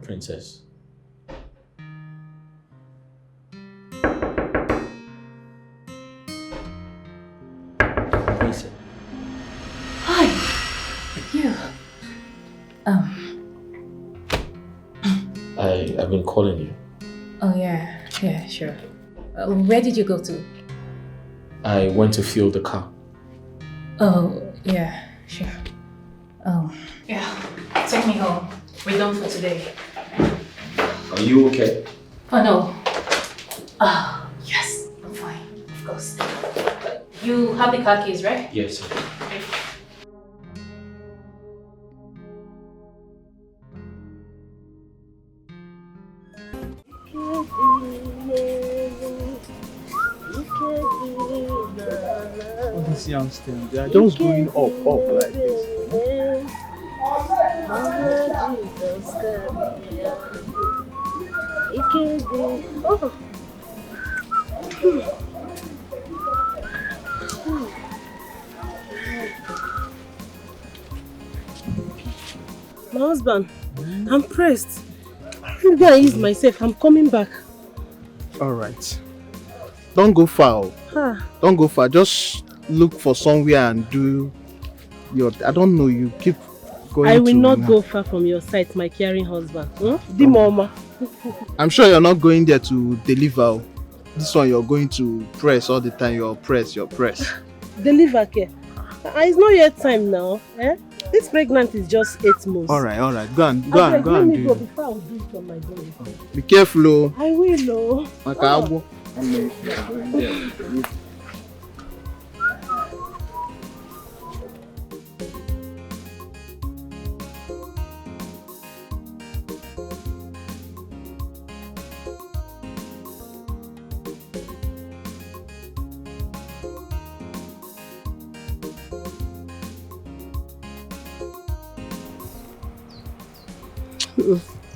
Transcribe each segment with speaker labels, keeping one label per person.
Speaker 1: princess. Listen.
Speaker 2: Hi. You.
Speaker 1: I've been calling you.
Speaker 2: Oh yeah, sure. Where did you go to?
Speaker 1: I went to fuel the car.
Speaker 2: Oh, yeah, sure. Oh. Yeah, take me home. We're done for today.
Speaker 1: Are you okay?
Speaker 2: Oh no. Oh, yes, I'm fine, of course. You have the car keys, right?
Speaker 1: Yes.
Speaker 3: All these youngsters, they are just going up like this.
Speaker 4: My husband, I'm pressed. Maybe I ease myself. I'm coming back.
Speaker 3: Alright. Don't go far. Don't go far. Just look for somewhere and do your... I don't know, you keep going.
Speaker 4: I will not go far from your side, my caring husband. The mama.
Speaker 3: I'm sure you're not going there to deliver. This one you're going to press all the time. You're press.
Speaker 4: Deliver care. It's not yet time now. This pregnant is just 8 months.
Speaker 3: Alright. Go and do it.
Speaker 4: Before I will do it on my body.
Speaker 3: Be careful.
Speaker 4: I will.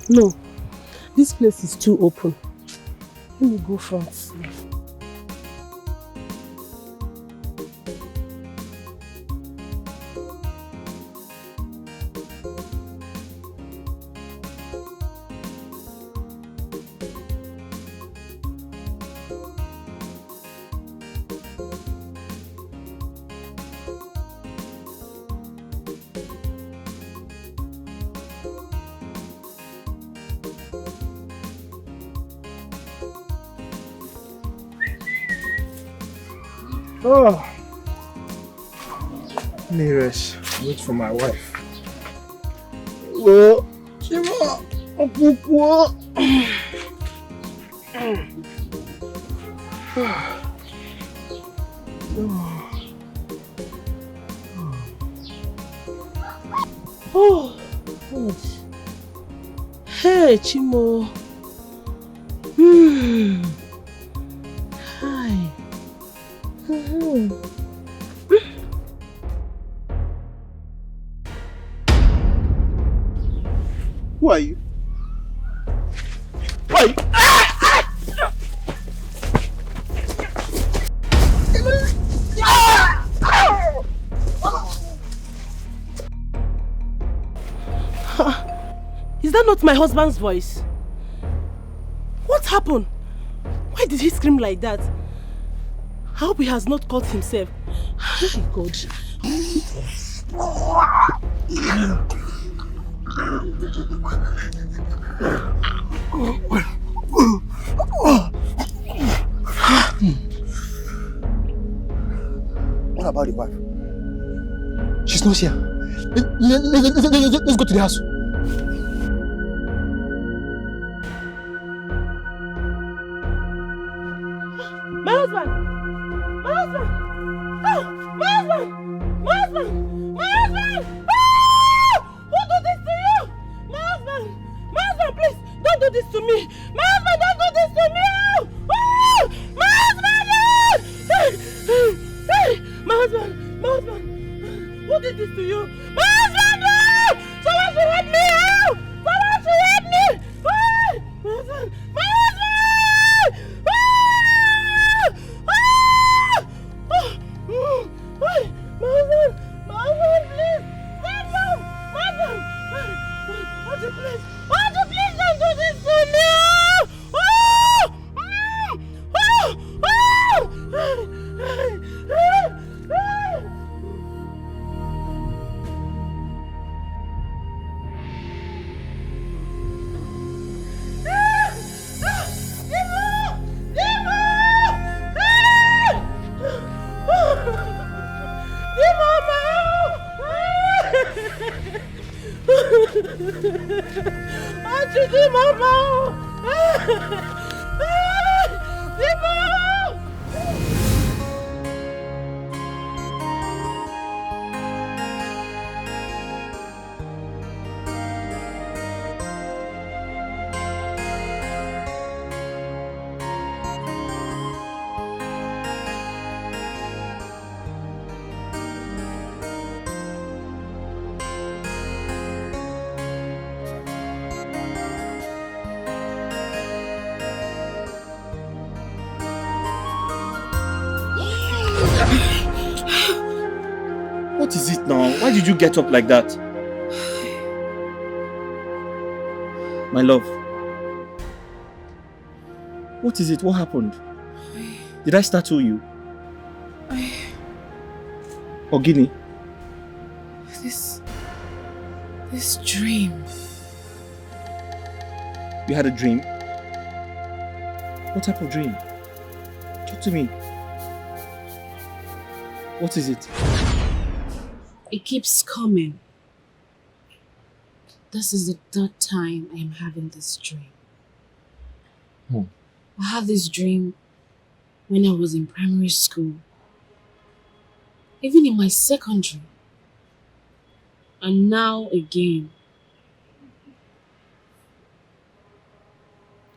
Speaker 4: No, this place is too open. Let me go front.
Speaker 3: Oh, nearest. Wait for my wife. Oh, Chima, Apupo.
Speaker 4: Oh, God. Hey, Chimo. Hi.
Speaker 3: Who are you? Who are you?
Speaker 4: Is that not my husband's voice? What happened? Why did he scream like that? I hope he has not caught himself. Oh God.
Speaker 5: What about the wife? She's not here. Let's go to the house.
Speaker 4: My husband! My husband! Oh, my husband! My husband! My husband! Oh! Who did this to you? My husband! My husband, please! Don't do this to me! My husband, don't do this to me! Oh! My husband! Hey! My husband! My husband! Who did this to you? My husband! Oh! Someone should help me! Oh! Someone should help me! Oh! My husband! My husband! Oh! Oh! My husband, please! Stand up! Madam! Would you please Achidi mama. Dimo.
Speaker 5: What is it now? Why did you get up like that? My love. What is it? What happened? Did I startle you? Ogini?
Speaker 2: This dream.
Speaker 5: You had a dream? What type of dream? Talk to me. What is it?
Speaker 2: It keeps coming. This is the third time I am having this dream. I had this dream when I was in primary school. Even in my secondary. And now again.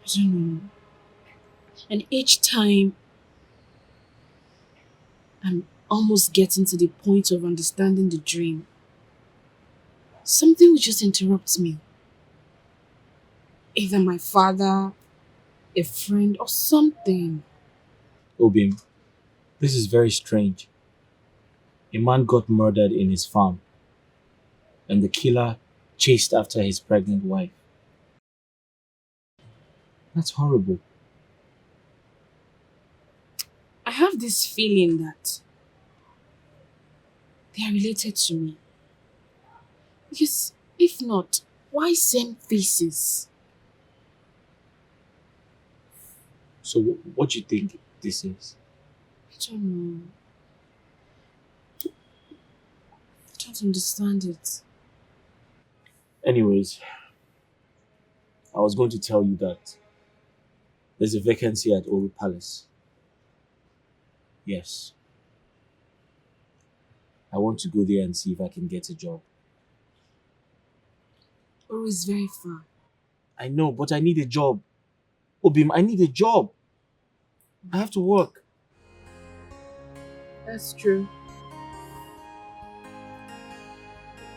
Speaker 2: I don't know. And each time, I'm almost getting to the point of understanding the dream. Something will just interrupt me. Either my father, a friend, or something.
Speaker 6: Obim, this is very strange. A man got murdered in his farm, and the killer chased after his pregnant wife. That's horrible.
Speaker 2: I have this feeling that they are related to me. Because if not, why same faces?
Speaker 6: So what do you think this is?
Speaker 2: I don't know. I don't understand it.
Speaker 6: Anyways, I was going to tell you that there's a vacancy at Oru Palace. Yes. I want to go there and see if I can get a job.
Speaker 2: Oru is very far.
Speaker 6: I know, but I need a job. Obim, I need a job. I have to work.
Speaker 2: That's true.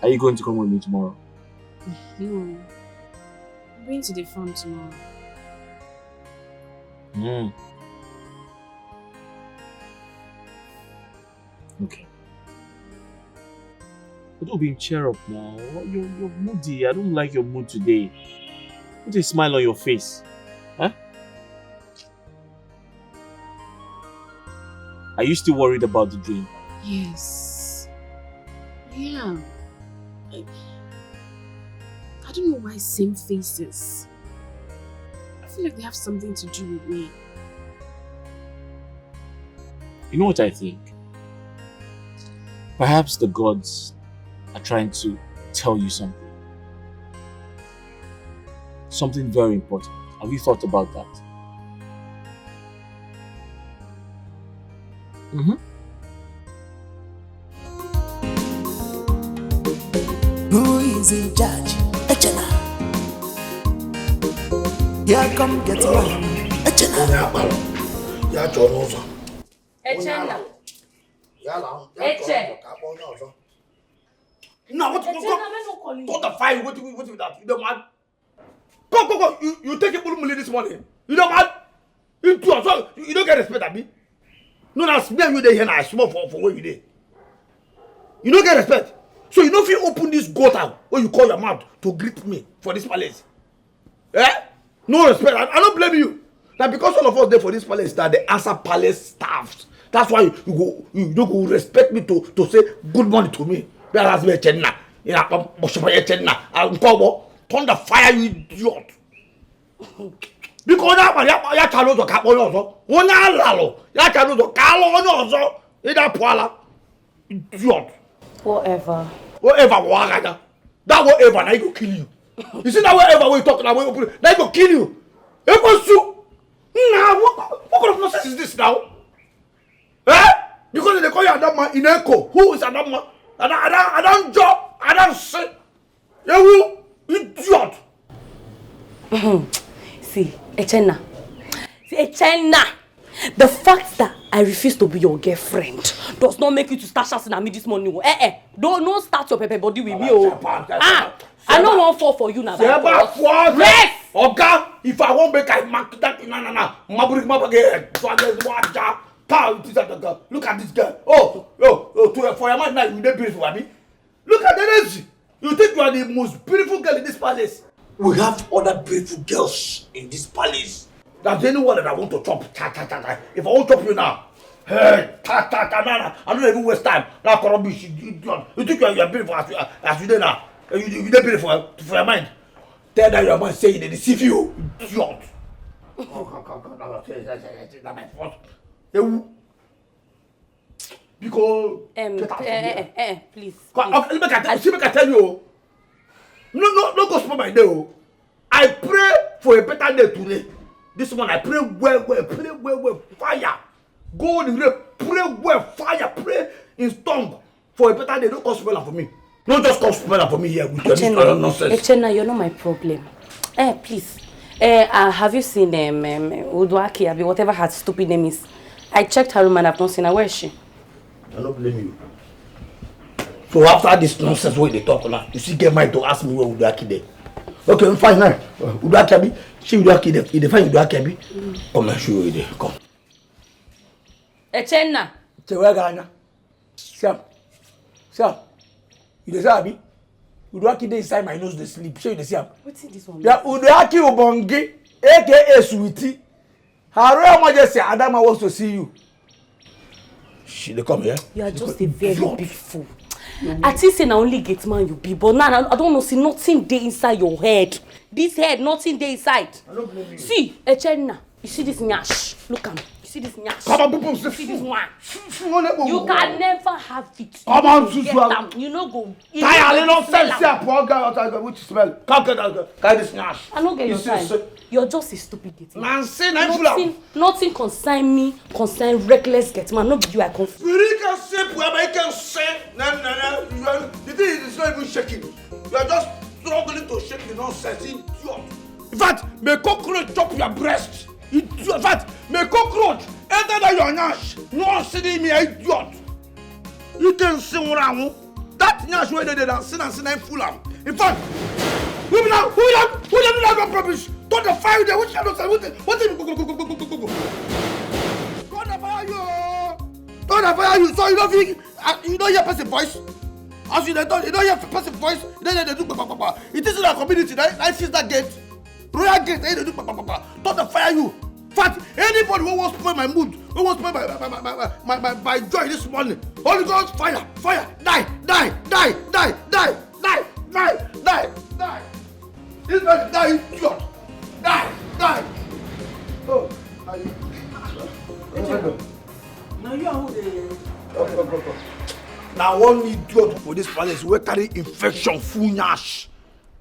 Speaker 6: Are you going to come with me tomorrow?
Speaker 2: No. I'm going to the farm tomorrow.
Speaker 6: Okay. But Obim, cheer up now. You're moody. I don't like your mood today. Put a smile on your face. Huh? Are you still worried about the dream?
Speaker 2: Yes. Yeah. I don't know why same faces. I feel like they have something to do with me.
Speaker 6: You know what I think? Perhaps the gods are trying to tell you something. Something very important. Have you thought about that?
Speaker 7: Who is in charge? Echena. Here come Gateman. Echena.
Speaker 2: Echena.
Speaker 8: Eche.
Speaker 4: Now what?
Speaker 8: What
Speaker 4: the fire? What with that? You don't mad? Go. You take a full money this morning. You don't mad? You don't get respect at me. No, that's me and you there here now. Small for where you there. You don't get respect. So you know if you open this gutter when you call your mouth to greet me for this palace. Eh? No respect. I don't blame you. Now because all of us there for this palace that they answer palace staffs. That's why you don't go respect me to say good morning to me. Whereas me Chenna. You know, Chenna. I'll turn the fire, you idiot. Because that one, ya chalo to kapo yoso. Wona lalo. Ya chalo to kalo yoso. Ida poala. Idiot.
Speaker 8: Whatever.
Speaker 4: Whatever wagada. That whatever na go kill you.
Speaker 8: You see that wherever we talk now, they go kill you. They go sue. Now, what kind of nonsense is this now? Eh? Because they call you Adam man in Echo. Who is Adam man? Adam job. Adam say. You idiot.
Speaker 4: See, Echena. The fact that I refuse to be your girlfriend does not make you to start shouting at me this morning. Don't start your pepper body with me. I don't want fall for you now.
Speaker 8: Yes! Okay, if I won't make I mark that look at this girl. For your man now, you don't beautiful, Abby. Look at the energy. You think you are the most beautiful girl in this palace? We have other beautiful girls in this palace. There's anyone that I want to chop. If I won't chop you now, hey, I don't even waste time. Now, you think you are beautiful as you do now? You don't beautiful for your mind. Tell that your man saying they deceive you. Idiot. Because
Speaker 4: please.
Speaker 8: Let me tell you. No go spoil my day. I pray for a better day today. This one I pray well, fire. Go in the pray well, fire, pray in tongue for a better day. Don't come spoil for me. Don't just come spoil for me here with your nonsense.
Speaker 4: Echena, you're not my problem. Please. Have you seen Uduaki, whatever her stupid name is? I checked her room and I've not seen her. Where is she?
Speaker 8: I don't blame you. So after this nonsense where they talk now, you see get mind to ask me where Uduaki there. Okay, fine now. Uduaki, she Uduaki there. If they find Uduaki, come and show you there. Come.
Speaker 4: Echena.
Speaker 8: Chewagana. Sam. You dey see abi? Uduaki dey inside my nose dey sleep. Show you dey see am.
Speaker 4: What's this one?
Speaker 8: Yeah, Uduaki Ubongi, aka Sweetie. Her real majesty Adama wants to see you. She dey come here.
Speaker 4: You are just a very big fool. I think say na only Gateman you be, but now I don't know, see nothing dey inside your head. This head, nothing dey inside.
Speaker 8: I don't blame you.
Speaker 4: See, Echena, you see this nyash? Look at me. You see this nyash?
Speaker 8: Come on,
Speaker 4: you see this one?
Speaker 8: You
Speaker 4: You can never have it.
Speaker 8: Come on,
Speaker 4: you
Speaker 8: Susu.
Speaker 4: them. You no go.
Speaker 8: Tired, no sense here, poor guy outside which smell. Come get that girl. Carry this nyash.
Speaker 4: I don't get your time. You're just a stupid Gateman.
Speaker 8: Man, say na
Speaker 4: Nothing concern me, concern reckless Gateman. No be you I confuse.
Speaker 8: We can say whoever you can say. No. The thing is not even shaking. You are just struggling to shake the nonsense. Idiot. In fact, may cockroach chop your breast. In fact, may cockroach enter that your nyash. No see me, idiot. You can sing around. That nyash where they did and sin and fool am. In fact, who do that rubbish? Don't the fire there. Which kind of say? What go. God fire you. Don't fire you. So you don't think you don't hear person voice. As you don't hear person voice. Then they do. It is in our community. I see that gate. Royal gate. They do. Don't fire you. In fact, anybody who wants to spoil my mood, who wants to spoil my joy this morning, Holy Ghost, fire, die. This man die, idiot. Die. Oh,
Speaker 5: Now you are who the...
Speaker 8: Now one idiot for this palace will carry infection full nyash.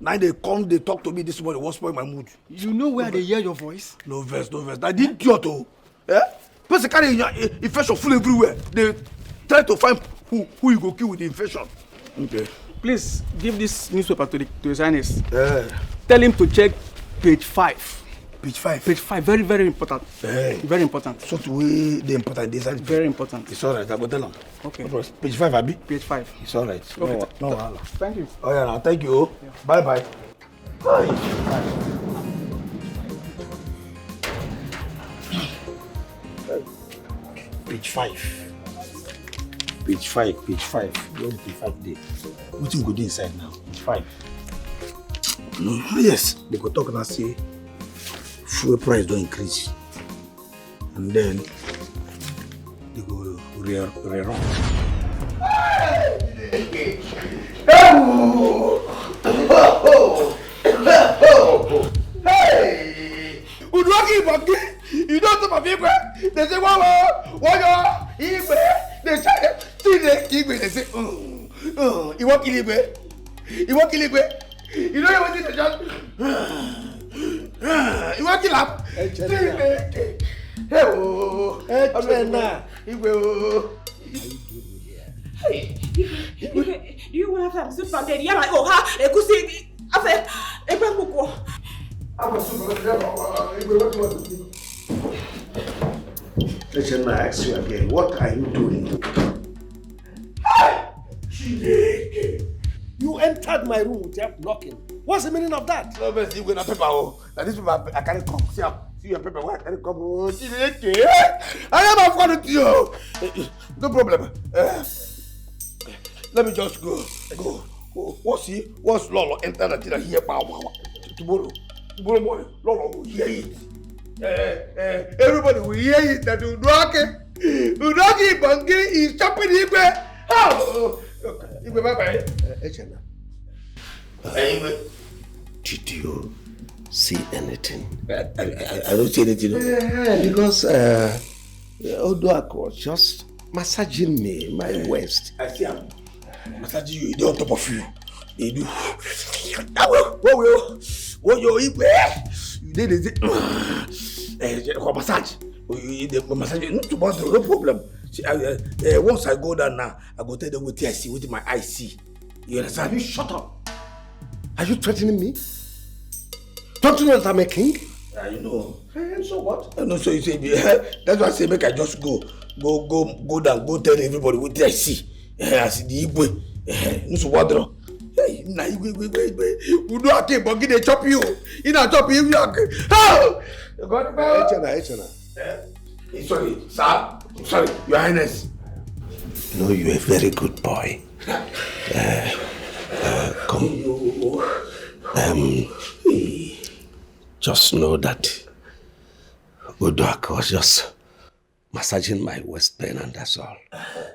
Speaker 8: Now they come, they talk to me this morning, what's spoil my mood?
Speaker 5: You know where they hear your voice?
Speaker 8: No verse. That idiot, oh. Eh? Person carry infection full everywhere. They try to find who you go kill with the infection. Okay.
Speaker 5: Please give this newspaper to his highness. Tell him to check page 5.
Speaker 8: Page 5?
Speaker 5: Page 5, very, very important. Very important.
Speaker 8: So to way the important design.
Speaker 5: Very important.
Speaker 8: It's alright, I go tell him.
Speaker 5: Okay.
Speaker 8: Page 5, Abi?
Speaker 5: Page 5.
Speaker 8: It's alright.
Speaker 5: Okay.
Speaker 8: No.
Speaker 5: Thank you.
Speaker 8: Oh yeah, now thank you. Yeah. Bye. Page 5. Page 5. Where the page 5 day? What you go do inside now? Page 5. No, yes. They go talk and say fuel price don't increase. And then they go re-run. Hey! Uduaki Bagi, you don't know my people. They say, wow, they say, see the Igwe, they say, you want Kiligwe? You know what you just... You want to laugh? Hey, oh.
Speaker 4: Hey, do you want to have some fun? Yeah, like, oh, ha, I could see. I said, I can't go.
Speaker 8: Listen, I ask you again, what are you doing?
Speaker 5: You entered my room without knocking. What's the meaning of that?
Speaker 8: No, but you going to paper. Oh, this paper I can't come. See your paper. Why I can't come? Oh, I am a friend to you. No problem. Let me just go. What's Lolo enter the dinner here? Tomorrow morning, Lolo will hear it. Everybody will hear it that Udoki Bangi is chopping him. Oh, bye.
Speaker 9: Did you see anything?
Speaker 8: I don't see anything.
Speaker 9: Because Odoak was just massaging me, my waist.
Speaker 8: I see him. Massaging you, he on top of you. He do. What you eat? You did it. Massage. Massage. No problem. Once I go down now, I go tell them what I see, with my eyes see. You understand?
Speaker 9: You shut up. Are you threatening me? Don't you know that I'm a king?
Speaker 8: You know.
Speaker 9: And so what?
Speaker 8: No, so you say, that's why I say make I just go down, go tell everybody what I see. I see the Igwe. No so what draw. Hey, na Igwe. You know I can't but they chop you. You know chop you. Oh!
Speaker 9: Echana.
Speaker 8: Sorry, sir. Sorry, Your Highness.
Speaker 9: No, you're a very good boy. Come. Just know that Udoak was just massaging my waist pain and that's all.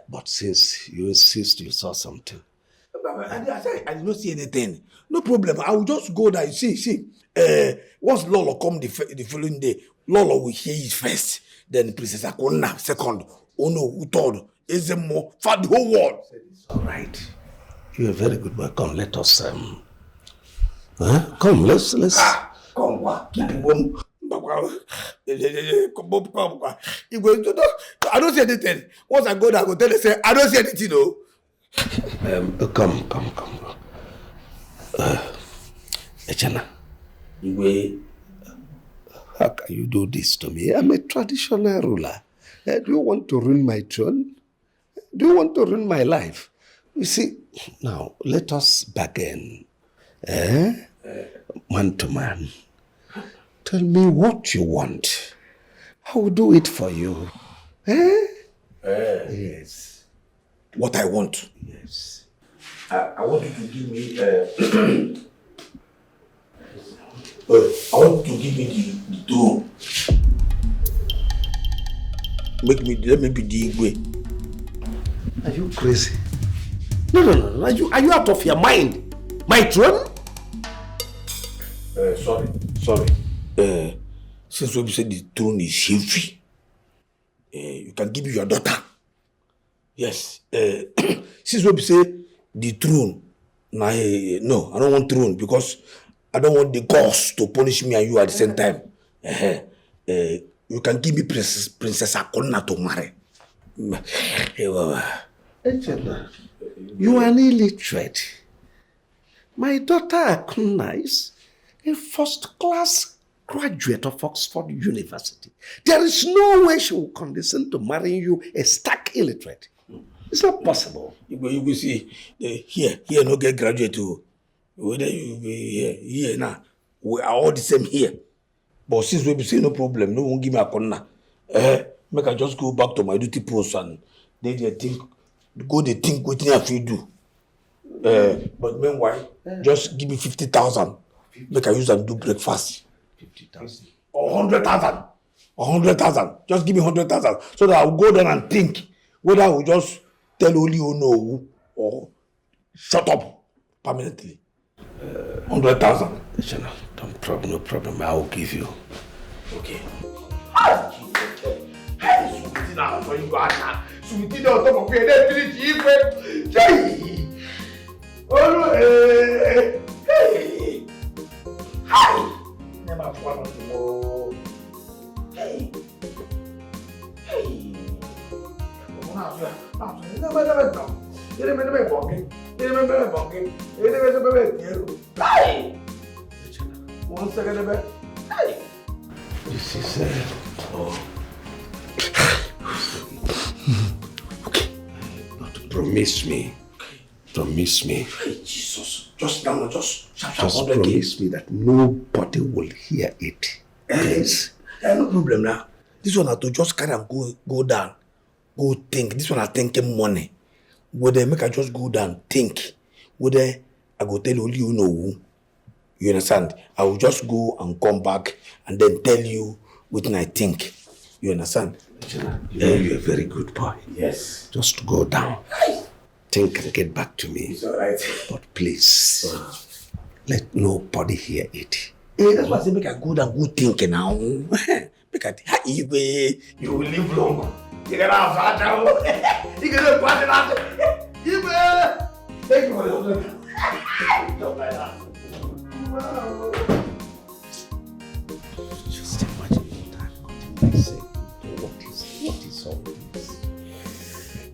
Speaker 9: But since you insist you saw something.
Speaker 8: I did not see anything. No problem. I will just go there. See. Once Lolo come the following day, Lolo will hear it first. Then Princess Akona second. Oh no, third. Ezemo for the whole world.
Speaker 9: All right. You're a very good boy. Come, let us come, let's
Speaker 8: come, keep him warm. I don't see anything. Once I go there, I go tell them, say, I don't see anything, though.
Speaker 9: Come. Echana. How can you do this to me? I'm a traditional ruler. Do you want to ruin my throne? Do you want to ruin my life? You see, now, let us bargain. Man to man. Tell me what you want. I will do it for you.
Speaker 8: Yes. What I want?
Speaker 9: Yes.
Speaker 8: I want you to give me... I want you to give me the throne. Let me be the Igwe.
Speaker 9: Are you crazy? No. Are you out of your mind? My throne?
Speaker 8: Sorry. Since we said the throne is heavy, you can give me your daughter. Yes. Since we say the throne, no, I don't want throne because I don't want the gods to punish me and you at the same time. You can give me Princess Akona to marry.
Speaker 9: Echena, you are an illiterate. My daughter Akuna is a first-class graduate of Oxford University. There is no way she will condescend to marrying you, a stark illiterate. It's not possible.
Speaker 8: You will see, here no get graduate too. Whether you be here now, we are all the same here. But since we say no problem, no one give me a corner. Make I just go back to my duty post and they think what they have to do. But meanwhile, just give me 50,000. Make I use and do breakfast.
Speaker 9: 50,000.
Speaker 8: Or 100,000. 100,000. Just give me 100,000 so that I will go down and think whether I will just tell only you know or shut up permanently. 100,000.
Speaker 9: No problem. I will give you.
Speaker 8: Okay. Sweetie now for you, Asha. Sweetie on top of your head, oh, hey. Never follow tomorrow. Hey. Hey. One second, hey.
Speaker 9: This is okay. But promise me.
Speaker 8: Hey, Jesus. Just now, just
Speaker 9: promise me that nobody will hear it. Please.
Speaker 8: No problem now. This one I to just carry and go down. Go think. This one I thinking money. Would they make I just go down, think? Would they I go tell only you know who? You understand? I will just go and come back and then tell you what I think. You understand?
Speaker 9: You're a very good boy.
Speaker 8: Yes.
Speaker 9: Just go down. Think and get back to me.
Speaker 8: It's alright.
Speaker 9: But please, let nobody hear it.
Speaker 8: That's why I say make I go down, go think now. Make I think, you will live long. You can have fat now. You can have fat now. Thank you for the don't like that. Wow.
Speaker 9: Just imagine what I've got in myself. What is all this?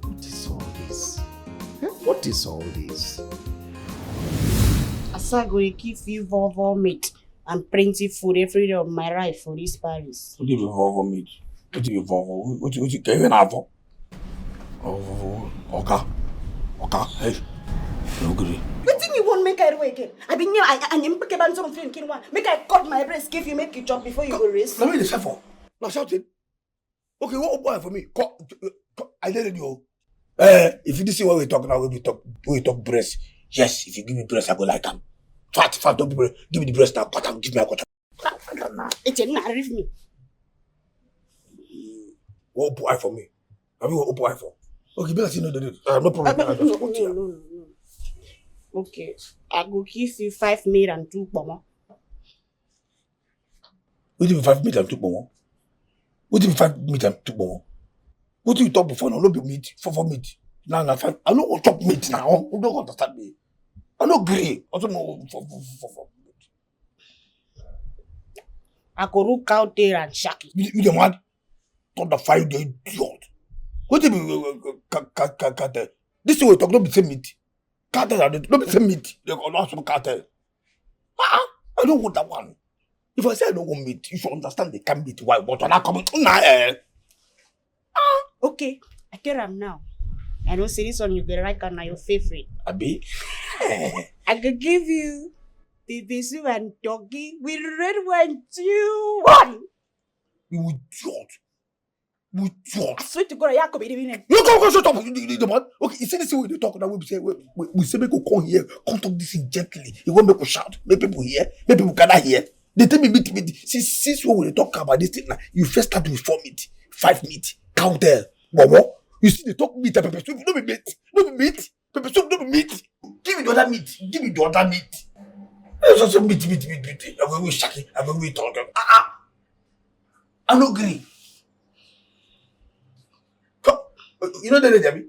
Speaker 9: What is all this? What is all this?
Speaker 4: Asagori give you Volvo meat and plenty food every day of my life for this Paris.
Speaker 8: What do you Volvo meat? What do you Volvo? What you can even have? Oh, okay, hey, no good.
Speaker 4: What thing you want make I do again? I been here, I am pick a band of thinking one. Make I cut my breast, give you make you chop before you go race.
Speaker 8: Let me listen for. Now shouting. Okay, what boy for me? I didn't know. If you see what we talk now, we talk breast. Yes, if you give me breast, I go like them. Fat, don't give me the breast now. Cut them, give me a cut.
Speaker 4: It's not with me.
Speaker 8: What boy for me? I mean, what boy for? Okay, better see no problem.
Speaker 4: No. Okay, I go give you 5 meat and 2 pomo.
Speaker 8: What do you mean 5 meat and 2 pomo? What do you mean 5 meat and 2 pomo? What do you talk before now? No be meat, for meat. Now, I don't want to chop meat now. You don't understand me. I don't agree. I don't know for meat.
Speaker 4: I go look out there and shack it.
Speaker 8: You the man? Thought the 5 day idiot. What do you mean? This way talk, don't be same meat. Cartel, don't be same meat. They go not some cartel. I don't want that one. If I say I don't want meat, you should understand they can meat. Why? But when I come
Speaker 4: Okay, I care am now. I don't say this one you be right and your favorite.
Speaker 8: Abi?
Speaker 4: I could give you the bisu and doggy with red wine 2-1.
Speaker 8: You idiot.
Speaker 4: I swear to God, I could be the
Speaker 8: You go shut up. The man. Okay, you see this way they talk now. We say make you come here, come talk this in gently. You won't make you shout. Make people hear. Make people cannot hear. They tell me meat. Since when we talk about this thing now, you first start with 4 meat, 5 meat, count there. Momo, you see they talk meat and pepper soup. No be meat. Pepper soup no be meat. Give me the other meat. There's also meat. I'm going to shake it. I'm going to talk. I'm not agree. You know the Debbie?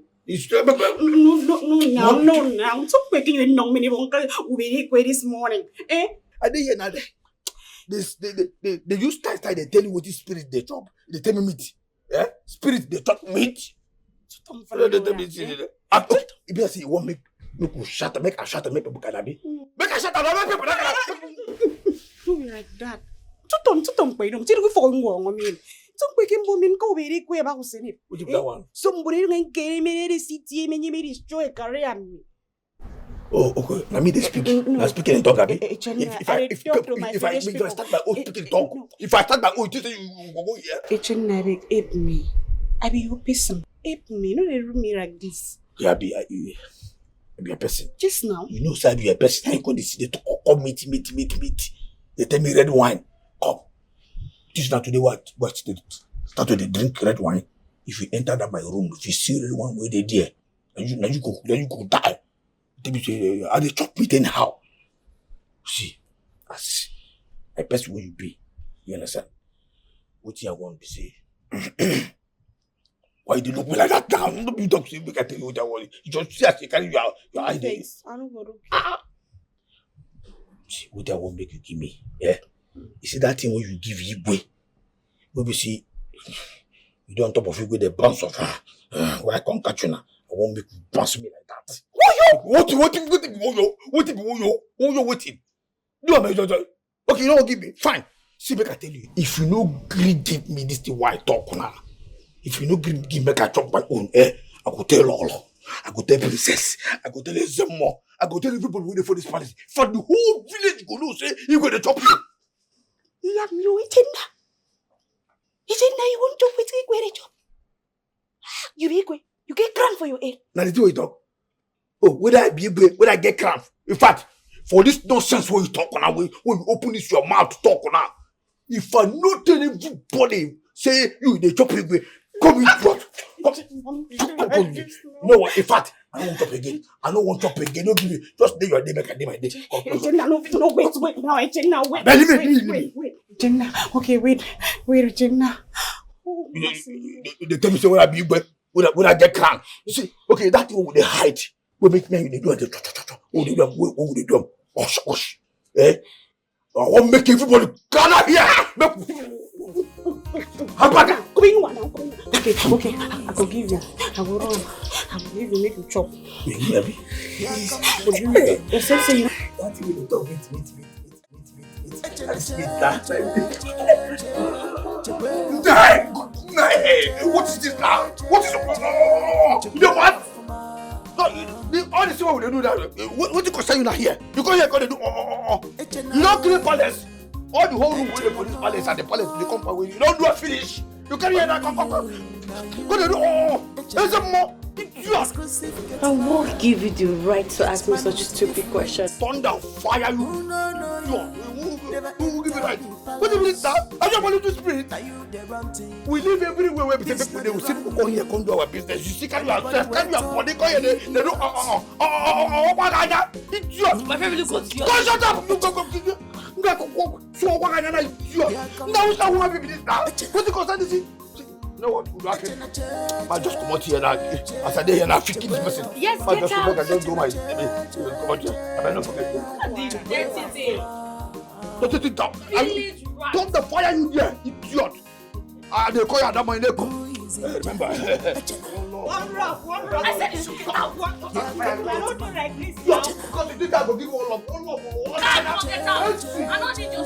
Speaker 4: No. I'm so making you know many uncle we this morning.
Speaker 8: I didn't hear nothing. They use style. They tell you what is spirit they chop. They tell me meat. Yeah? Spirit they talk meat. If you say you want make you shut make a shut make people can be. Make a shut make people
Speaker 4: do like that. Tuton pay them. Tell you for I mean. Some quick women go very quick about it.
Speaker 8: Would you that one?
Speaker 4: Somebody can me the city and you may destroy a career.
Speaker 8: Oh, okay. Let me speak. I'm speaking and talk. If I start my own speaking talk, if I start my own, you go here.
Speaker 4: It's a ape me. I be you person. Ape me. No, they room me like this.
Speaker 8: Yeah, be a person.
Speaker 4: Just now.
Speaker 8: You know, sir, be a person. I go to see they talk meat. They tell me red wine. Come. This is not today what they start to drink red wine. If you enter that my room, if you see red wine where they there, then you go die. They be say, are they chop meat anyhow? See, as a person where you be, you understand? What you want to say? Why you look me like that now? Don't be talk to me. I tell you what I want. You just see as you carry your idea.
Speaker 4: I don't go to.
Speaker 8: See, what I won't make you give me. Yeah. You see that thing when you give Igwe, when we see you do on top of Igwe the bounce of her. Where I can't catch you now. I won't make you bounce me like that. What waiting? Do a major. Okay, you know what, give me. Fine. See, make I tell you, if you no greed give me this thing why I talk now. If you no greed give me I chop my own I go tell Lolo. I go tell Princess. I go tell Zemo. I go tell everybody who for this palace. For the whole village go know say you going to chop you.
Speaker 4: You have no eating now. You want to wait where they chop. You get cramp for your head.
Speaker 8: Now the thing you talk. Oh, whether I be whether I get cramp. In fact, for this nonsense when you talk on when you open this your mouth to talk on now. If I not tell everybody say you they chop you, come in front. You know what? In fact, I don't want chop again. I don't want chop again. Don't give me just day your day, make a day my day.
Speaker 4: No, wait now, Jenna, wait. Wait. Jenna, okay, wait, Jenna. Oh,
Speaker 8: they tell me say when I be when I get cramp. You see, okay, that thing with the height. We make me they do it. Oh, they do. What they do? Osh. I want make everybody gather here. How about that?
Speaker 4: Okay. I will give you. I will run. I will give you. Make you chop.
Speaker 8: Maybe.
Speaker 4: Yourself say you.
Speaker 8: That you talk. Wait. What is this now? What is it? You know what? All the people they do that. What you concern you not here? You go here, go they do. You don't clean palace. All the whole room where the police palace and the palace they come away. You don't do a finish. You carry here that come. Go they do. There's a more.
Speaker 2: I won't give you the right to ask me such stupid questions.
Speaker 8: Thunder, fire you. Who will give you right? What do you mean that? I just want you to spirit. We live everywhere where people they will see people come here, come do our business. You see, can you access? Can you afford it? They do idiot.
Speaker 2: My family goes to your
Speaker 8: Go shut up. Go. So what kind of idiot? Now who's that woman baby this now? What you concern this? You know what? I just come out here now. As I here now, 15 person.
Speaker 2: Yes,
Speaker 8: I
Speaker 2: get
Speaker 8: just
Speaker 2: out.
Speaker 8: I just do my. Come out here. I better not forget. Don't take it down. Don't the fire you there, idiot. They call you that my name. Remember.
Speaker 4: One rock.
Speaker 2: I said you should get out.
Speaker 4: I don't do like this.
Speaker 8: Because you think I go give one love.
Speaker 2: I don't get out. I don't need your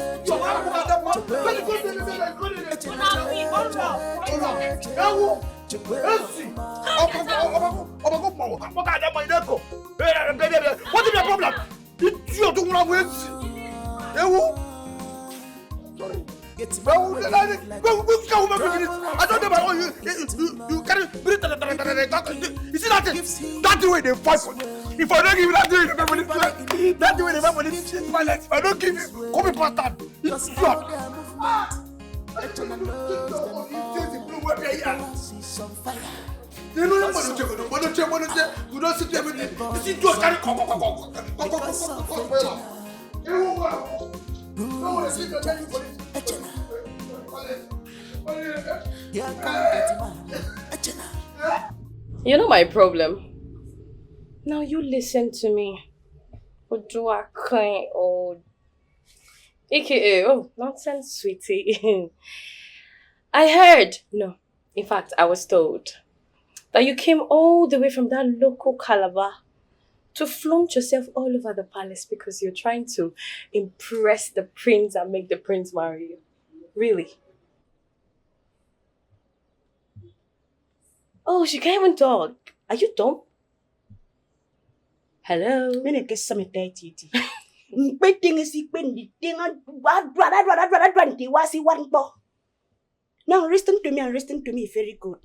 Speaker 8: what is your problem? Idiot, don't want to sorry. I don't know you carry you see that the way they fight for you. If I don't give you that way, that way they fight for this violence. If I don't give you, come in pattern. It's short. You know what you don't sit there with it. You see, just carry
Speaker 2: You know my problem. Now you listen to me. AKA, oh, nonsense, sweetie. I heard, no, in fact, I was told that you came all the way from that local Calabar to flaunt yourself all over the palace because you're trying to impress the prince and make the prince marry you. Really? Oh, she can't even talk. Are you dumb? Hello?
Speaker 4: Now listen to me and listen to me very good.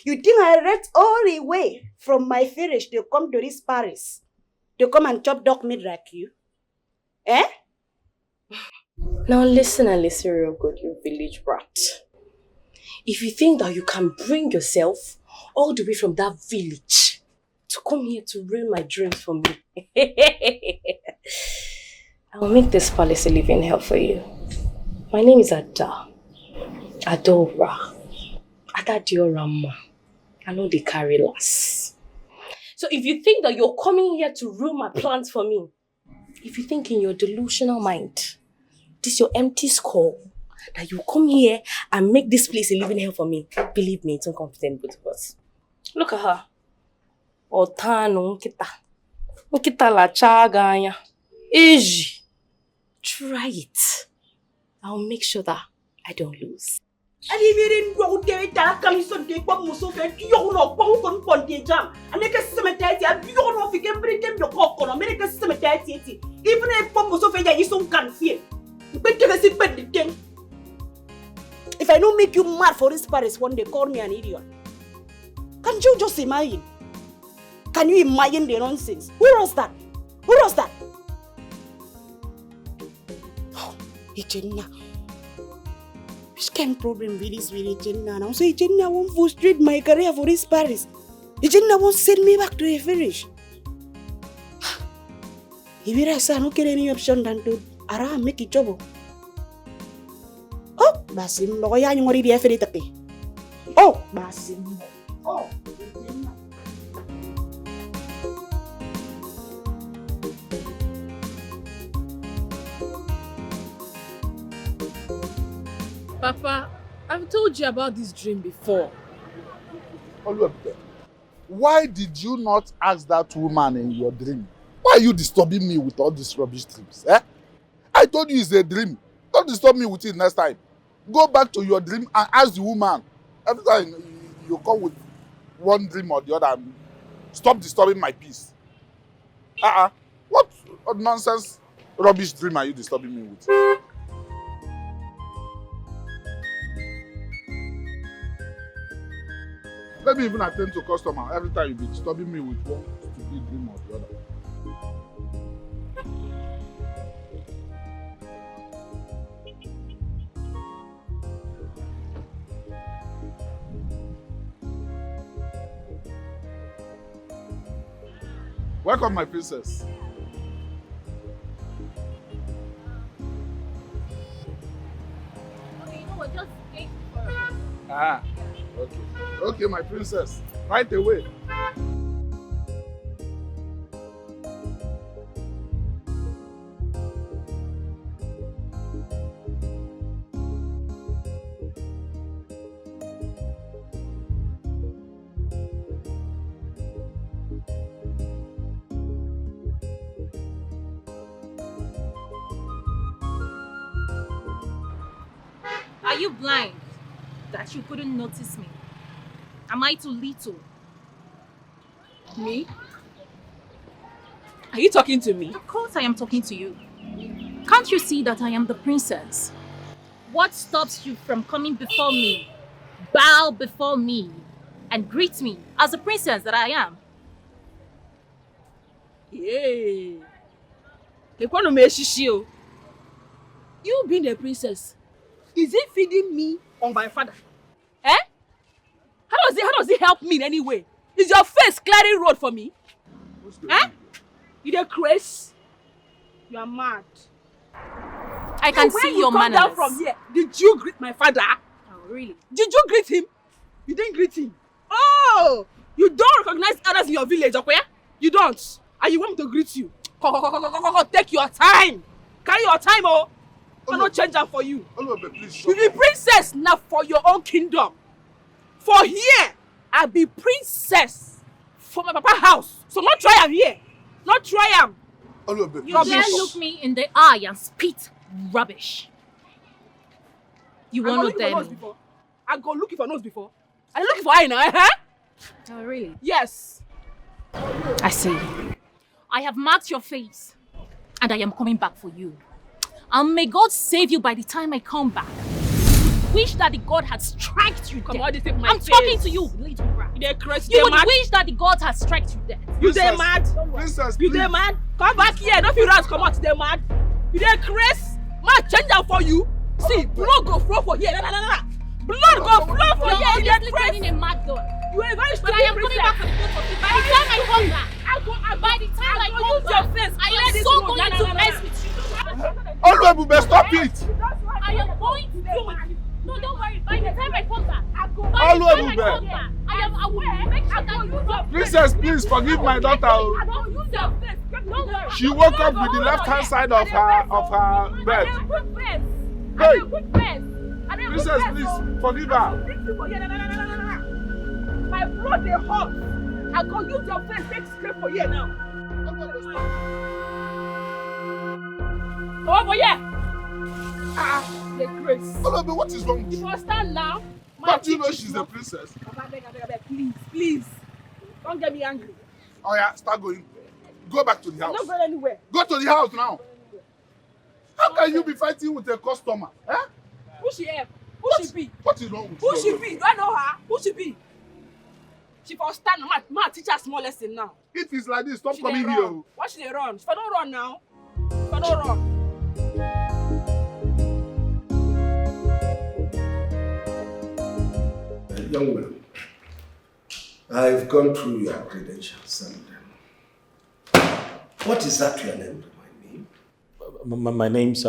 Speaker 4: You think I left all the way from my village to come to this Paris to come and chop dog meat like you? Eh?
Speaker 2: Now listen and listen real good, you village brat. If you think that you can bring yourself all the way from that village to come here to ruin my dreams for me, I will make this palace a living hell for you. My name is Ada. Adora. Adadiorama. I know they carry less. So if you think that you're coming here to ruin my plans for me, if you think in your delusional mind, this your empty skull, that you come here and make this place a living hell for me, believe me, it's uncomfortable both of us. Look at her. Otano kita. Kita la chaganya. Eji. Try it. I'll make sure that I don't lose.
Speaker 4: And if you didn't go there, that can be so deep, but Musso fed you know, Pong Ponte Jam, and make a cemetery, and you know if you can bring them the cock on American cemetery. Even if Musso fed you so can't feel. But can I see the thing? If I don't make you mad for this Paris one day, call me an idiot. Can't you just imagine? Can you imagine the nonsense? Who was that? Who was that? Oh, Ejena. Which kind of problem with this with Ejena now? So Ejena won't frustrate my career for this Paris. Ejena won't send me back to a village. If you say no get any option than to make it trouble. Oh, Basim, no, I am already afraid to pay. Oh, Basim. Oh,
Speaker 10: Papa, I've told you about this dream before.
Speaker 11: Oluwabute, why did you not ask that woman in your dream? Why are you disturbing me with all these rubbish dreams? Eh? I told you it's a dream. Don't disturb me with it next time. Go back to your dream and ask the woman. Every time you come with one dream or the other, stop disturbing my peace. What nonsense rubbish dream are you disturbing me with? Let me even attend to customer every time you be disturbing me with one stupid dream or the other. Welcome, my princess.
Speaker 10: Okay, you know what? Just wait for
Speaker 11: Okay. Okay, my princess. Right away.
Speaker 12: Are you blind that you couldn't notice me? Am I too little?
Speaker 10: me. Are you talking to me?
Speaker 12: Of course I am talking to you. Can't you see that I am the princess? What stops you from coming before me, bow before me, and greet me as the princess that I am?
Speaker 10: Yay! You being a princess, is it feeding me or my father? Eh? How does it help me in any way? Is your face clearing road for me? Eh? You the craze? You are mad.
Speaker 12: I can see your manners.
Speaker 10: When you come down from here, did you greet my father?
Speaker 12: Oh, really?
Speaker 10: Did you greet him? You didn't greet him. Oh! You don't recognize others in your village, okay? You don't. And you want me to greet you. Take your time. Carry your time, oh. I'm not changing for you. You be princess now for your own kingdom. For here, I be princess for my papa house. So not try am here. Not try am.
Speaker 12: You dare look me in the eye and spit rubbish. You want to tell me?
Speaker 10: I go looking for nose before. I looking for eye now, eh?
Speaker 12: Oh, really?
Speaker 10: Yes.
Speaker 12: I see. I have marked your face, and I am coming back for you. And may God save you by the time I come back. Wish that the God had struck you dead. I'm talking to you, little brat. You would wish that the God had struck you dead.
Speaker 10: You dey mad?
Speaker 11: Princess,
Speaker 10: you dey mad? Come back here. Don't feel rats come out. They mad. You dey crazy? Man, change that for you. See, blood go flow for here. Nah. Blood go flow for here. You dey crazy?
Speaker 12: A mad God.
Speaker 10: You are a very
Speaker 12: But I am coming back for the both of you. By the time I come back, I am so going to mess with you.
Speaker 11: Oluwabute, stop it!
Speaker 12: I am going to do it. No, don't worry. By the time I come back, I will make sure that you
Speaker 11: Princess, please forgive my daughter.
Speaker 12: I don't use your face. Don't worry.
Speaker 11: She woke up with the left-hand side of her bed. Hey! Princess, please, forgive her.
Speaker 10: My blood they hot. I go use your face take straight for you now. Come over here. The grace.
Speaker 11: Hold on, what is wrong with
Speaker 10: you? You must stand now.
Speaker 11: Don't you know she's a princess?
Speaker 10: I beg, please. Don't get me angry.
Speaker 11: Oh yeah, start going. Go back to the house.
Speaker 10: I'm not going anywhere.
Speaker 11: Go to the house now. How can you be fighting with a customer? Eh?
Speaker 10: Who she help? Who she be?
Speaker 11: What is wrong with you?
Speaker 10: Who she be? Do I know her? Who she be? She for stand. Ma teach her small lesson now.
Speaker 11: If it's like this, stop
Speaker 10: she
Speaker 11: coming here.
Speaker 10: Why she dey run? If I don't run now. If I don't run.
Speaker 9: Young man, I've gone through your credentials and what is that your name?
Speaker 6: My name's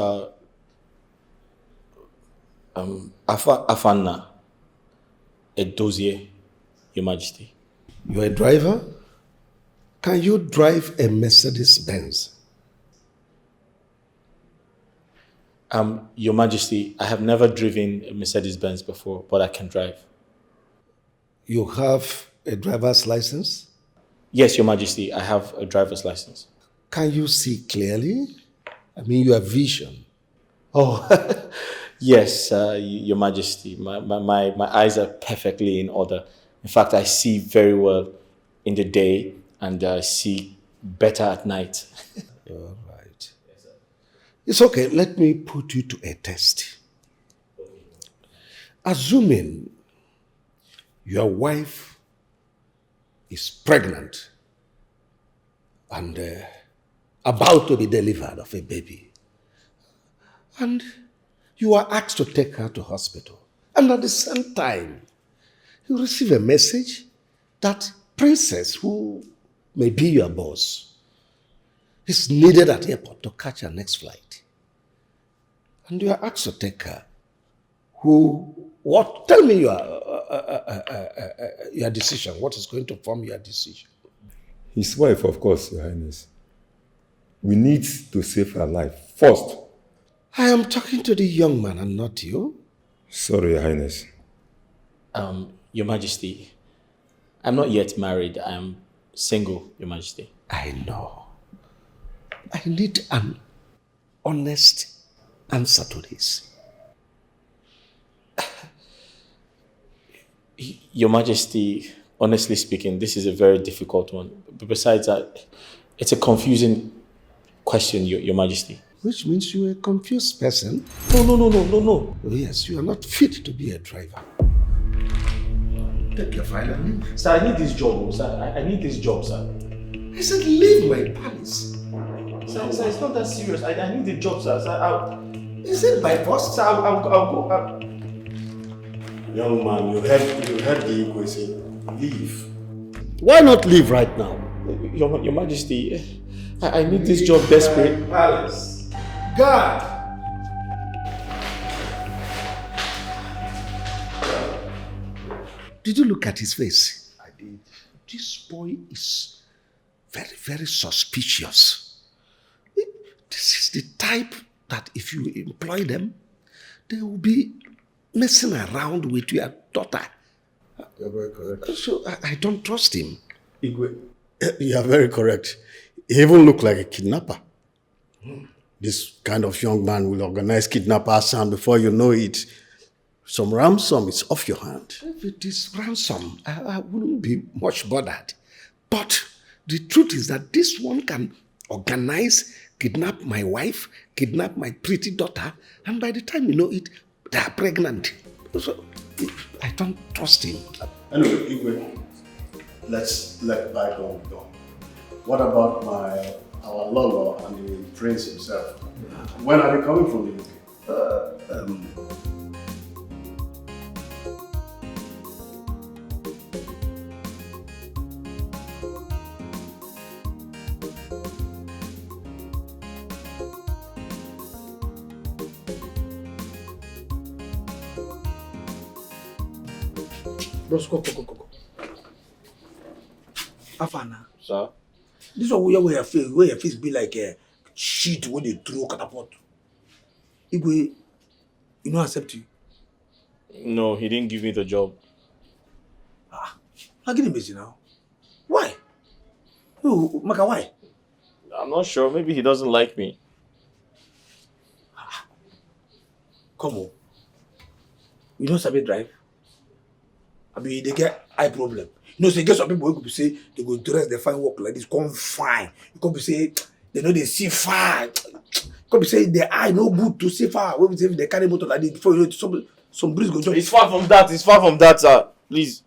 Speaker 6: Afanna Edozie, Your Majesty.
Speaker 9: You're a driver? Can you drive a Mercedes Benz?
Speaker 6: Your Majesty, I have never driven a Mercedes Benz before, but I can drive.
Speaker 9: You have a driver's license?
Speaker 6: Yes, Your Majesty, I have a driver's license.
Speaker 9: Can you see clearly? I mean, you have vision.
Speaker 6: Oh, yes, Your Majesty. My eyes are perfectly in order. In fact, I see very well in the day and see better at night.
Speaker 9: All right. It's okay. Let me put you to a test. Assuming your wife is pregnant and about to be delivered of a baby, and you are asked to take her to hospital, and at the same time, you receive a message that Princess, who may be your boss, is needed at the airport to catch her next flight. And you are asked to take her. Tell me your decision. What is going to form your decision?
Speaker 13: His wife, of course, Your Highness. We need to save her life first.
Speaker 9: I am talking to the young man and not you.
Speaker 13: Sorry, Your Highness.
Speaker 6: Your Majesty, I'm not yet married. I am single, Your Majesty.
Speaker 9: I know. I need an honest answer to this.
Speaker 6: Your Majesty, honestly speaking, this is a very difficult one. But besides that, it's a confusing question, Your Majesty.
Speaker 9: Which means you're a confused person.
Speaker 6: No.
Speaker 9: Oh, yes, you are not fit to be a driver. Take your file and leave.
Speaker 6: Sir, I need this job, sir. I need this job, sir.
Speaker 9: I said leave my palace.
Speaker 6: Sir, it's not that serious. I need the job, sir.
Speaker 9: Is it by force?
Speaker 6: Sir, I'll go.
Speaker 14: Young man, you heard the Igwe say, leave.
Speaker 9: Why not leave right now?
Speaker 6: Your Majesty, I need this job desperate.
Speaker 14: Palace.
Speaker 9: God! Did you look at his face?
Speaker 14: I did.
Speaker 9: This boy is very, very suspicious. This is the type that if you employ them, they will be messing around with your daughter.
Speaker 14: You're very correct.
Speaker 9: So I don't trust him.
Speaker 14: Igwe, you are very correct. He even looked like a kidnapper. This kind of young man will organize kidnappers, and before you know it, some ransom is off your hand.
Speaker 9: If it is ransom, I wouldn't be much bothered. But the truth is that this one can organize, kidnap my wife, kidnap my pretty daughter, and by the time you know it, they are pregnant. So I don't trust him.
Speaker 14: Anyway, Igwe, let's let bygone go. What about our Lolo and the prince himself? When are they coming from the UK?
Speaker 3: Bros, go. Afana.
Speaker 6: Sir?
Speaker 8: This one where your face be like a shit when they throw catapult. Igwe, you don't accept you.
Speaker 6: No, he didn't give me the job.
Speaker 8: I'm getting busy now. Why? Oh, Maka, why?
Speaker 6: I'm not sure. Maybe he doesn't like me.
Speaker 8: Come on. You don't sabi drive? I mean, they get eye problem. You know, so you get some people who could say they go dress, they find work like this, come fine. You could be say they know they see far. You could be say their eye no good to see far. When we say they carry motor like this before you know some breeze go jump.
Speaker 6: It's far from that. It's far from that, sir. Please.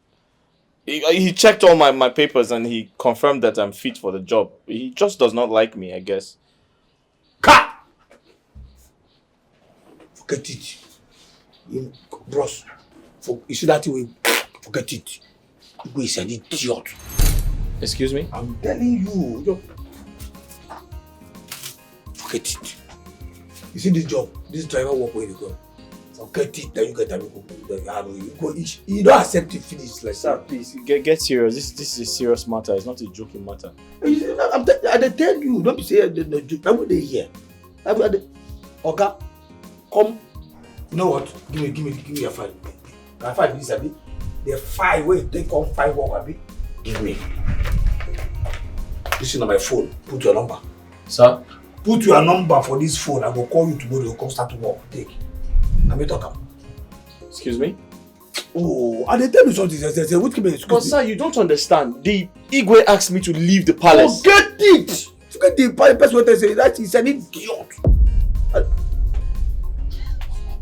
Speaker 6: He checked all my papers and he confirmed that I'm fit for the job. He just does not like me, I guess.
Speaker 8: Cut! Forget it. Bros. You see that way? Forget it. You is an idiot.
Speaker 6: Excuse me?
Speaker 8: I'm telling you. Forget it. You see this job, this driver work where you go. Forget it, then you get a you don't accept it, finish like
Speaker 6: sir, please get serious. This is a serious matter. It's not a joking matter.
Speaker 8: I tell you, don't be saying the joke. I'm they here. Okay, come. You know what? Give me your file. I find this abi. The file where you take on 5 work abi. Give me. This is on my phone. Put your number.
Speaker 6: Sir?
Speaker 8: Put your number for this phone. I will call you tomorrow. You come start to work. Take. Let me talk.
Speaker 6: Excuse me?
Speaker 8: Oh, and they tell me something. They say, what can be excuse
Speaker 6: but
Speaker 8: me?
Speaker 6: Sir, you don't understand. The Igwe asked me to leave the palace.
Speaker 8: Forget it! Forget the person what they say. That is an idiot.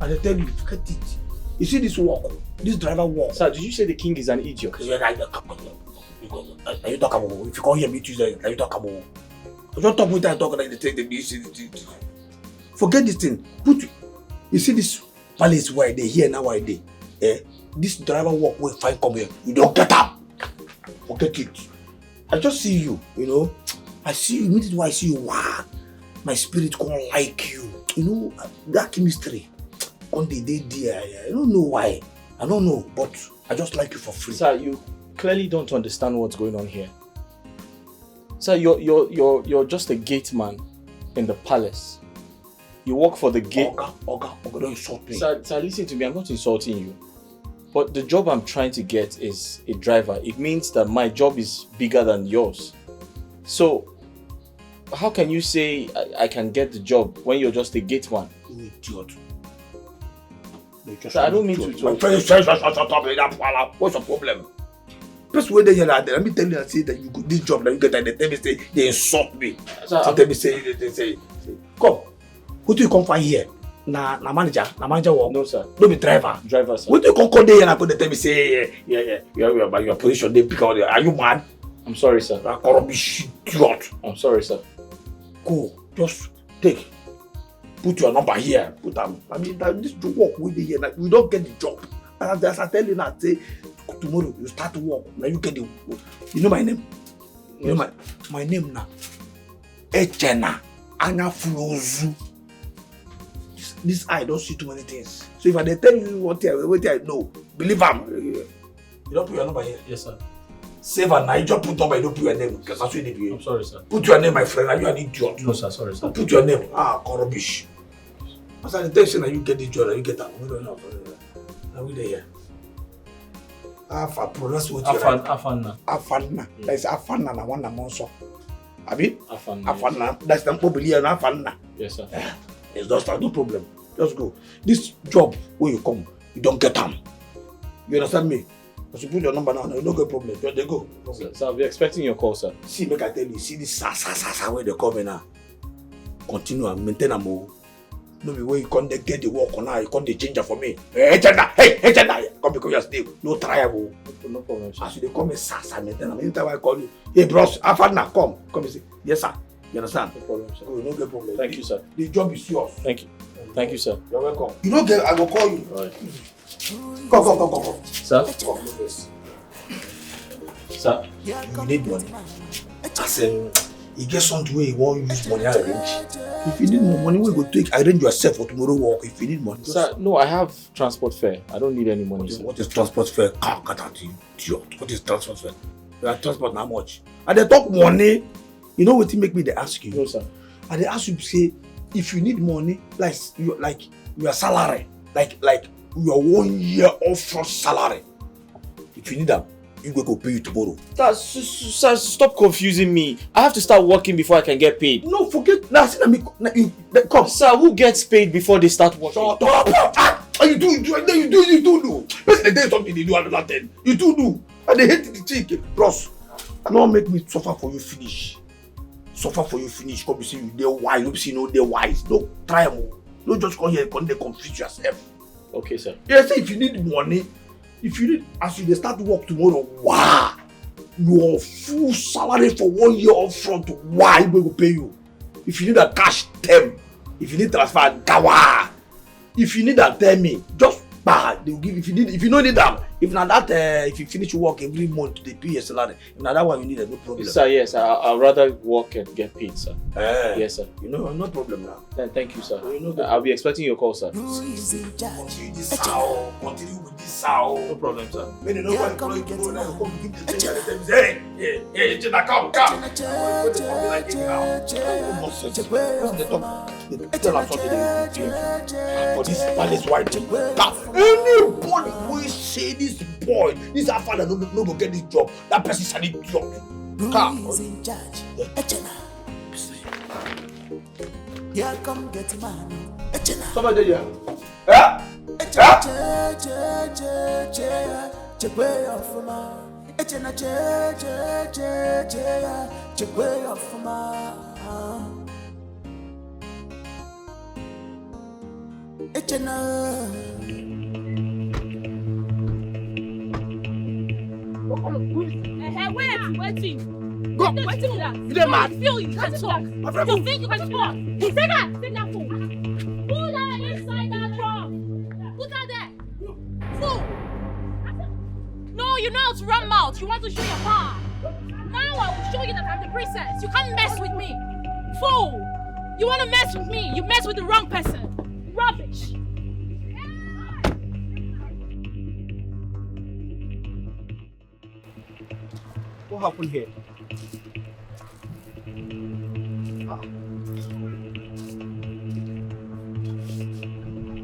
Speaker 8: And they tell you, forget it. You see this work, this driver work.
Speaker 6: Sir, did you say the king is an idiot?
Speaker 8: Are you talk about? If you can't hear me Tuesday, are you talk about? I don't talk with that talk like they take the forget this thing. You see this palace where they here now why they this driver work will find come here. You don't get up. Forget it. I just see you, you know. I see you, immediately when I see you, wow, my spirit gonna like you. You know, that chemistry on the day there. I don't know why. I don't know, but I just like you for free.
Speaker 6: Sir, you clearly don't understand what's going on here. Sir, you're just a gateman in the palace. You work for the gate.
Speaker 8: Oga, don't insult me.
Speaker 6: Sir, listen to me. I'm not insulting you. But the job I'm trying to get is a driver. It means that my job is bigger than yours. So, how can you say I can get the job when you're just a gateman?
Speaker 8: You idiot.
Speaker 6: Sir, I don't mean to.
Speaker 8: What's your problem? First when they hear that, let me tell you, I say that you got this job, that you get that, they tell me say they insult me.
Speaker 6: Sir,
Speaker 8: so tell me say, come. Who do you come find here? Na manager work.
Speaker 6: No sir.
Speaker 8: Don't be driver.
Speaker 6: Driver sir.
Speaker 8: Who do you come there and they tell me say your position they pick out. Are you mad?
Speaker 6: I'm sorry sir.
Speaker 8: I can't be idiot.
Speaker 6: I'm sorry sir.
Speaker 8: Go, just take. Put your number here. Put them. I mean, this work will be here. Like, we don't get the job. As I tell you now, say tomorrow you start to work. Now you get the. You know my name. You know my name now. Echena Anya Fulozu. This eye don't see too many things. So if I tell you what I know, believe them. You don't put your number here.
Speaker 6: Yes sir.
Speaker 8: Save and I just put number. You don't put your name because that's what they do.
Speaker 6: I'm sorry sir.
Speaker 8: Put your name, my friend. Are you an idiot?
Speaker 6: No sir. Sorry sir.
Speaker 8: Put your name. Rubbish. As I tell you that you get the job, you get that. We don't know. Now we there. Pronounce what you like. Afanna. That's Afanna na one monso. Abi? Afanna. That's the probably Afanna.
Speaker 6: Yes sir.
Speaker 8: It's just no problem. Just go. This job when you come, you don't get them. You understand me? As you put your number now, you don't get problem. Just they go.
Speaker 6: So I'll be expecting your call, sir.
Speaker 8: See, make I tell you, see this sa where they come in now. Continue and maintain them. No be where you can't get the work on now, you can't change it for me. Hey, Chanda! Come because you're still no triable.
Speaker 6: No problem, sir.
Speaker 8: As you come in sa maintain them. Anytime I call you, hey bros, Afanna, come and say, yes sir. You understand?
Speaker 6: No problem, sir.
Speaker 8: Go, no get problem.
Speaker 6: Thank you, sir.
Speaker 8: The job is yours.
Speaker 6: Thank you. Thank you, sir.
Speaker 8: You're welcome. You don't get, I will call you.
Speaker 6: All right.
Speaker 8: Come.
Speaker 6: Sir?
Speaker 8: Come, please.
Speaker 6: Sir?
Speaker 8: You need money. As you get something where you want to use money, I arrange. If you need more money, we go take, arrange yourself for tomorrow work. If you need money.
Speaker 6: Sir, no, I have transport fare. I don't need any money, sir.
Speaker 8: What is transport fare? What is transport fare? You are transport how much? And they talk money. You know what it make me they ask you?
Speaker 6: No, sir.
Speaker 8: And they ask you say, if you need money, like your salary, like your 1 year upfront salary. If you need them, you go pay you tomorrow.
Speaker 6: Sir, stop confusing me. I have to start working before I can get paid.
Speaker 8: No, forget. Now, come.
Speaker 6: Sir, who gets paid before they start working?
Speaker 8: Shut up! You do. Listen, there is something they do another thing. You do. And they hate the chick. Bros, no make me suffer for you finish. Come you see you they wise. Don't see no they wise. No try more. No just come here and confuse yourself.
Speaker 6: Okay, sir.
Speaker 8: Yes, if you need money, as you start work tomorrow, wow, your full salary for 1 year upfront, why we will pay you? If you need a cash, them. If you need transfer, gawa. If you need that, tell me. Just they will give. If you don't need them, if not that, if you finish work every month, they pay your salary. If not that one, you need no problem.
Speaker 6: Sir, yes, I'd rather work and get paid, sir. Yes, sir.
Speaker 8: You know, no problem now.
Speaker 6: Thank you, sir. I'll be expecting your call, sir.
Speaker 8: Continue with this sound.
Speaker 6: No problem, sir.
Speaker 8: When you know when you go now, come give the thing. Hey, Jenna, come. Tell us something for this palace white. Anybody who say this boy, this our father no go get this job, that person is an idiot.
Speaker 7: Who is in charge? Here come Gateman.
Speaker 8: Somebody there.
Speaker 12: Waiting.
Speaker 10: Go.
Speaker 12: Waiting with that.
Speaker 10: You mad?
Speaker 12: Feel you can talk. You think you can talk? Take that fool. Put her inside that truck. Put her there. Fool. No, you know how to run mouth. You want to show your power. Now I will show you that I'm the princess. You can't mess with me. Fool. You want to mess with me. You mess with the wrong person. Rubbish.
Speaker 6: What happened here?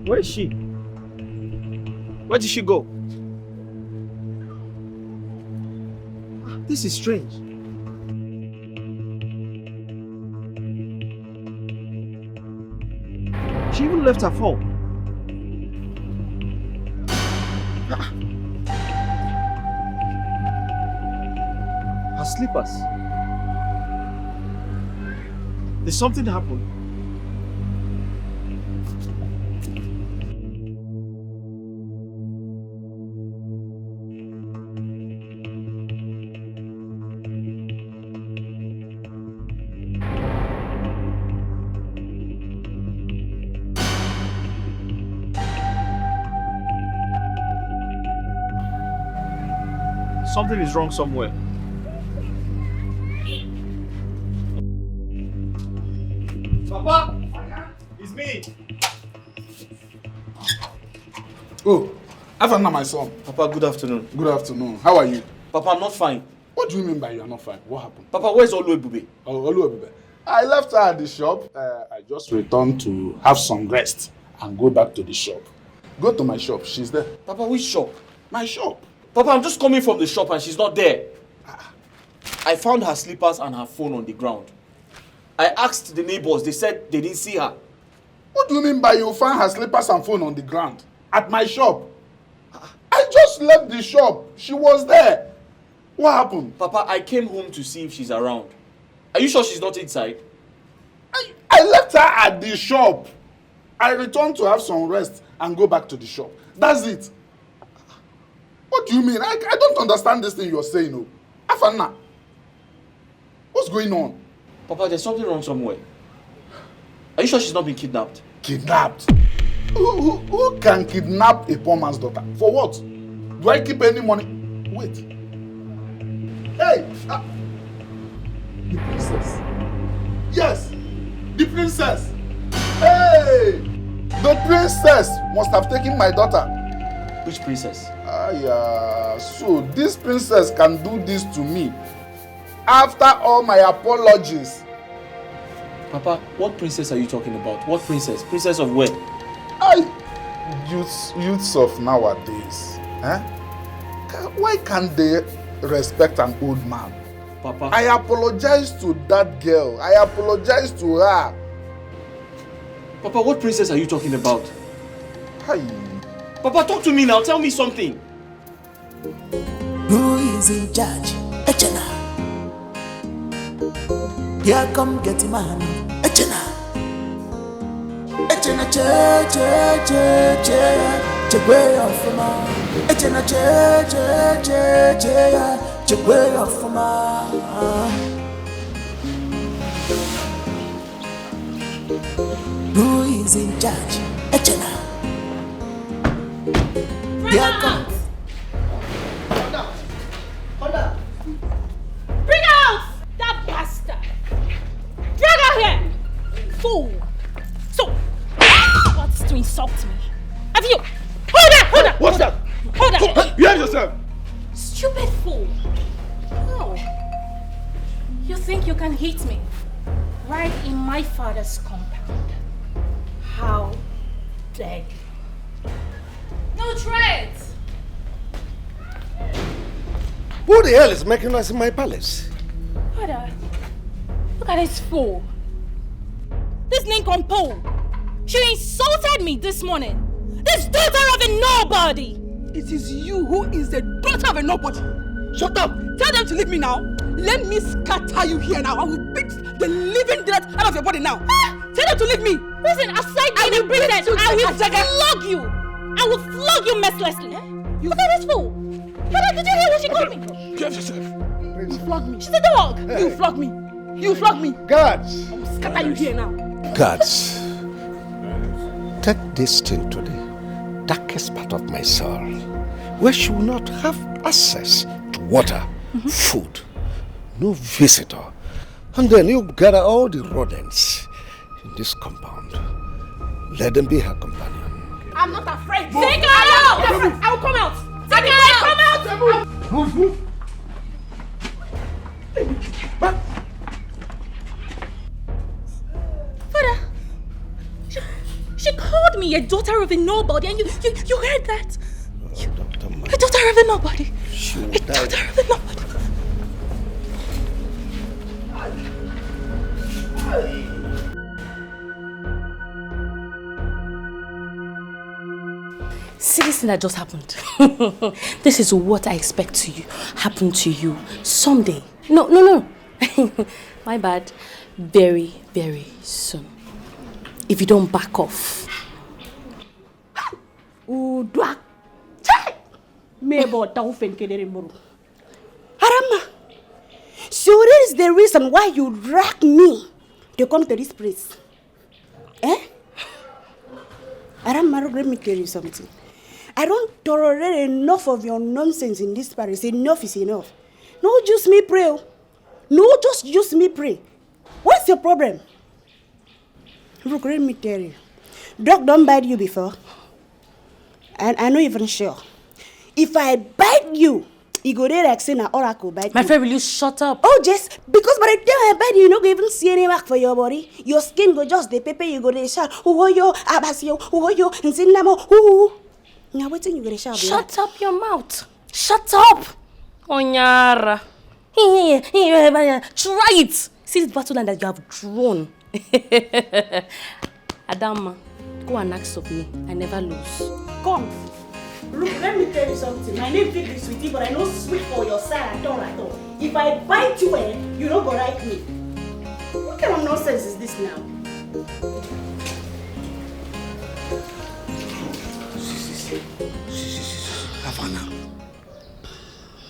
Speaker 6: Where is she? Where did she go? This is strange. She even left her phone. Her slippers. Did something happen? Something is wrong somewhere. Papa! It's me!
Speaker 11: Oh, Afternoon, my son.
Speaker 6: Papa, good afternoon.
Speaker 11: Good afternoon. How are you?
Speaker 6: Papa, I'm not fine.
Speaker 11: What do you mean by you are not fine? What happened?
Speaker 6: Papa, where's Oluebube?
Speaker 11: Oh, Oluebube. I left her at the shop. I just returned to have some rest and go back to the shop. Go to my shop. She's there.
Speaker 6: Papa, which shop?
Speaker 11: My shop.
Speaker 6: Papa, I'm just coming from the shop and she's not there. I found her slippers and her phone on the ground. I asked the neighbors. They said they didn't see her.
Speaker 11: What do you mean by you found her slippers and phone on the ground? At my shop? I just left the shop. She was there. What happened?
Speaker 6: Papa, I came home to see if she's around. Are you sure she's not inside?
Speaker 11: I left her at the shop. I returned to have some rest and go back to the shop. That's it. What do you mean? I don't understand this thing you're saying. No. Afana, what's going on?
Speaker 6: Papa, there's something wrong somewhere. Are you sure she's not been kidnapped?
Speaker 11: Kidnapped? Who can kidnap a poor man's daughter? For what? Do I keep any money? Wait. Hey! The princess. Yes! The princess! Hey! The princess must have taken my daughter.
Speaker 6: Which princess?
Speaker 11: So this princess can do this to me. after all my apologies.
Speaker 6: Papa, what princess are you talking about? What princess? Princess of where?
Speaker 11: Youths of nowadays, why can't they respect an old man?
Speaker 6: Papa.
Speaker 11: I apologize to that girl. I apologize to her.
Speaker 6: Papa, what princess are you talking about?
Speaker 11: Hi.
Speaker 6: Papa, talk to me now. Tell me something.
Speaker 7: Who is in charge? Echena. Here come Gateman. Echena. Echena che way off from Echena che way off from Who is in charge? Echena. Here comes.
Speaker 12: Hold up. Bring out that bastard. Drag her here. Fool. So, what's to insult me? Have you? Hold up.
Speaker 8: What's that?
Speaker 12: Hold up.
Speaker 8: Behave yourself.
Speaker 12: Stupid fool. Oh. You think you can hit me? Right in my father's compound. How dare you? No threats!
Speaker 14: Who the hell is making us in my palace?
Speaker 12: Father, look at this fool. This nincompoop. She insulted me this morning. This daughter of a nobody.
Speaker 10: It is you who is the daughter of a nobody. Shut up! Tell them to leave me now. Let me scatter you here now. I will beat the living death out of your body now. Tell them to leave me.
Speaker 12: Listen, aside being a princess, I will flog you. I will flog you mercilessly. Look at this fool. Father, did you hear what she called me?
Speaker 8: Behave yourself.
Speaker 10: You flog me.
Speaker 12: She's a dog.
Speaker 10: Hey. You flog me. You flog me.
Speaker 14: Guards.
Speaker 10: I will scatter you here now.
Speaker 14: Guards. Take this thing to the darkest part of my soul, where she will not have access to water, food, no visitor. And then you gather all the rodents in this compound. Let them be her companion.
Speaker 10: I'm not afraid.
Speaker 12: Take her out!
Speaker 10: I will come out.
Speaker 12: Take her out! Come out!
Speaker 8: Move.
Speaker 12: Father, she called me a daughter of a nobody, and you heard that? A daughter of a nobody. A daughter of a nobody. See this thing that just happened. This is what I expect to happen to you someday. No. My bad. Very, very soon. If you don't back off.
Speaker 10: Udwa.
Speaker 4: Harama, so that is the reason why you drag me to come to this place. Harama, let me tell you something. I don't tolerate enough of your nonsense in this palace. Enough is enough. No, just me pray. No, just use me pray. What's your problem? Look, let me tell you. Dog don't bite you before. And I'm not even sure. If I bite you, you go there like saying an oracle bite
Speaker 12: My friend, will you shut up?
Speaker 4: Oh, just because by the time I bite you, not even see any mark for your body. Your skin go just the pepper, you go there shout, oh yo, abasio, oh yo, and sinamo, ooh. Now waiting you go there shout.
Speaker 12: Shut up your mouth. Shut up. Onyara. Try it. See this battle line that you have drawn. Adama, go and ask of me. I never lose.
Speaker 4: Come. Look, let me tell you something. My name is Sweetie, but I know sweet for your side at all. If I bite you, you don't go like me. What kind of nonsense is this now?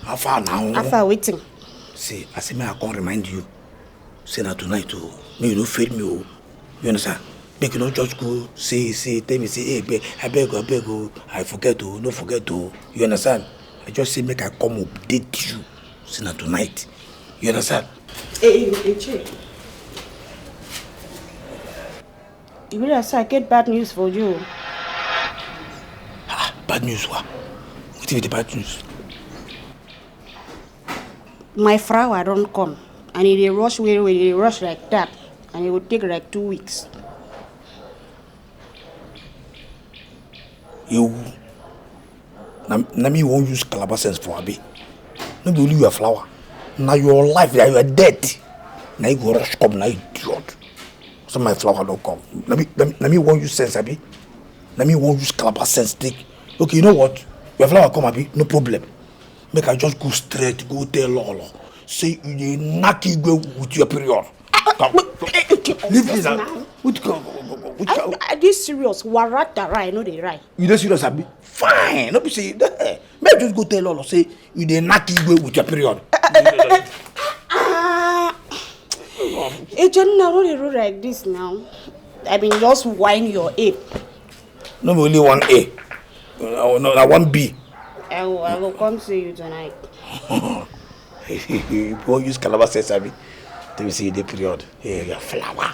Speaker 9: How far now?
Speaker 4: How far waiting?
Speaker 9: See, I say, I can't remind you. Say that tonight, me, you don't fail me. You understand? Make you not just go, say, tell me, say, hey, I beg, I forget, no forget, you understand? I just say, make I come update you. Say that tonight. You understand?
Speaker 4: Hey, Che. You really say I get bad news for you.
Speaker 9: Bad news, what? What is the bad news?
Speaker 15: my flower don't come. And it dey rush where they rush like that. And it would take like 2 weeks.
Speaker 8: You na me won't use calabar sense for Abi. No be only your flower. Now your life, you are dead. Now you go rush come, now you idiot. So my flower don't come. Let me won't use sense, Abi. Let me won't use calabar sense. Take. Okay, you know what? Your flower come, Abi, no problem. Make I just go straight, go tell Lolo. Say you dey knock you go with your period. Leave this now.
Speaker 15: Are this serious? Warata, right? No, they right.
Speaker 8: You dey serious, Abi? Fine. No be say that. May I just go tell Lolo say you dey knock you go with your period.
Speaker 15: Agent, now don't roll like this now. I mean, just whine your ape.
Speaker 8: No be only one A. No, one B.
Speaker 15: I will come see you tonight.
Speaker 8: You won't use calabar sense, Abi. Let me see the period. Here, your flower.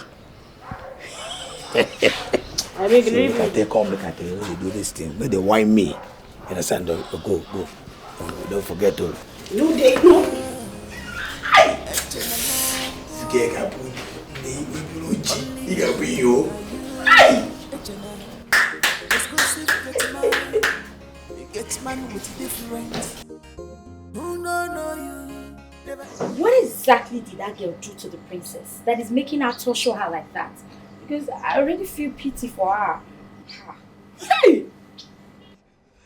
Speaker 15: I beg
Speaker 8: you.
Speaker 15: Look
Speaker 8: at they come, look at they do this thing. No, they whine me. You understand? Go. Don't forget to.
Speaker 15: No, they no.
Speaker 8: You can be you.
Speaker 12: What exactly did that girl do to the princess that is making her torture her like that? Because I already feel pity for her.
Speaker 10: Hey!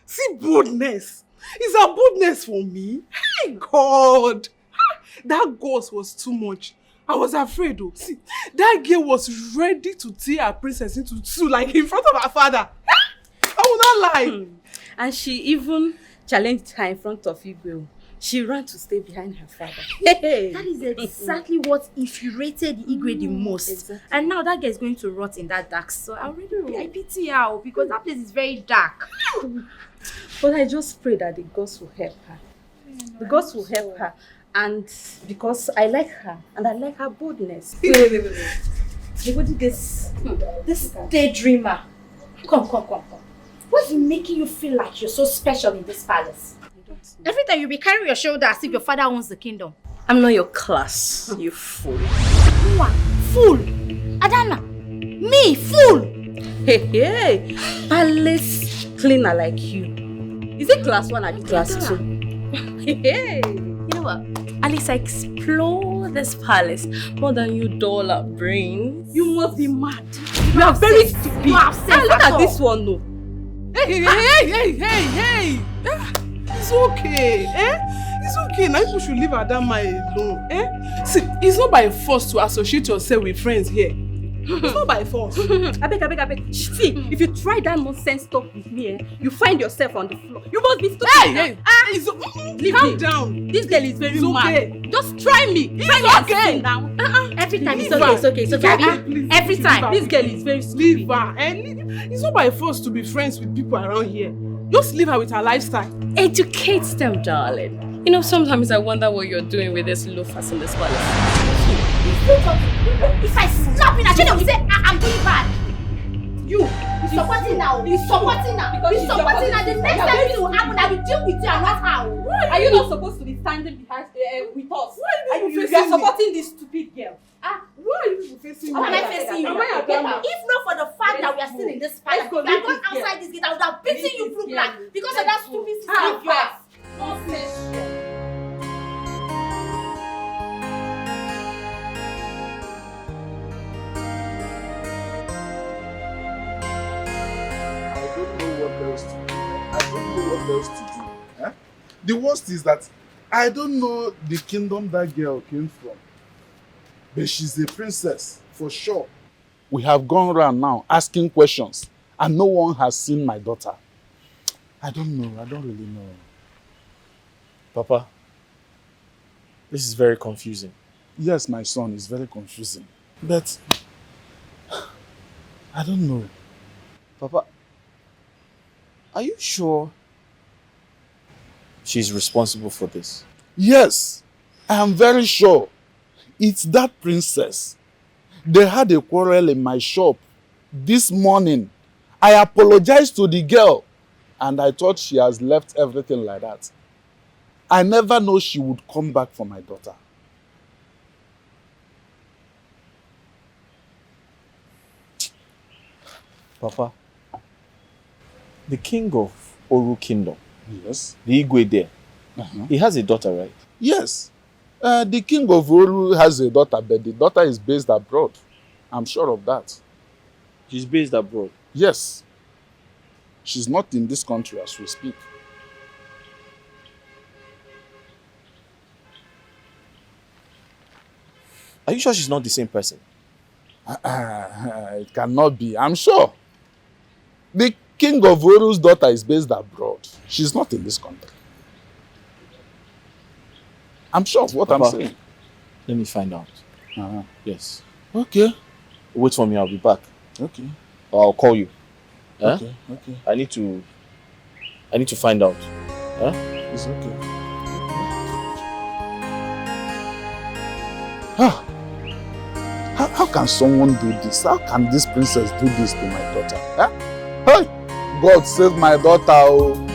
Speaker 10: See boldness. Is that boldness for me? Hey God! That ghost was too much. I was afraid though. See, that girl was ready to tear her princess into two like in front of her father. I will not lie.
Speaker 2: And she even challenged her in front of Igwe. She ran to stay behind her father. Hey.
Speaker 12: That is exactly what infuriated Igwe the most. Exactly. And now that girl is going to rot in that dark. So I pity her because that place is very dark.
Speaker 2: But I just pray that the gods will help her. The gods will help her. And because I like her and I like her boldness. Wait. What did this daydreamer? Come.
Speaker 12: What's making you feel like you're so special in this palace? Every time you be carrying your shoulder as if your father owns the kingdom.
Speaker 2: I'm not your class, you fool.
Speaker 12: Who are? Fool? Adana? Me? Fool?
Speaker 2: Hey. Palace cleaner like you. Is it class 1 or class 2? Hey. You know what? At least I explore this palace more than you dollar brains. You must be mad. You are very stupid.
Speaker 12: You are safe.
Speaker 2: Look at this one though.
Speaker 10: Hey. It's okay, It's okay. Now you should leave Adama alone, See, it's not by force to associate yourself with friends here. It's not by force.
Speaker 2: I beg. See, if you try that nonsense talk with me, you find yourself on the floor. You must be stupid.
Speaker 10: Calm down.
Speaker 2: This girl is very mad. Just try me.
Speaker 10: It's okay.
Speaker 2: Down.
Speaker 12: Every time it's okay. Every time.
Speaker 2: This girl is very stupid.
Speaker 10: Leave her. It's not by force to be friends with people around here. Just leave her with her lifestyle.
Speaker 2: Educate them, darling. You know, sometimes I wonder what you're doing with this loafers in this palace.
Speaker 12: If I slap you, I will say I'm doing bad. You're supporting now. You're supporting now. The next time this will happen, I will deal with you and not her.
Speaker 2: Are you not supposed to be standing behind with us? You are supporting this stupid girl.
Speaker 10: Why are you facing me?
Speaker 12: How am I facing you? If not for the fact that we are still in this palace, if I got outside this gate, I would have beaten you blue black because of that stupid sister of yours.
Speaker 11: I don't know what else to do. Eh? The worst is that I don't know the kingdom that girl came from. But she's a princess, for sure. We have gone around now asking questions, and no one has seen my daughter. I don't know. I don't really know.
Speaker 1: Papa, this is very confusing.
Speaker 11: Yes, my son, it's very confusing. But I don't know.
Speaker 1: Papa, are you sure she's responsible for this?
Speaker 11: Yes, I am very sure. It's that princess. They had a quarrel in my shop this morning. I apologized to the girl and I thought she has left everything like that. I never know she would come back for my daughter.
Speaker 1: Papa, the king of Oru Kingdom,
Speaker 11: yes,
Speaker 1: the Igwe there, he has a daughter, right?
Speaker 11: Yes. The king of Oru has a daughter, but the daughter is based abroad. I'm sure of that.
Speaker 1: She's based abroad?
Speaker 11: Yes. She's not in this country as we speak.
Speaker 1: Are you sure she's not the same person?
Speaker 11: It cannot be. I'm sure. The king of Oru's daughter is based abroad. She's not in this country. I'm sure of what
Speaker 1: Papa,
Speaker 11: I'm saying.
Speaker 1: Let me find out. Yes.
Speaker 11: Okay.
Speaker 1: Wait for me, I'll be back.
Speaker 11: Okay.
Speaker 1: Or I'll call you.
Speaker 11: Okay, okay.
Speaker 1: I need to find out.
Speaker 11: It's okay. How can someone do this? How can this princess do this to my daughter? Hey! God save my daughter, oh!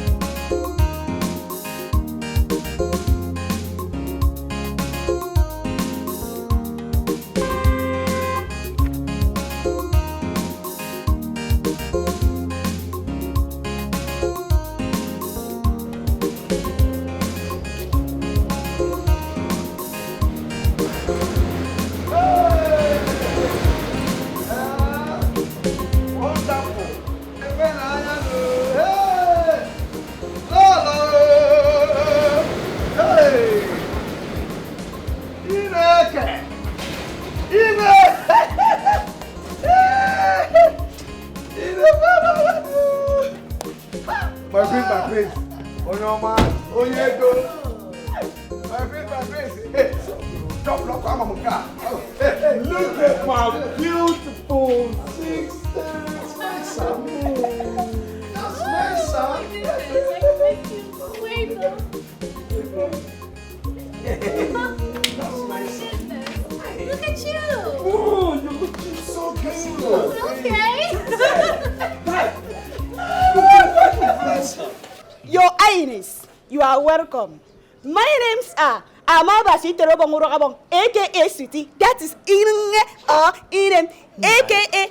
Speaker 15: Welcome. My names are Amabasi Terobongurabong, aka City, that is Inem, aka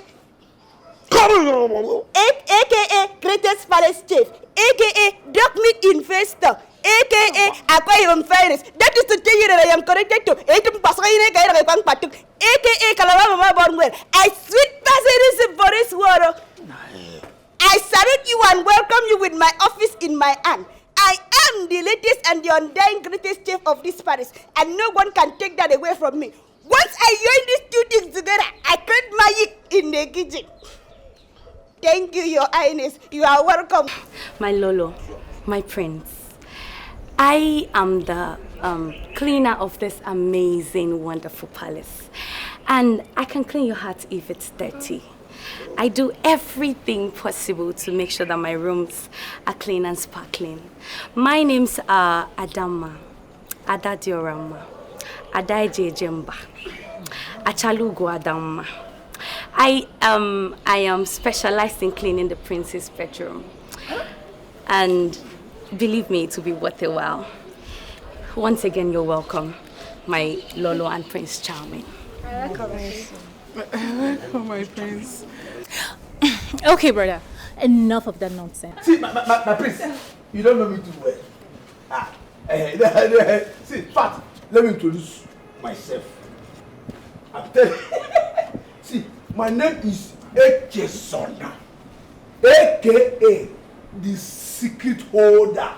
Speaker 15: Greatest Palace Chief, aka Dog Meat Investor, aka Aquarium Virus, that is to tell you that I am connected to aka Kalama Bornwell. I sweet passages for this water. I salute you and welcome you with my office in my hand. I am the latest and the undying greatest chief of this palace, and no one can take that away from me. Once I join these two things together, I create magic in the kitchen. Thank you, Your Highness. You are welcome.
Speaker 2: My Lolo, my prince, I am the cleaner of this amazing, wonderful palace. And I can clean your heart if it's dirty. I do everything possible to make sure that my rooms are clean and sparkling. My names are Adama, Adadiorama, Adaije Jemba, Achalugo Adama. I am specialized in cleaning the prince's bedroom. And believe me, it will be worth a while. Once again, you're welcome, my Lolo and Prince Charming.
Speaker 10: Oh, my prince.
Speaker 12: Okay, brother. Enough of that nonsense.
Speaker 8: See, my prince, you don't know me too well. See, Fat, let me introduce myself. I'm telling you. See, my name is Eke Sona, aka the secret holder.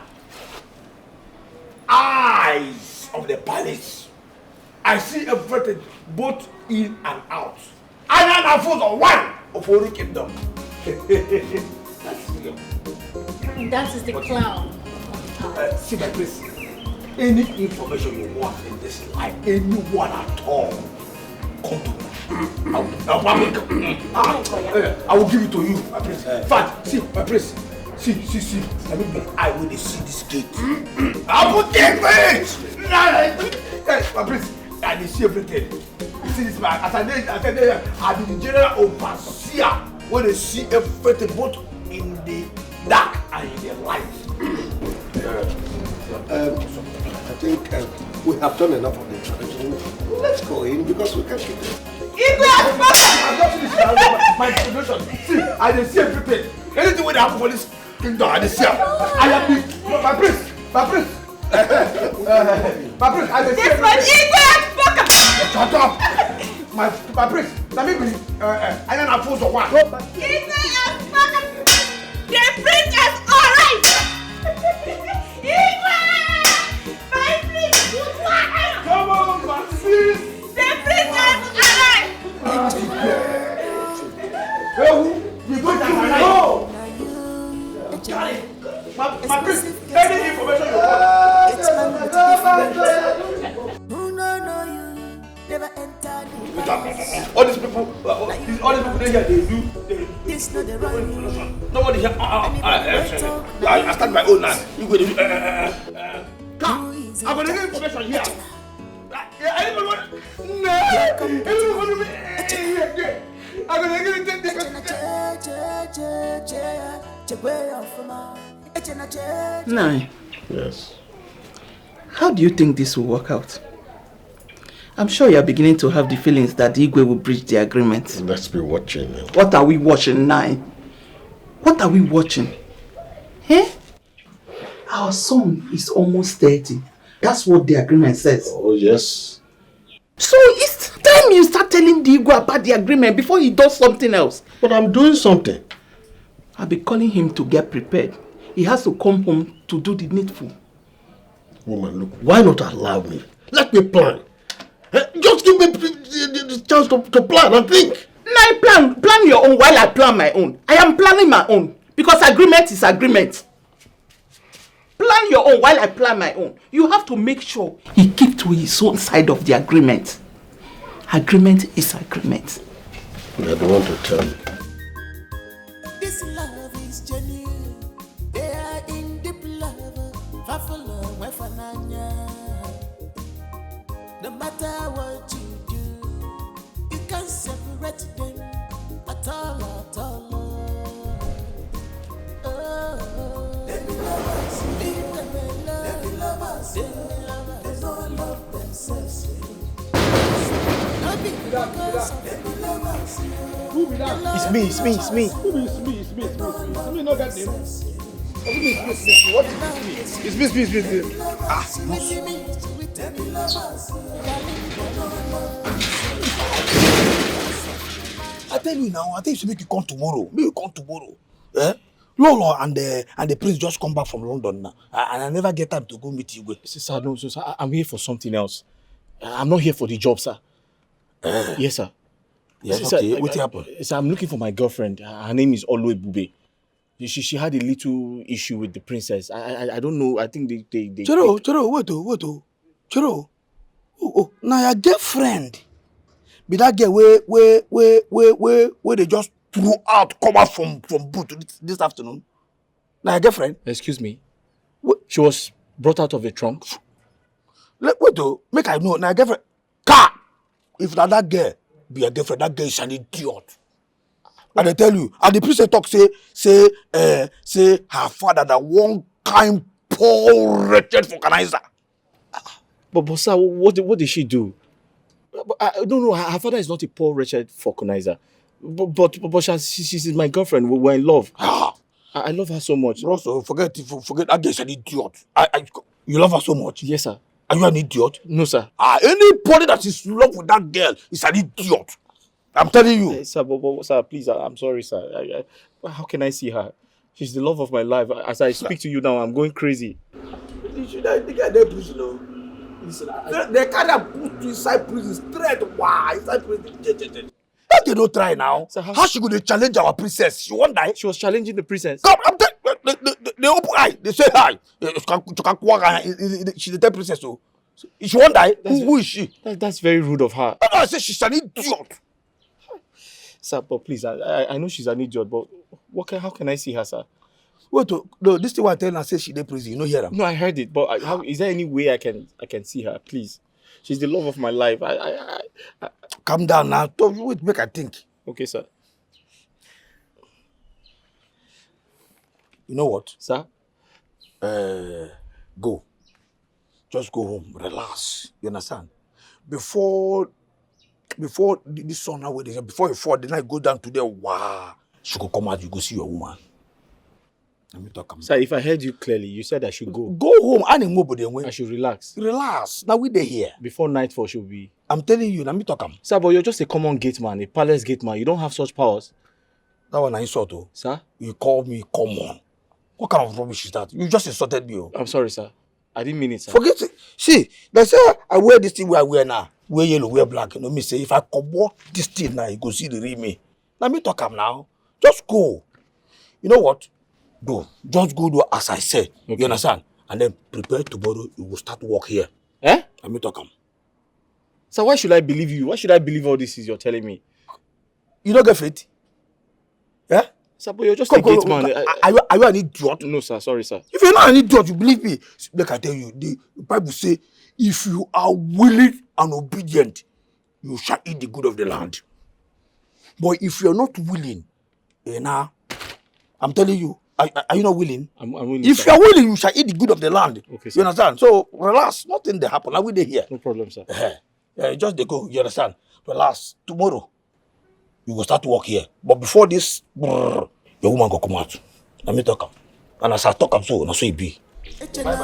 Speaker 8: Eyes of the palace. I see everything both in and out. And I'm a foot of one of Oru Kingdom.
Speaker 12: That is the clown.
Speaker 8: See my place. Any information you want in this life, anyone at all, come to me. I will give it to you, my prince. Fact, see, my prince. See. I mean, I will see this gate. I will take it. My prince, I will see everything. You see this man, as I be the general overseer when they see everything both in the dark and in the light.
Speaker 9: think we have done enough of the tradition. Let's go in because we can't keep it.
Speaker 8: My introduction. See, I didn't see everything. Anything when happen for this kingdom, I didn't see. I am my prince. My prince, I didn't see everything. Shut up. My prince. Let me be. I don't have food for one.
Speaker 15: The prince is alright. My prince,
Speaker 8: come on, my sis.
Speaker 15: The prince is alright.
Speaker 8: You go to no. My prince, any information you want. All these people here, they do. Nobody here. I start my own now. You go to I'm going to get information here. Anybody want? No. Anybody want to be? I'm going to get it.
Speaker 3: Nine.
Speaker 9: Yes.
Speaker 3: How do you think this will work out? I'm sure you're beginning to have the feelings that Igwe will breach the agreement.
Speaker 9: Let's be watching.
Speaker 3: What are we watching, Nine? What are we watching? Eh? Our son is almost 30. That's what the agreement says.
Speaker 9: Oh, yes.
Speaker 3: So it's time you start telling the Igwe about the agreement before he does something else.
Speaker 9: But I'm doing something.
Speaker 3: I'll be calling him to get prepared. He has to come home to do the needful.
Speaker 9: Woman, look, why not allow me? Let me plan. Just give me the chance to plan and think.
Speaker 3: Now plan your own while I plan my own. I am planning my own because agreement is agreement. Plan your own while I plan my own. You have to make sure he keeps to his own side of the agreement. Agreement is agreement.
Speaker 9: I don't want to tell you.
Speaker 7: This love is genuine. They are in deep love. Fafalo, wefananya. No matter what you do, you can't separate them at all, at all. Oh, let me lovers, leave them alone. Let me lovers, they don't love themselves.
Speaker 8: It's me. Who is me? It's me, not that name. What is me? It's me. Ah, I tell you now, I think you should make you come tomorrow. Make you come tomorrow. Eh? Lolo and the prince just come back from London now. And I never get time to go meet you.
Speaker 1: Sir, no, sir, I'm here for something else. I'm not here for the job, sir. Yes, sir.
Speaker 8: Yes,
Speaker 1: sir,
Speaker 8: okay. What happened?
Speaker 1: Sir, I'm looking for my girlfriend. Her name is Oluebube. She had a little issue with the princess. I don't know. I think they
Speaker 8: Choro, wait. Choro. Oh, now your girlfriend. Be that girl where they just threw out, come out from boot this afternoon. Now your girlfriend.
Speaker 1: Excuse me. She was brought out of the trunk.
Speaker 8: Wait though, make I know. Now your girlfriend. Car. If not that girl be a girlfriend, that girl is an idiot. And I tell you, and the priest talk say her father that one kind poor wretched vulcanizer.
Speaker 1: But sir, what did she do? I don't know. Her father is not a poor wretched vulcanizer. But she's my girlfriend. We're in love. I love her so much.
Speaker 8: Also, forget that girl is an idiot. You love her so much?
Speaker 1: Yes, sir.
Speaker 8: Are you an idiot?
Speaker 1: No, sir.
Speaker 8: Anybody that is in love with that girl is an idiot. I'm telling you.
Speaker 1: Sir, sir, please, I'm sorry, sir. How can I see her? She's the love of my life. As I speak to you now, I'm going crazy.
Speaker 8: You should get that prison, no? Listen, they can't put you inside prison straight. Why? Inside prison. How they don't try now? Sir, how she going to challenge our princess? She won't die.
Speaker 1: She was challenging the princess.
Speaker 8: Come, I'm telling they open eye. They say hi. She's the 10th princess, so she won't die. Who is she?
Speaker 1: That's very rude of her.
Speaker 8: I say she's an idiot.
Speaker 1: Sir, but please, I know she's an idiot, but how can I see her, sir?
Speaker 8: Wait, no, this thing I tell her says she in prison. You know hear her?
Speaker 1: No, I heard it, but how is there any way I can see her? Please, she's the love of my life. I
Speaker 8: calm down now. Don't wait, make I think.
Speaker 1: Okay, sir.
Speaker 8: You know what,
Speaker 1: sir?
Speaker 8: Go. Just go home, relax. You understand? Before this sun now, before you fall, the night go down to there, wow. She could come out, you go see your woman. Let me talk.
Speaker 1: Sir, if I heard you clearly, you said I should go.
Speaker 8: Go home. I
Speaker 1: should relax.
Speaker 8: Relax. Now we there here.
Speaker 1: Before nightfall should be.
Speaker 8: I'm telling you, let me talk.
Speaker 1: Sir, but you're just a common gateman, a palace gateman. You don't have such powers.
Speaker 8: That one I insult you.
Speaker 1: Sir?
Speaker 8: You call me common. What kind of rubbish is that? You just insulted me.
Speaker 1: I'm sorry, sir. I didn't mean it, sir.
Speaker 8: Forget it. See, they say I wear this thing where I wear now. Wear yellow, wear black. You know me say, if I come this thing now, you go see the real me. Let me talk now. Just go. You know what? Go. Just go do as I said. Okay. You understand? And then prepare tomorrow, you will start work here.
Speaker 1: Eh?
Speaker 8: Let me talk.
Speaker 1: So why should I believe you? Why should I believe all this is you're telling me?
Speaker 8: You don't get fit? Yeah?
Speaker 1: Sir, but you're just a gate man.
Speaker 8: Are you an idiot?
Speaker 1: No, sir. Sorry, sir.
Speaker 8: If you're not an idiot, you believe me. Like I tell you, the Bible say, if you are willing and obedient, you shall eat the good of the land. But if you're not willing, I'm telling you, are you not willing?
Speaker 1: I'm willing.
Speaker 8: If you're willing, you shall eat the good of the land.
Speaker 1: Okay, sir.
Speaker 8: You understand? So relax. Nothing there happen. I will here.
Speaker 1: No problem, sir.
Speaker 8: Just they go. You understand? Relax. Tomorrow, you will start to work here. But before this, your woman go come out. Let me talk. And as I talk, I'm so it be. Bye.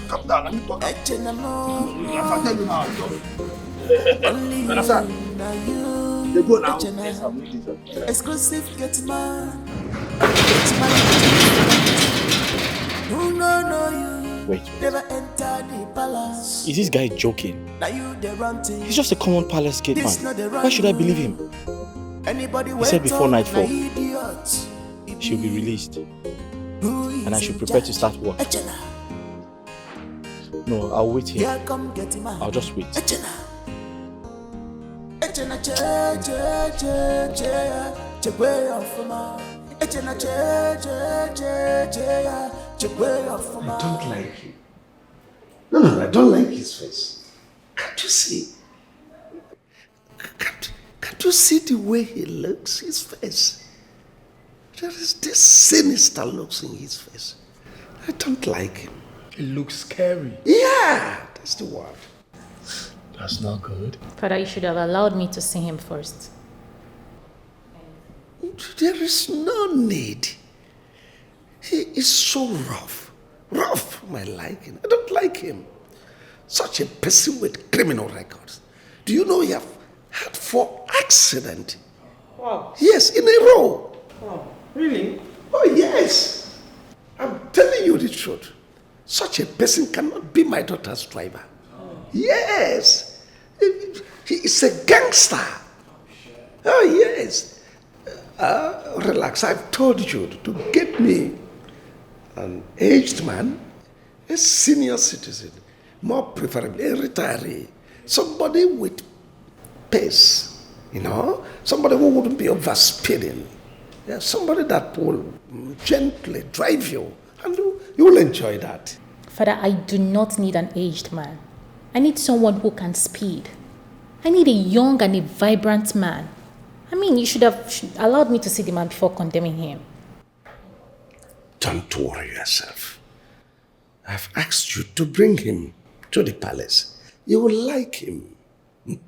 Speaker 8: Come down. Let me talk. I tell you now. You understand? They go now.
Speaker 7: Exclusive Gateman.
Speaker 1: Wait.
Speaker 7: Never enter the palace.
Speaker 1: Is this guy joking?
Speaker 7: Now you the run thing.
Speaker 1: He's just a common palace gate man. Why should I believe him? He said before nightfall, she'll be released. And I should prepare to start work. No, I'll wait here. I'll just wait.
Speaker 9: I don't like him. No, I don't like his face. Can't you see? Can't you see the way he looks, his face? There is this sinister looks in his face. I don't like him.
Speaker 6: It looks scary.
Speaker 9: Yeah, that's the word.
Speaker 6: That's not good.
Speaker 12: Father, you should have allowed me to see him first.
Speaker 9: There is no need. He is so rough. Rough for my liking. I don't like him. Such a person with criminal records. Do you know he have had 4 accidents?
Speaker 10: Wow.
Speaker 9: Yes, in a row.
Speaker 10: Wow. Really?
Speaker 9: Oh, yes. I'm telling you the truth. Such a person cannot be my daughter's driver. Oh. Yes. He is a gangster. Oh, yes. Relax. I've told you to get me an aged man, a senior citizen, more preferably a retiree, somebody with pace, somebody who wouldn't be overspeeding, somebody that will gently drive you, and you will enjoy that.
Speaker 12: Father, I do not need an aged man. I need someone who can speed. I need a young and a vibrant man. I mean, you should have allowed me to see the man before condemning him.
Speaker 9: Don't worry yourself. I've asked you to bring him to the palace. You will like him. You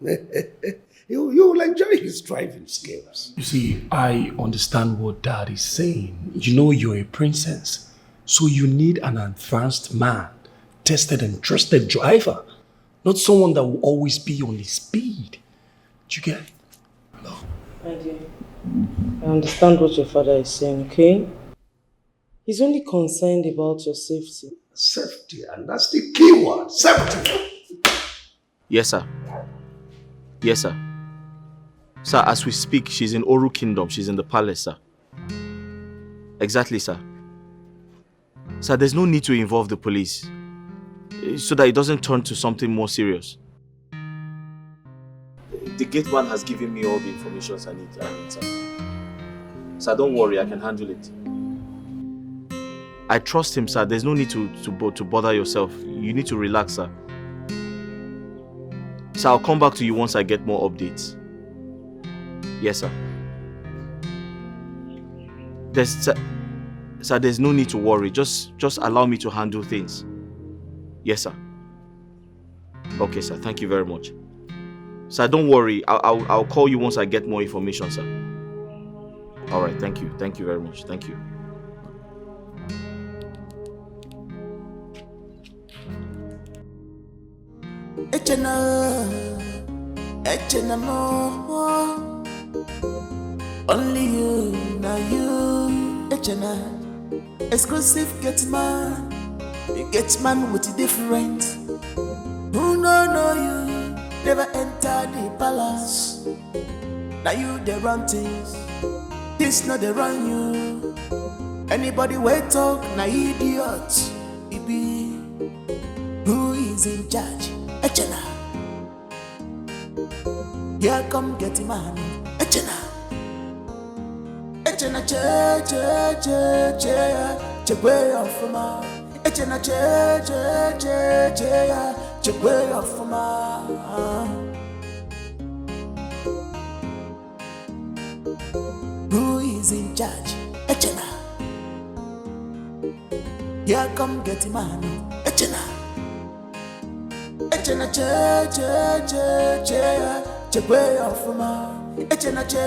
Speaker 9: will enjoy his driving skills.
Speaker 6: You see, I understand what Dad is saying. You know you're a princess, so you need an advanced man, tested and trusted driver, not someone that will always be on his speed. Do you get it? No.
Speaker 10: My dear, I understand what your father is saying, okay? He's only concerned about your safety.
Speaker 9: Safety, and that's the key word, safety.
Speaker 1: Yes, sir. Yes, sir. Sir, as we speak, she's in Oru Kingdom. She's in the palace, sir. Exactly, sir. Sir, there's no need to involve the police so that it doesn't turn to something more serious. The gateman has given me all the information I need, sir. Sir, don't worry, I can handle it. I trust him, sir. There's no need to bother yourself. You need to relax, sir. Sir, I'll come back to you once I get more updates. Yes, sir. Sir, there's no need to worry. Just allow me to handle things. Yes, sir. Okay, sir. Thank you very much. Sir, don't worry. I'll call you once I get more information, sir. All right. Thank you. Thank you very much. Thank you.
Speaker 7: Echena more. Only you, now you. Echena, exclusive Gateman. You Gateman with the different. Who know you? Never enter the palace. Now you the run things. This not the run you. Anybody wait talk, na idiot. It be who is in charge? Echena. Here come Gateman. Echena. Echena che way off ma. Echena che way off ma. Who is in charge? Echena. Here come Gateman. Echena. Echena che way off ma. Echena che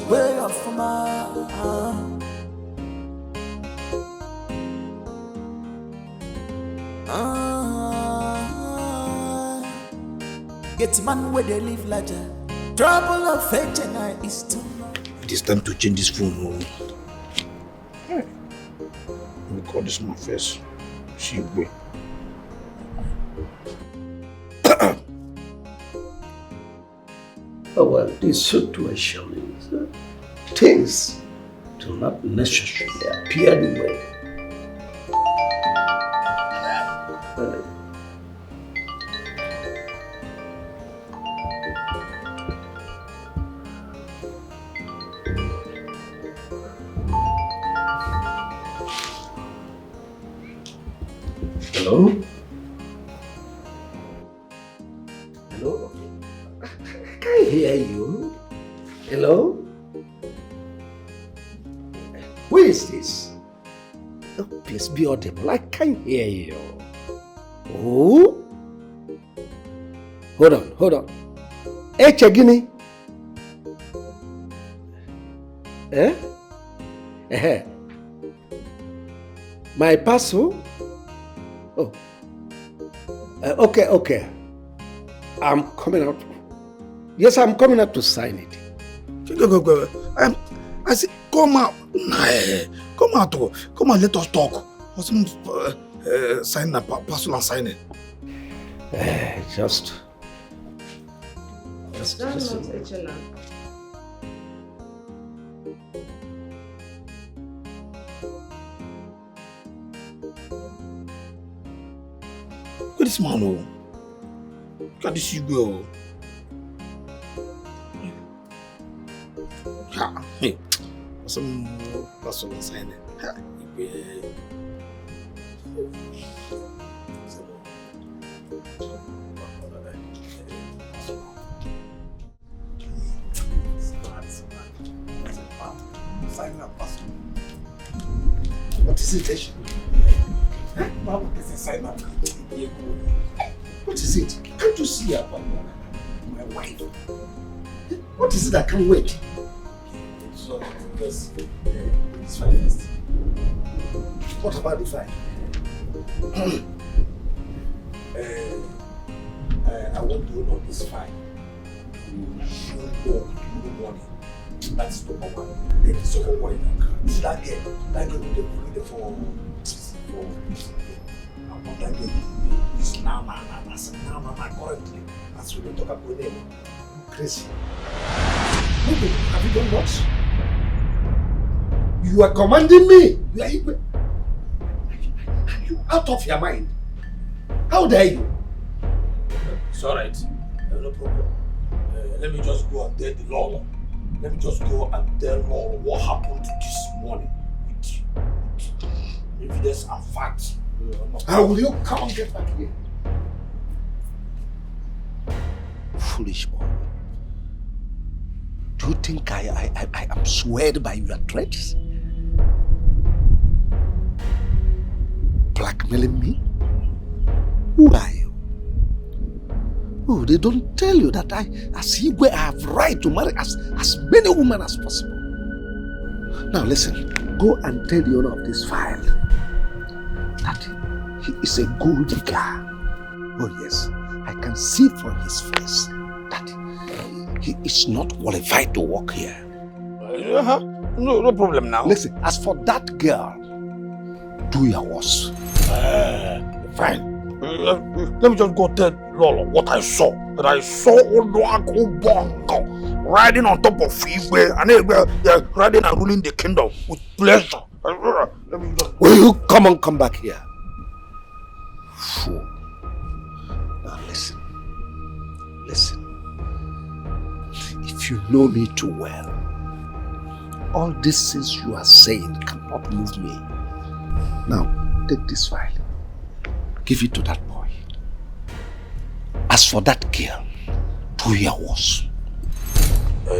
Speaker 7: way off ma. Gateman where they live larger. Trouble of Echena is too much.
Speaker 8: It is time to change this phone. Let me call this man first. She way.
Speaker 9: Oh, well, this situation is things do not necessarily appear the way. Hello? Hello? I can't hear you. Hello? Who is this? Oh, please be audible. I can't hear you. Oh? Hold on. Hey, Chagini. My parcel? Oh. Okay. I'm coming out. Yes, I'm coming out to sign it.
Speaker 8: Go. I said, come out. Come out. Come on, let us talk. Sign the parcel and sign it.
Speaker 9: Just.
Speaker 2: That's not Echena.
Speaker 8: Look at this man, oh. Look at this girl. Hey, some parcel and sign it.
Speaker 9: What is it? What is it? Can't you see about my wife? What is it I can't wait? So, it's fine first. What about the fine? I want to know this fine. You should go tomorrow morning. That's the number one. Then the second one, is that girl. That girl will be for about that girl. It's now currently. As we don't talk about her name. Crazy. Maybe, have you done what? You are commanding me. Are you out of your mind? How dare you?
Speaker 8: It's alright. No problem. Let me just go and tell the Lord. Let me just go and tell Lord what happened this morning with evidence and facts.
Speaker 9: How will you come and get back here? Foolish boy. Do you think I am swayed by your threats? Blackmailing me? Who are you? Oh, they don't tell you that as Igwe, I have right to marry as many women as possible. Now listen, go and tell the owner of this file that he is a gold digger. Oh yes, I can see from his face that he is not qualified to work here.
Speaker 8: No problem now.
Speaker 9: Listen, as for that girl, do your worst.
Speaker 8: Fine. Let me just go tell Lolo what I saw. That I saw Odoako Bongo riding on top of Igwe and riding and ruling the kingdom with pleasure.
Speaker 9: Will you come back here? Fool. Now listen. If you know me too well, all these things you are saying cannot move me. Now, take this file. Give it to that boy. As for that girl, do your worst.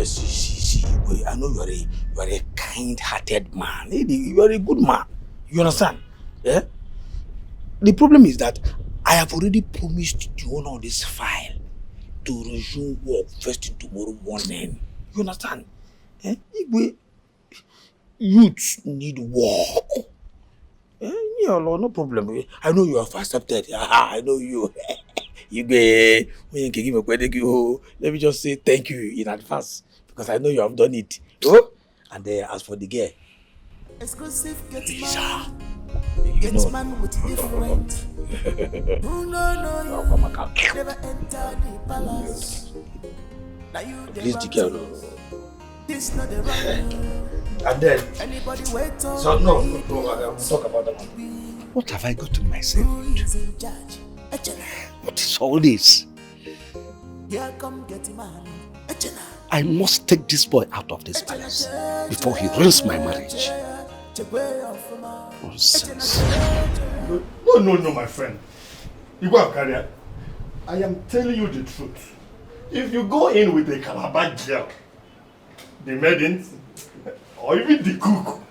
Speaker 8: See, I know you are a kind-hearted man. You are a good man. You understand? Yeah? The problem is that I have already promised the owner of this file to resume work first thing tomorrow morning. You understand? Eh? Youths need work. Yeah, no problem. I know you are accepted. I know you. Let me just say thank you in advance because I know you have done it. Oh? And as for the girl,
Speaker 7: Exclusive Gateman with different. Who no, never enter the palace. Now you
Speaker 8: please the girl.
Speaker 7: This not the right.
Speaker 8: And then,
Speaker 7: anybody wait on
Speaker 8: so no, we'll talk about that one.
Speaker 9: What have I gotten myself into? What is all this?
Speaker 7: Here come Gateman.
Speaker 9: I must take this boy out of this palace before he ruins my marriage. Nonsense.
Speaker 8: No, my friend. You go career. I am telling you the truth. If you go in with a Calabar girl, the maidens, or even the cook,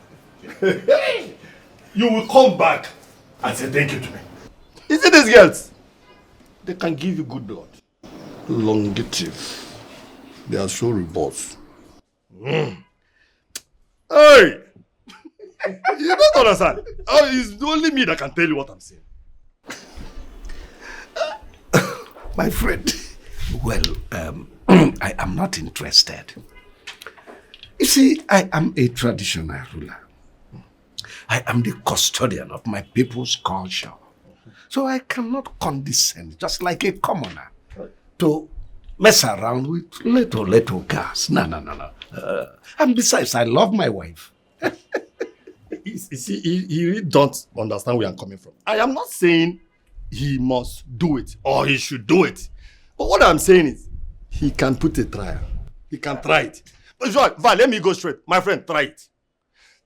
Speaker 8: you will come back and say thank you to me. You see these girls? They can give you good blood.
Speaker 11: Longative. They are so robust.
Speaker 8: Hey! You don't understand. Oh, it's only me that can tell you what I'm saying.
Speaker 9: My friend, well, I am not interested. You see, I am a traditional ruler. I am the custodian of my people's culture. So I cannot condescend, just like a commoner, to mess around with little girls. No. And besides, I love my wife.
Speaker 8: You see, he really don't understand where I'm coming from. I am not saying he must do it or he should do it. But what I'm saying is, he can put a trial. He can try it. But Val, let me go straight. My friend, try it.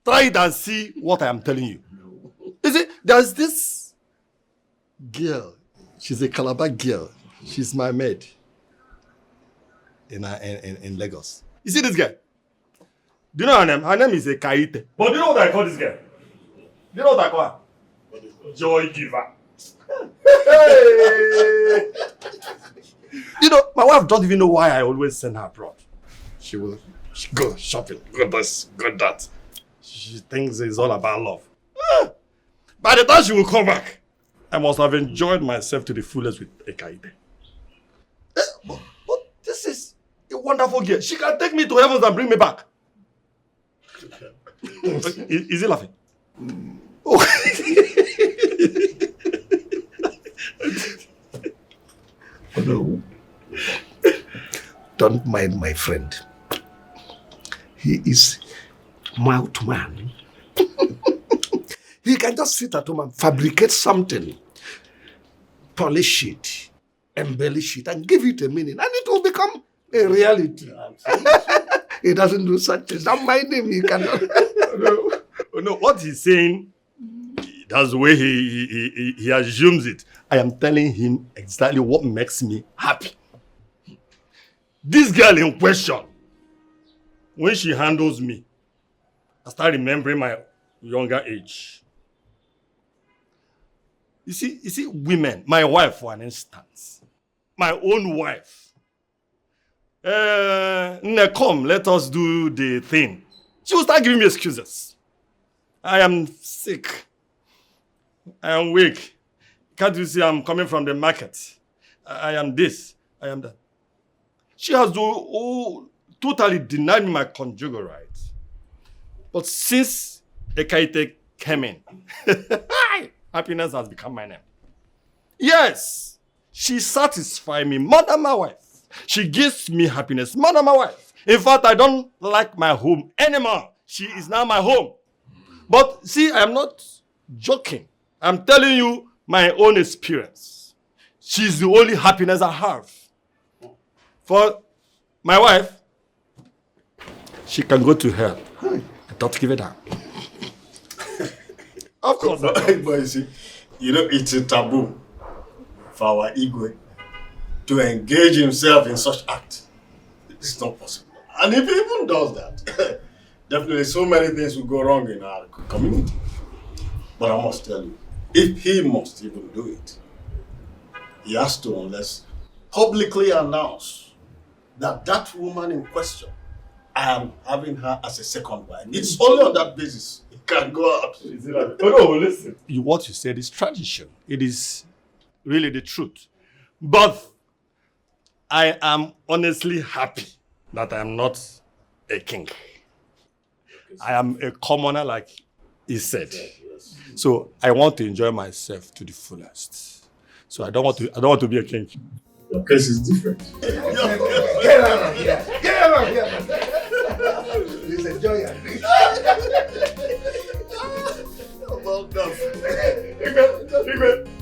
Speaker 8: Try it and see what I am telling you. You see, there's this girl. She's a Calabar girl. She's my maid in Lagos. You see this girl? Do you know her name? Her name is a Kaite. But do you know what I call this girl? Do you know what I call her? Joy giver. Hey! You know, my wife doesn't even know why I always send her abroad. She will go shopping, go this, go that. She thinks it's all about love. By the time she will come back, I must have enjoyed myself to the fullest with a Kaite. But this is a wonderful girl. She can take me to heavens and bring me back. Is he laughing?
Speaker 9: Oh. Oh no. Don't mind my friend. He is mouth man. He can just sit at home and fabricate something, polish it, embellish it, and give it a meaning, and it will become a reality. He doesn't do such things. Don't mind him. He cannot.
Speaker 8: No, what he's saying, that's the way he assumes it. I am telling him exactly what makes me happy. This girl in question, when she handles me, I start remembering my younger age.
Speaker 16: You see, women, my wife, for an instance, my own wife. Come, let us do the thing. She will start giving me excuses. I am sick. I am weak. Can't you see I'm coming from the market? I am this. I am that. She has totally denied me my conjugal rights. But since Ekaite came in, happiness has become my name. Yes, she satisfies me more than my wife. She gives me happiness more than my wife. In fact, I don't like my home anymore. She is now my home. But see, I am not joking. I'm telling you my own experience. She's the only happiness I have. For my wife, she can go to hell. I don't give it up. Of course.
Speaker 14: But you see, it's a taboo for our Igwe to engage himself in such act. It's not possible. And if he even does that, definitely so many things will go wrong in our community. But I must tell you, if he must even do it, he has to, unless publicly announce that that woman in question, I am having her as a second wife. It's only on that basis it can go out.
Speaker 16: Oh no, listen. What you said is tradition. It is really the truth. But I am honestly happy that I am not a king. I am a commoner, like he said. So I want to enjoy myself to the fullest. So I don't want to be a king.
Speaker 14: Your case is different.
Speaker 8: Get out of here! Get out of here! Please enjoy your drink.
Speaker 16: Well done.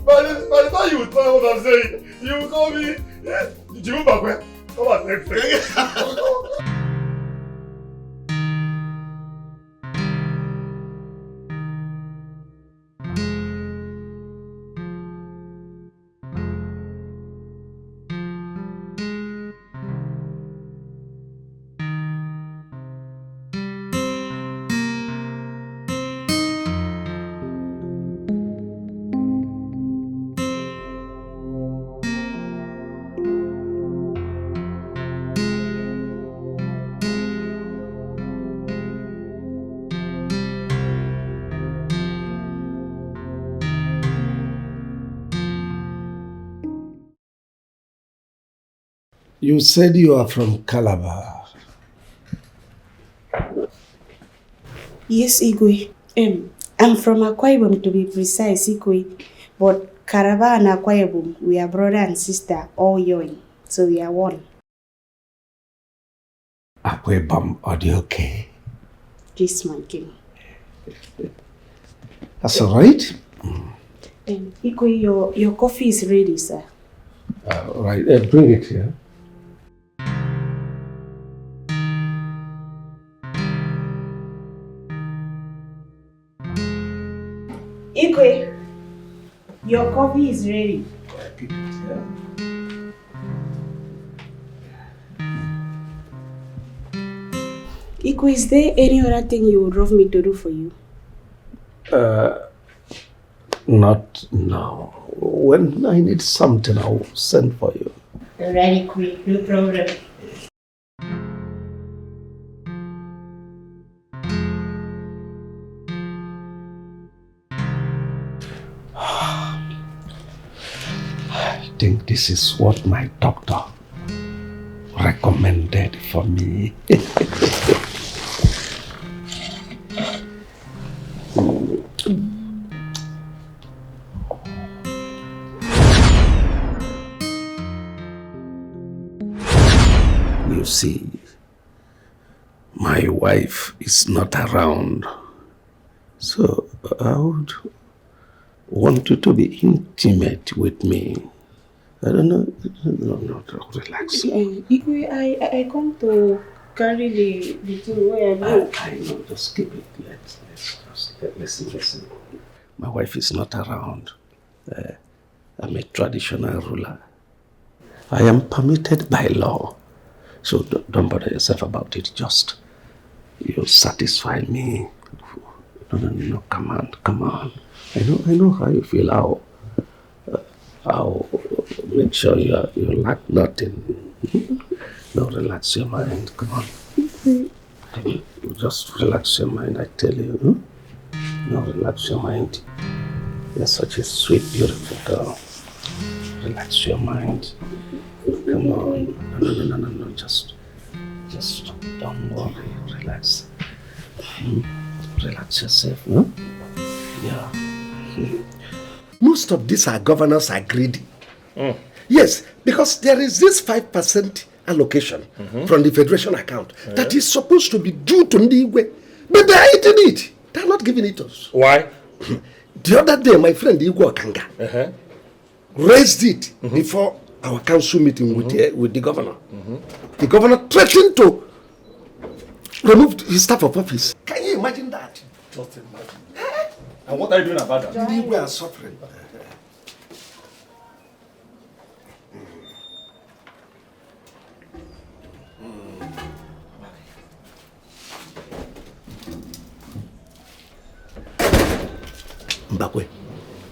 Speaker 16: By the time you would find what I'm saying, you will call me Jimu Bakwe. Come on, next.
Speaker 9: You said you are from Calabar.
Speaker 15: Yes, Igwe. I'm from Akwa Ibom, to be precise, Igwe. But Calabar and Akwa Ibom, we are brother and sister, all young. So we are one.
Speaker 9: Akwa Ibom, are you okay?
Speaker 15: Yes, my king.
Speaker 9: That's all right.
Speaker 15: Igwe, your coffee is ready, sir.
Speaker 9: Right, bring it here.
Speaker 15: Igwe, your coffee is ready. Igwe, is there any other thing you would love me to do for you?
Speaker 9: Not now. When I need something, I will send for you.
Speaker 15: Alright, Igwe, no problem.
Speaker 9: I think this is what my doctor recommended for me. You see, my wife is not around, so I would want you to be intimate with me. I don't know. No, relax.
Speaker 15: Igwe, I come to carry the thing where I go.
Speaker 9: I know, just keep it. Listen. My wife is not around. I'm a traditional ruler. I am permitted by law. So don't bother yourself about it. Just, you satisfy me. No, come on. I know how you feel. Now, make sure you lack nothing. Now, relax your mind. Come on. Just relax your mind, I tell you. Now, relax your mind. You're such a sweet, beautiful girl. Relax your mind. Come on. No. Just don't worry. Relax. Relax yourself. Yeah. Most of these are governors are greedy. Yes, because there is this 5% allocation from the federation account that is supposed to be due to Ndigwe. But they are eating it. They are not giving it to us.
Speaker 16: Why?
Speaker 9: The other day, my friend Igwe Okanga raised it before our council meeting with the governor. The governor threatened to remove his staff of office. Can you imagine that?
Speaker 16: Just imagine. And what are you doing about that?
Speaker 9: We are suffering. Mbakwe,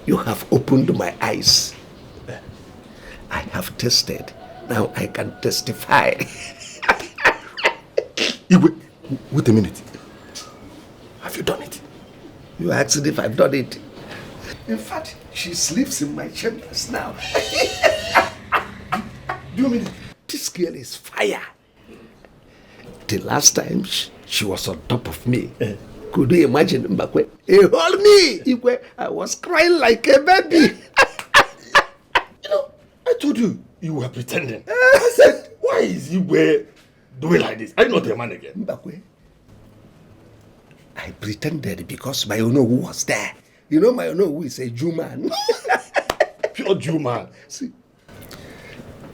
Speaker 9: you have opened my eyes. I have tested. Now I can testify.
Speaker 11: Wait a minute.
Speaker 9: Have you done it? You asked if I've done it. In fact, she sleeps in my chambers now. Do you mean it? This girl is fire. The last time she was on top of me. Could you imagine, Mbakwe? He hold me. I was crying like a baby.
Speaker 16: I told you were pretending. I said, why is Igwe doing like this? Are you not a man again?
Speaker 9: Mbakwe, I pretended because my Onowu was there. You know my Onowu is a Jew man.
Speaker 16: Pure Jew man.
Speaker 9: See,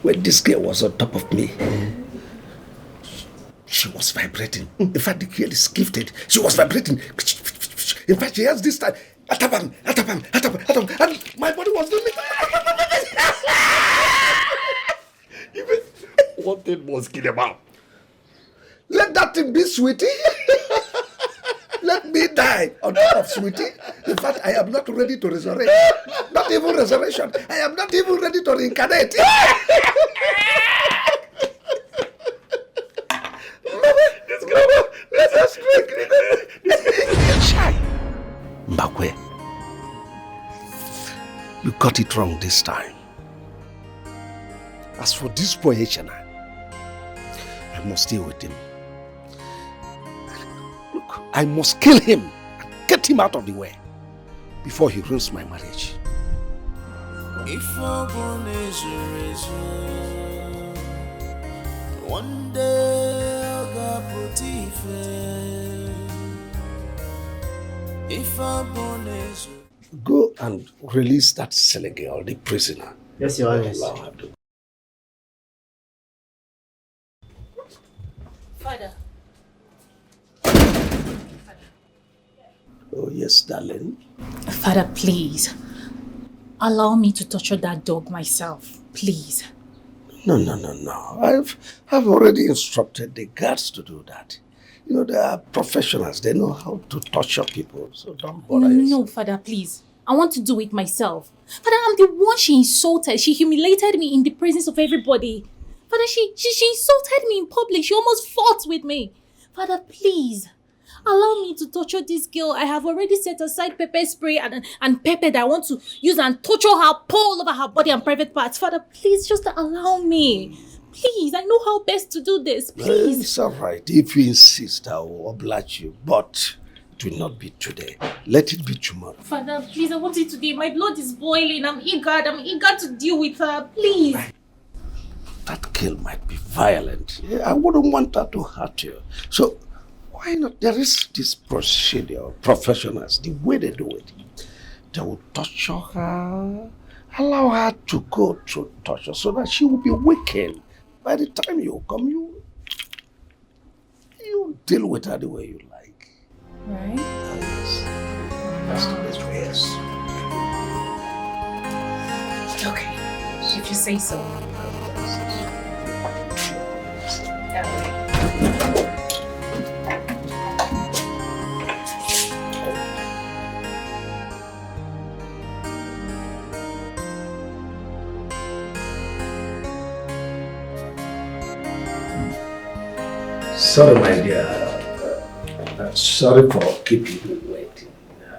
Speaker 9: when this girl was on top of me, she was vibrating. In fact, the girl is gifted. She was vibrating. In fact, she has this time. Atapam. And my body was doing it.
Speaker 16: Even what thing was kill about?
Speaker 9: Let that thing be, sweetie. Let me die on top of sweetie. In fact, I am not ready to resurrect. Not even resurrection. I am not even ready to reincarnate.
Speaker 16: This girl, let us drink.
Speaker 9: Mbakwe, you got it wrong this time. As for this boy Echana, I must stay with him. Look, I must kill him and get him out of the way before he ruins my marriage.
Speaker 7: If I born is one day I got put if I born is
Speaker 9: Go and release that silly girl, the prisoner.
Speaker 17: Yes, Your Highness.
Speaker 12: Father.
Speaker 9: Oh, yes, darling.
Speaker 12: Father, please. Allow me to torture that dog myself. Please.
Speaker 9: No. I've already instructed the guards to do that. You know, they are professionals. They know how to torture people. So don't bother yourself.
Speaker 12: No, Father, please. I want to do it myself. Father, I'm the one she insulted. She humiliated me in the presence of everybody. Father, she insulted me in public. She almost fought with me. Father, please. Allow me to torture this girl. I have already set aside pepper spray and pepper that I want to use and torture her, pour all over her body and private parts. Father, please just allow me. Please, I know how best to do this. Please.
Speaker 9: It's all right. If you insist, I will oblige you. But it will not be today. Let it be tomorrow.
Speaker 12: Father, please, I want it today. My blood is boiling. I'm eager to deal with her. Please.
Speaker 9: That girl might be violent. I wouldn't want her to hurt you. So, why not? There is this procedure, professionals, the way they do it. They will torture her, allow her to go through torture so that she will be weakened. By the time you come, you deal with her the way you like.
Speaker 12: Right?
Speaker 9: Yes. That's the best way, yes.
Speaker 12: Okay, if you say so.
Speaker 9: Sorry, my dear. Sorry for keeping you waiting. I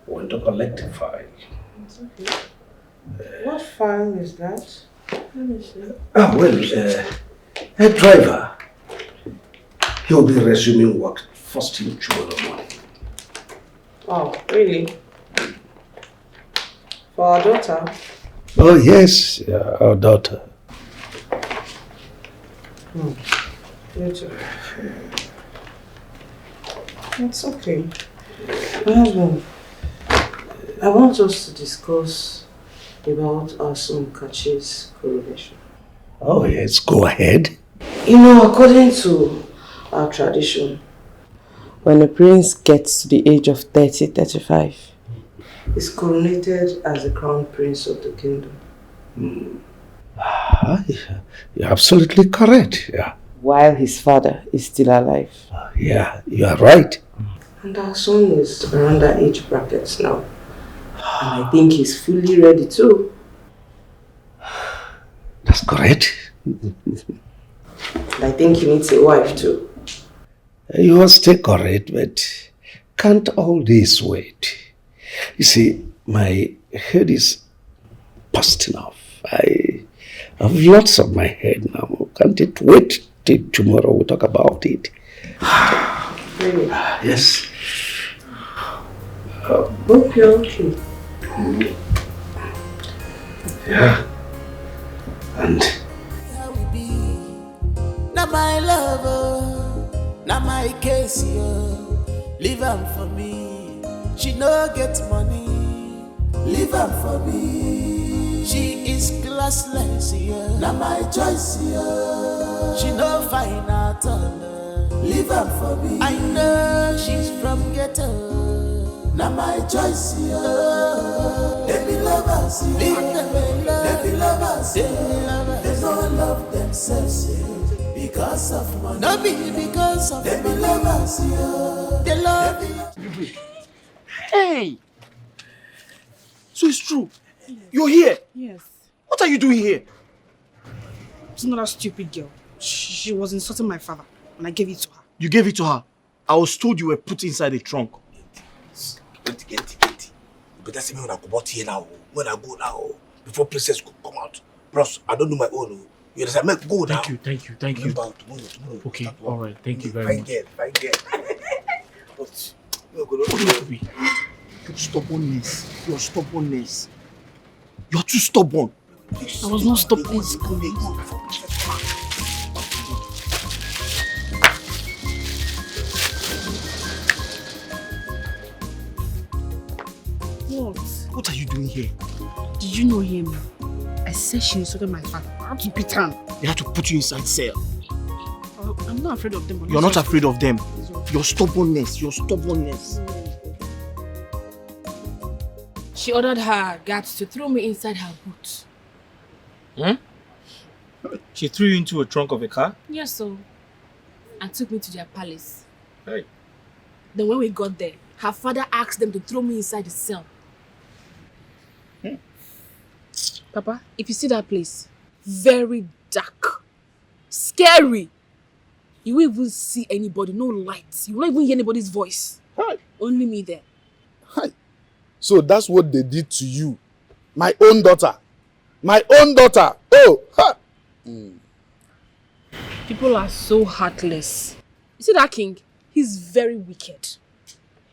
Speaker 9: want to collect a file.
Speaker 17: It's okay. What file is that? Let me see.
Speaker 9: A driver. He'll be resuming work first thing tomorrow morning.
Speaker 17: Oh, really? For our daughter?
Speaker 9: Oh, yes, our daughter.
Speaker 17: It's okay. My husband, I want us to discuss about our son Kachi's coronation.
Speaker 9: Oh, yes, go ahead.
Speaker 17: You know, according to our tradition, when a prince gets to the age of 30, 35, he's coronated as the crown prince of the kingdom.
Speaker 9: You're absolutely correct. Yeah.
Speaker 17: While his father is still alive.
Speaker 9: Yeah, you are right.
Speaker 17: And our son is around that age bracket now. And I think he's fully ready too.
Speaker 9: That's correct.
Speaker 17: I think he needs a wife too.
Speaker 9: You are still correct, but can't all this wait? You see, my head is busting off. I have lots on my head now. Can't it wait till tomorrow we talk about it?
Speaker 17: Really?
Speaker 9: Yes.
Speaker 17: Hope you're okay.
Speaker 9: Yeah. And
Speaker 7: Now my lover, now my case, yeah. Leave am for me. She no get money. Leave am for me. She is classless, yeah. Now my choice, yeah. She no fine at all. Leave am for me. I know she's from ghetto. Now my choice, yeah. Let me love us, yeah. Let me love us, yeah. They don't love themselves, yeah. Because of money. No be because of money. Let me love us, yeah. They love me.
Speaker 1: Hey! So it's true. You're here.
Speaker 10: Yes.
Speaker 1: What are you doing here?
Speaker 10: It's not a stupid girl. She was insulting my father when I gave it to her.
Speaker 1: You gave it to her. I was told you were put inside the trunk.
Speaker 8: Get. You better see me when I go out here now. When I go now, before princess could come out. Bros, I don't do my own. You understand? Make go now.
Speaker 6: Thank you.
Speaker 8: Tomorrow.
Speaker 6: Okay, all right. Thank you very much.
Speaker 8: Fine girl. But you go
Speaker 1: to be. Your stubbornness. You're too stubborn.
Speaker 10: I was not stubborn.
Speaker 1: What are you doing here?
Speaker 10: Did you know him? I said she insulted my father. I had to beat her.
Speaker 1: They had to put you inside cell.
Speaker 10: I'm not afraid of them. But
Speaker 1: You're not afraid of them. Your stubbornness.
Speaker 10: She ordered her guards to throw me inside her boot.
Speaker 6: She threw you into a trunk of a car?
Speaker 10: Yes, so. And took me to their palace.
Speaker 6: Hey.
Speaker 10: Then when we got there, her father asked them to throw me inside the cell. Papa, if you see that place, very dark, scary. You won't even see anybody, no lights. You won't even hear anybody's voice.
Speaker 11: Hi.
Speaker 10: Only me there.
Speaker 11: Hi. So that's what they did to you. My own daughter. Oh, ha.
Speaker 10: People are so heartless. You see that king? He's very wicked.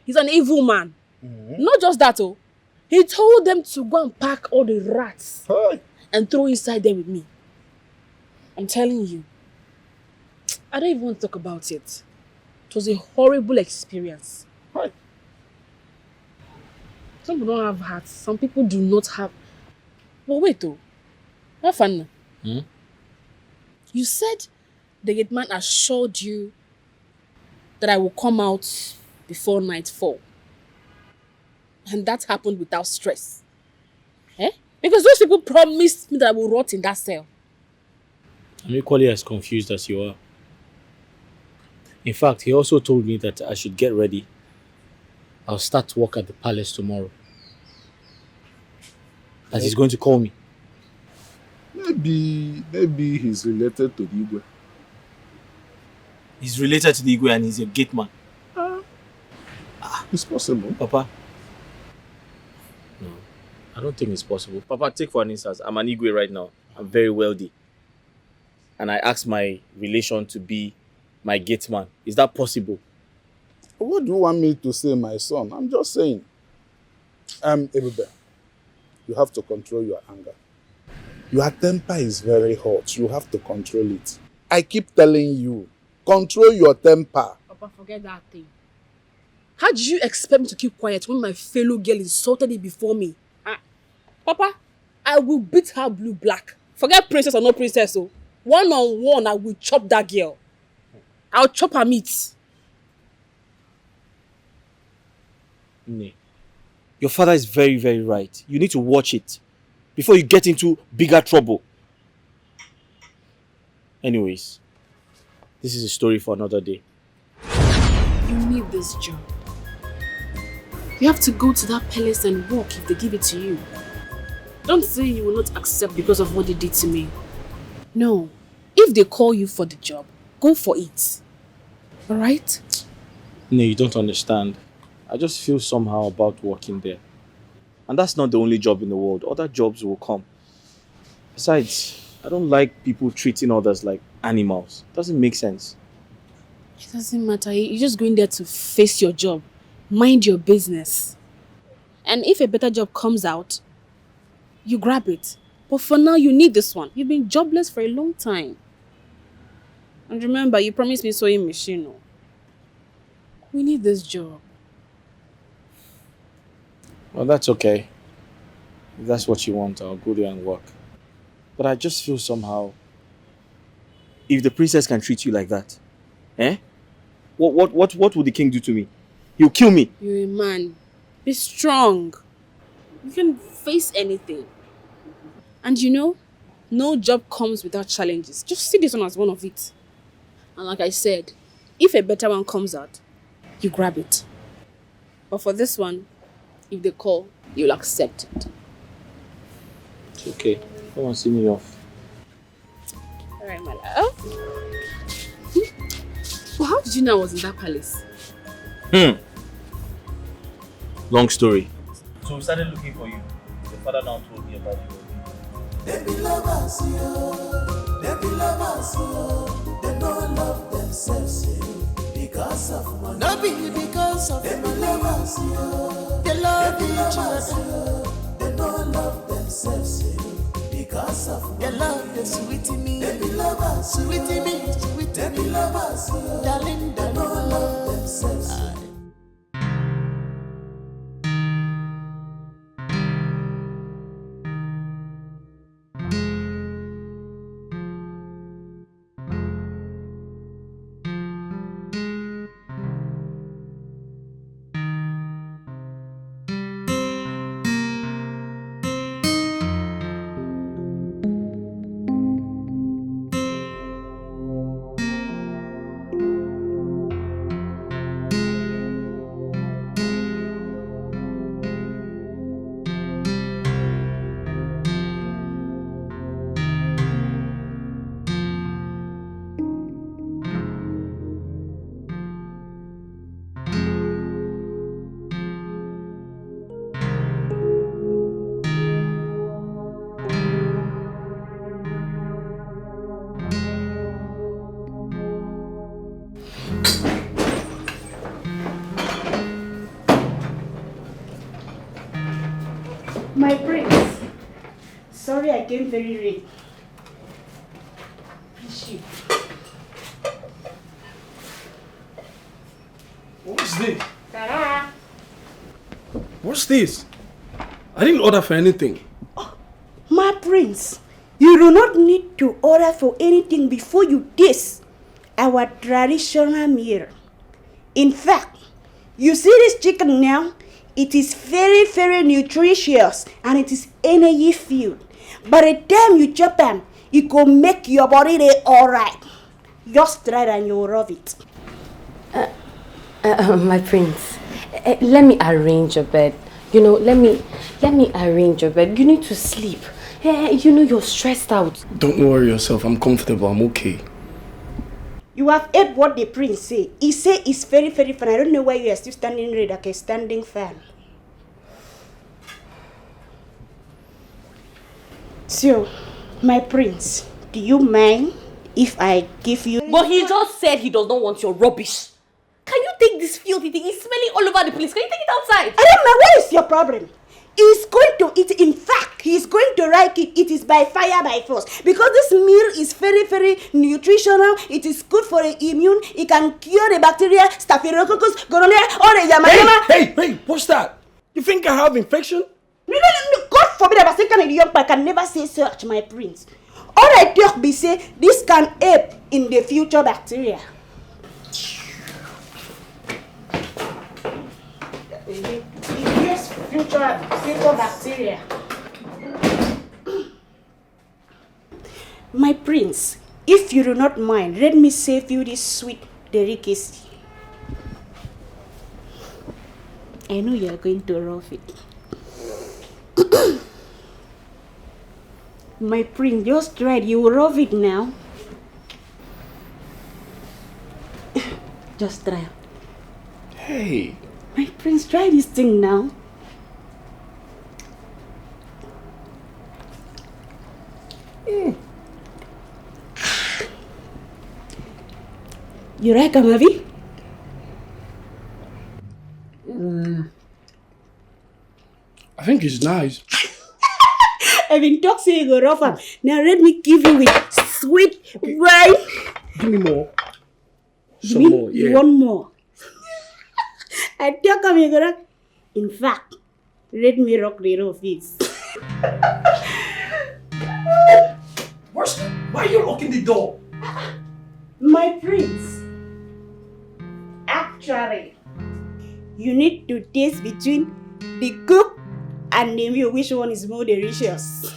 Speaker 10: He's an evil man. Not just that, oh. He told them to go and pack all the rats and throw inside them with me. I'm telling you. I don't even want to talk about it. It was a horrible experience. Some people don't have hearts. Some people do not have. But wait though. Have fun. You said the Gateman assured you that I will come out before nightfall. And that happened without stress. Because those people promised me that I will rot in that cell.
Speaker 6: I'm equally as confused as you are. In fact, he also told me that I should get ready. I'll start work at the palace tomorrow. That he's going to call me.
Speaker 11: Maybe he's related to Igwe.
Speaker 1: He's related to the Igwe and he's a Gateman.
Speaker 11: It's possible.
Speaker 1: Papa. No, I don't think it's possible. Papa, take for an instance, I'm an Igwe right now. I'm very wealthy. And I asked my relation to be my Gateman. Is that possible?
Speaker 11: What do you want me to say, my son? I'm just saying. Ebube, you have to control your anger. Your temper is very hot. You have to control it. I keep telling you, control your temper.
Speaker 10: Papa, forget that thing. How did you expect me to keep quiet when my fellow girl insulted it before me? Papa, I will beat her blue black. Forget princess or no princess. So, one-on-one, I will chop that girl. I'll chop her meat.
Speaker 1: Nee. Your father is very, very right. You need to watch it before you get into bigger trouble. Anyways, this is a story for another day.
Speaker 10: You need this job. You have to go to that palace and work if they give it to you. Don't say you will not accept because of what they did to me. No. If they call you for the job, go for it. Alright?
Speaker 1: No, you don't understand. I just feel somehow about working there. And that's not the only job in the world. Other jobs will come. Besides, I don't like people treating others like animals. It doesn't make sense.
Speaker 10: It doesn't matter. You're just going there to face your job. Mind your business. And if a better job comes out, you grab it. But for now, you need this one. You've been jobless for a long time. And remember, you promised me sewing machine. No? We need this job.
Speaker 1: Well, that's okay. If that's what you want, I'll go there and work. But I just feel somehow, if the princess can treat you like that, what would the king do to me? He'll kill me.
Speaker 10: You're a man. Be strong. You can face anything. And you know, no job comes without challenges. Just see this one as one of it. And like I said, if a better one comes out, you grab it. But for this one, if they call, you'll accept it.
Speaker 1: It's okay. Come on, see me off.
Speaker 10: Alright, my love. Well, how did you know I was in that palace?
Speaker 1: Long story. So we started looking for you. Your father now told me about you.
Speaker 7: They be lovers, yo. They be lovers, yo. They don't love themselves, yo. Because of money. No be because of money. They be lovers, yo. They love each other. They don't love themselves, yo. Because of money. They love the sweetie me. They be lovers, sweetie me, sweetie me. They be lovers, yo. Darling, they don't love themselves, yo.
Speaker 15: My prince. Sorry I came very late. Appreciate.
Speaker 18: What's this?
Speaker 15: Ta-da!
Speaker 18: What's this? I didn't order for anything.
Speaker 15: My prince, you do not need to order for anything before you taste our traditional meal. In fact, you see this chicken now? It is very, very nutritious and it is energy filled. By the time you chop them, it will make your body alright. Just try it and you'll love it.
Speaker 19: My prince, let me arrange your bed. You know, let me arrange your bed. You need to sleep. You know you're stressed out.
Speaker 18: Don't worry yourself. I'm comfortable. I'm okay.
Speaker 15: You have heard what the prince say. He say it's very, very fun. I don't know why you are still standing red like a standing fan. So, my prince, do you mind if I give you...
Speaker 19: But he just said he does not want your rubbish. Can you take this filthy thing? It's smelling all over the place. Can you take it outside?
Speaker 15: I don't know. What is your problem? He's going to eat. In fact, he's going to like it. It is by fire, by force. Because this meal is very, very nutritional. It is good for the immune. It can cure the bacteria, staphylococcus, gonorrhea, or the yamayama.
Speaker 18: Hey, what's that? You think I have infection?
Speaker 15: No. God forbid a second young man can never say such, my prince. All I talk be say, this can help in the future bacteria. Yes, future bacteria. My prince, if you do not mind, let me save you this sweet delicacy. I know you are going to rough it. My prince, just try it. You will rough it now. Just try.
Speaker 18: Hey.
Speaker 15: My prince, try this thing now. You like a movie?
Speaker 18: I think it's nice.
Speaker 15: I've been talking to you, rough. Now let me give you with sweet wine.
Speaker 18: Give me more.
Speaker 15: Some more, yeah. You want more? I talk to you, in fact, let me rock the office.
Speaker 18: Why are you locking the door?
Speaker 15: My prince, actually, you need to taste between the cook and the meal which one is more delicious.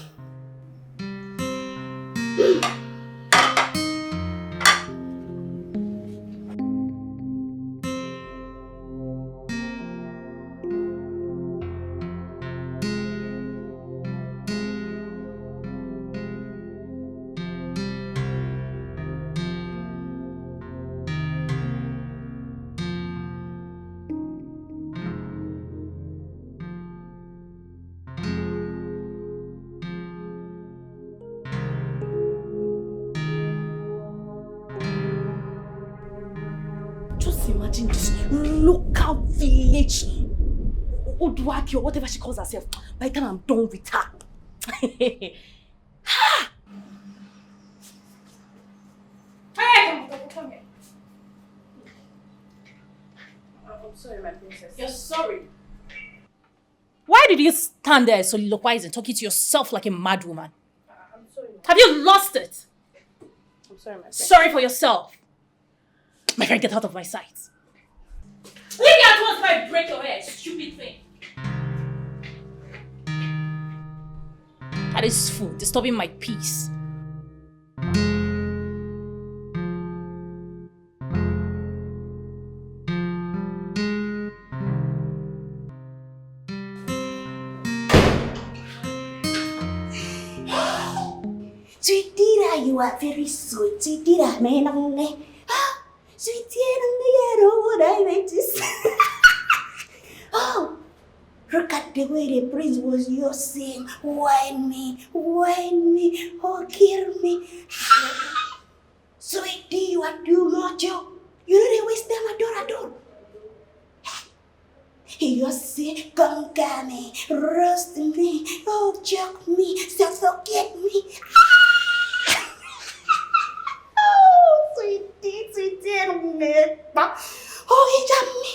Speaker 12: Imagine this local village Oduaki or whatever she calls herself. By the time I'm done with her. Hey, come here. I'm sorry, my princess. You're sorry. Why did you stand there soliloquizing, talking to yourself like a mad woman?
Speaker 2: I'm sorry.
Speaker 12: Have you lost it?
Speaker 2: I'm sorry, my friend.
Speaker 12: Sorry for yourself. My friend, get out of my sight. Leave me at once if I break your head, stupid thing. That is food, disturbing my peace.
Speaker 15: Sweetie, you are very sweet. Sweetie, man, sweetie, I don't know what I meant to say. Oh, look at the way the prince was just saying, whine me, oh, kill me. Sweetie, you are too much. You know they waste them at all. He just say, come get me, roast me, oh, choke me, suffocate me. Oh, sweetie, oh, he jumped me.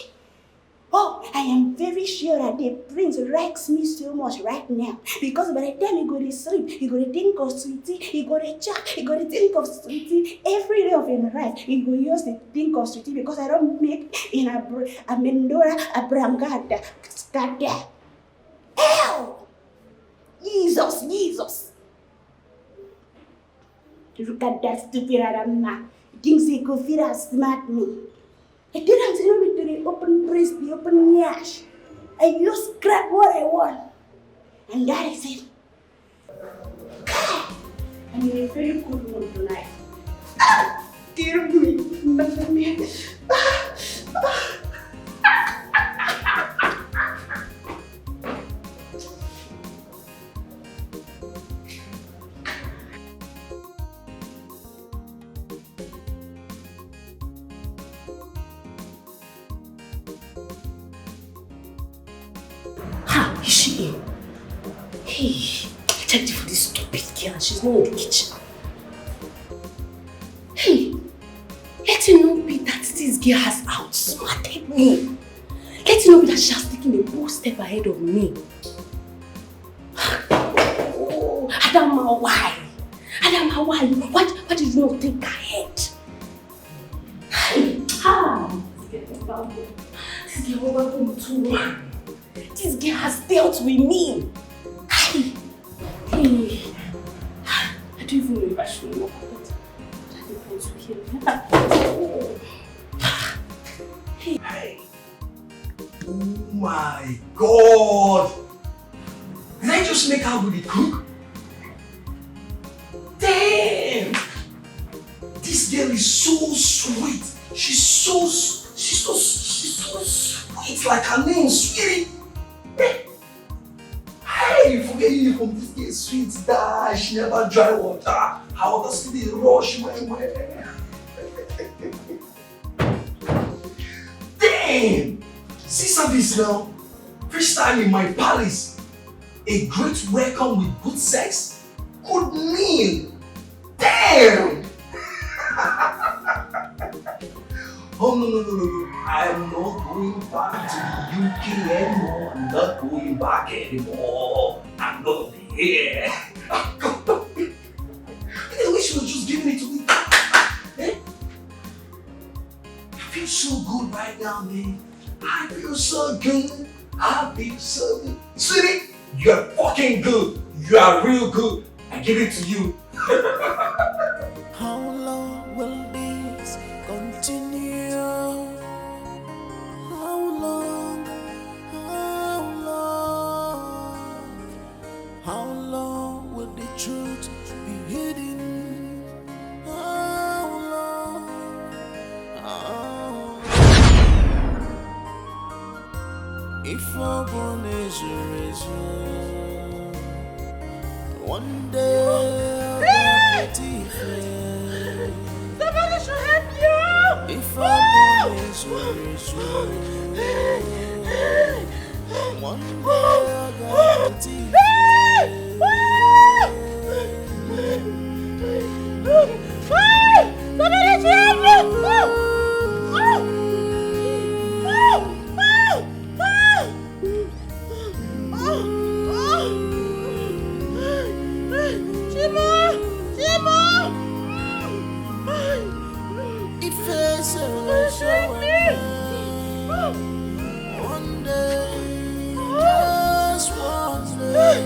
Speaker 15: Oh, I am very sure that the prince likes me so much right now. Because by the time he go to sleep, he go to think of sweetie, he go to chat, he go to think of sweetie. Every day of his life, he go use to think of sweetie because I don't make in a Mendora, a Brangada, Skada. Hell! Jesus! Look at that stupid Adama. He thinks he could feel as smart me. I didn't tell me to the open breast, the open yash. I just grab what I want. And that is it. I'm in a very good mood tonight. kill me.
Speaker 19: Ha! Is she in? Hey, I checked for this stupid girl and she's not in the kitchen. Hey, let it not be that this girl has outsmarted me. Let it not be that she has taken a bold step ahead of me. Oh, Adama, why? Adama, why? Why did you not think ahead? This girl over too. This girl has dealt with me. Hey, I don't even know if I should know about it. I don't want to hear it.
Speaker 8: Hey. Oh my God! Did I just make her with the cook? Damn! This girl is so sweet. She's so sweet, like her name, sweetie. Hey, you forget you from this girl sweet that she never dry water. How does it rush my way? Damn! See service now. First time in my palace. A great welcome with good sex, good meal. Damn! Oh no. I'm not going back to the UK anymore. I'm not going back anymore. I'm not here. I wish you were just giving it to me. Eh? I feel so good right now, man. I feel so good. I feel so good. Sweetie, you're fucking good. You are real good. I give it to you.
Speaker 7: How long will this continue? How long? How long will the truth be hidden? How long? If a born is a razor, one day I'll be pretty fair.
Speaker 4: Somebody should help you!
Speaker 7: If a born is a razor, one day I'll be pretty fair.
Speaker 4: Somebody should help you!
Speaker 7: One day, just one day.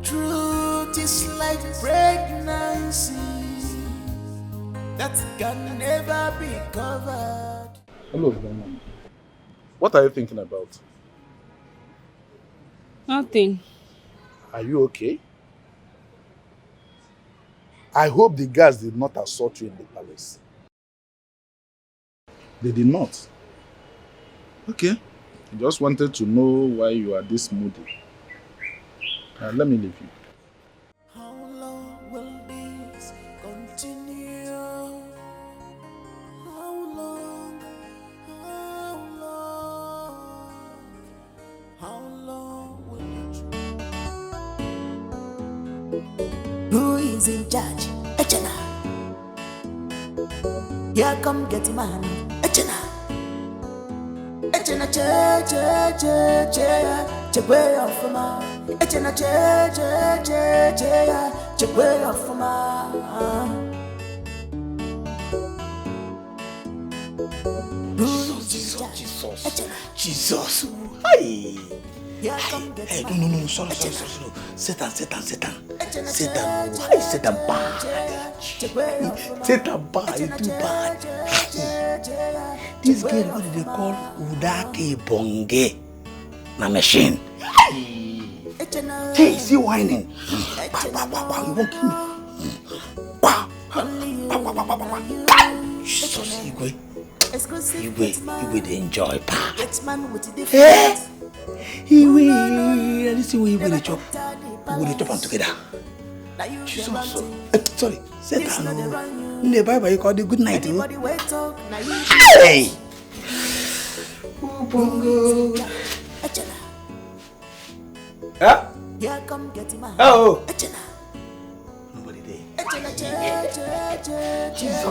Speaker 7: Truth is like pregnancy that can never be covered.
Speaker 11: Hello, Grandma. What are you thinking about?
Speaker 10: Nothing.
Speaker 11: Are you okay? I hope the guards did not assault you in the palace. They did not. Okay. I just wanted to know why you are this moody. Let me leave you.
Speaker 7: How long will this continue? How long? How long will it? Who is in charge? Echena. Here come Gateman. Echena. Echena, che. chegwe ofuma. Echena chegwe ofuma.
Speaker 9: Jesus. Hey. Hey, no. Sorry. Satan. Why Satan bad? Satan bad, you too bad. This girl, what do they call Udake Bonge? Na machine. Hey, is he whining? You won't kill me. Jesus, Igwe, they enjoy part. Eh? Igwe, this is where they chop. We will chop them together. Jesus. Sorry, Satan. In the Bible, you call it good night. Hey! Bongo. Huh? Oh. Nobody there. Jesus.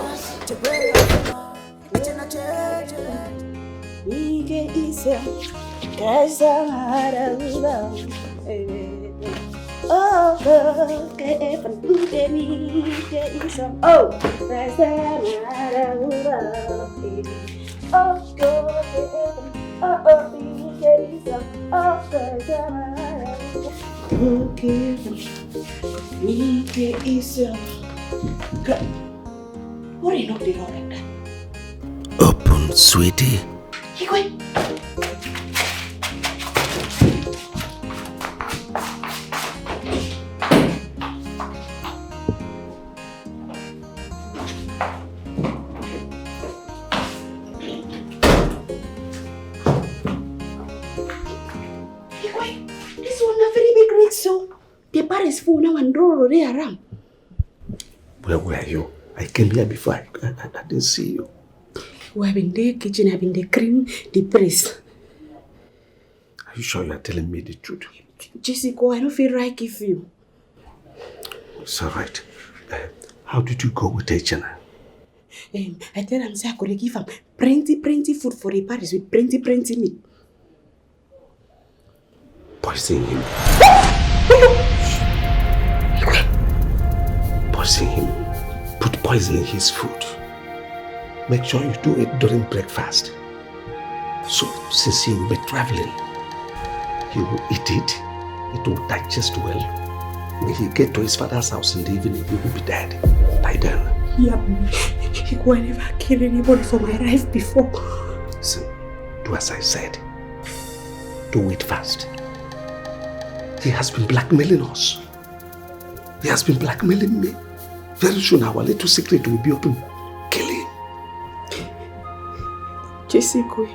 Speaker 15: What are you not doing like that?
Speaker 9: Open, sweetie.
Speaker 15: Igwe. This one a very big rig, so the bar is full now and roll around.
Speaker 9: Where were you? I came here before. I didn't see you.
Speaker 15: We have been there, kitchen, have been the cream, the press.
Speaker 9: Are you sure you are telling me the truth?
Speaker 15: Jessica, I don't feel right if you.
Speaker 9: It's all right. How did you go with Echena?
Speaker 15: I tell him say I could give him plenty food for the Paris with plenty meat.
Speaker 9: Poison him. Poison him. Put poison in his food. Make sure you do it during breakfast. So, since he will be traveling, he will eat it. It will digest well. When he get to his father's house in the evening, he will be dead by then.
Speaker 15: Yeah, he could never kill anybody for my life before.
Speaker 9: Listen, do as I said. Do it fast. He has been blackmailing us. He has been blackmailing me. Very soon our little secret will be open. Kill him.
Speaker 15: Jessica.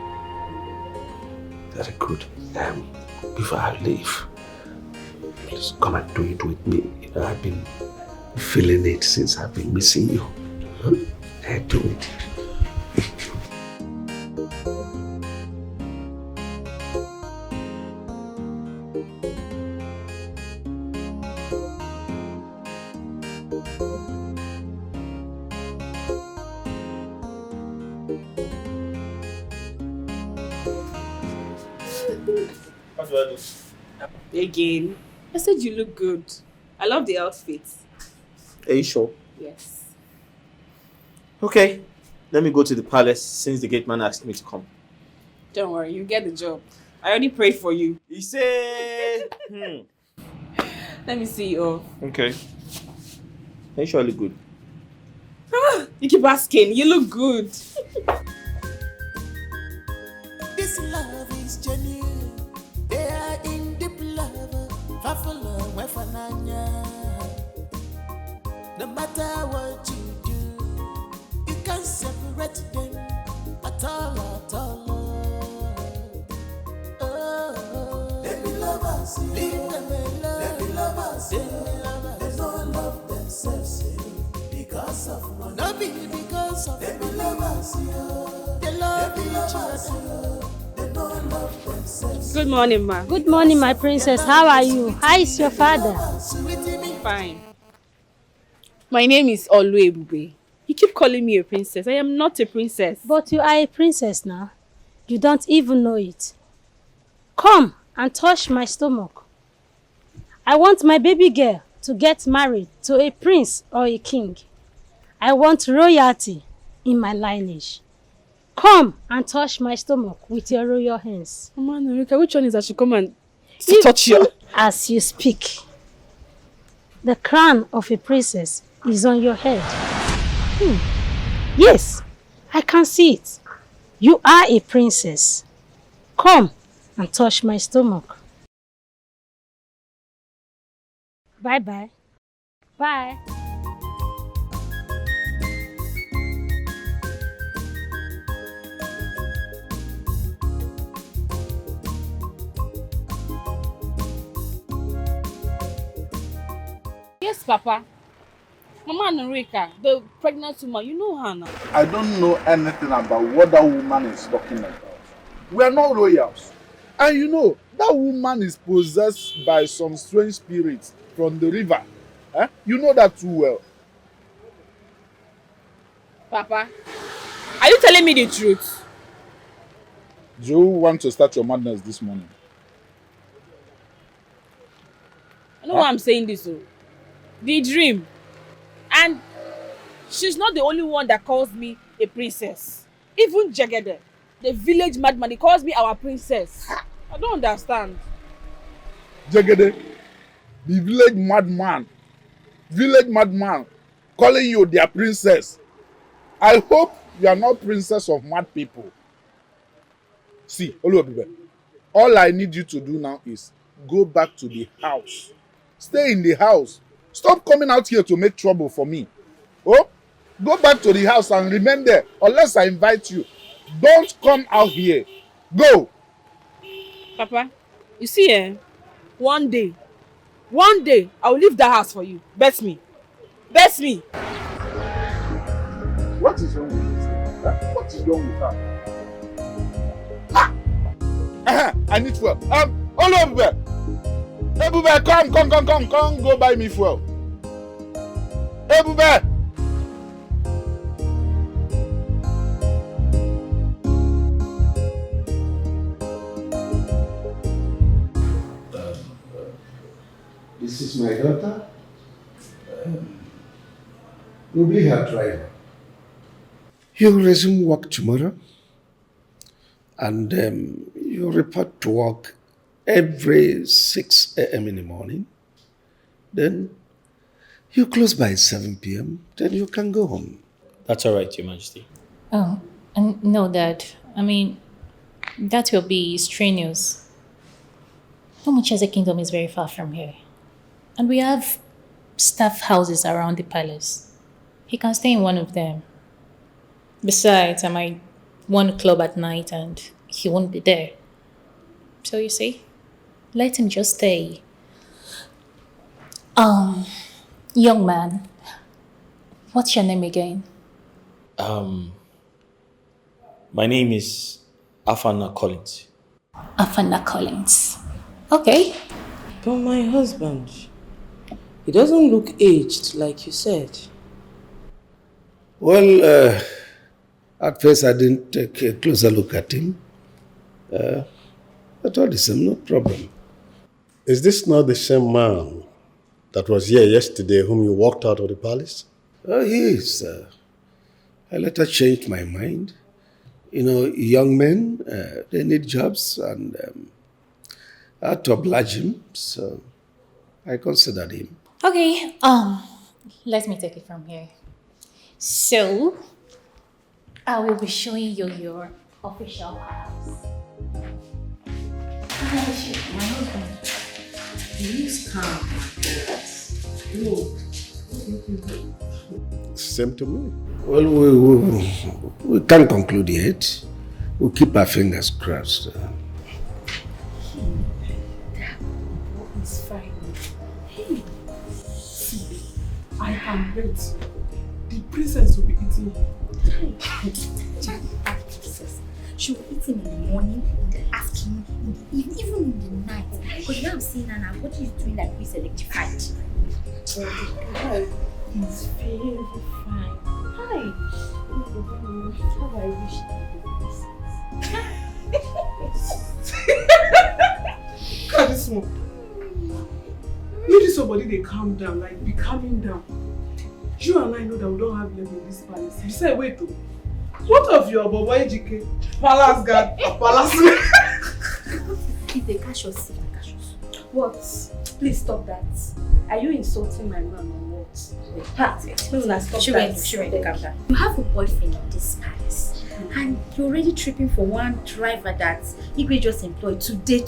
Speaker 9: Very good. Before I leave, please come and do it with me. You know, I've been feeling it since I've been missing you. Do it.
Speaker 1: What do I do?
Speaker 10: Again. I said you look good. I love the outfit.
Speaker 1: Are you sure?
Speaker 10: Yes.
Speaker 1: Okay. Let me go to the palace since the gateman asked me to come.
Speaker 10: Don't worry, you get the job. I already prayed for you.
Speaker 1: He said...
Speaker 10: Let me see you.
Speaker 1: Okay. Are you sure I look good?
Speaker 10: You keep asking. You look good.
Speaker 7: This love is genuine. They are in deep love. Fafala wefananya. No matter what you do, you can't separate them at all. Oh, let me love us. Leave them alone. Let me love us. They don't love themselves because of money. Not because of let me love us. They love each other. They don't love themselves.
Speaker 10: Good morning, ma.
Speaker 20: Good morning, my princess. How are you? How is your father?
Speaker 10: Fine. My name is Oluebube. You keep calling me a princess. I am not a princess.
Speaker 20: But you are a princess now. You don't even know it. Come, and touch my stomach. I want my baby girl to get married to a prince or a king. I want royalty in my lineage. Come and touch my stomach with your royal hands.
Speaker 10: Mama Norika, which one is that she come and
Speaker 20: touch you? As you speak, the crown of a princess is on your head. Yes, I can see it. You are a princess. Come and touch my stomach. Bye-bye. Bye.
Speaker 10: Yes, Papa. Mama Norika, the pregnant woman, you know her now.
Speaker 11: I don't know anything about what that woman is talking about. We are not royals. And you know, that woman is possessed by some strange spirits from the river. You know that too well.
Speaker 10: Papa, are you telling me the truth?
Speaker 11: Do you want to start your madness this morning?
Speaker 10: I know why I'm saying this, though. The dream. And she's not the only one that calls me a princess. Even Jegede, the village madman, he calls me our princess. I don't understand.
Speaker 11: Jegede, the village madman, calling you their princess. I hope you are not princess of mad people. See, Oluwabibe, all I need you to do now is go back to the house. Stay in the house. Stop coming out here to make trouble for me. Oh, go back to the house and remain there unless I invite you. Don't come out here. Go.
Speaker 10: Papa, you see, one day, I will leave that house for you. Bet me. Bet me.
Speaker 11: What is wrong with this? What is wrong with her? I need fuel. Oluwabibe. Ebube, come, go buy me fuel. Ebube!
Speaker 9: This is my daughter. You'll be her driver. You'll resume work tomorrow. And you'll report to work every 6 a.m. in the morning. Then you close by 7 p.m. Then you can go home.
Speaker 6: That's all right, Your Majesty.
Speaker 12: Oh, no, Dad. I mean, that will be strenuous. Umucha's kingdom is very far from here. And we have staff houses around the palace. He can stay in one of them. Besides, I might want to club at night and he won't be there. So you see, let him just stay. Young man, what's your name again?
Speaker 6: My name is Afana Collins.
Speaker 12: Afana Collins. Okay.
Speaker 17: But my husband, he doesn't look aged like you said.
Speaker 9: Well, at first I didn't take a closer look at him. But all the same, no problem.
Speaker 14: Is this not the same man that was here yesterday whom you walked out of the palace?
Speaker 9: Oh, he is. I later changed my mind. You know, young men, they need jobs, and I had to oblige him, so I considered him.
Speaker 12: Okay, let me take it from here. So, I will be showing you your official house. My husband,
Speaker 9: Please calm.
Speaker 14: Same to me.
Speaker 9: Well, we can't conclude yet. We'll keep our fingers crossed.
Speaker 19: It's fine. Hey, see, I am ready. The princess will be eating him.
Speaker 21: She will eat him in the morning, in the afternoon, in the evening, even in the night. Because now I'm seeing her now, what is doing like we selectified?
Speaker 19: Hi. He's very fine. Hi. How I wish that
Speaker 10: small. Maybe somebody they calm down, like be calming down. You and I know that we don't have love in this palace. Besides, wait though. What of your Bobo Dikeh? Palace guard, a palace maid.
Speaker 21: If they catch us, what? Please stop that. Are you insulting my mom or what? Please stop that. Calm down. You have a boyfriend in this palace, and you're already tripping for one driver that Igwe just employed today.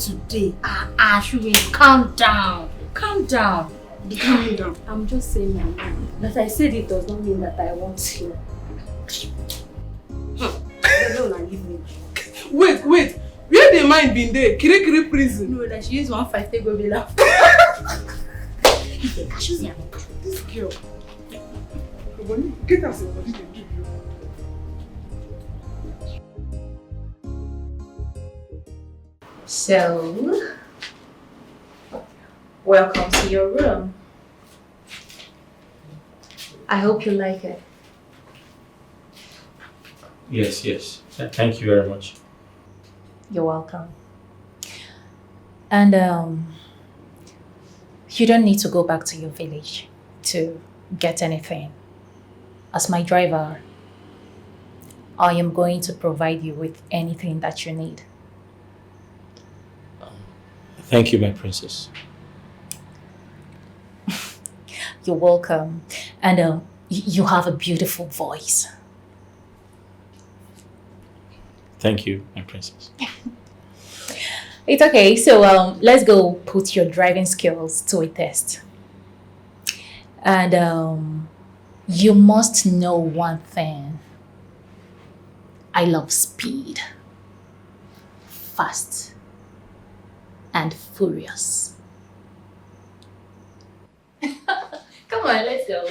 Speaker 21: Shuwe, calm down. Calm down.
Speaker 10: Be calming down.
Speaker 21: I'm just saying my mind. That I said it does not mean that I want you.
Speaker 10: Wait. Where the mind been there? Kiri prison.
Speaker 21: No, like she used 1.5 to go be laugh.
Speaker 10: This girl. Get us a body to give you.
Speaker 21: So, welcome to your room. I hope you like it.
Speaker 6: Yes. Thank you very much.
Speaker 21: You're welcome. And you don't need to go back to your village to get anything. As my driver, I am going to provide you with anything that you need.
Speaker 6: Thank you, my princess.
Speaker 21: You're welcome. And you have a beautiful voice.
Speaker 6: Thank you, my princess.
Speaker 21: It's okay. So let's go put your driving skills to a test. And you must know one thing. I love speed. Fast. And furious. Come on, let's go.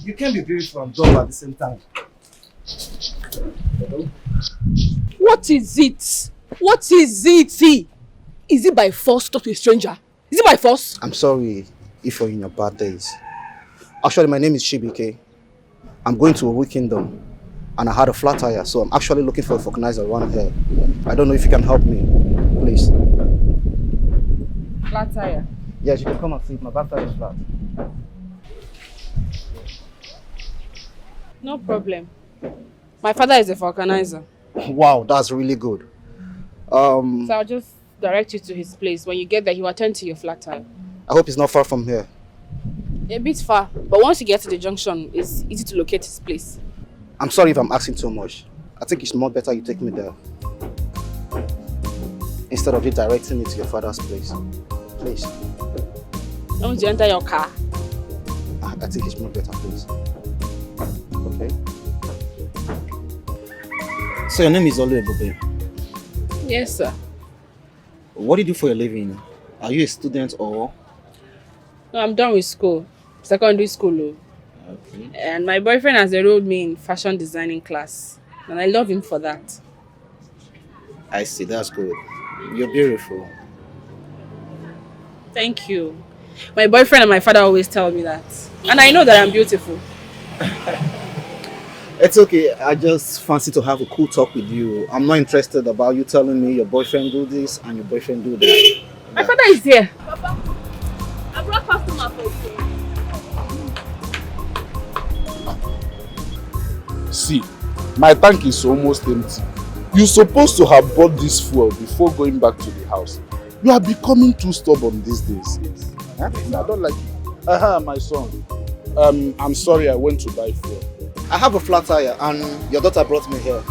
Speaker 5: You can't be beautiful and dumb at the same time.
Speaker 10: What is it? What is it? Is it by force to talk to a stranger? Is it by force?
Speaker 5: I'm sorry if you're in your bad days. Actually, my name is Chibike. I'm going to a weak kingdom and I had a flat tire, so I'm actually looking for a vulcanizer around here. I don't know if you can help me, please.
Speaker 10: Flat tire?
Speaker 5: Yes, you can come and see it. My back tire is flat.
Speaker 10: No problem. My father is a vulcanizer.
Speaker 5: Wow, that's really good.
Speaker 10: So I'll just direct you to his place. When you get there, he will attend to your flat tire.
Speaker 5: I hope it's not far from here.
Speaker 10: A bit far, but once you get to the junction, it's easy to locate his place.
Speaker 5: I'm sorry if I'm asking too much. I think it's more better you take me there. Instead of you directing me to your father's place. Please.
Speaker 10: Don't you enter your car?
Speaker 5: I think it's more better, please. Okay.
Speaker 22: So your name is Oluwebobe?
Speaker 10: Yes, sir.
Speaker 22: What do you do for a living? Are you a student or?
Speaker 10: No, I'm done with school. Secondary school.
Speaker 22: Okay.
Speaker 10: And my boyfriend has enrolled me in fashion designing class. And I love him for that.
Speaker 22: I see, that's good. You're beautiful.
Speaker 10: Thank you. My boyfriend and my father always tell me that. And I know that I'm beautiful.
Speaker 22: It's okay. I just fancy to have a cool talk with you. I'm not interested about you telling me your boyfriend do this and your boyfriend do that.
Speaker 10: My father is here. Papa, I brought customer for you.
Speaker 11: See, my tank is almost empty. You're supposed to have bought this fuel before going back to the house. You are becoming too stubborn these days. Huh? I don't like it. My son. I'm sorry I went to buy fuel.
Speaker 22: I have a flat tire and your daughter brought me here.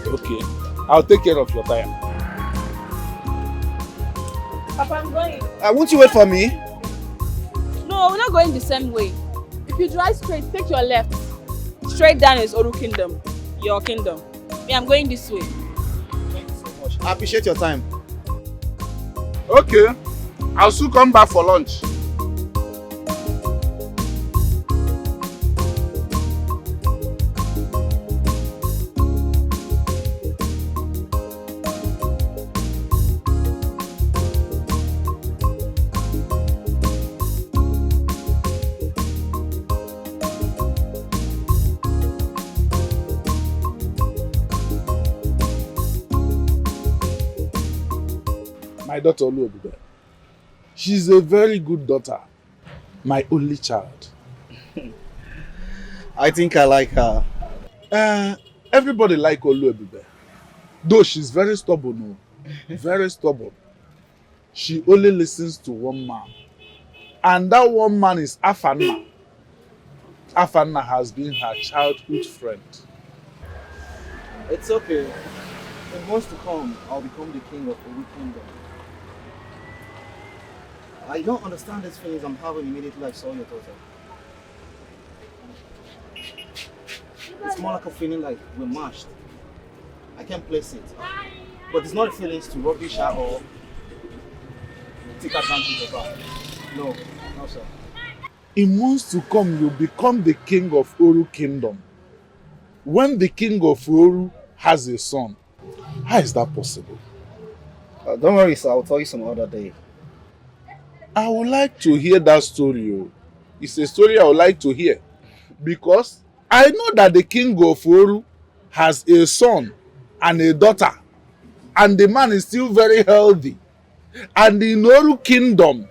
Speaker 11: Okay. I'll take care of your tire.
Speaker 10: Papa, I'm going.
Speaker 22: Won't you wait for me?
Speaker 10: No, we're not going the same way. If you drive straight, take your left. Straight down is Oru Kingdom. Your kingdom. Me, I'm going this way.
Speaker 22: Thank you so much. I appreciate your time.
Speaker 11: Okay. I'll soon come back for lunch. My daughter Olu will be there. She's a very good daughter. My only child.
Speaker 22: I think I like her.
Speaker 11: Everybody like Olu Ebube. Though she's very stubborn. Very stubborn. She only listens to one man. And that one man is Afanna. Afanna has been her childhood friend.
Speaker 22: It's okay. In months to come, I'll become the king of Olu Kingdom. I don't understand these feelings I'm having immediately I saw your daughter. It's more like a feeling like we're matched. I can't place it. But it's not a feeling to rubbish her or take advantage of her. No, no sir.
Speaker 11: In months to come, you'll become the king of Oru Kingdom. When the king of Oru has a son, how is that possible?
Speaker 22: Don't worry sir, I'll tell you some other day.
Speaker 11: I would like to hear that story. It's a story I would like to hear. Because I know that the king of Oru has a son and a daughter. And the man is still very healthy. And in Oru Kingdom,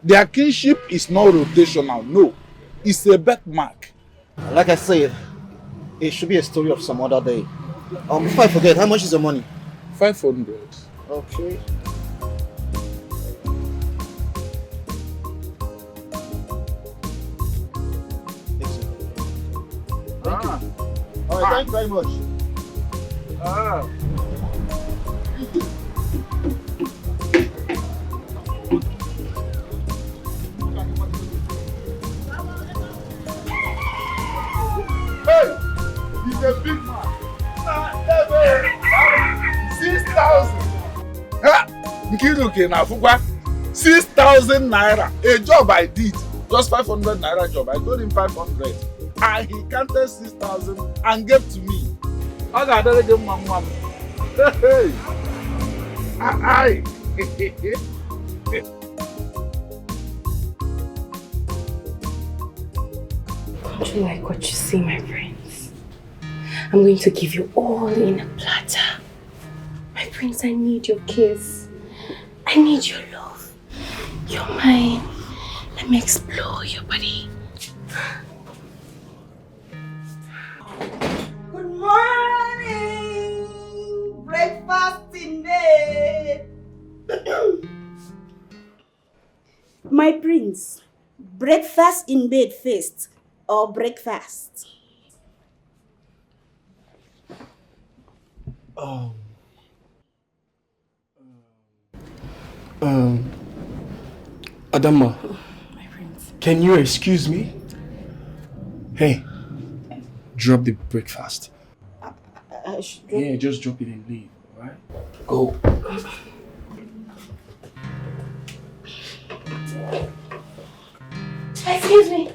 Speaker 11: their kinship is not rotational. No, it's a birthmark.
Speaker 22: Like I said, it should be a story of some other day. Before I forget, how much is the money?
Speaker 11: 500.
Speaker 22: Okay. Alright, thank you very much.
Speaker 11: Hey, he's a big man. 6,000. Nkiruke na Fugwa. 6,000 naira. A job I did. Just 500 naira job. I told him 500. And he counted 6,000 and gave to me. I got to give my mom. Hey. Aye.
Speaker 19: Don't you like what you see, my friends? I'm going to give you all in a platter. My prince, I need your kiss. I need your love. You're mine. Let me explore your body.
Speaker 15: Good morning! Breakfast in bed! My prince, breakfast in bed first or breakfast?
Speaker 18: Adama, can you excuse me? Hey, drop the breakfast. Yeah, just drop it and leave, alright? Go.
Speaker 19: Excuse me.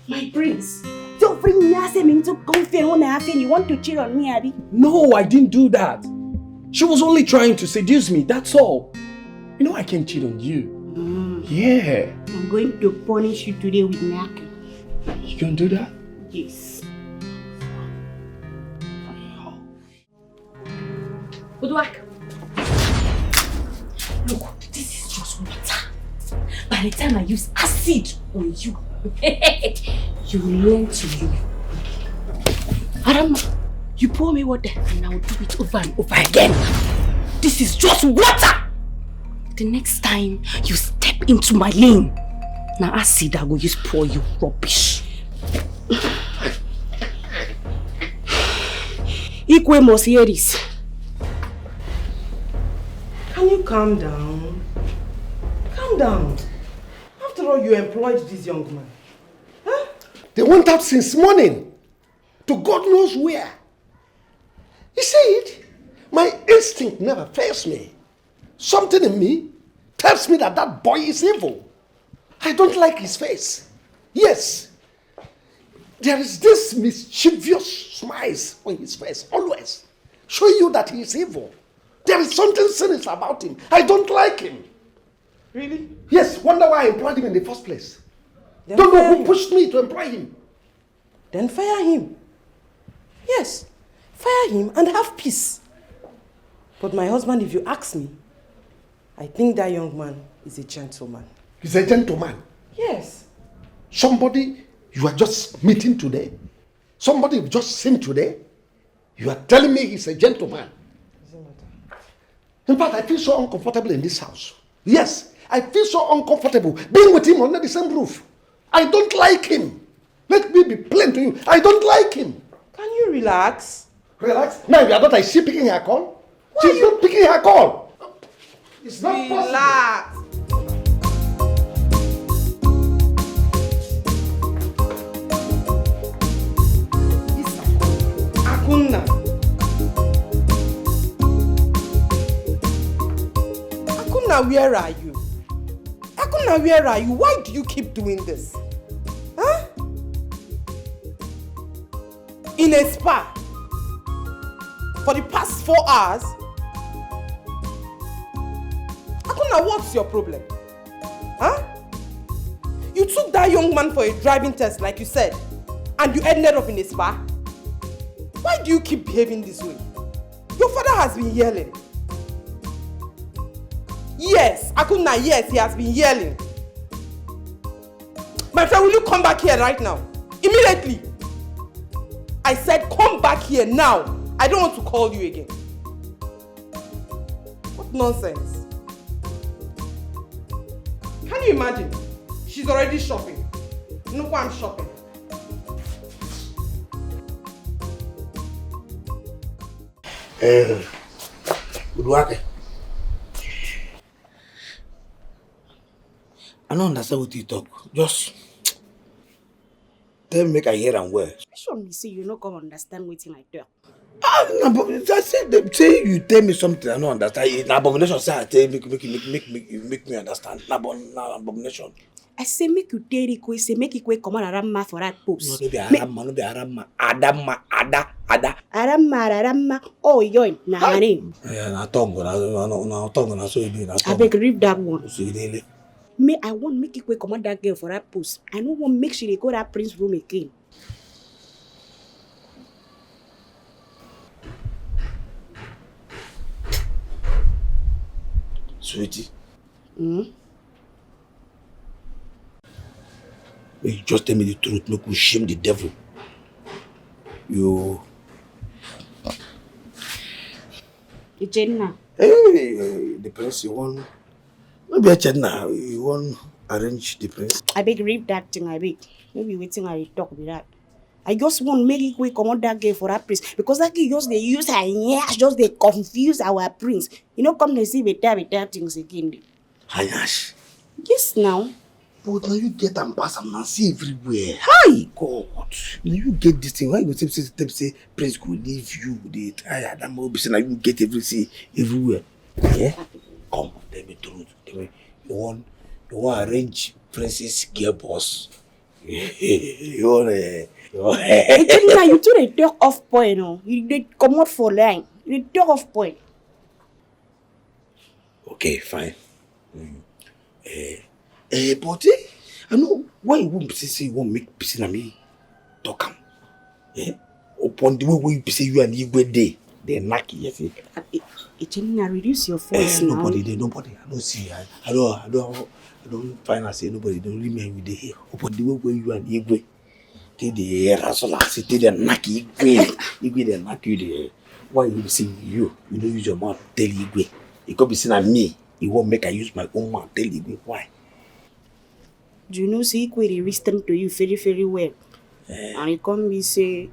Speaker 15: My prince, don't bring me into confidence when I have you want to cheat on me, Abby.
Speaker 18: No, I didn't do that. She was only trying to seduce me, that's all. You know I can't cheat on you. Yeah.
Speaker 15: I'm going to punish you today with napkin.
Speaker 18: You gonna do that?
Speaker 15: Yes.
Speaker 19: Good work. Look, this is just water. By the time I use acid on you, you will learn to live. Arama, you pour me water and I will do it over and over again. This is just water. The next time you step into my lane,
Speaker 15: Now acid I go use pour you rubbish. Ikwe must hear this.
Speaker 17: Can you calm down? Calm down. After all, you employed this young man. Huh?
Speaker 9: They went out since morning to God knows where. You see it? My instinct never fails me. Something in me tells me that that boy is evil. I don't like his face. Yes, there is this mischievous smile on his face, always, showing you that he is evil. There is something sinister about him. I don't like him.
Speaker 17: Really?
Speaker 9: Yes, wonder why I employed him in the first place.
Speaker 17: Then
Speaker 9: Don't know
Speaker 17: fire
Speaker 9: who
Speaker 17: him.
Speaker 9: pushed me to employ him.
Speaker 17: Then fire him. Yes, fire him and have peace. But my husband, if you ask me, I think that young man is a gentleman.
Speaker 9: He's a gentleman.
Speaker 17: Yes.
Speaker 9: Somebody you are just meeting today, somebody you've just seen today, you are telling me he's a gentleman. In fact, I feel so uncomfortable in this house. Yes, I feel so uncomfortable being with him under the same roof. I don't like him. Let me be plain to you. I don't like him.
Speaker 17: Can you relax?
Speaker 9: Relax? Now your daughter, is she picking her call? She's not picking her call. It's not
Speaker 17: Relax. Akunna. Akunna, where are you? Akunna, where are you? Why do you keep doing this? Huh? In a spa? For the past 4 hours? Akunna, what's your problem? Huh? You took that young man for a driving test, like you said, and you ended up in a spa? Why do you keep behaving this way? Your father has been yelling. Yes, Akunna, yes, he has been yelling. My friend, will you come back here right now? Immediately. I said come back here now. I don't want to call you again. What nonsense. Can you imagine? She's already shopping. No one shopping.
Speaker 9: Good work.
Speaker 8: I don't understand what you talk. Just tell me make I hear am well.
Speaker 15: Sure me say you no come understand wetin I talk.
Speaker 8: Say you tell me something I don't understand. It's an abomination. Say I tell you make me understand. Na abomination.
Speaker 15: I say make you tell Ikwe, say make Ikwe come on Aramma for that post.
Speaker 8: No be Aramma, no be Aramma. Ada.
Speaker 15: Aramma. Oh, yoin, na her name.
Speaker 8: Yeah, na tongue na so you do na
Speaker 15: I beg read that one.
Speaker 8: So you dey.
Speaker 15: Me, I want make Ikwe come on that girl for that post. I no want make she dey go that prince room again.
Speaker 8: Sweetie.
Speaker 15: Hmm?
Speaker 8: You just tell me the truth, make you shame the devil. You.
Speaker 15: Jenna.
Speaker 8: Hey, the prince, you want. Maybe a Jenna, you want arrange the prince.
Speaker 15: I beg read that thing, I beg. Maybe waiting I talk with that. I just want make Ikwe come on that girl for that prince. Because that girl just they use her nyash, just they confuse our prince. You know, come to see better things again.
Speaker 8: Hayash.
Speaker 15: Yes, now.
Speaker 8: But now you get and pass and now see everywhere. Hi, God. Now you get this thing. Why you say prince could leave you? They tired. I'm always saying now you get everything everywhere. Yeah? Come, tell me truth. Tell me, you want arrange princess girl boss. You want
Speaker 15: Jenna, you do the talk off point, no? You did come out for line. You did talk off point.
Speaker 8: Okay, fine. But I know why you won't say you won't make peace in me talk am. Upon the way you say you and Igwe day, they knock yes.
Speaker 15: Jenna, reduce your voice now.
Speaker 8: Nobody. I don't see. I don't find out say nobody. Don't remain with the hair. Upon the way you and Igwe, they razzle us. They knock Igwe. Igwe they knock you there. Why you see you? You don't use your mouth. Tell Igwe. It could be seen at me. It won't make I use my own mouth. Tell Igwe why.
Speaker 15: Do you know, see, they listen to you very, very well. And it come be say,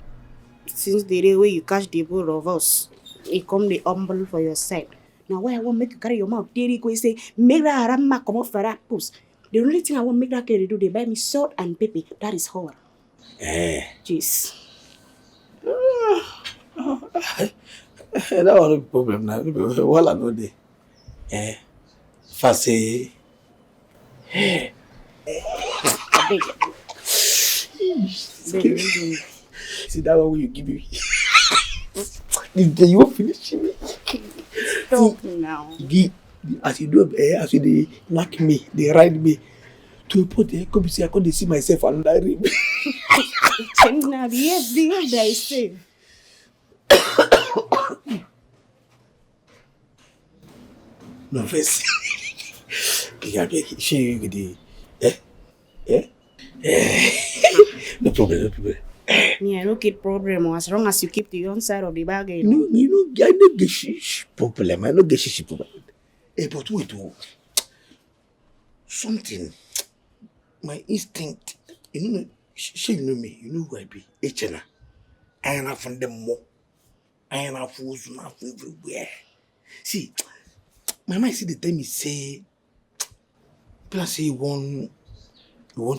Speaker 15: since the day where you catch the both of us, it come the humble for your side. Now, why I want make you carry your mouth, they say, make that Arama come off for that post. The only thing I want make that carry do, they buy me salt and pepper. That is all. Jeez.
Speaker 9: That was no problem now. Well, I know the fast say. See that one you give me. You won't finish me.
Speaker 15: Stop now.
Speaker 9: As you do, as you they knock me, they ride me. To put the come see, I couldn't see myself and I read.
Speaker 15: Now, yes, they say.
Speaker 9: No face. She no problem.
Speaker 15: Yeah, no kid problem as long as you keep the on side of the bargain.
Speaker 9: No, I don't get shish problem. I don't get shish problem. But wait, something. My instinct, she know me. You know who I be. Echena. I am from them more. I am a fool's not everywhere. See, my mind see the time he say, plus say you want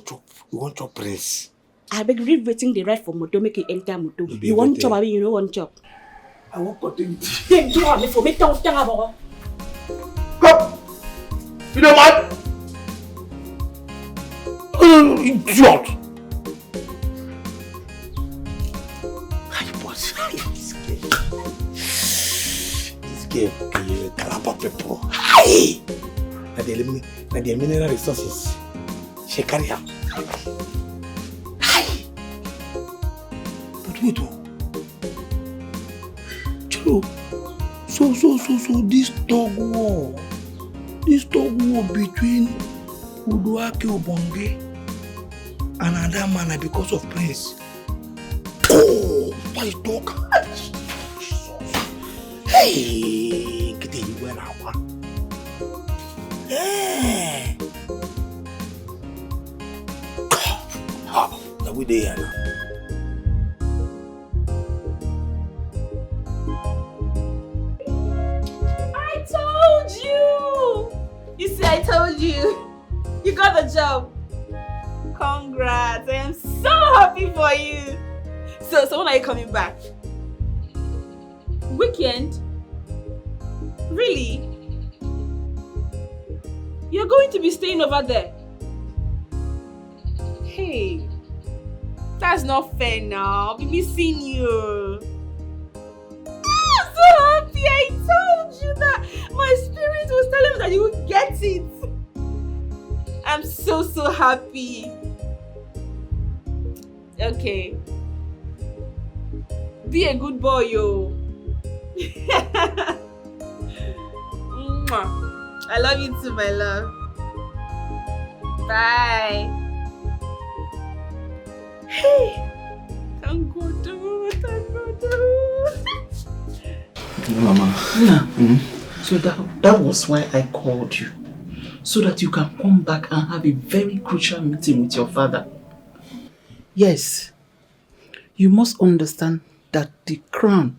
Speaker 9: chop prince.
Speaker 15: I beg read waiting the right for moto make it enter moto. You want chop, I mean you know one chop.
Speaker 9: I won't continue.
Speaker 15: Then do me for me don't tell about.
Speaker 9: Come! You know what? Idiot! This girl, Kalapa people. Hi! Now the mineral resources. She carry her. Hi! But wait, Chilo. So this dog war between Uduake Obonge and Adamana because of Prince. Oh, why talk? Hey, get you where I want. Hey, now we there now.
Speaker 10: I told you! You see, I told you. You got the job. Congrats. I am so happy for you. So when are you coming back? Weekend? Really? You're going to be staying over there? Hey, that's not fair now. I'll be missing you. I'm so happy. I told you that. My spirit was telling me that you would get it. I'm so happy. Okay. Be a good boy, yo. I love you too, my love. Bye. Hey. Thank God.
Speaker 22: Mama. Yeah. So that was why I called you. So that you can come back and have a very crucial meeting with your father. Yes. You must understand that the crown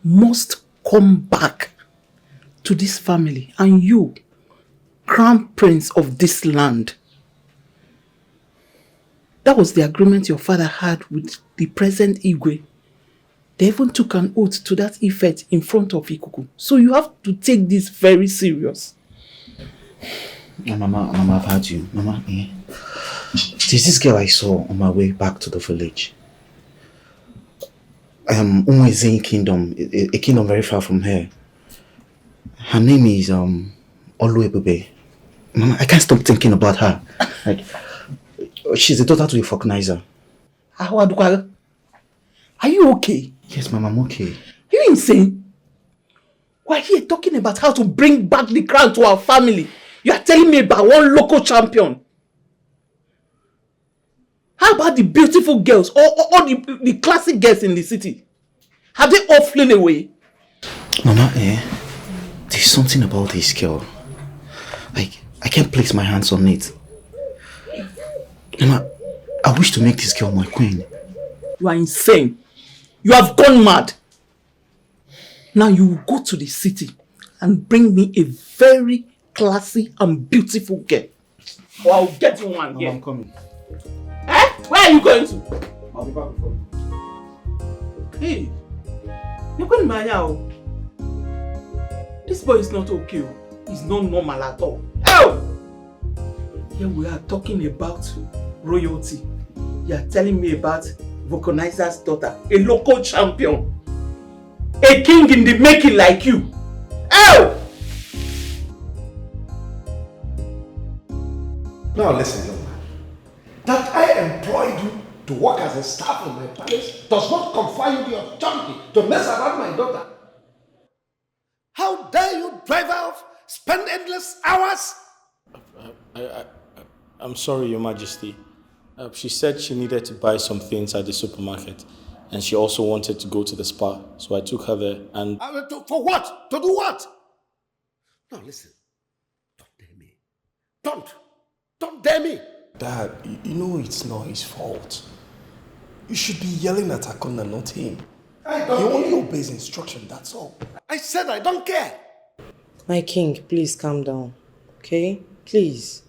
Speaker 22: must come back to this family, and you, crown prince of this land. That was the agreement your father had with the present Igwe. They even took an oath to that effect in front of Ikuku. So you have to take this very serious. Mama, I've heard you. Mama, there's this girl I saw on my way back to the village. Umwezin Kingdom, a kingdom very far from here. Her name is Oluebube. Mama, I can't stop thinking about her. Like, she's the daughter to a Faulknizer. Are you okay? Yes, Mama, I'm okay. Are you insane? We're here talking about how to bring back the crown to our family. You are telling me about one local champion. How about the beautiful girls or the classic girls in the city? Have they all flown away? Mama, there's something about this girl. Like, I can't place my hands on it.
Speaker 18: Emma, I wish to make this girl my queen. You are insane. You have gone mad. Now you will go to the city and bring me a very classy and beautiful girl. Or I'll get you one girl.
Speaker 22: I'm coming.
Speaker 18: Eh? Where are you going to?
Speaker 22: I'll be back before you.
Speaker 18: Hey, you're going to this boy is not okay. He's not normal at all. Oh! Here we are talking about royalty. You are telling me about Vulcanizer's daughter, a local champion. A king in the making like you. Oh!
Speaker 9: Now listen, young man. That I employed you to work as a staff in my palace does not confer you the authority to mess around my daughter. How dare you drive off, spend endless hours?
Speaker 6: I'm sorry, Your Majesty. She said she needed to buy some things at the supermarket, and she also wanted to go to the spa. So I took her there and...
Speaker 9: For what? To do what? Now listen, don't dare me. Don't dare me.
Speaker 3: Dad, you know it's not his fault. You should be yelling at Akona, not him. He only obeys instruction, that's all.
Speaker 9: I said I don't care.
Speaker 17: My king, please calm down. Okay? Please.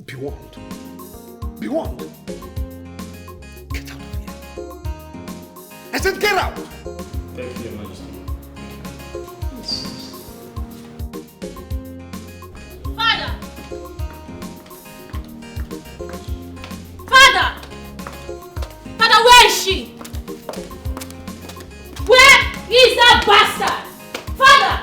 Speaker 9: Be warned. Be warned. Get out of here. I said get out.
Speaker 6: Thank you, Your Majesty.
Speaker 12: Father! Father! Father, where is she? Where is that bastard? Father!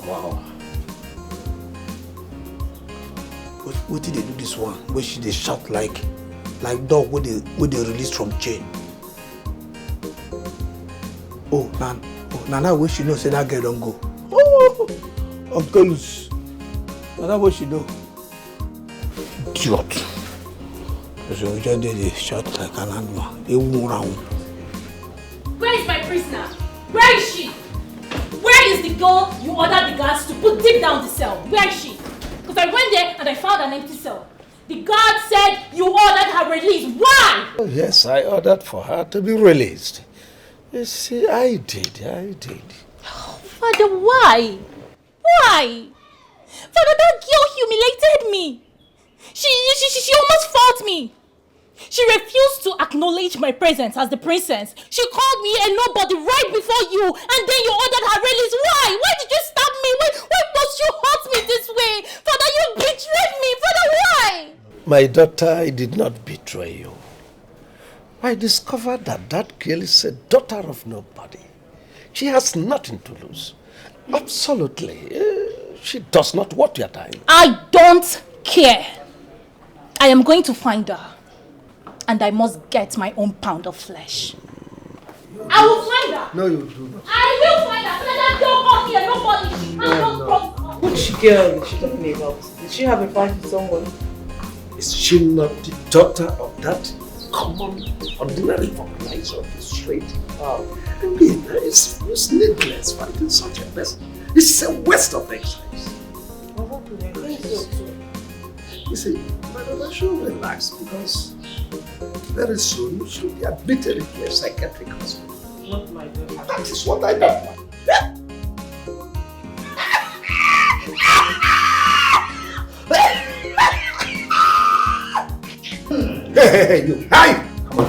Speaker 9: Wow. What did they do this one? Where she they shout like dog when they release from chain. Oh, now where she know say that girl don't go. Oh, uncles. Now what she know? Idiot. So we just did shout like an animal. They won't round.
Speaker 12: Where is my prisoner? Where is she? Where is the girl you ordered the guards to put deep down the cell? Where is she? Because I went there and I found an empty cell. The guard said you ordered her release. Why?
Speaker 9: Oh, yes, I ordered for her to be released. You see, I did.
Speaker 12: Father, why? Why? Father, that girl humiliated me. She almost fought me. She refused to acknowledge my presence as the princess. She called me a nobody right before you, and then you ordered her release. Why? Why did you stab me? Why must you hurt me this way? Father, you betrayed me. Father, why?
Speaker 9: My daughter, I did not betray you. I discovered that girl is a daughter of nobody. She has nothing to lose. Absolutely. She does not want your time.
Speaker 12: I don't care. I am going to find her. And I must get my own pound of flesh. I will find her.
Speaker 9: No, you do not.
Speaker 12: I will find her. That girl called me a nobody.
Speaker 17: Which girl is she talking about? Did she have a fight with someone?
Speaker 9: Is she not the daughter of that common, ordinary organizer of the street? I mean, it's needless fighting such a person. This is a waste of exercise. You see, I should relax because very soon you should be admitted into a psychiatric hospital.
Speaker 17: Not my daughter.
Speaker 9: That is what I don't want. Hey, you! Hey! Come on,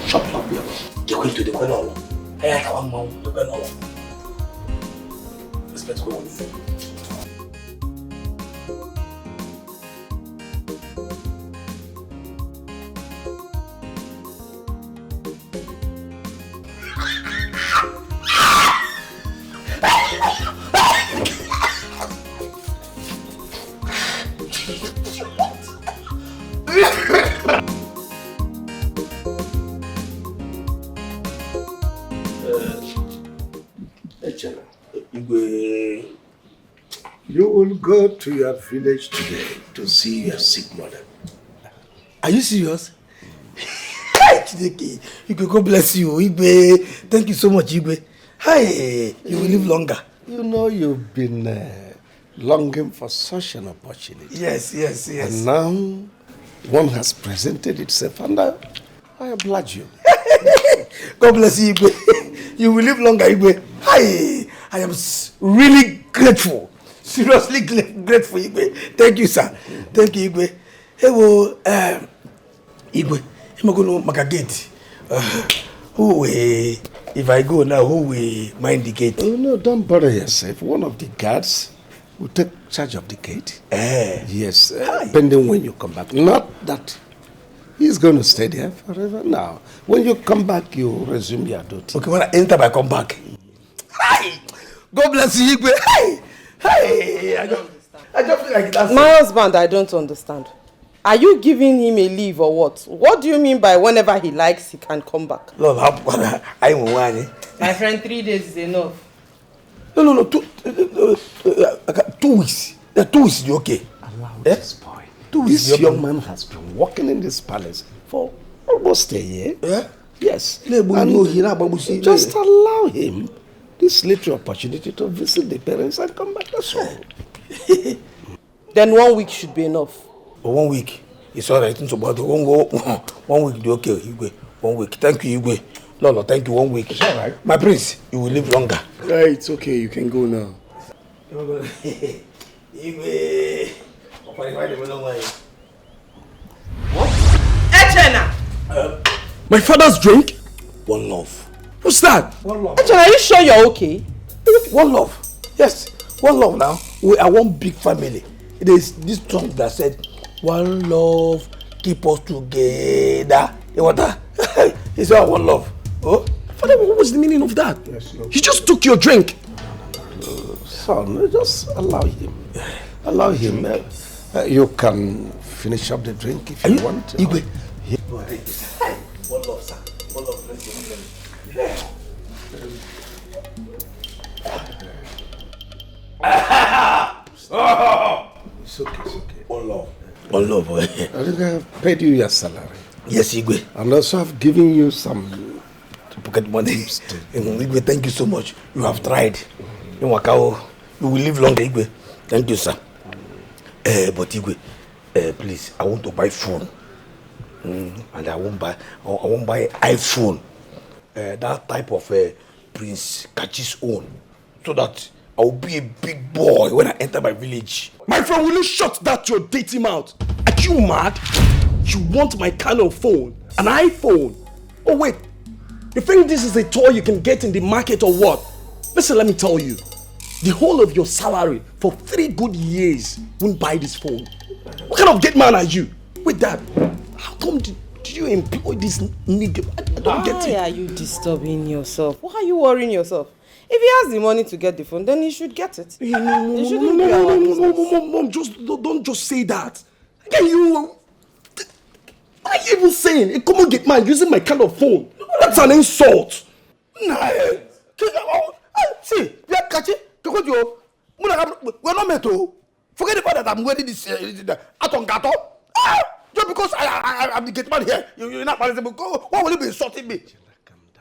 Speaker 9: shut up here. You're going to the corner. Hey, I can't mount the corner. Let's go on. You will go to your village today to see your sick mother.
Speaker 8: Are you serious? Hi, Chideki. Igwe, God bless you. Igwe, thank you so much, Igwe. Hi, you will live longer.
Speaker 9: You know you've been longing for such an opportunity.
Speaker 8: Yes.
Speaker 9: And now one has presented itself, and I oblige you.
Speaker 8: God bless you, Igwe. You will live longer, Igwe. Hi, I am really grateful. Seriously grateful, Igwe. Thank you, sir. Thank you, Igwe. Hey, well, Igwe, I'm going to make a gate. If I go now, who will mind the gate?
Speaker 9: Oh, no, don't bother yourself. One of the guards will take charge of the gate. Yes, depending when you come back. Not that he's going to stay there forever now. When you come back, you resume your duty.
Speaker 8: Okay, when I enter, I come back. Hi! God bless you, Igwe. Hi! I just feel like that's
Speaker 17: My husband, I don't understand. Are you giving him a leave or what? What do you mean by whenever he likes, he can come back?
Speaker 8: Love, I'm one.
Speaker 17: My friend, 3 days is enough.
Speaker 8: No. 2 weeks. 2 weeks is okay.
Speaker 9: Allow this boy. This young man has been working in this palace for almost a year.
Speaker 8: Yeah?
Speaker 9: Yes. And just allow him this little opportunity to visit the parents and come back. That's all.
Speaker 17: Then 1 week should be enough.
Speaker 8: 1 week. It's all right. It's about 1 week. Okay, Igwe. 1 week. Thank you, Igwe. No, thank you. 1 week. It's all right. My prince, you will live longer.
Speaker 14: Yeah, it's okay. You can go now.
Speaker 8: Igwe.
Speaker 17: What? Echena!
Speaker 8: My father's drink? One love. What's that? One love.
Speaker 17: Echena, are you sure you're okay?
Speaker 8: One love. Yes. One love now. We are one big family. It is this song that said, one love, keep us together. You want that? It's all one love. Oh? Father, what was the meaning of that?
Speaker 9: Yes, no.
Speaker 8: He just took your drink.
Speaker 9: Son, just allow him. Allow him. You can finish up the drink if you want.
Speaker 8: Igwe. One love, sir. One love.
Speaker 9: It's okay.
Speaker 8: One love.
Speaker 9: I think I've paid you your salary.
Speaker 8: Yes, Igwe.
Speaker 9: And also I've given you some
Speaker 8: pocket money. Igwe, thank you so much. You have tried. You will live longer, Igwe. Thank you, sir. But Igwe, please, I want to buy phone. And I won't buy iPhone. That type of Prince Kachi's own. So that I will be a big boy when I enter my village. My friend, will you shut that your dating mouth? Are you mad? You want my kind of phone? An iPhone? Oh wait, you think this is a toy you can get in the market or what? Listen, let me tell you. The whole of your salary for 3 good years won't buy this phone. What kind of Gateman are you? With that, how come did you employ this nigga? I don't get it.
Speaker 17: Why are you disturbing yourself? Why are you worrying yourself? If he has the money to get the phone, then he should get it.
Speaker 8: Mom, don't just say that. Again, what are you even saying? A common Gateman using my kind of phone. That's an insult. Nah, see, we're not meant to. Forget the fact that I'm wearing this atongato. Just because I'm the Gateman here, you're not manageable. Why will you be insulting me?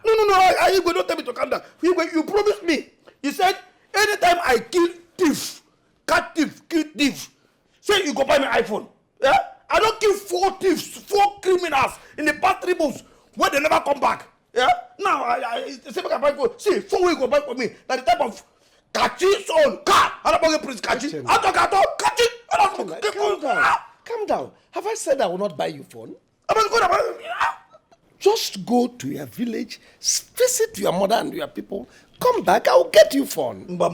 Speaker 8: No, you don't tell me to calm down. You promised me. You said, anytime I kill thief, kill thief, say you go buy me iPhone. Yeah? I don't kill 4 thieves, 4 criminals in the past 3 months where they never come back. Yeah? Now, I say, see, 4 weeks go buy for me. Like the type of Kachi's own car. I don't buy Prince Kachi.
Speaker 9: Calm down. Have I said I will not buy you phone? Just go to your village, visit your mother and your people. Come back, I will get you phone.
Speaker 8: No.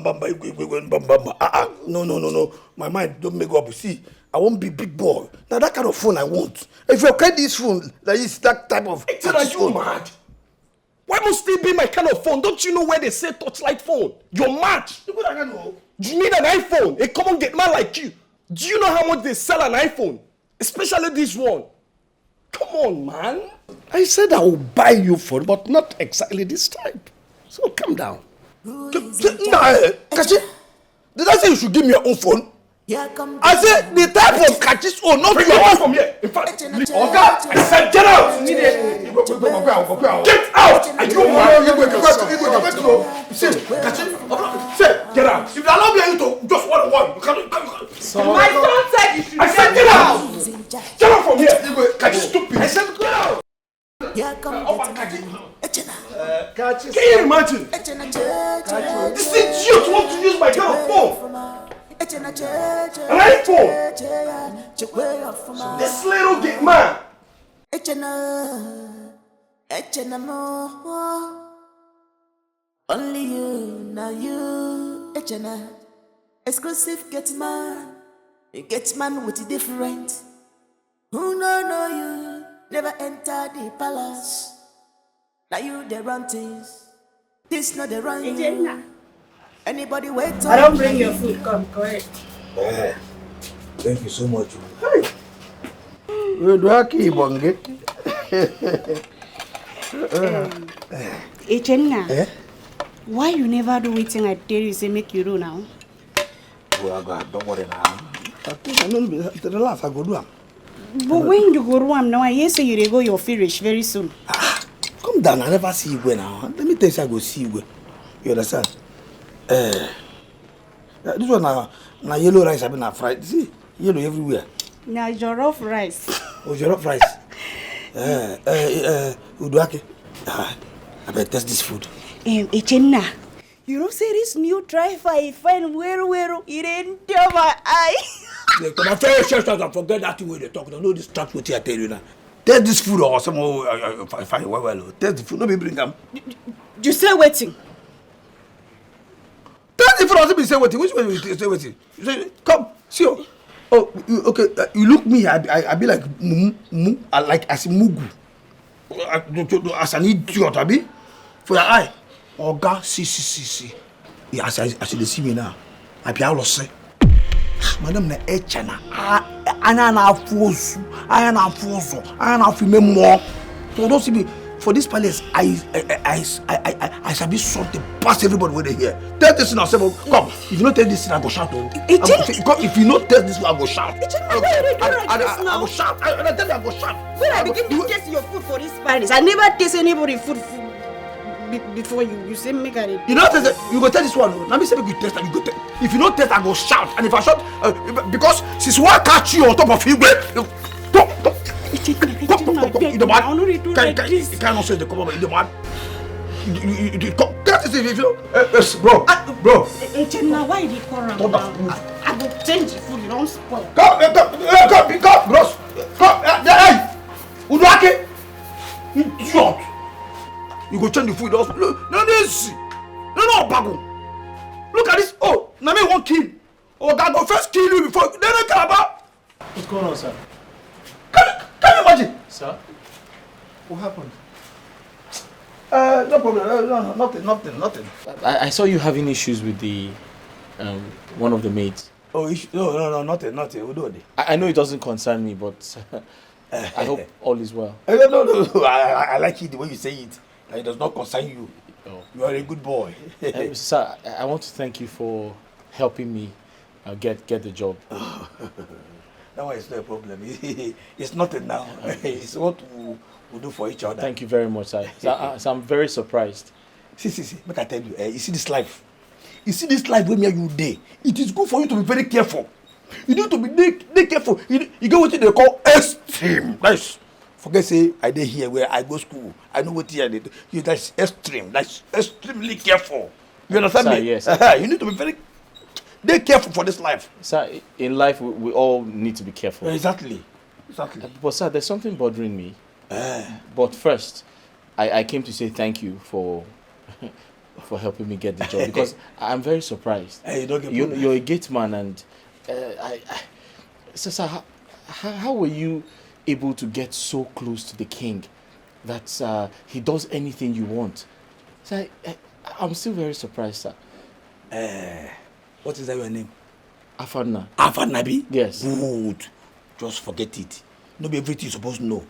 Speaker 8: My mind don't make up. See, I won't be big boy. Now that kind of phone I want. If you get this phone, that is that type of. Are you mad? Why must it be my kind of phone? Don't you know where they say touchlight phone? You're mad. You need an iPhone. A common Gateman like you. Do you know how much they sell an iPhone? Especially this one. Come on, man.
Speaker 9: I said I will buy you phone, but not exactly this type. So calm down.
Speaker 8: Kachi, Did I say you should give me your own phone? I said the type of catches own, not your own from here. In fact, Oga, I said get out! Immediately. Get out! I don't want you. Say, get out. If you allow me to just one, you can't.
Speaker 10: My son said you should
Speaker 8: I said get out! Get out from here! Catch stupid. I said get out! Can you imagine? This idiot wants to use my kind of phone. An iPhone. This little Gateman.
Speaker 7: Only you, now you, exclusive Gateman. A Gateman with a different. Who know you, never enter the palace. Now you the run things. This not the run you. Anybody wait?
Speaker 10: I don't bring your food. Come, go ahead.
Speaker 8: Thank you so much.
Speaker 15: Echenna, why you never do wetin I tell you say make you do now?
Speaker 8: Well, God, don't worry now. I know relax, I go do am.
Speaker 15: But when you go do am now, I hear say you dey go your finish very soon.
Speaker 8: Come down, I never see you now. Let me tell you, I go see you. You understand? This one now yellow rice, I been fried. See, yellow everywhere.
Speaker 15: Now jollof rice.
Speaker 8: Oh, jollof rice. Uduake. I better test this food.
Speaker 15: Echenna, you know say this new driver I find where it enter my eye.
Speaker 8: When I tell you, forget that way they talk. Don't know this trap what I tell you now. Test this food or some fine well. Test the food. No be bring them.
Speaker 15: You say waiting.
Speaker 8: Test the food. Also be say waiting. Which way you say waiting? You say come see. Oh, okay. You look me. I be like mumu. I like as mugu. As an idiot, I be for your eye. Oga, see. Yeah, as you see me now, I be all say. Madam na echana. Anya na fosu. Anya na film more. So don't see me for this palace. I shall be something past everybody when they hear. Tell this thing I say, come. If you not tell this thing, I go shout. If you not tell this thing, I go shout. I go shout. I tell you, I go shout.
Speaker 15: When I begin to taste your food for this palace, I never taste anybody food before you say make I.
Speaker 8: You know taste. You go tell this one. Let me say make you taste and you go tell. If you not taste, I go shout. And if I shout, because since one catch you on top of you, you the man. You cannot say the come over. You the man. You can't say if you bro.
Speaker 15: Echenna, why did you call around now? I will change the food. You don't spoil.
Speaker 8: Come, bros. Come, hey, Uduake. Idiot. You go change the food. No, Bago. Look at this. Oh, now me won't kill. Oh, God, go first kill you before. Then I care about.
Speaker 6: What's going on, sir?
Speaker 8: Can you imagine?
Speaker 6: Sir? What happened?
Speaker 8: No problem. Nothing.
Speaker 6: I saw you having issues with the one of the maids.
Speaker 8: Oh, no, nothing. We'll do it.
Speaker 6: I know it doesn't concern me, but I hope all is well.
Speaker 8: No. I like it the way you say it. It does not concern you.
Speaker 6: Oh.
Speaker 8: You are a good boy.
Speaker 6: Sir, I want to thank you for helping me get the job.
Speaker 8: That one is not a problem. It's nothing now. It's what we do for each other.
Speaker 6: Thank you very much, sir. So I'm very surprised.
Speaker 8: See. Make I tell you, you see this life. You see this life where me and you day. It is good for you to be very careful. You need to be careful. You get what they call extreme. That's forget say I dey here where I go school. I know what here they do. That's extreme. That's extremely careful. You understand
Speaker 6: sir,
Speaker 8: me?
Speaker 6: Yes.
Speaker 8: You need to be very careful for this life.
Speaker 6: Sir, in life we all need to be careful.
Speaker 8: Exactly.
Speaker 6: But sir, there's something bothering me. But first, I came to say thank you for helping me get the job because I'm very surprised.
Speaker 8: Hey, you don't get
Speaker 6: you're a gateman and sir, how were you able to get so close to the king that he does anything you want? So I'm still very surprised, sir.
Speaker 8: What is that your name?
Speaker 6: Afadna.
Speaker 8: Afadnabi?
Speaker 6: Yes.
Speaker 8: Good. Just forget it. Not be everything you're supposed to know.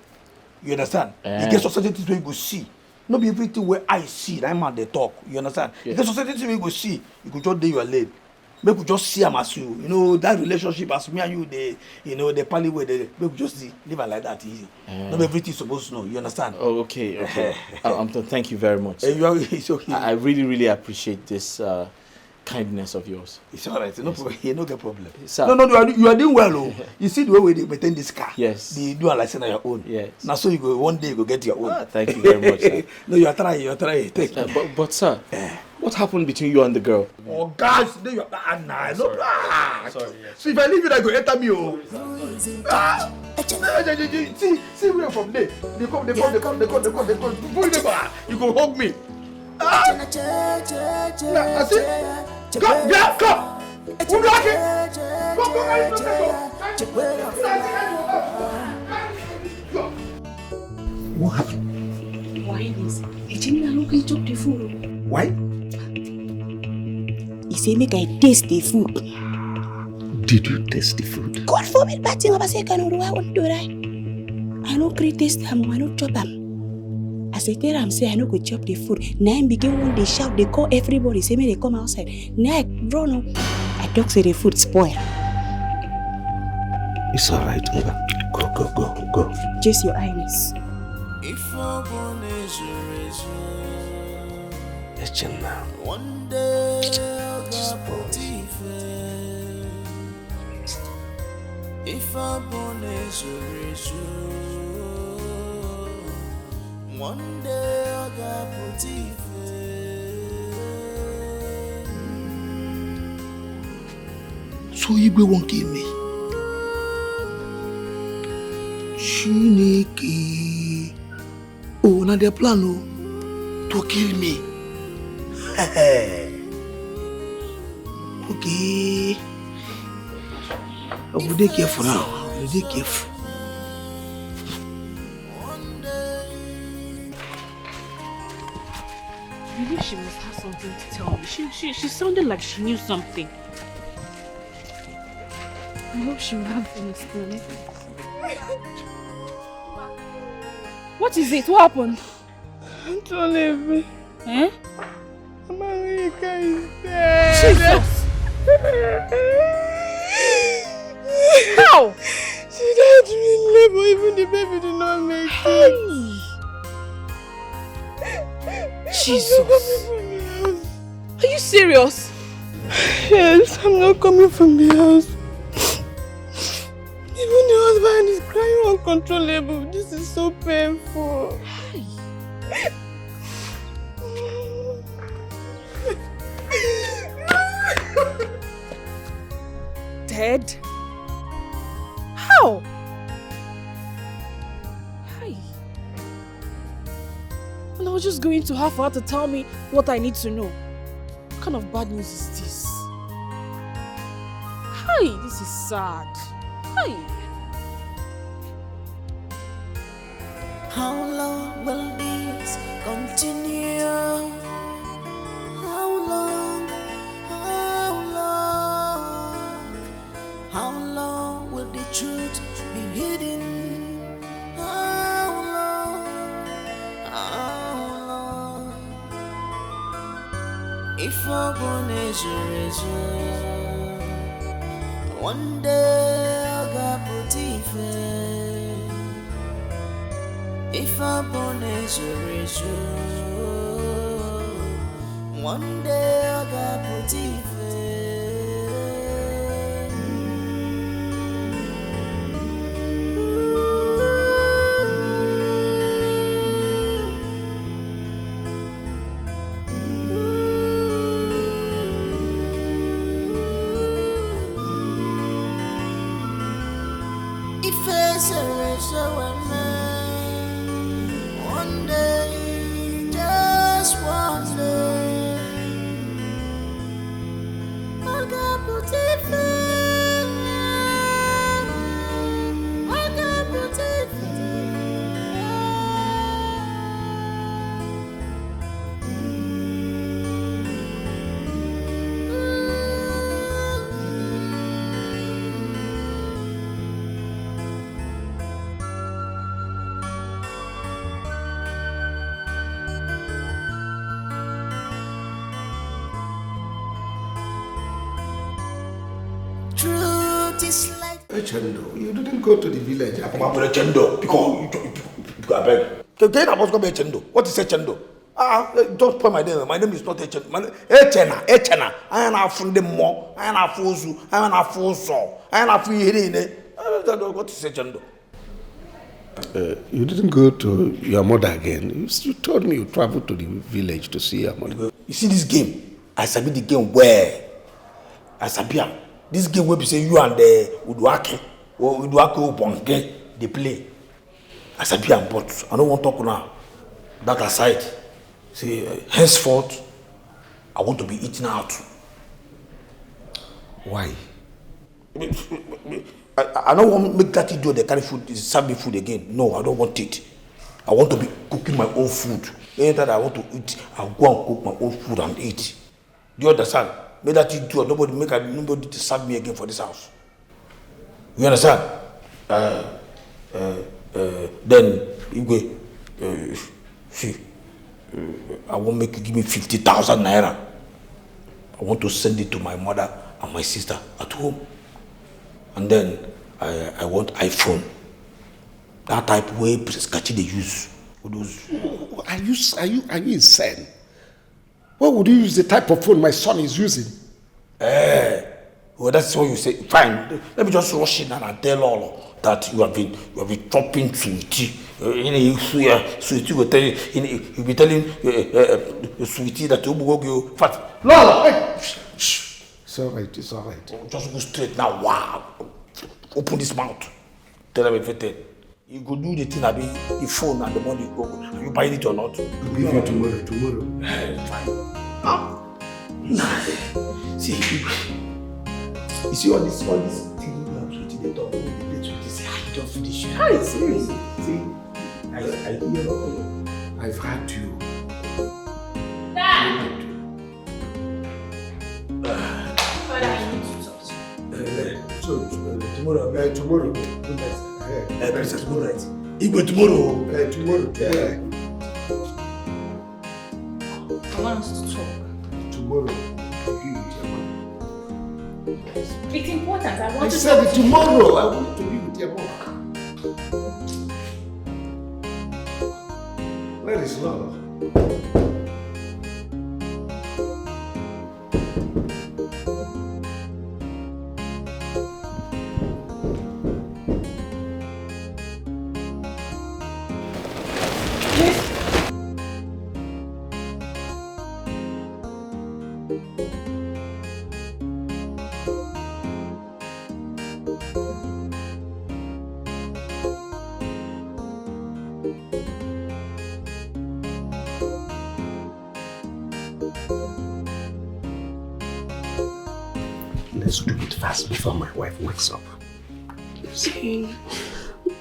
Speaker 8: You understand? You get certain things where you go see. Not be everything where I see. That man they talk. You understand? Yes. You get certain things where you go see. You could just do your lane. Make we just see them as you know that relationship as me and you the pally way make we just see live like that easy. Not everything supposed to know. You understand?
Speaker 6: Oh, okay. Thank you very much.
Speaker 8: It's okay.
Speaker 6: I really appreciate this kindness of yours.
Speaker 8: It's all right. No problem. You no get problem.
Speaker 6: Sir.
Speaker 8: No, you are doing well. Oh. You see the way they maintain this car.
Speaker 6: Yes.
Speaker 8: They do a license on your own.
Speaker 6: Yes.
Speaker 8: Now so you go one day you go get your own.
Speaker 6: Thank you very much. Sir.
Speaker 8: No, you are trying. Take.
Speaker 6: But sir, what happened between you and the girl?
Speaker 8: Oh gosh, you are no.
Speaker 6: Sorry. Yes.
Speaker 8: So if I leave you, I go enter me. Oh. See where from there. They come. Pull them back. You go hug me. I see. Come. Who block it?
Speaker 9: What happened?
Speaker 21: Why is it? Look, he took the food.
Speaker 9: Why?
Speaker 15: He say make I taste the food.
Speaker 9: Did you taste the food?
Speaker 15: God forbid, bad thing about say can do I want to do right. I no create taste them, I no chop them. As I tell them, say I no go chop the food. Now I begin when they shout, they call everybody, say me they come outside. Now I run up. I talk say the food spoil.
Speaker 9: It's alright, Mba. Go.
Speaker 15: Just your eyes.
Speaker 9: Now.
Speaker 7: One day I'll get if I'm born as a one day I'll get
Speaker 8: So you won't kill me. Chineke. Oh, now they plan to kill me. Okay. I will be careful now. I will be careful.
Speaker 10: Maybe she must have something to tell me. She sounded like she knew something. I hope she will have an explanation. What is it? What happened?
Speaker 4: Don't leave me.
Speaker 10: Eh?
Speaker 4: America is dead.
Speaker 10: Jesus! How?
Speaker 4: She died in labor, even the baby did not make it.
Speaker 10: Jesus! Are you serious?
Speaker 4: Yes, I'm not coming from the house. Even the husband is crying uncontrollable. This is so painful.
Speaker 10: Dead? How? Hi. And I was just going to her for her to tell me what I need to know. What kind of bad news is this? Hi, this is sad. Hi.
Speaker 7: How long will this continue? How long? How long will the truth be hidden? How long? If I'm born as a one day I'll get put if I'm born as a one day I'll get put one day, just one day, I'll get put is like.
Speaker 9: Chendo, you didn't go to the village.
Speaker 8: I come up with a Chendo because I beg. Chendo. What is a Chendo? Don't put my name. My name is not Chendo. Echena. I am not from the more. I am not Fuzu. I am not Fuso. I am not Fuirine. What is a Chendo?
Speaker 9: You didn't go to your mother again. You told me you traveled to the village to see your mother.
Speaker 8: You see this game? I sabi the game where? I sabi am. This game where you say you and the Uduake or Uduake Bonke they play. I sabi am, but I don't want to talk now. That aside, see, henceforth, I want to be eating out.
Speaker 9: Why?
Speaker 8: I don't want to make that idiot they carry food, serve me food again. No, I don't want it. I want to be cooking my own food. Anytime I want to eat, I'll go and cook my own food and eat. Do you understand? Make that idiot, nobody to serve me again for this house. You understand? Then you go. See, I won't make you give me 50,000 naira. I want to send it to my mother and my sister at home. And then I want iPhone. That type way Skachi they use.
Speaker 9: Are you insane? Why would you use the type of phone my son is using?
Speaker 8: Well, that's what you say. Fine. Let me just rush in and I tell all that you have been chopping sweetie. Sweetie will tell you. You'll be telling sweetie that you will go fat.
Speaker 9: No. Shh. It's all right.
Speaker 8: Just go straight now. Wow. Open this mouth. Tell them everything. You go do the thing, the phone and the money go. Are you buying it or not?
Speaker 9: I'll give you tomorrow.
Speaker 8: Fine. Nah. See, you see all this thing you have to the dog. I don't finish.
Speaker 9: Hi, see. I hear I've had you.
Speaker 12: Dad! Father, I need to talk to you.
Speaker 9: Tomorrow.
Speaker 8: Princess, good night. Igwe tomorrow.
Speaker 9: Tomorrow. Yeah.
Speaker 12: I want us to talk.
Speaker 9: Tomorrow.
Speaker 12: It's important. I want to
Speaker 9: said
Speaker 12: talk
Speaker 9: tomorrow. I want to be with your mom. Where is Lolo? Let's do it fast before my wife wakes up.
Speaker 13: Saying,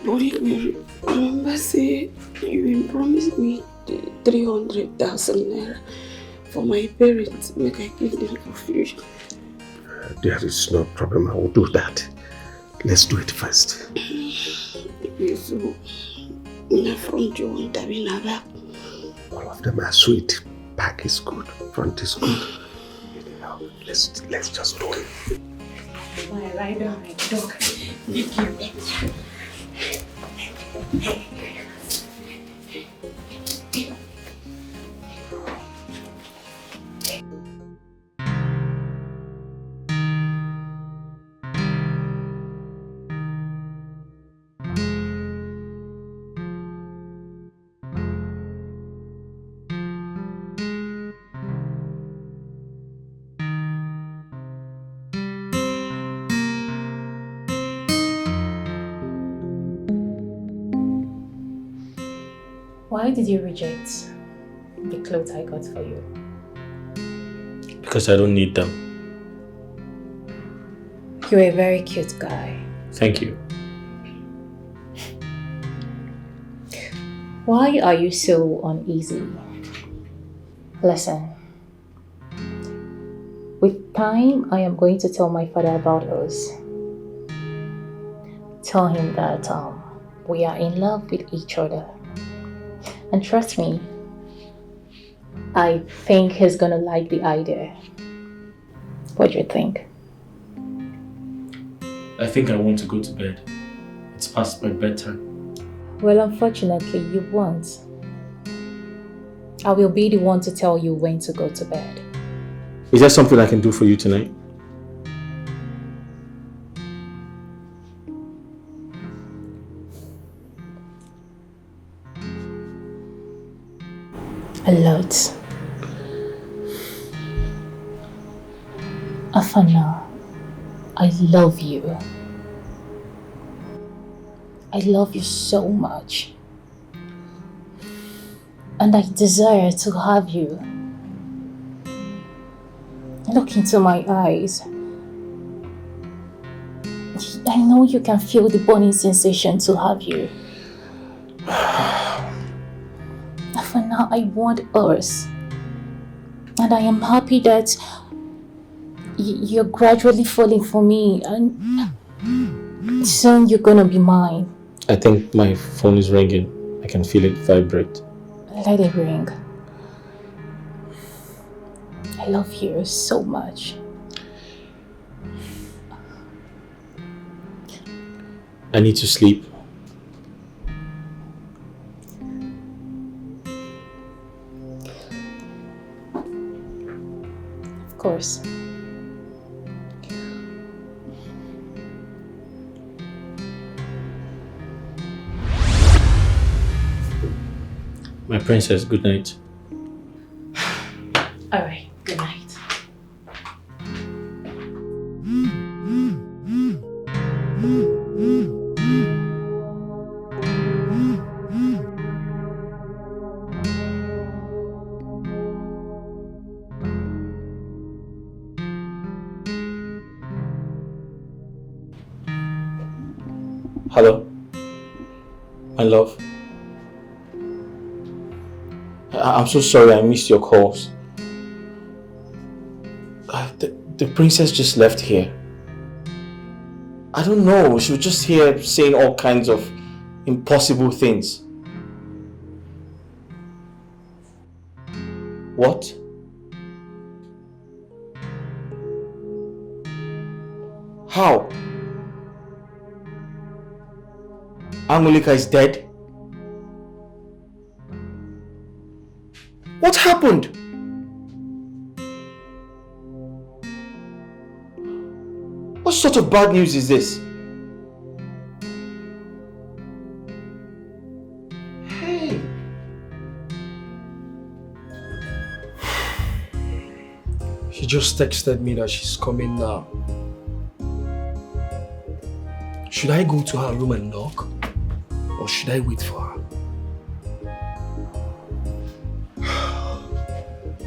Speaker 13: remember say you promised me 300,000 naira for my parents, make I give them for future.
Speaker 9: There is no problem, I will do that. Let's do it first.
Speaker 13: So, front you want to be back.
Speaker 9: All of them are sweet. Back is good, front is good. Let's just do it.
Speaker 12: my rider, my dog. Thank you. Why did you reject the clothes I got for you?
Speaker 6: Because I don't need them.
Speaker 12: You're a very cute guy.
Speaker 6: Thank you.
Speaker 12: Why are you so uneasy? Listen. With time, I am going to tell my father about us. Tell him that we are in love with each other. And trust me, I think he's gonna like the idea. What do you think?
Speaker 6: I think I want to go to bed. It's past my bedtime.
Speaker 12: Well, unfortunately, you won't. I will be the one to tell you when to go to bed.
Speaker 6: Is there something I can do for you tonight?
Speaker 12: A lot. Afana, I love you. I love you so much. And I desire to have you. Look into my eyes. I know you can feel the burning sensation to have you. For now, I want us. And I am happy that you're gradually falling for me, and soon you're gonna be mine.
Speaker 6: I think my phone is ringing. I can feel it vibrate.
Speaker 12: Let it ring. I love you so much.
Speaker 6: I need to sleep.
Speaker 12: Of course.
Speaker 6: My princess, good night.
Speaker 12: All right, good night.
Speaker 6: Hello? My love? I'm so sorry I missed your calls. The princess just left here. I don't know, she was just here saying all kinds of impossible things. What? How? Angelica is dead? What happened? What sort of bad news is this? Hey!
Speaker 3: She just texted me that she's coming now. Should I go to her room and knock? Or should I wait for her?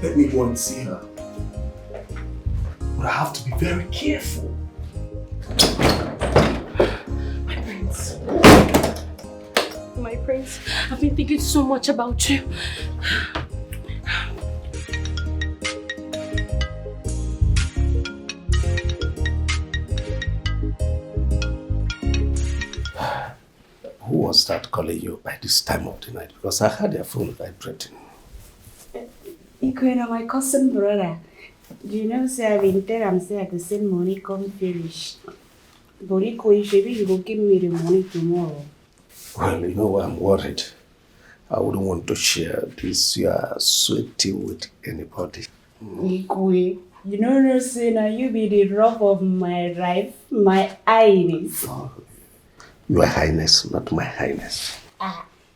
Speaker 3: Let me go and see her. But I have to be very careful.
Speaker 19: My prince. My prince, I've been thinking so much about you.
Speaker 9: Who was that calling you by this time of the night? Because I heard your phone vibrating.
Speaker 15: Ikwena, my cousin brother. Do you know, say I've been telling him say I could send money come finish. But maybe you will give me the money tomorrow.
Speaker 9: Well, you know why I'm worried. I wouldn't want to share this sweaty with anybody.
Speaker 15: Ikwe, you know no say now you be the rock of my life, my highness.
Speaker 9: Your Highness, not my Highness.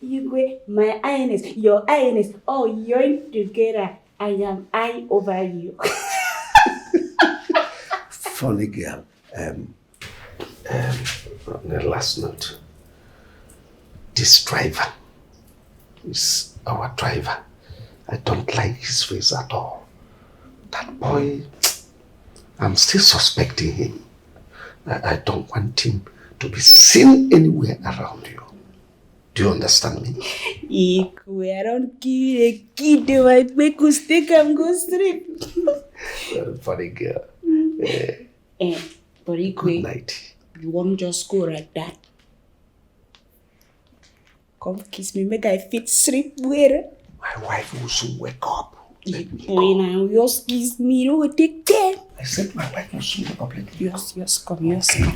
Speaker 15: Ikwe, my highness, your highness, oh, you're together. I am I over you.
Speaker 9: Funny girl. On the last note, this driver is our driver. I don't like his face at all. That boy, I'm still suspecting him. I don't want him to be seen anywhere around you. Do you understand me?
Speaker 15: Ikwe, I don't give a kid to my make you stick and go straight.
Speaker 9: Very funny girl.
Speaker 15: But Ikwe,
Speaker 9: good night.
Speaker 15: You won't just go like that. Come kiss me, make I fit sleep well.
Speaker 9: My wife will soon wake up.
Speaker 15: When I just kiss me, you will take care.
Speaker 9: I said my wife will soon be completely.
Speaker 13: Yes, come. Yes.
Speaker 9: You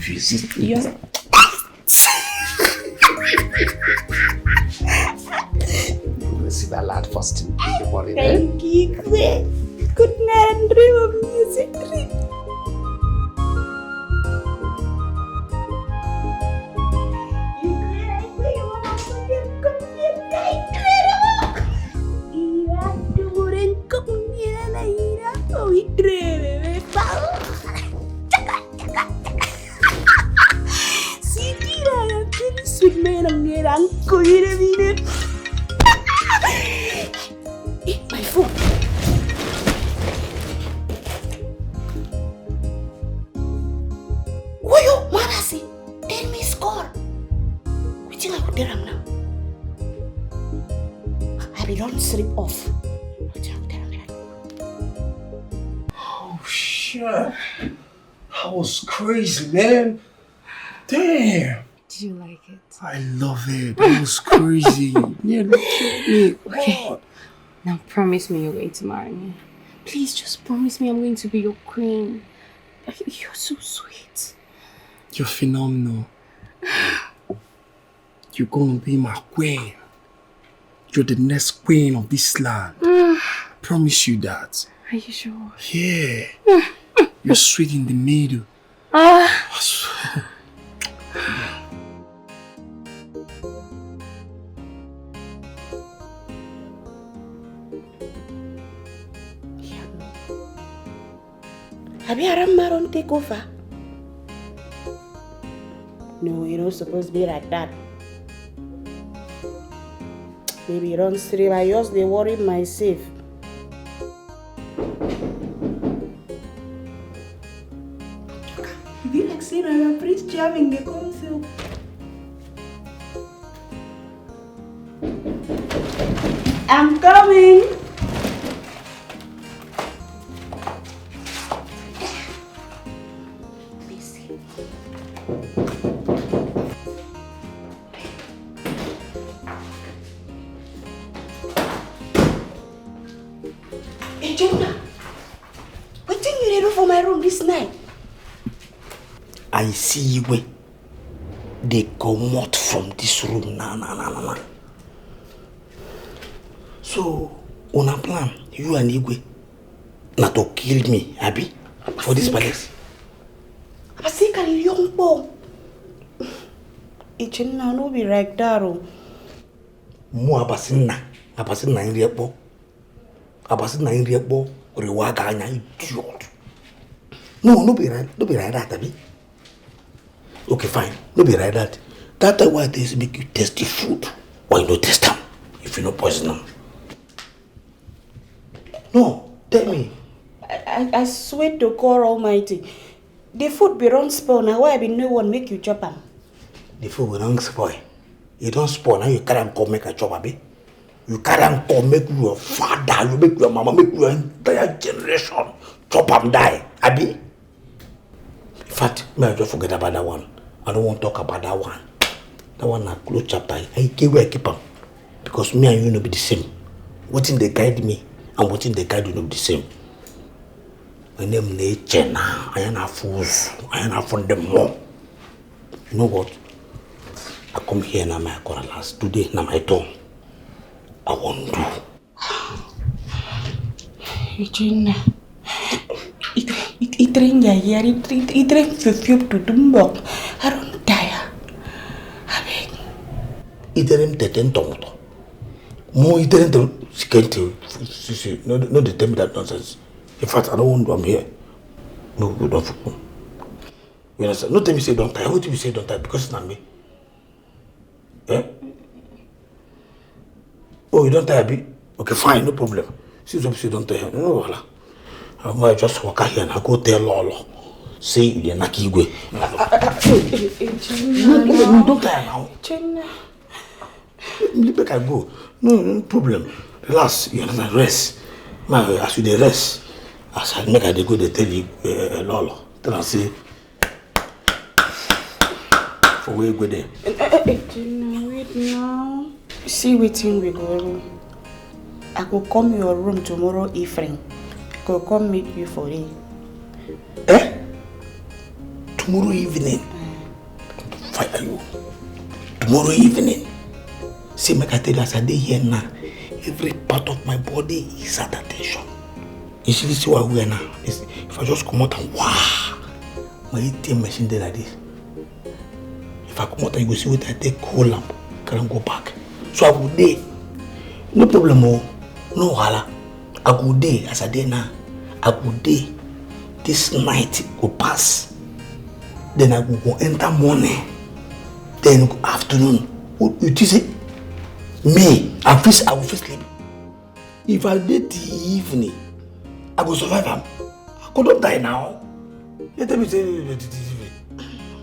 Speaker 9: will see that lad first in the morning.
Speaker 15: Thank you. Good night and dream of music. My phone. Woyo, Marasi, tell me score. Which I would tell him now. I be don't sleep off.
Speaker 9: Oh shit. That was crazy, man. Damn.
Speaker 19: Did you like it?
Speaker 9: I love it. That was crazy. Yeah, look at me.
Speaker 19: Okay. Now promise me you're going to marry me. Please just promise me I'm going to be your queen. You're so sweet.
Speaker 9: You're phenomenal. You're gonna be my queen. You're the next queen of this land. I promise you that.
Speaker 19: Are you sure?
Speaker 9: Yeah. You're sweet in the middle.
Speaker 15: Have you had a maron take over? No, you're not supposed to be like that. Maybe you don't sleep. I just they worry myself. Be like saying I'm a prince jamming the council. I'm coming. Hey, Jonah, what thing you do for my room this night?
Speaker 3: I see where they come out from this room. Nah. So, on a plan, you and Igwe, not to kill me, Abby, for this palace.
Speaker 15: I think I'm a young boy. It's not be like that.
Speaker 3: Mo abasina in repo. Abasina in repo, rewaga anya idiot. No be right that, Abby. Okay, fine, no be right that. That's why they make you taste the food. Why you no taste them if you no poison them? No, tell me.
Speaker 15: I swear to God Almighty, the food be wrong spoil. Now why be no one make you chop them?
Speaker 3: The food will not spoil. You don't spoil. Now you can't come make a chop, Abby. You can't come make your father, you make your mama, make your entire generation chop and die, Abby. In fact, may I just forget about that one. I don't want to talk about that one. That one na close chapter. I keep where I keep them. Because me and you no be the same. What in they guide me and what in they guide you no be the same. My name is Chena. I am a fool. I am a from them more. You know what? I come here now my corner last. Today now my turn. I want to.
Speaker 15: Regina. It drink here. It drink perfume to Dumbok. I don't tire.
Speaker 3: It didn't teten Tonto. More it didn't skate. No, they tell me that nonsense. In fact, I don't want to. I'm here. No, we don't. You understand? No, tell me say don't tire. What do you say don't tire? Because it's not me. Eh? Oh, you don't tire, Abi? Okay, fine, no problem. Since you don't tire, no, voila. I might just walk out here and I go tell Lolo. Say you're not Igwe. No, don't tire now. Let me go. No problem. Relax, you understand? Rest. As you dey rest, as I make I dey go, they tell you Lolo. Tell her say for where you go there.
Speaker 15: Wait now. See wetin we go. I go come your room tomorrow evening. Go come meet you for it.
Speaker 3: tomorrow evening, fire you. Tomorrow evening. See, make I tell you, as I dey here now, every part of my body is at attention. You see what we are now? If I just come out and wow, my ATM machine there like this. If I come out and you go see what I take, hold lamp, can go back. So I go there. No problem, no wahala. I go there as I dey now. I go there. This night go pass. Then I go enter morning. Then go afternoon. You see? Me, I will sleep. If I did the evening, I will survive him. I could not die now. Let me say,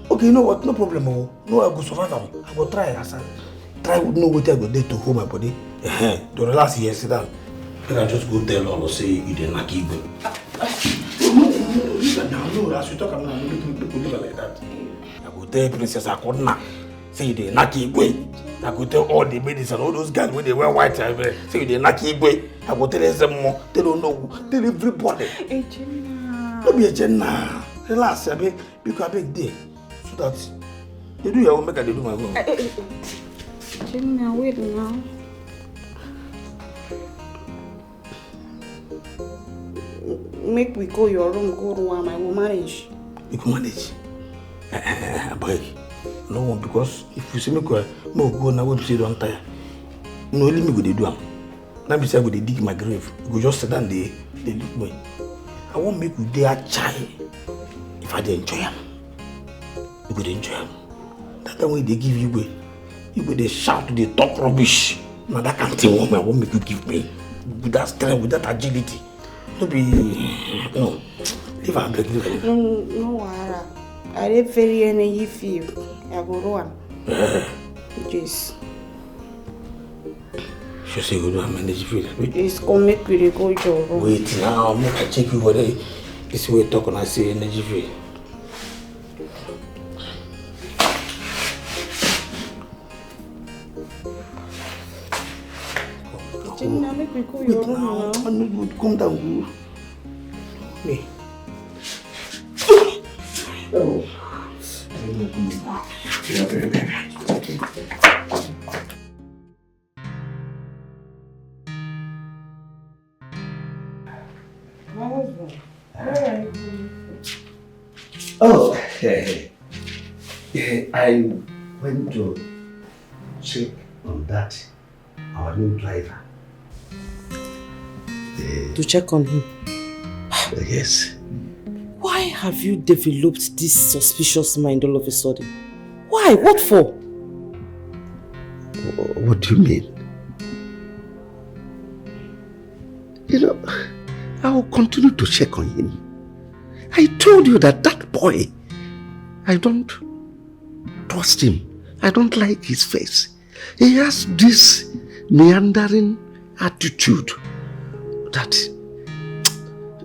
Speaker 3: okay, you know what? No problem. No, I will survive him. I will try. As I try, know what I go do to hold my body. To relax here, sit down. Then I just go tell all say you didn't knock you. No, as we talk about now, like that. I go tell Princess Akona, say you didn't knock you. I could tell all the ladies and all those guys when they wear white, say they knocky boy. I will tell them more. They don't know. Tell everybody. Don't be a jenna. Relax, I beg. Because I beg there. So that they do your own, make I do my own.
Speaker 13: Jenna, wait now. Make we go your room, go to one, I will manage.
Speaker 3: You can manage. Boy. No one, because if you see me go now, what you don't tire. No, let me go to do am. Now be say I go to dig my grave. You go just sit down there, they look me. I won't make you there chai. If I dey enjoy am, you go enjoy am. That time when they give you way, you go they shout, they talk rubbish. Now that can't thing I won't make you give me. With that strength, with that agility. No be no. Leave am, leave am.
Speaker 13: No, Ara. I dey very energy feel. I go run. Yes.
Speaker 3: She say go do am energy feel.
Speaker 13: It's come make we go your room.
Speaker 3: Wait now, make I check you for there. This way talk and I say energy feel.
Speaker 13: Jenna, make we go your room now.
Speaker 3: Come down. Me. Oh. Yeah, very, very.
Speaker 13: My husband, where are you going?
Speaker 9: Oh, I went to check on that, our new driver.
Speaker 17: To check on him?
Speaker 9: Yes.
Speaker 17: Why have you developed this suspicious mind all of a sudden? Why? What for?
Speaker 9: What do you mean? You know, I will continue to check on him. I told you that boy, I don't trust him. I don't like his face. He has this meandering attitude that,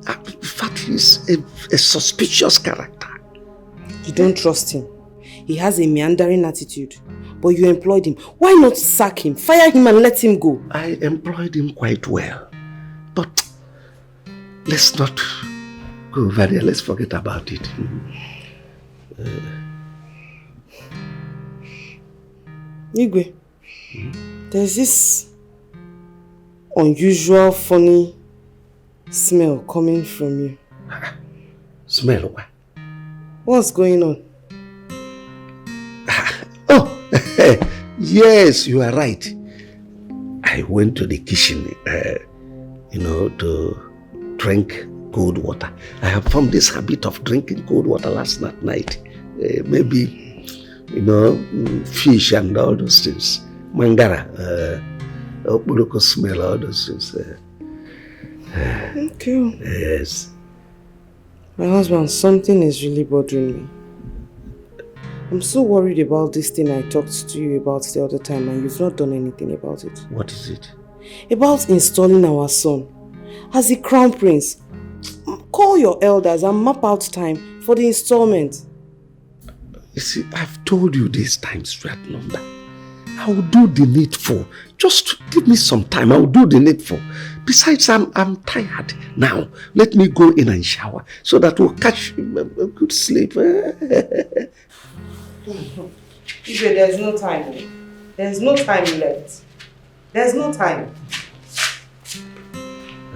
Speaker 9: in fact, he's a suspicious character.
Speaker 17: You don't trust him. He has a meandering attitude. But you employed him. Why not sack him, fire him and let him go?
Speaker 9: I employed him quite well. But let's not go over there. Let's forget about it.
Speaker 17: Igwe, there's this unusual, funny smell coming from you.
Speaker 9: Smell what?
Speaker 17: What's going on?
Speaker 9: Oh, yes, you are right. I went to the kitchen, to drink cold water. I have formed this habit of drinking cold water last night. Maybe, fish and all those things. Mangara, Oburoko smell, all those things.
Speaker 17: Okay.
Speaker 9: Yes.
Speaker 17: My husband, something is really bothering me. I'm so worried about this thing I talked to you about the other time and you've not done anything about it.
Speaker 9: What is it?
Speaker 17: About installing our son as the crown prince. Call your elders and map out time for the installment.
Speaker 9: You see, I've told you this time straight number. I will do the needful. Just give me some time. I will do the needful. Besides, I'm tired. Now, let me go in and shower so that we'll catch a good sleep.
Speaker 17: Ibe, there's no time. There's no time left. There's no time.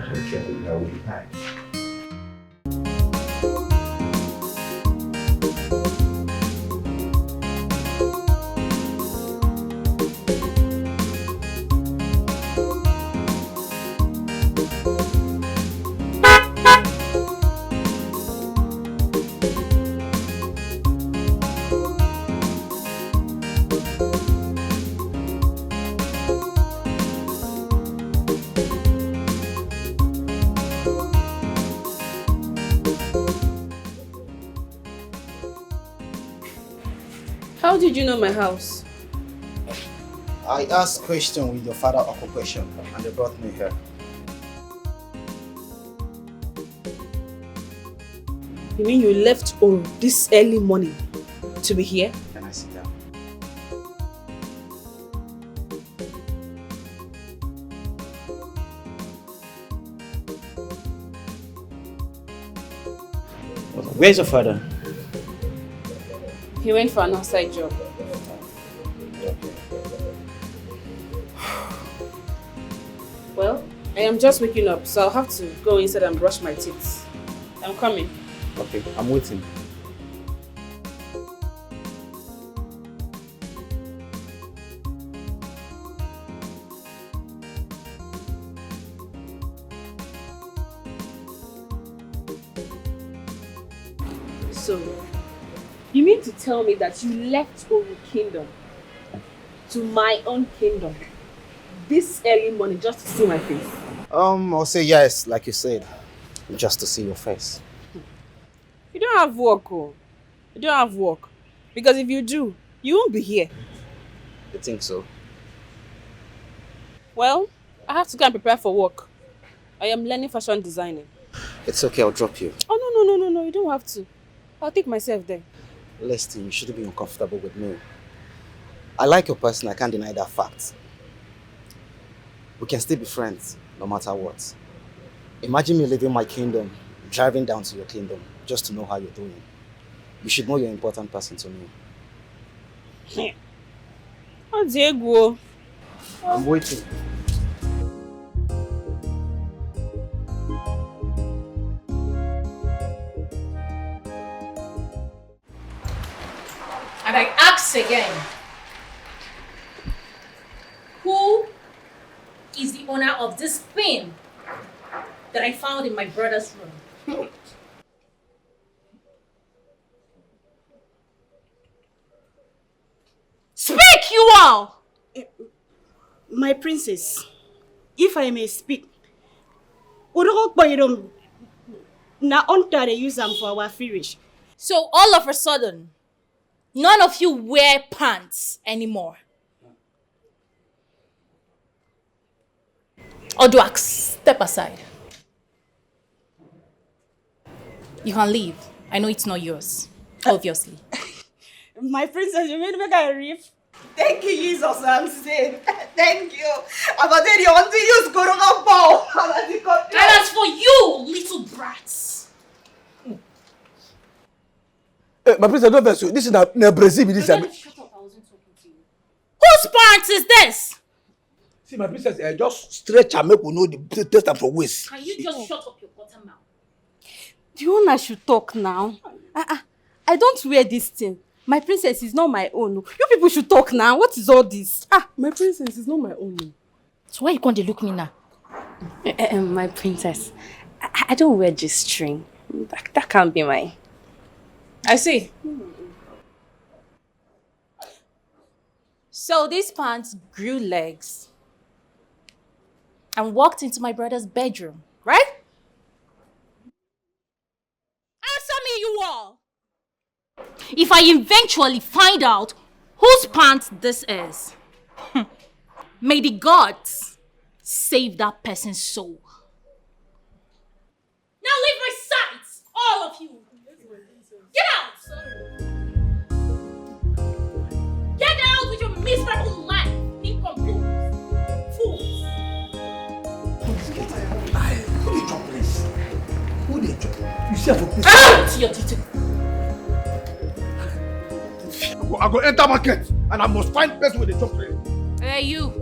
Speaker 9: Okay, I will be back.
Speaker 10: How did you know my house?
Speaker 5: I asked question with your father occupation and they brought me here.
Speaker 10: You mean you left home this early morning to be here?
Speaker 5: Can I sit down?
Speaker 1: Where's your father?
Speaker 10: He went for an outside job. Well, I am just waking up, so I'll have to go inside and brush my teeth. I'm coming.
Speaker 1: Okay, I'm waiting.
Speaker 10: So, you mean to tell me that you left Oru Kingdom to my own kingdom this early morning just to see my face?
Speaker 5: I'll say yes, like you said, just to see your face.
Speaker 10: You don't have work, oh. You don't have work. Because if you do, you won't be here.
Speaker 5: You think so?
Speaker 10: Well, I have to go and prepare for work. I am learning fashion designing.
Speaker 5: It's okay, I'll drop you.
Speaker 10: Oh, no, you don't have to. I'll take myself there.
Speaker 5: Leslie, you shouldn't be uncomfortable with me. I like your person, I can't deny that fact. We can still be friends, no matter what. Imagine me leaving my kingdom, driving down to your kingdom, just to know how you're doing. You should know you're an important person to me.
Speaker 10: What's the ego?
Speaker 5: I'm waiting.
Speaker 12: And I ask again, who is the owner of this thing that I found in my brother's room? Speak, you all!
Speaker 15: My princess, if I may speak, na onta they use them for our finish.
Speaker 12: So all of a sudden, none of you wear pants anymore. Oduak, step aside. You can leave. I know it's not yours, obviously.
Speaker 15: My princess, you made me make a riff. Thank you, Jesus, I'm saying. Thank you. But then you want to use Goroga ball.
Speaker 12: And as for you, little brats.
Speaker 8: My princess, don't vex you. This is na Brazil. This
Speaker 12: Shut up, I wasn't talking to you. Whose pants is this?
Speaker 8: See, my princess, just stretch and make we know the taste and for waste.
Speaker 12: Can you just shut up your bottom mouth?
Speaker 2: Do you want I should talk now? I don't wear this thing. My princess is not my own. You people should talk now. What is all this?
Speaker 10: My princess is not my own.
Speaker 12: So why you going to look me now?
Speaker 2: My princess, I don't wear this string. That can't be mine.
Speaker 12: I see. So these pants grew legs and walked into my brother's bedroom, right? Answer me, you all! If I eventually find out whose pants this is, may the gods save that person's soul. Now leave my sight, all of you! Get out! Get out with your miserable life, incomplete fools! To your duty.
Speaker 8: I go enter market and I must find person with the job trade.
Speaker 12: Hey, you.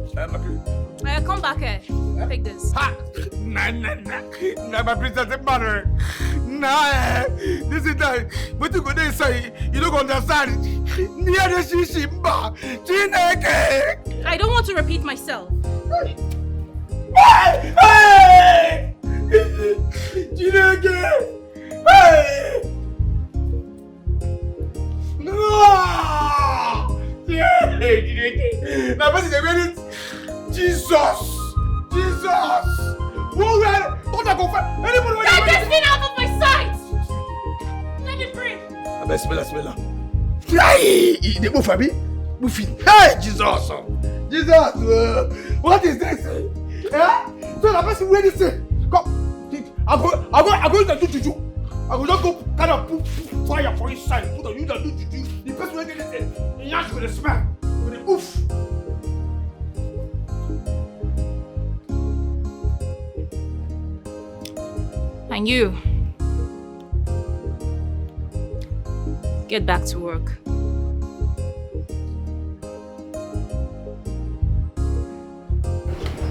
Speaker 12: Come back here. Take this.
Speaker 8: Ha! Nah, my princess, it matter. Nah, this is that. What you gonna say? You don't understand. Near the shishimba, Chineke.
Speaker 12: I don't want to repeat myself.
Speaker 8: Hey! Chineke! Hey! No! Yeah, Chineke. Now, what's the minute? Jesus! Who ran? Don't go find anybody.
Speaker 12: Get this thing out of my sight! Let me breathe.
Speaker 8: I bet smell. Hey! They move for me? Move it. Hey, Jesus! What is this? Eh? So the person where they say, come, I'm going to do juju. I will not go kind of put fire for his side. Put on you that do juju. The person where they say, he has with the smell, with the oof.
Speaker 12: And you, get back to work.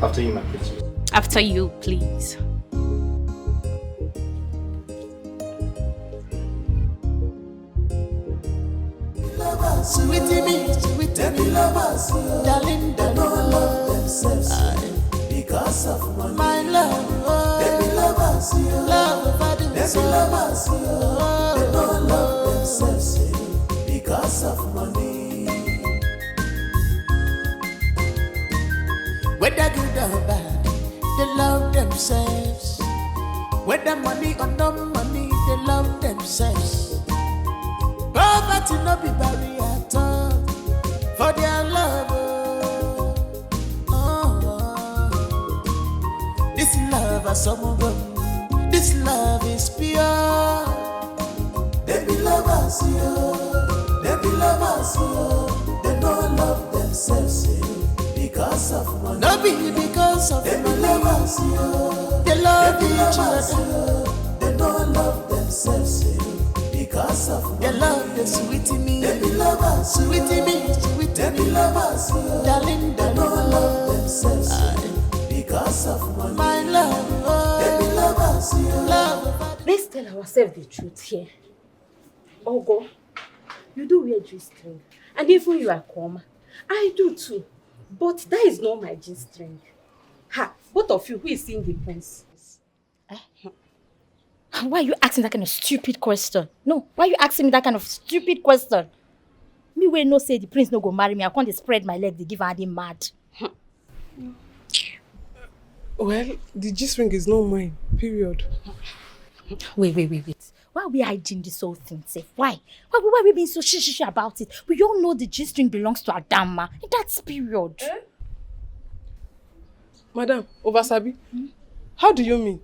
Speaker 6: After you, my princess.
Speaker 12: After you, please.
Speaker 7: Sweetie me, lovers, darling, they don't love themselves because of money. My love, baby lovers, love of baby lovers, they don't love themselves because of money. Whether good or bad, they love themselves. Whether money or no money, they love themselves. Poverty no be barrier at all for their love. This love is some this love is pure. They be lovers, they be lovers, they don't love themselves because of money. No be because of they money. Be lovers, they love each other. They don't love themselves because of money. They love the sweetie me. They be lovers, sweetie me, sweetie they be lovers, darling, they don't love themselves because of money. My love, they be lovers, love.
Speaker 21: Let's tell ourselves the truth here. Ogo, you do wear G-string, and even you are Koma. I do too, but that is not my G-string. Ha! Both of you, who is seeing the prince?
Speaker 16: Why are you asking that kind of stupid question? No, why are you asking me that kind of stupid question? Me wey no say the prince no go marry me, I can't spread my leg, they give her mad.
Speaker 10: Well, the G-string is not mine, period.
Speaker 16: Wait. Why are we hiding this whole thing, safe? Why are we being so shish about it? We all know the G-string belongs to Adama. That's period.
Speaker 10: Madam, Ovasabi, how do you mean?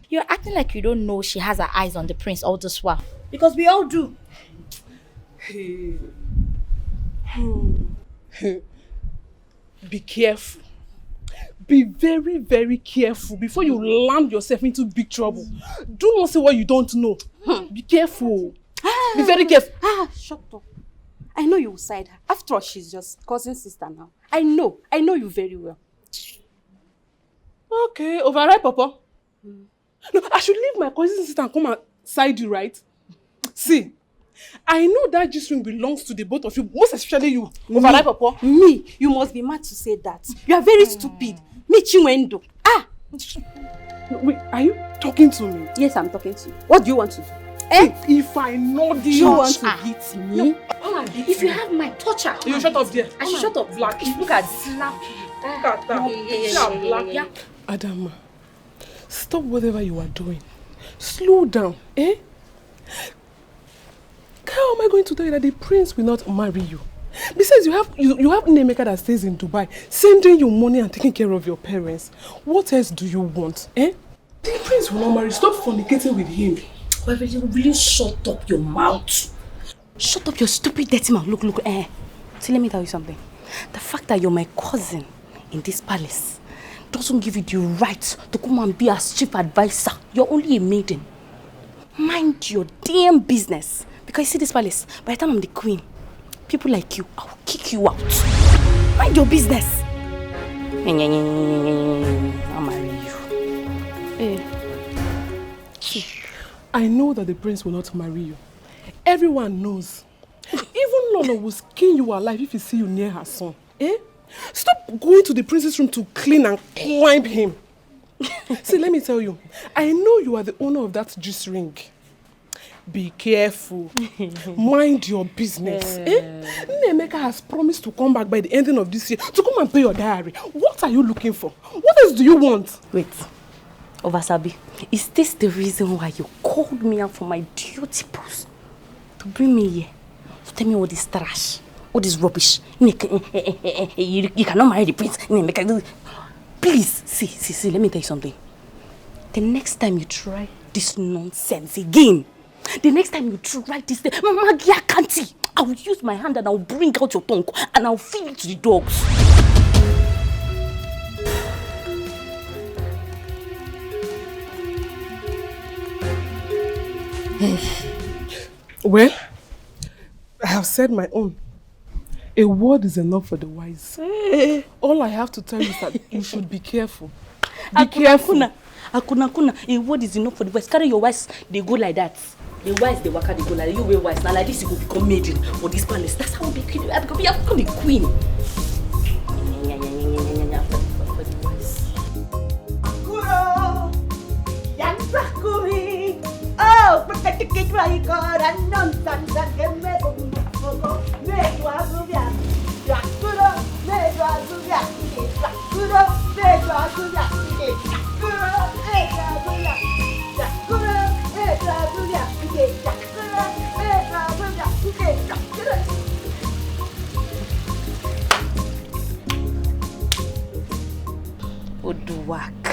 Speaker 16: You're acting like you don't know she has her eyes on the prince all this while. Because we all do.
Speaker 10: Be careful. Be very, very careful before you land yourself into big trouble. Do not say what you don't know. Be careful. Be very careful.
Speaker 2: Shut up. I know you will side her. After all, she's just cousin sister now. I know you very well.
Speaker 10: Okay, override, Papa. No, I should leave my cousin sister and come and side you, right? See, I know that G-string belongs to the both of you, most especially you. Override, Papa.
Speaker 2: Me, you must be mad to say that. You are very stupid. Me, Chinwendo.
Speaker 10: Wait, are you talking to me?
Speaker 2: Yes, I'm talking to you. What do you want to do?
Speaker 10: If I know
Speaker 2: do you want to beat me?
Speaker 16: No. If you have my toucher,
Speaker 10: you shut up there.
Speaker 16: I should shut up.
Speaker 10: Black.
Speaker 16: Look at slap you.
Speaker 10: Look at that.
Speaker 16: Yeah.
Speaker 10: Adama, stop whatever you are doing. Slow down, eh? How am I going to tell you that the prince will not marry you? Besides, you have Nemeka that stays in Dubai, sending you money and taking care of your parents. What else do you want, eh? The prince will not marry. Stop fornicating with him.
Speaker 2: Well, will you shut up your mouth? Shut up your stupid dirty mouth. Look, See, let me tell you something. The fact that you're my cousin in this palace doesn't give you the right to come and be as chief advisor. You're only a maiden. Mind your damn business. Because you see this palace, by the time I'm the queen, people like you, I'll kick you out. Mind your business. I'll marry you.
Speaker 10: I know that the prince will not marry you. Everyone knows. Even Lolo will skin you alive if he see you near her son. Stop going to the prince's room to clean and climb him. See, let me tell you. I know you are the owner of that juice ring. Be careful. Mind your business. Nemeka has promised to come back by the ending of this year to come and pay your diary. What are you looking for? What else do you want?
Speaker 2: Wait. Ovasabi, is this the reason why you called me out for my duty post? To bring me here? To tell me all this trash? All this rubbish? You cannot marry the prince. Please, see, let me tell you something. The next time you try this nonsense again, the next time you try this thing, Magia Kanti, I will use my hand and I will bring out your tongue and I will feed it to the dogs.
Speaker 10: Well, I have said my own. A word is enough for the wise. All I have to tell you is that you should be careful. Be careful.
Speaker 2: Akuna, a word is enough for the wise. Carry your wise, they go like that. The wise, they waka, they go like that. You were wise. Now like this, you will become maiden for this palace. That's how we become the queen.
Speaker 15: Oh, porque te quiero ahí con nonsense que me pongo, me guazubia, yakuro, me guazubia, yakuro, me guazubia, yakuro, me guazubia, yakuro, me guazubia, yakuro, me guazubia,
Speaker 2: Oduwak.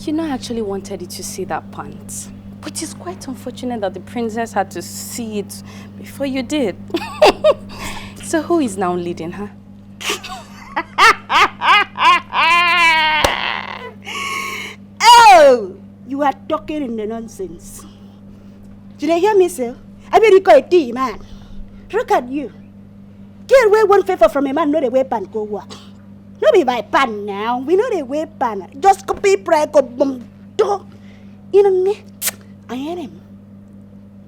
Speaker 2: You know, I actually wanted you to see that pant. But it's quite unfortunate that the princess had to see it before you did. So who is now leading her?
Speaker 15: Oh, you are talking in the nonsense. Did you hear me, sir? I mean, you call it tea, man. Look at you. Get away one favor from a man, not a weapon, go work. No be my pan now. We know the weapon. Just copy pride go boom do. You know me? I am him.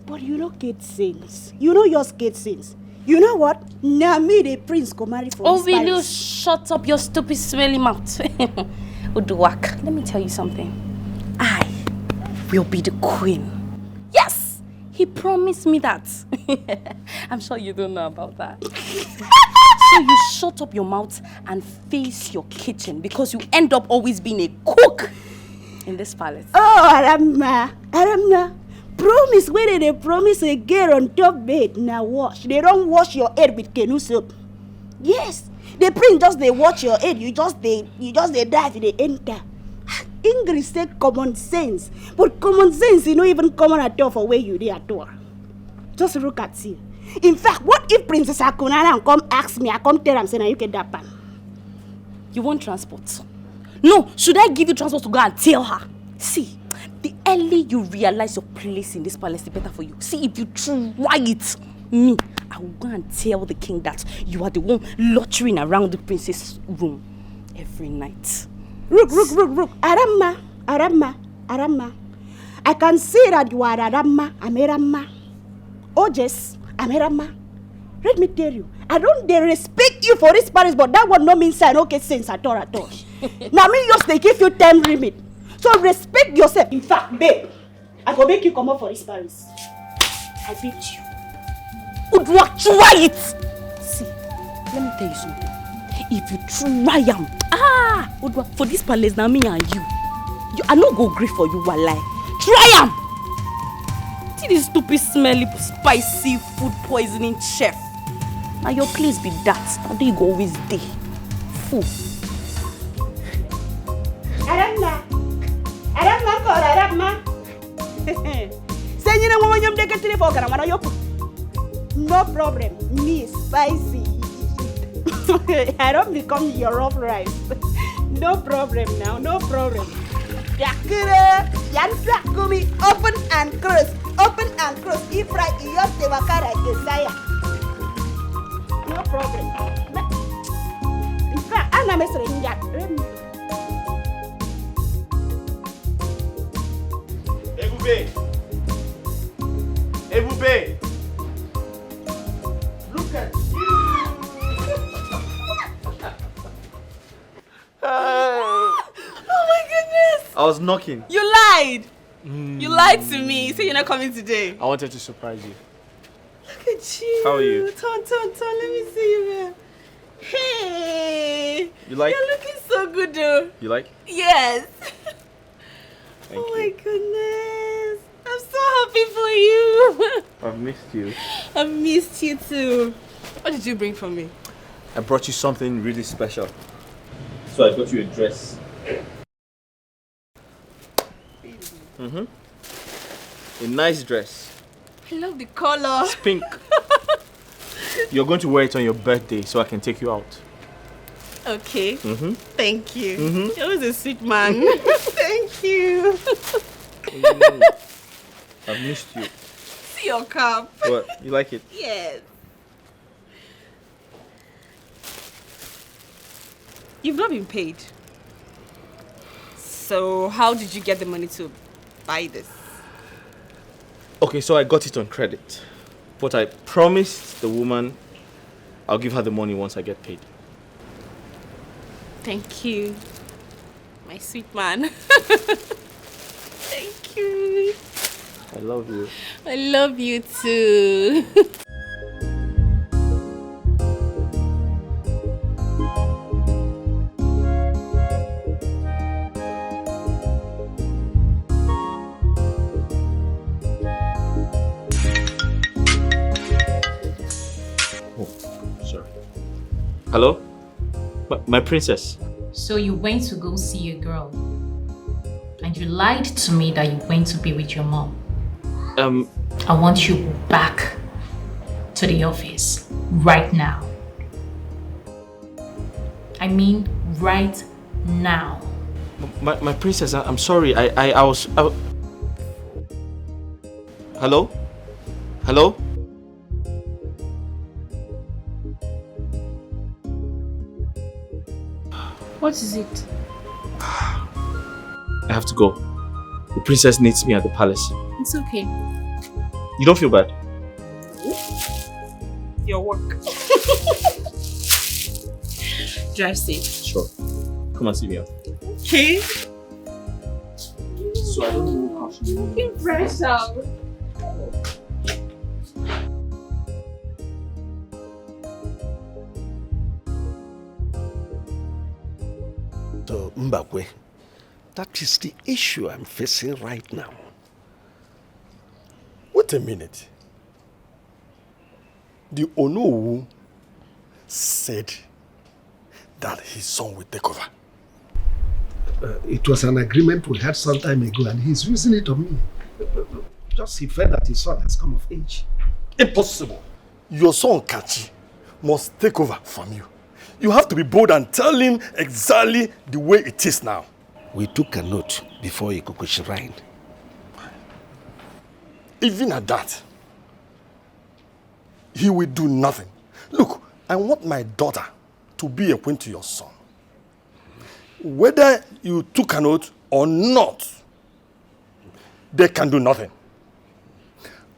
Speaker 15: But you know get sense. You know yours get sense. You know what? Now me the prince go marry for
Speaker 2: Oh, will you shut up your stupid smelly mouth? Uduwak, let me tell you something. I will be the queen. Yes! He promised me that. I'm sure you don't know about that. So you shut up your mouth and face your kitchen because you end up always being a cook in this palace.
Speaker 15: Oh, Aramna. Promise when they promise a girl on top bed. Now wash. They don't wash your head with canoe soap. Yes. The prince just they wash your head. You just they dive in the enter. English say common sense. But common sense is not even common at all for where you there at all. Just look at you. In fact, what if Princess Akunana come ask me, I come tell them, say, now you get that pan.
Speaker 2: You want transport? No, should I give you transport to go and tell her? See, the early you realize your place in this palace, the better for you. See, if you try it, me, I will go and tell the king that you are the one loitering around the princess' room every night.
Speaker 15: Rook. Aramma. I can see that you are Aramma. I'm Aramma. Oh, yes. Amerama, let me tell you, I don't they respect you for this Paris, but that one no means I don't get sense at all. Now me just they give you time limit. So respect yourself. In fact, babe, I go make you come up for this Paris. I beat you.
Speaker 2: Udwa, try it! See, let me tell you something. If you try Udwa, for this palace now me and you I no go agree for you, walai. Try See this stupid, smelly, spicy food poisoning chef. Now your place be that. Now they go always day. Fool.
Speaker 15: Aramma. Say you know when you take a telephone, no problem. Me spicy. I don't become your rough rice. No problem now. No problem. Open and close. Open and close. If right, you just the wakara desire. No problem. In fact, I'm not messing that.
Speaker 6: Ebube!
Speaker 8: Look at
Speaker 10: Oh my goodness!
Speaker 6: I was knocking.
Speaker 10: You lied! You lied to me. You said you're not coming today.
Speaker 6: I wanted to surprise you.
Speaker 10: Look at you.
Speaker 6: How are you?
Speaker 10: Tonto, let me see you, man. Hey!
Speaker 6: You like?
Speaker 10: You're looking so good, though.
Speaker 6: You like?
Speaker 10: Yes.
Speaker 6: Thank
Speaker 10: Oh my goodness. I'm so happy for you.
Speaker 6: I've missed you.
Speaker 10: I missed you too. What did you bring for me?
Speaker 6: I brought you something really special. So I got you a dress. A nice dress.
Speaker 10: I love the color.
Speaker 6: It's pink. You're going to wear it on your birthday so I can take you out.
Speaker 10: Okay.
Speaker 6: Mm-hmm.
Speaker 10: Thank you.
Speaker 6: Mhm.
Speaker 10: You're always a sweet man. Thank you.
Speaker 6: I've missed you.
Speaker 10: See your cup.
Speaker 6: What? You like it?
Speaker 10: Yes. You've not been paid. So how did you get the money to buy this?
Speaker 6: Okay, so I got it on credit. But I promised the woman I'll give her the money once I get paid.
Speaker 10: Thank you, my sweet man. Thank you.
Speaker 6: I love you.
Speaker 10: I love you too.
Speaker 6: Sorry. Hello? My princess.
Speaker 12: So you went to go see a girl. And you lied to me that you went to be with your mom. I want you back to the office right now. I mean right now.
Speaker 6: My princess, I'm sorry. I was... Hello? Hello?
Speaker 12: What is it?
Speaker 6: I have to go. The princess needs me at the palace.
Speaker 12: It's okay.
Speaker 6: You don't feel bad?
Speaker 10: Your work. Drive safe.
Speaker 6: Sure. Come and see me out.
Speaker 10: Okay.
Speaker 6: So I don't know how she...
Speaker 10: Looking fresh out.
Speaker 9: So, Mbakwe, that is the issue I'm facing right now.
Speaker 14: Wait a minute. The Onowu said that his son will take over.
Speaker 9: It was an agreement we had some time ago and he's using it on me. Just he felt that his son has come of age.
Speaker 14: Impossible. Your son, Kachi, must take over from you. You have to be bold and tell him exactly the way it is now.
Speaker 9: We took a note before Ikuku Shrine.
Speaker 14: Even at that, he will do nothing. Look, I want my daughter to be a queen to your son. Whether you took an oath or not, they can do nothing.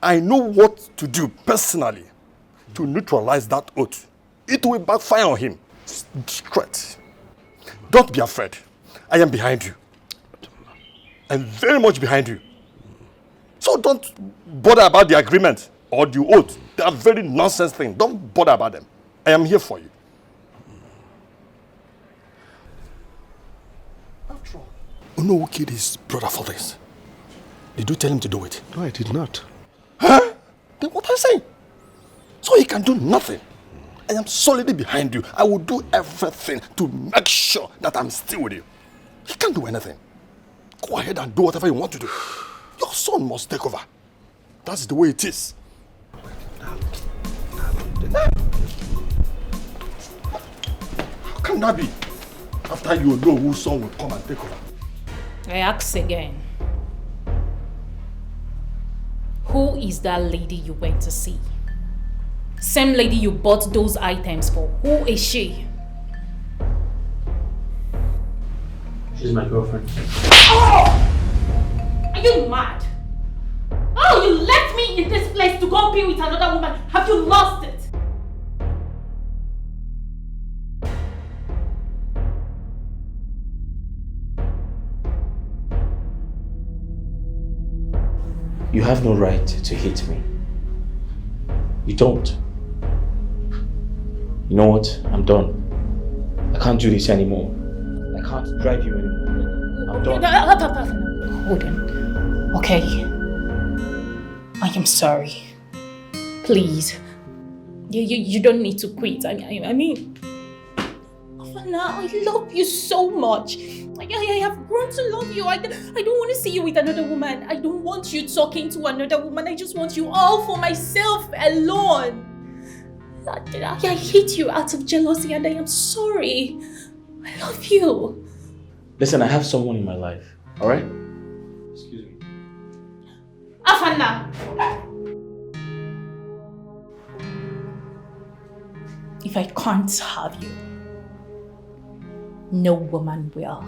Speaker 14: I know what to do personally to neutralize that oath. It will backfire on him. Straight. Don't be afraid. I am behind you. I'm very much behind you. So don't bother about the agreement or the oath. They are very nonsense things. Don't bother about them. I am here for you. After all, you know who killed his brother for this? Did you tell him to do it?
Speaker 9: No, I did not.
Speaker 14: Huh? Then what are you saying? So he can do nothing. I am solidly behind you. I will do everything to make sure that I'm still with you. He can't do anything. Go ahead and do whatever you want to do. Your son must take over. That's the way it is. How can that be? After you know whose son will come and take over.
Speaker 12: I ask again. Who is that lady you went to see? Same lady you bought those items for. Who is she?
Speaker 6: She's my girlfriend.
Speaker 12: Oh! Are you mad? Oh, you left me in this place to go be with another woman. Have you lost it?
Speaker 6: You have no right to hit me. You don't. You know what? I'm done. I can't do this anymore. I can't drive you anymore. I'm done.
Speaker 12: Hold on. Okay. I am sorry. Please. You don't need to quit. I mean, Afana, I love you so much. I have grown to love you. I don't want to see you with another woman. I don't want you talking to another woman. I just want you all for myself alone. I hate you out of jealousy and I am sorry. I love you.
Speaker 6: Listen, I have someone in my life, alright?
Speaker 12: Excuse me. Afana! If I can't have you, no woman will.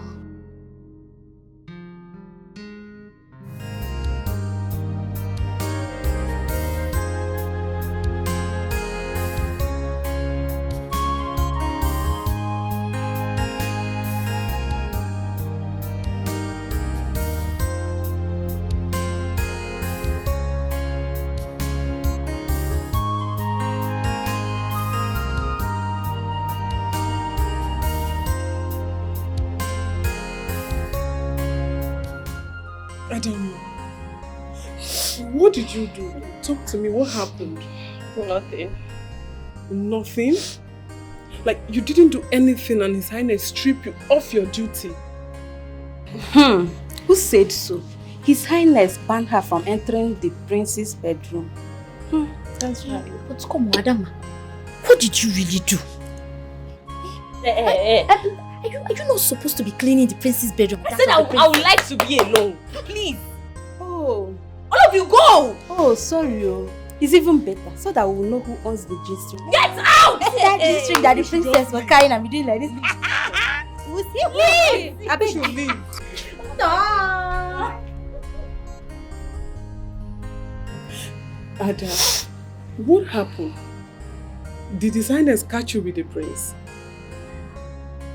Speaker 10: I don't know. What did you do? Talk to me. What happened?
Speaker 13: Nothing.
Speaker 10: Nothing? Like you didn't do anything and His Highness stripped you off your duty?
Speaker 15: Who said so? His Highness banned her from entering the prince's bedroom. That's right.
Speaker 16: But come on, Adama. What did you really do? Are you not supposed to be cleaning the prince's bedroom?
Speaker 15: I said I would like to be alone. Please. Oh. All of you go! Oh, sorry. It's even better so that we will know who owns the G-string. Get out!
Speaker 16: That G-string that the princess was carrying and we doing like this.
Speaker 15: We'll see. Leave! I bet you leave.
Speaker 16: No.
Speaker 10: Ada, what happened? Did His Highness catch you with the prince?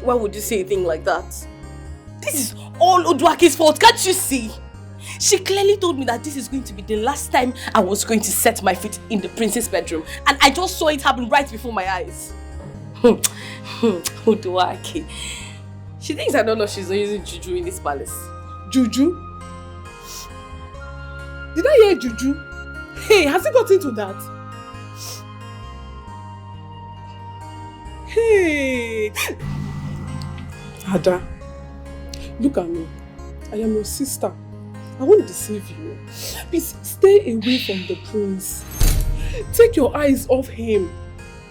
Speaker 15: Why would you say a thing like that? This is all Oduake's fault, can't you see? She clearly told me that this is going to be the last time I was going to set my feet in the prince's bedroom. And I just saw it happen right before my eyes. Oduake. She thinks I don't know she's not using juju in this palace.
Speaker 10: Juju? Did I hear juju? Hey, has it got into that? Hey! Ada, look at me. I am your sister. I won't deceive you. Please stay away from the prince. Take your eyes off him.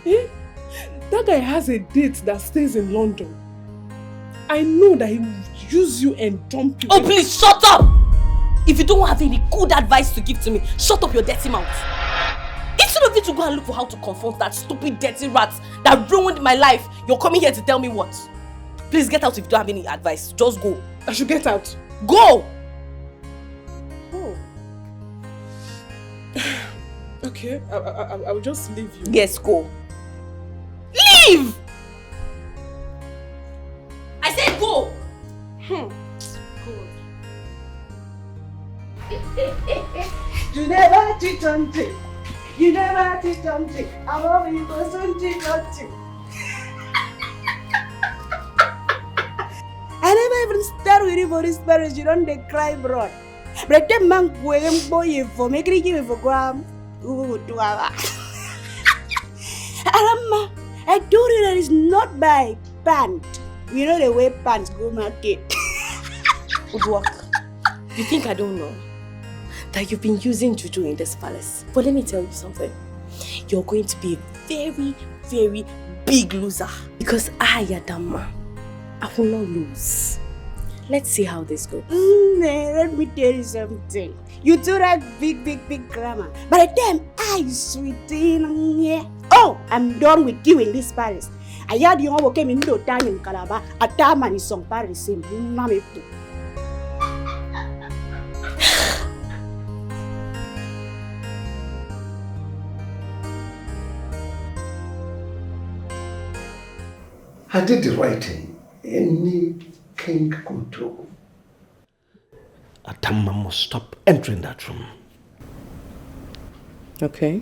Speaker 10: Eh? That guy has a date that stays in London. I know that he will use you and dump you.
Speaker 15: Oh, please shut up! If you don't have any good advice to give to me, shut up your dirty mouth. Instead of you to go and look for how to confront that stupid dirty rat that ruined my life, you're coming here to tell me what? Please get out if you don't have any advice. Just go.
Speaker 10: I should get out.
Speaker 15: Go!
Speaker 10: Oh. Okay, I will just leave you.
Speaker 15: Yes, go. Leave! I said go!
Speaker 4: You never cheat on me. You never cheat on me. I love you, but don't cheat on me.
Speaker 15: I never even start with you for this marriage. You don't they cry, bro. But that man going boy for making you for gram. Arama, I told you that it's not by pant. You know the way pants go market. Good work. You think I don't know that you've been using juju in this palace? But let me tell you something. You're going to be a very, very big loser. Because I, Adama, I will not lose.
Speaker 21: Let's see how this goes.
Speaker 15: Let me tell you something. You do that big grammar. By the time I sweetie, oh, I'm done with you in this Paris. I heard you all came in no time in Calabar. A time and some Paris in Mami.
Speaker 9: I did the right thing. Any king could do. Adama must stop entering that room.
Speaker 17: Okay.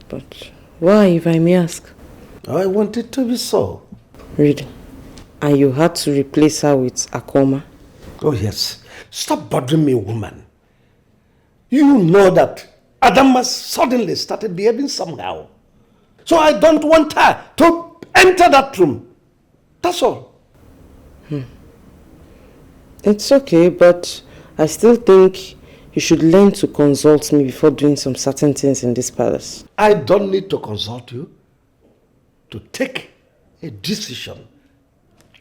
Speaker 17: But why, if I may ask?
Speaker 9: I want it to be so.
Speaker 17: Really? And you had to replace her with Akoma?
Speaker 9: Oh yes. Stop bothering me, woman. You know that Adama suddenly started behaving somehow. So I don't want her to enter that room. That's all.
Speaker 17: It's okay, but I still think you should learn to consult me before doing some certain things in this palace.
Speaker 9: I don't need to consult you to take a decision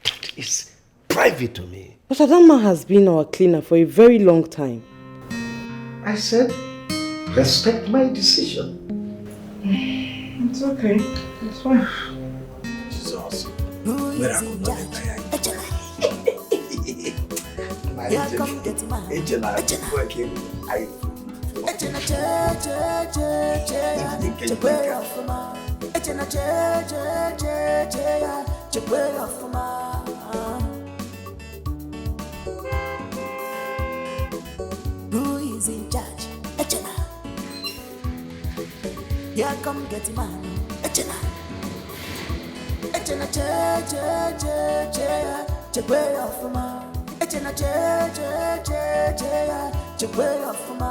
Speaker 9: that is private to me.
Speaker 17: But Adama has been our cleaner for a very long time.
Speaker 9: I said, respect my decision.
Speaker 17: It's okay. It's fine.
Speaker 3: Jesus. Where I could not
Speaker 7: Who is in charge? Echena. Here come Gateman. Echena. Echena chegwe ofuma. Echena chegwe ofuma.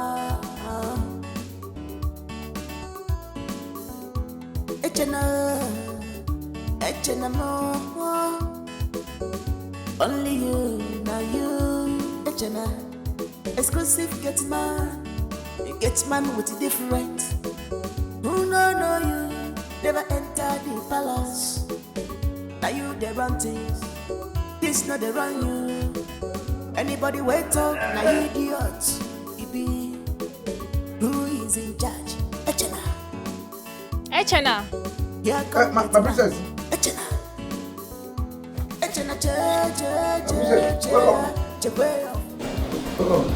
Speaker 7: Echena mo. Only you, now you. Echena. Exclusive Gateman. Gateman with a different. Who know you? Never enter the palace. Now you they run things. This not they run you. Anybody wait up? Now you idiots. It be who is in charge? Echena.
Speaker 12: Echena.
Speaker 7: Here come
Speaker 8: my princess.
Speaker 7: Echena. Echena
Speaker 8: Welcome.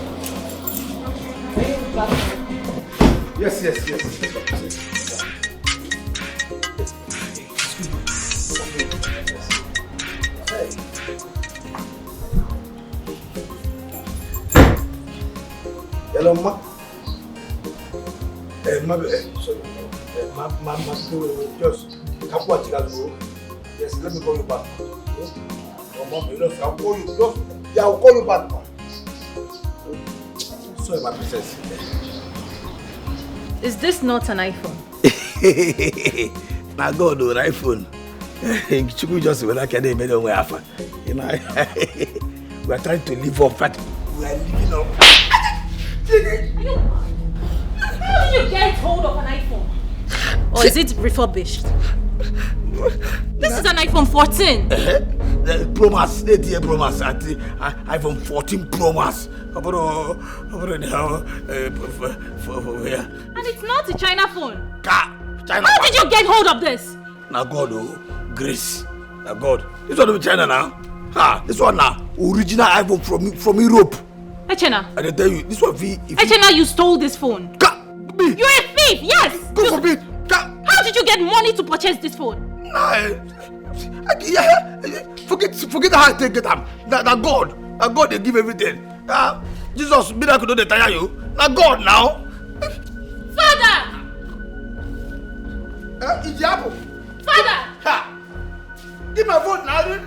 Speaker 8: Yes. Hello, ma. Just come watch that. Yes, let me call you back. I'll call you. I'll call you back. Sorry, my princess.
Speaker 12: Is this not an iPhone?
Speaker 3: Now go to an iPhone. You just when I can make it away. You know, we are trying to live up, but we are living up.
Speaker 12: How did you get hold of an iPhone? Or is it refurbished? This is an iPhone 14.
Speaker 3: The Pro Max, 8-year Pro Max, iPhone 14 Pro Max.
Speaker 12: And it's not a China phone.
Speaker 3: China.
Speaker 12: How did you get hold of this?
Speaker 3: Now God, grace. Now God. This one is China now. This one now, original iPhone from Europe.
Speaker 12: Echena.
Speaker 3: I tell you, this one
Speaker 12: Echena, you stole this phone. You're a thief, yes.
Speaker 3: Go for me.
Speaker 12: How did you get money to purchase this phone?
Speaker 3: Forget how I take it. Now God, they give everything. Jesus, miracle don't tire you. Now God now.
Speaker 12: Father!
Speaker 3: Father! Give my phone now.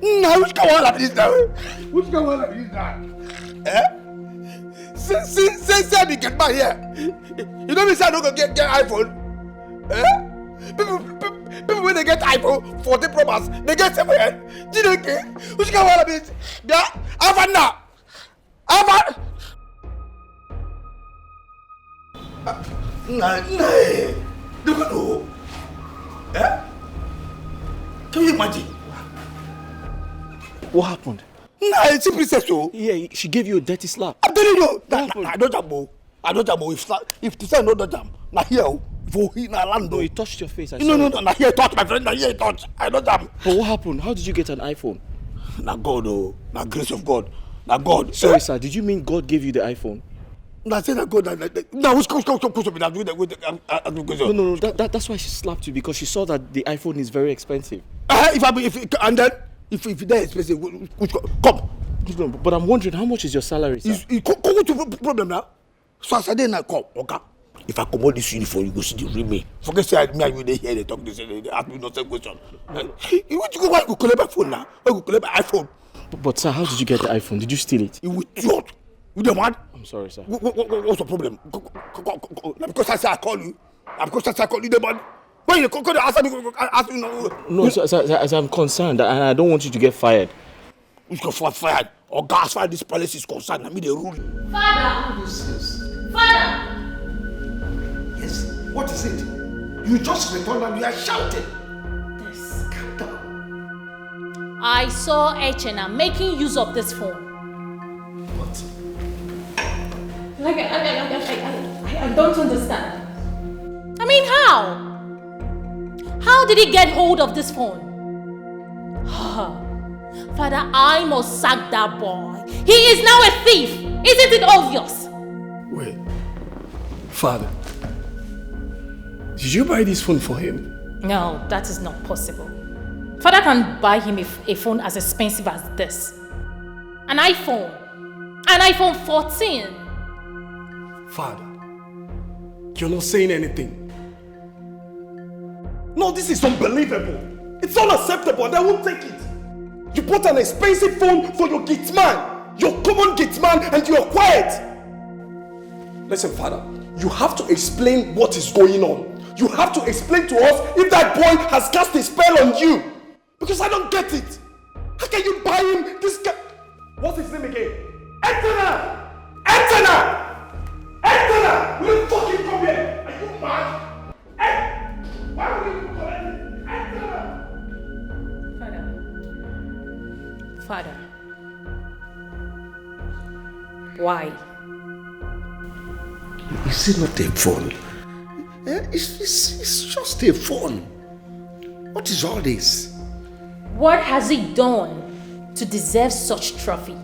Speaker 3: Now which come on like this now? Which come on like this now? Say me get back here. You know me say I don't go get iPhone. People when they get iPhone 14 Pro Max, they get somewhere. Dikeh, which come on like this? Yeah, Avan now. Avan. Look
Speaker 8: know. Eh? Can you imagine?
Speaker 1: What happened?
Speaker 8: Nah, it's a princess, so.
Speaker 1: Yeah, she gave you a dirty slap.
Speaker 8: I'm telling you, I don't jam. I don't jam. If the son don't jam, now here, for he na land.
Speaker 1: No, he touched your face.
Speaker 8: No, now here touch my friend. Now here touch. I don't jam.
Speaker 1: But what happened? How did you get an iPhone?
Speaker 8: Na God, oh, na grace of God, na God.
Speaker 1: Sorry, sir. Did you mean God gave you the iPhone?
Speaker 8: Na say na God. Now who's come to me?
Speaker 1: No. That's why she slapped you, because she saw that the iPhone is very expensive.
Speaker 8: If they're expensive, come.
Speaker 1: No, but I'm wondering, how much is your salary, sir?
Speaker 8: Come to problem now. So I said, now come, okay. If I come out this uniform, you go see the real me. Forget say me and you they hear they talk this, they ask me no same question. You want to go why you collect my phone now? Why you collect my iPhone?
Speaker 1: But sir, how did you get the iPhone? Did you steal it?
Speaker 8: You idiot. You the man?
Speaker 1: I'm sorry, sir.
Speaker 8: What's the problem? Because I say I call you. Because I say I call you the man. When you come to ask me,
Speaker 1: No, sir, as I'm concerned, and I don't want you to get fired.
Speaker 8: You can fired. Or gas fire, this palace is concerned. I mean, the rule.
Speaker 12: Father! Father!
Speaker 9: Yes, what is it? You just returned and you are shouting.
Speaker 12: This.
Speaker 9: Calm down.
Speaker 12: I saw Echena making use of this phone.
Speaker 9: What?
Speaker 12: Like, I don't understand. I mean, how? How did he get hold of this phone? Father, I must sack that boy. He is now a thief. Isn't it obvious?
Speaker 8: Wait. Father, did you buy this phone for him?
Speaker 12: No, that is not possible. Father can buy him a phone as expensive as this. An iPhone. An iPhone 14.
Speaker 8: Father, you're not saying anything. No, this is unbelievable. It's unacceptable and I won't take it. You bought an expensive phone for your Gateman. Your common Gateman, and you're quiet. Listen, Father, you have to explain what is going on. You have to explain to us if that boy has cast a spell on you. Because I don't get it. How can you buy him this guy? What's his name again? Antenna! Antenna! Antenna! Will you fucking come here? Are you mad? Hey! Why will you come here? Antenna!
Speaker 12: Father. Why?
Speaker 9: Is it not a phone? It's just a phone. What is all this?
Speaker 12: What has he done to deserve such trophy?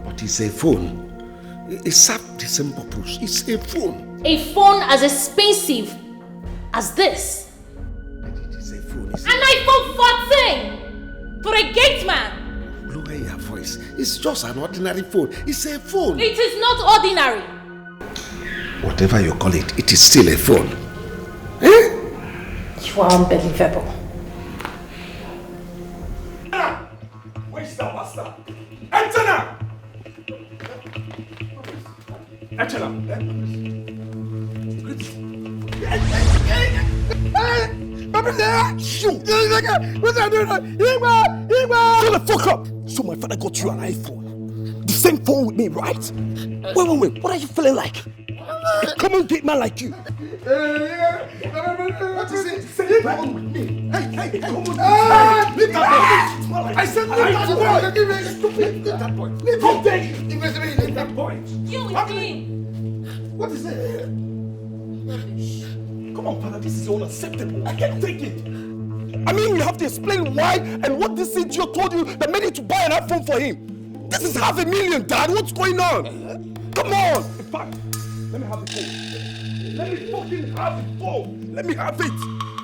Speaker 9: But it's a phone. It serves the same purpose. It's a phone.
Speaker 12: A phone as expensive as this?
Speaker 9: It is a phone.
Speaker 12: An iPhone 14 for a Gateman.
Speaker 9: Lower your voice. It's just an ordinary phone. It's a phone.
Speaker 12: It is not ordinary.
Speaker 9: Whatever you call it, it is still a phone.
Speaker 12: You are unbelievable.
Speaker 8: Where's the master? Antenna! What's that doing? Shut the fuck up! So my father got you an iPhone. The same phone with me, right? Wait. What are you feeling like? A common Gateman like you.
Speaker 9: What is it? Say phone with me. Hey, come on. Leave that boy. I said leave that boy. Leave that boy. Leave that boy.
Speaker 12: You with him.
Speaker 8: What is it? Come on, father, this is unacceptable. I can't take it. I mean, you have to explain why and what this idiot told you that made you to buy an iPhone for him. This is $500,000, Dad. What's going on? Come on. In fact, let me have the phone. Let me fucking have the phone. Let me have it.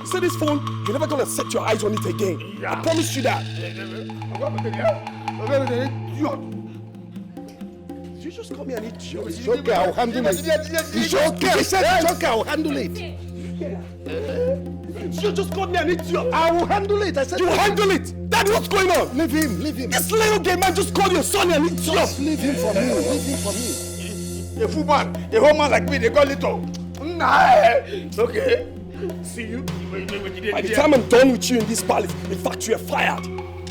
Speaker 8: You see this phone? You're never gonna set your eyes on it again. Yeah. I promise you that. You just call me an idiot. It's okay, I'll handle it. It's okay, I said it's okay, I'll handle it. You just called me an idiot. I will handle it. I said you handle it. Dad, what's going on? Leave him. This little gay man just called your son an idiot. Just leave him for me. A fool man, a whole man like me, they call little. Nah, okay. See you. By the time I'm done with you in this palace, in fact, you are fired.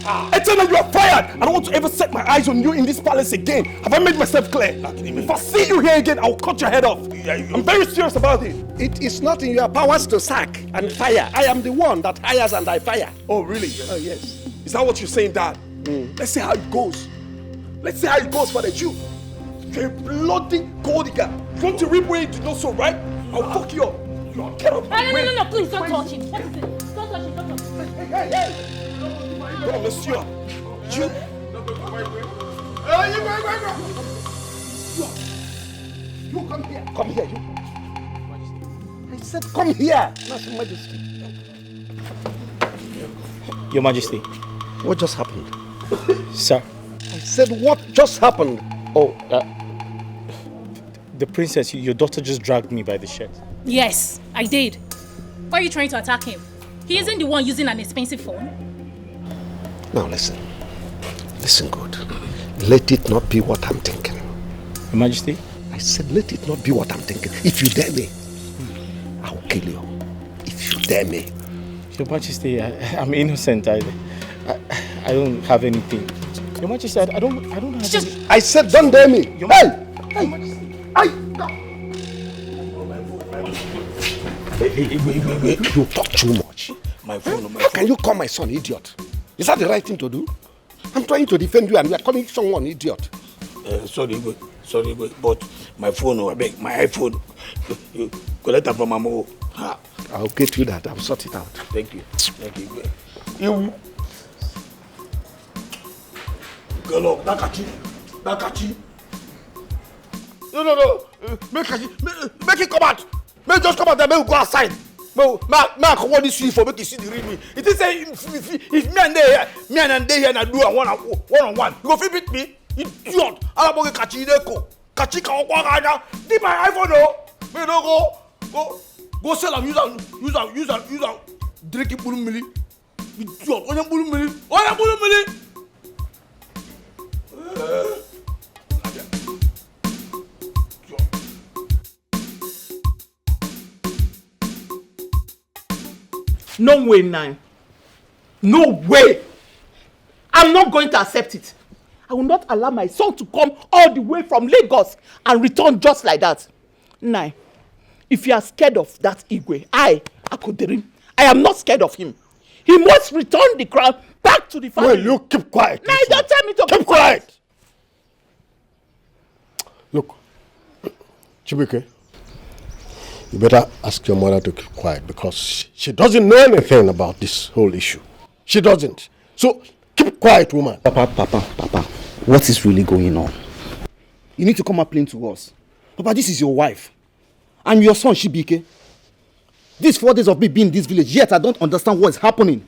Speaker 8: I tell you, you are fired. I don't want to ever set my eyes on you in this palace again. Have I made myself clear? If I see you here again, I'll cut your head off. I'm very serious about it.
Speaker 9: It is not in your powers to sack and fire. I am the one that hires and I fire.
Speaker 8: Oh, really?
Speaker 9: Oh, yes.
Speaker 8: Is that what you're saying, Dad? Let's see how it goes. Let's see how it goes for the Jew. You're a bloody gold digger. You want to reap where you do not so, right? I'll fuck you up. Get up.
Speaker 12: No, please don't touch him. What is it? Don't touch him, don't touch him.
Speaker 8: Hey. Oh, monsieur. You.
Speaker 9: You come here. Come here, you. I said come here. Not Your Majesty.
Speaker 6: Your Majesty.
Speaker 9: What just happened?
Speaker 6: Sir.
Speaker 9: I said what just happened?
Speaker 6: Oh, the princess, your daughter just dragged me by the shirt.
Speaker 12: Yes, I did. Why are you trying to attack him? He isn't the one using an expensive phone.
Speaker 9: Now listen. Listen good. Let it not be what I'm thinking.
Speaker 6: Your Majesty?
Speaker 9: I said let it not be what I'm thinking. If you dare me, I'll kill you. If you dare me.
Speaker 6: Your Majesty, I'm innocent. I don't have anything. Your Majesty, I don't have anything.
Speaker 9: I said don't dare me.
Speaker 6: Your
Speaker 9: Hey! You talk too much.
Speaker 8: My phone.
Speaker 9: How can you call my son idiot? Is that the right thing to do? I'm trying to defend you and you are calling someone idiot.
Speaker 8: Sorry, but my phone, I beg, my iPhone. You collect it from my mom.
Speaker 9: I'll get you that. I'll sort it out.
Speaker 8: Thank you. You. Girl up, Nakachi. No. Make it come out. Make just come out and make it go outside. I come on this week for make you see the real me. It is say if me and they here and do a one-on-one. You go fit beat me? Idiot. I don't want to catch you there. Catch you can walk around. Did my iPhone though? Me don't go sell and use and drink it bulu mili. Idiot. Oya bulu mili.
Speaker 18: No way, Nine. No way. I'm not going to accept it. I will not allow my son to come all the way from Lagos and return just like that. Nine, if you are scared of that Igwe, Akoderim, I am not scared of him. He must return the crown back to the family.
Speaker 14: Well, you keep quiet.
Speaker 18: Nine, don't tell me to
Speaker 14: keep quiet. Look, Chibuike, you better ask your mother to keep quiet because she doesn't know anything about this whole issue. She doesn't. So, keep quiet, woman.
Speaker 5: Papa, what is really going on? You need to come and explain to us. Papa, this is your wife. And your son, Shibike. These 4 days of me being in this village, yet I don't understand what is happening.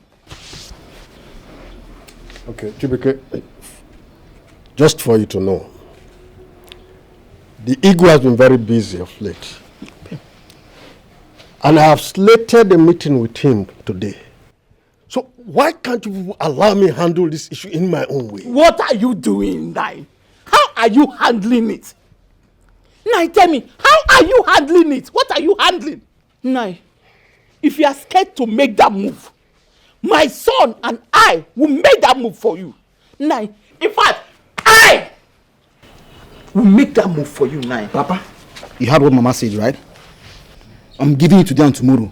Speaker 14: Okay, Chibike, just for you to know, the Igwe has been very busy of late. And I have slated a meeting with him today. So why can't you allow me handle this issue in my own way?
Speaker 18: What are you doing, Nine? How are you handling it? Nine, tell me, how are you handling it? What are you handling? Nine, if you are scared to make that move, my son and I will make that move for you. Nine, in fact, I will make that move for you, Nine.
Speaker 5: Papa, you heard what Mama said, right? I'm giving it to them tomorrow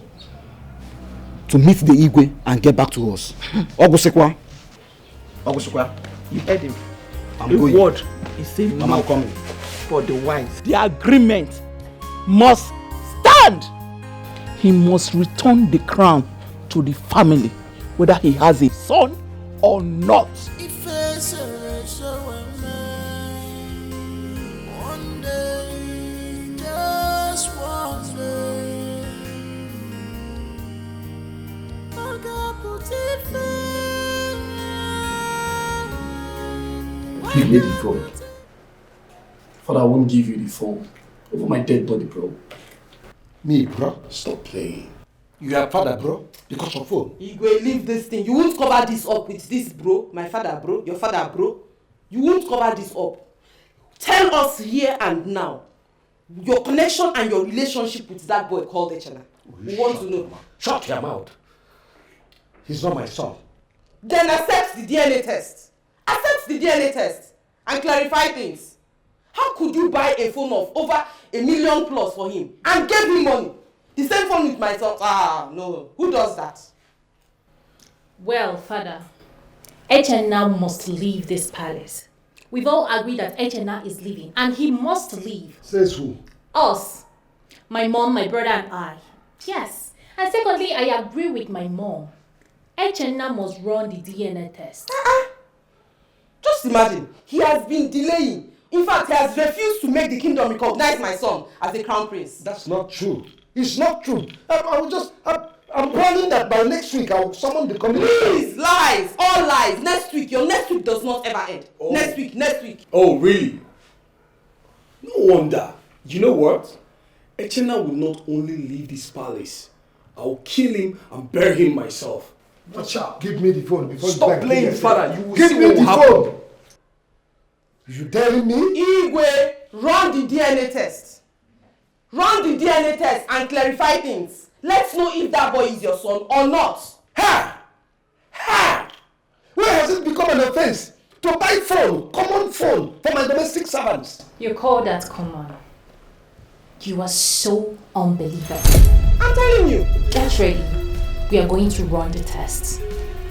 Speaker 5: to meet the Igwe and get back to us. Ogusekwa,
Speaker 18: you heard him.
Speaker 5: I'm
Speaker 18: the
Speaker 5: going.
Speaker 18: Word is saying
Speaker 5: Mama, I'm coming.
Speaker 18: For the wise. The agreement must stand. He must return the crown to the family, whether he has a son or not.
Speaker 7: One day, just one day, I got put it
Speaker 18: Give me the phone. Father, I won't give you the phone over my dead body, bro.
Speaker 9: Me, bro? Stop playing. You are father, bro, because of phone.
Speaker 17: Igwe, leave this thing. You won't cover this up with this, bro. My father, bro. Your father, bro. You won't cover this up. Tell us here and now your connection and your relationship with that boy called Echena. We want to know.
Speaker 9: Shut your mouth. He's not my son.
Speaker 10: Then accept the DNA test. Accept the DNA test and clarify things. How could you buy a phone of over $1 million plus for him and gave him money? The same phone with my son. Ah, no. Who does that?
Speaker 12: Well, Father, Echena must leave this palace. We've all agreed that Echena is leaving and he must leave.
Speaker 9: Says who?
Speaker 12: Us. My mom, my brother and I. Yes. And secondly, I agree with my mom. Echena must run the DNA test.
Speaker 10: Just imagine, he has been delaying. In fact, he has refused to make the kingdom recognize my son as the crown prince.
Speaker 9: That's not true. It's not true. I'm planning that by next week I will summon the committee.
Speaker 10: Please, lies, all lies. Next week, your next week does not ever end. Oh. Next week.
Speaker 8: Oh, really? No wonder. You know what? Echena will not only leave this palace. I will kill him and bury him myself.
Speaker 9: Watch out. Give me the phone before
Speaker 8: Stop playing, Father. You will
Speaker 9: give
Speaker 8: see
Speaker 9: me
Speaker 8: what
Speaker 9: the
Speaker 8: will happen.
Speaker 9: phone. You telling me?
Speaker 10: Igwe, run the DNA test. Run the DNA test and clarify things. Let's know if that boy is your son or not.
Speaker 9: Ha! Ha! Where has it become an offense to buy phone, common phone, for my domestic servants?
Speaker 12: You call that common? You are so unbelievable.
Speaker 10: I'm telling you.
Speaker 12: Get ready. We are going to run the test.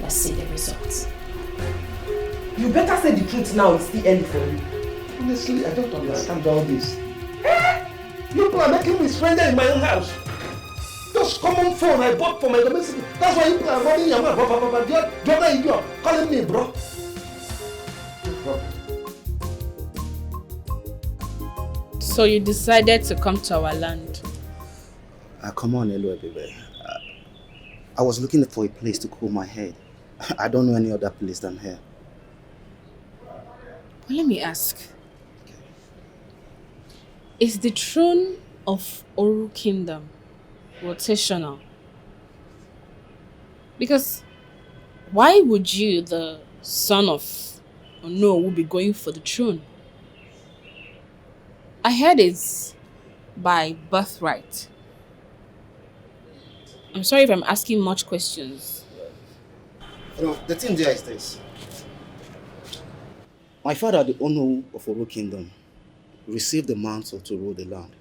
Speaker 12: Let's see the results.
Speaker 10: You better say the truth now. It's still early for you.
Speaker 9: Honestly, I don't understand all this. You people are making me stranger in my own house. Just common phone I bought for my domestic. That's why you people are running your mouth. The other idiot calling me bro.
Speaker 10: So you decided to come to our land?
Speaker 5: Come on, Elo, baby. I was looking for a place to cool my head. I don't know any other place than here.
Speaker 10: Well, let me ask. Is the throne of Oru Kingdom rotational? Because why would you, the son of Ono, will be going for the throne? I heard it's by birthright. I'm sorry if I'm asking much questions.
Speaker 5: The thing there is this. My father, the Ono of Oru Kingdom, received the mantle to rule the land.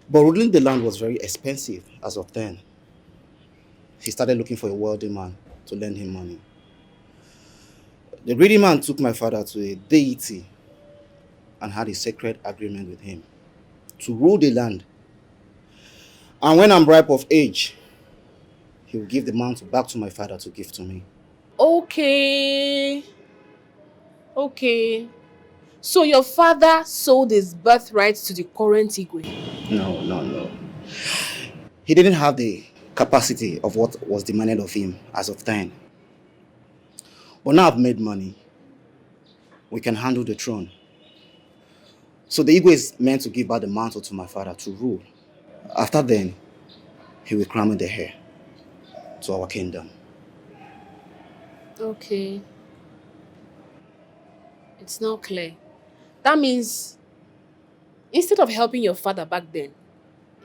Speaker 5: But ruling the land was very expensive as of then. He started looking for a wealthy man to lend him money. The greedy man took my father to a deity and had a sacred agreement with him to rule the land. And when I'm ripe of age, he will give the mantle back to my father to give to me.
Speaker 10: Okay. So your father sold his birthright to the current Igwe?
Speaker 5: No. He didn't have the capacity of what was demanded of him as of then. But now I've made money. We can handle the throne. So the Igwe is meant to give back the mantle to my father to rule. After then, he will crown me the heir to our kingdom.
Speaker 10: Okay. It's now clear. That means, instead of helping your father back then,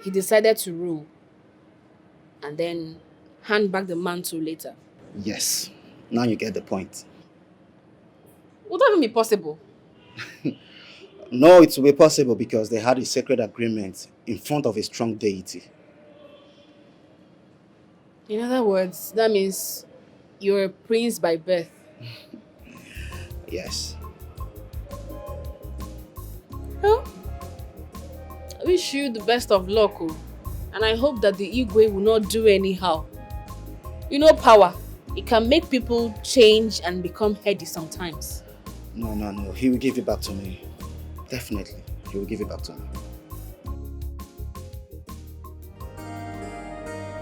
Speaker 10: he decided to rule and then hand back the mantle later.
Speaker 5: Yes. Now you get the point.
Speaker 10: Would that even be possible?
Speaker 5: No, it will be possible because they had a sacred agreement in front of a strong deity.
Speaker 10: In other words, that means you're a prince by birth.
Speaker 5: Yes.
Speaker 10: Well, I wish you the best of luck, and I hope that the Igwe will not do anyhow. You know power, it can make people change and become heady sometimes.
Speaker 5: No. He will give it back to me. Definitely. He will give it back to me.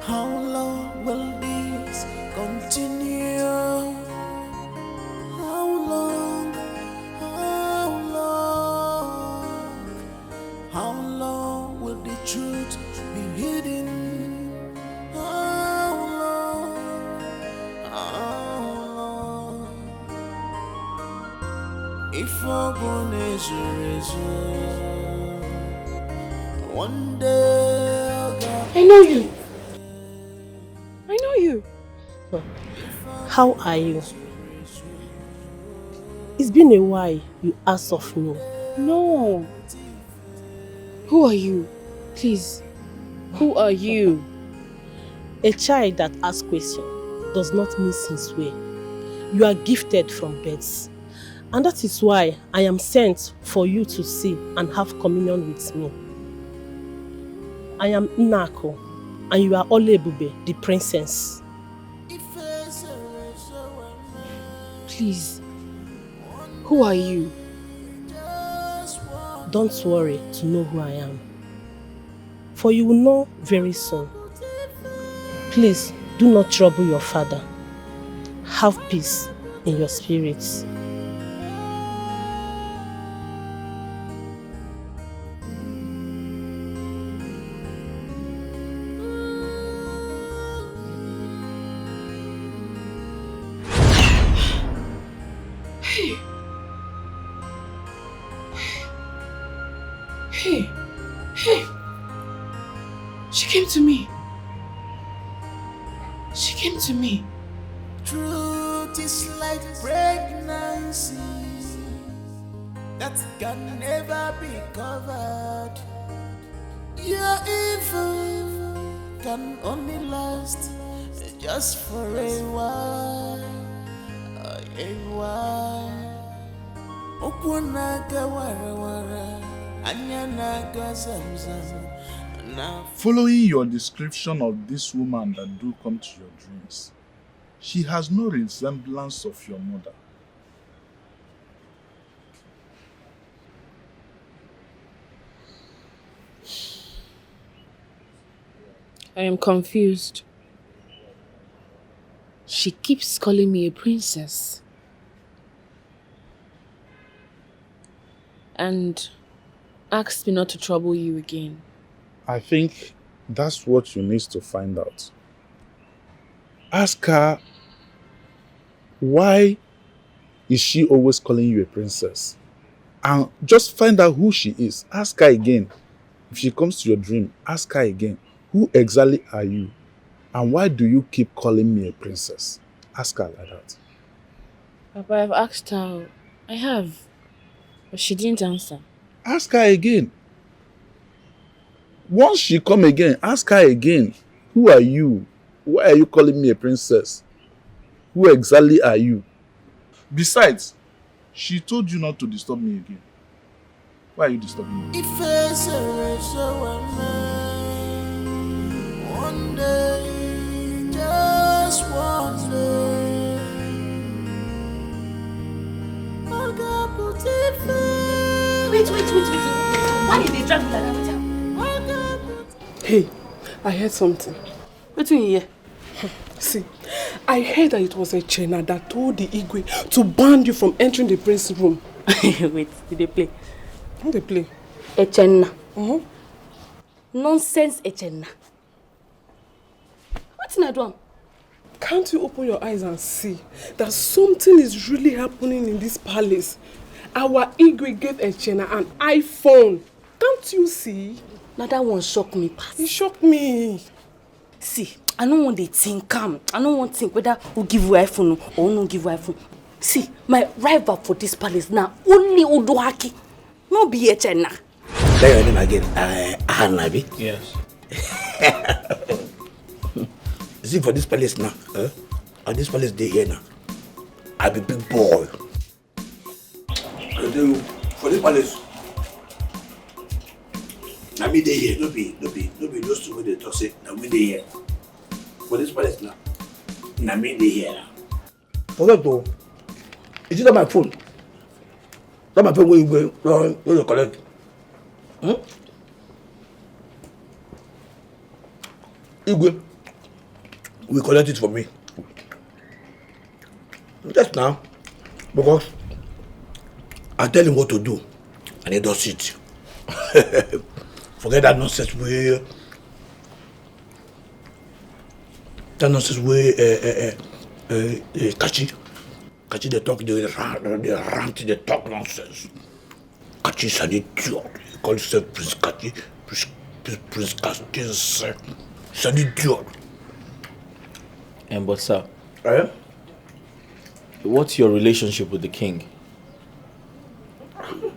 Speaker 7: How long will this continue? How long? How long will the truth be hidden? How long? If I'm gonna one day
Speaker 10: I know you. How are you? It's been a while you asked of me.
Speaker 13: No. Who are you? Please. Who are you?
Speaker 10: A child that asks questions does not mean sincere. You are gifted from birth. And that is why I am sent for you to see and have communion with me. I am Inako, and you are Olebube, the princess.
Speaker 13: Please. Who are you?
Speaker 10: Don't worry to know who I am. For you will know very soon. Please do not trouble your father. Have peace in your spirits.
Speaker 13: Hey. Hey. Hey. She came to me. She came to me.
Speaker 7: Truth is like pregnancy that can never be covered. Your evil can only last just for a while. A while. Okunaga wara wara, anyanaga zamzam.
Speaker 11: Following your description of this woman that do come to your dreams, she has no resemblance of your mother.
Speaker 13: I am confused. She keeps calling me a princess. And asked me not to trouble you again.
Speaker 11: I think that's what you need to find out. Ask her, why is she always calling you a princess? And just find out who she is. Ask her again. If she comes to your dream, ask her again, who exactly are you? And why do you keep calling me a princess? Ask her like that.
Speaker 13: Papa, I've asked her. I have. But she didn't answer.
Speaker 11: Ask her again. Once she come again, ask her again, who are you? Why are you calling me a princess? Who exactly are you? Besides, she told you not to disturb me again. Why are you disturbing me?
Speaker 7: One day, just one day,
Speaker 10: Wait. Why did they drag me like that?
Speaker 20: Hey, I heard something.
Speaker 10: What do you hear?
Speaker 20: See, I heard that it was a Chena that told the Igwe to ban you from entering the prince's room.
Speaker 10: Wait, did they play?
Speaker 20: How they play?
Speaker 10: Echena. Nonsense, Echena. What's in that one?
Speaker 20: Can't you open your eyes and see that something is really happening in this palace? Our Igwe gave Echena an iPhone. Can't you see?
Speaker 10: Now that one shocked me.
Speaker 20: It shocked me.
Speaker 10: See, I don't want to think calm. I don't want to think whether we'll give you iPhone or not give you iPhone. See, my rival for this palace now only Udohaki. No be Echena.
Speaker 3: There you again. Hanabi.
Speaker 6: Yes.
Speaker 3: See, for this palace now, and this palace they here now, I be big boy. I tell you, for this palace, I mean they here, no be those two they talk say, I mean they here. For this palace now, I mean they here now. Forget though, is it on my phone? Not my phone where you collect. Igwe, we collect it for me. Just now, because I tell him what to do, and he does it. Forget that nonsense way. That nonsense way. Kachi, they talk, they rant, they talk nonsense. Kachi is an idiot. He calls himself Prince Kachi, Prince Kachi. It's an idiot.
Speaker 6: And but sir, What's your relationship with the king?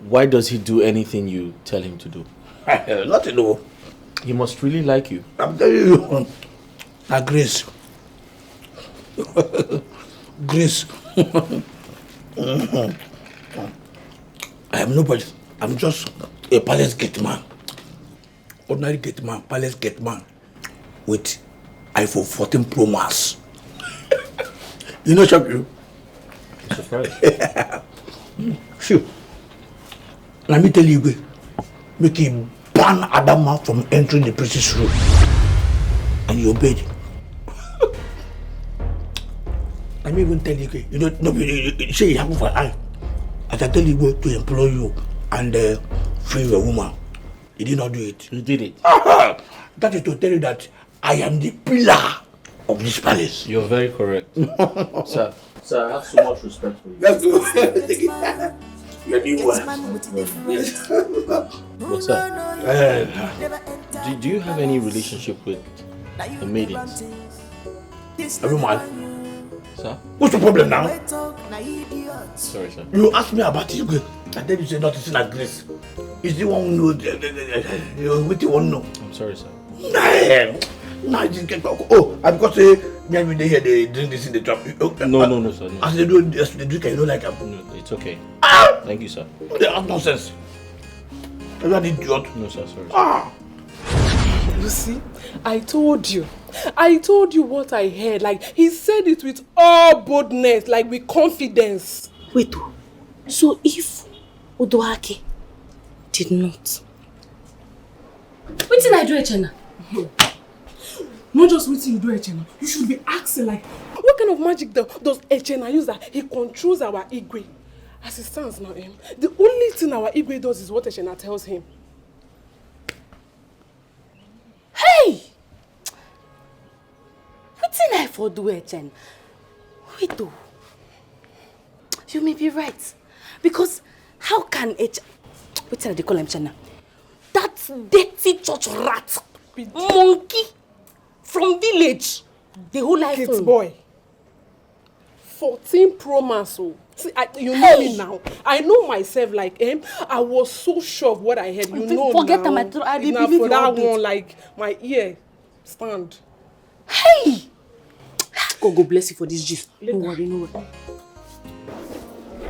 Speaker 6: Why does he do anything you tell him to do?
Speaker 3: Nothing, no.
Speaker 6: He must really like you.
Speaker 3: I'm telling you. Grace. Grace. I am nobody. I'm just a palace gateman. Ordinary gateman, palace gateman. With iPhone 14 Pro Max. You know, shock you?
Speaker 6: I'm surprised.
Speaker 3: Sure. Let me tell you, make him ban Adama from entering the priest's room. And he obeyed. Let me even tell you, you know, no, you say you have for eye. As I tell you to employ you and free your woman, he did not do it.
Speaker 6: He did it.
Speaker 3: That is to tell you that I am the pillar of this palace.
Speaker 6: You're very correct. Sir, I have so much respect for you.
Speaker 3: That's good. You're the one.
Speaker 6: What's up? Do you have any relationship with the maidens?
Speaker 3: Everyone.
Speaker 6: Sir?
Speaker 3: What's the problem now?
Speaker 6: Sorry, sir.
Speaker 3: You asked me about it, and then you say nothing like Grace. Is the one who knows, what you want to know?
Speaker 6: I'm sorry, sir.
Speaker 3: Nah, just get back. Oh, I because maybe they hear they drink this in the trap.
Speaker 6: No, sir. No.
Speaker 3: As they do, as they drink, I don't like them.
Speaker 6: No, it's okay. Thank you, sir.
Speaker 3: They have nonsense. You're an idiot.
Speaker 6: No, sir, sorry.
Speaker 20: You see, I told you what I heard. Like, he said it with all boldness, like with confidence.
Speaker 2: Wait, so if Odoake did not, what did I do, Echena?
Speaker 20: Not just what you do, Echena. You should be asking, like, what kind of magic does Echena use that he controls our Igwe? As it stands now, the only thing our Igwe does is what Echena tells him.
Speaker 2: Hey! What did I for do, Echena? Wait, though. You may be right. Because how can what did they call him, Echena? That dirty church rat, monkey from village, the whole life.
Speaker 20: Kids boy. 14 Pro Max. See, you know me now. I know myself like him. I was so sure of what I heard. You know
Speaker 2: forget
Speaker 20: now.
Speaker 2: I believe
Speaker 20: for that
Speaker 2: you
Speaker 20: one, like my ear stand.
Speaker 2: Hey! God go bless you for this gist. No worry.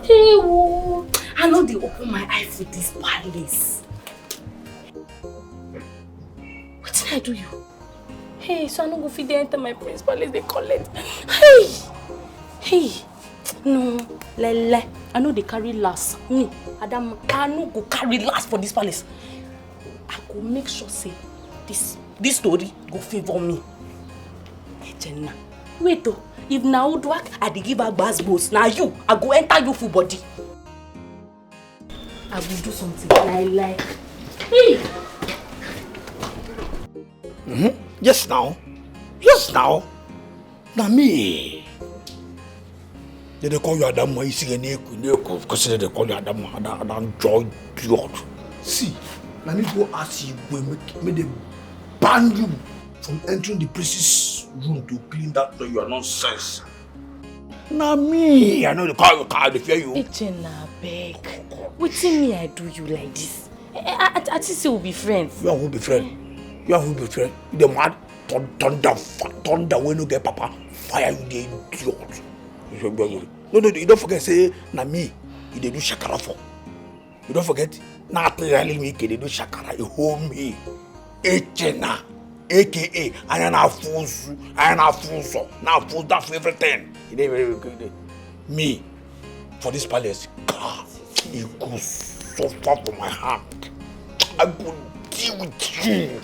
Speaker 2: Hey, whoa. I know they open my eye for this palace. What did I do you? Hey, so I don't go feed they enter my prince palace, they collect. Hey! No, lele. I know they carry last. Me, Adam, I no go carry last for this palace. I go make sure say this story go favor me. Hey, Jenna. Wait though, if now do I dey give her bass now you, I go enter you full body. I will do something like. Hey!
Speaker 3: Yes now. Now me. They call you Adam, you see any because they call you Adam, Joy. See, let me go ask you, may they ban you from entering the priest's room to clean that so you are nonsense. Now me, I know they call you car, they fear you.
Speaker 2: Echena, beg. What's in me I do you like this? I just say we'll be friends.
Speaker 3: You and who be friend? The mad thunder when you get papa, fire you the idiot. No, you don't forget, say, na me, you do shakara for. You don't forget, not really me, they do shakara, you hold me. Echena, aka, I am a fool, now fool that for everything. Me, for this palace, God, it goes so far from my hand. I go deal with you.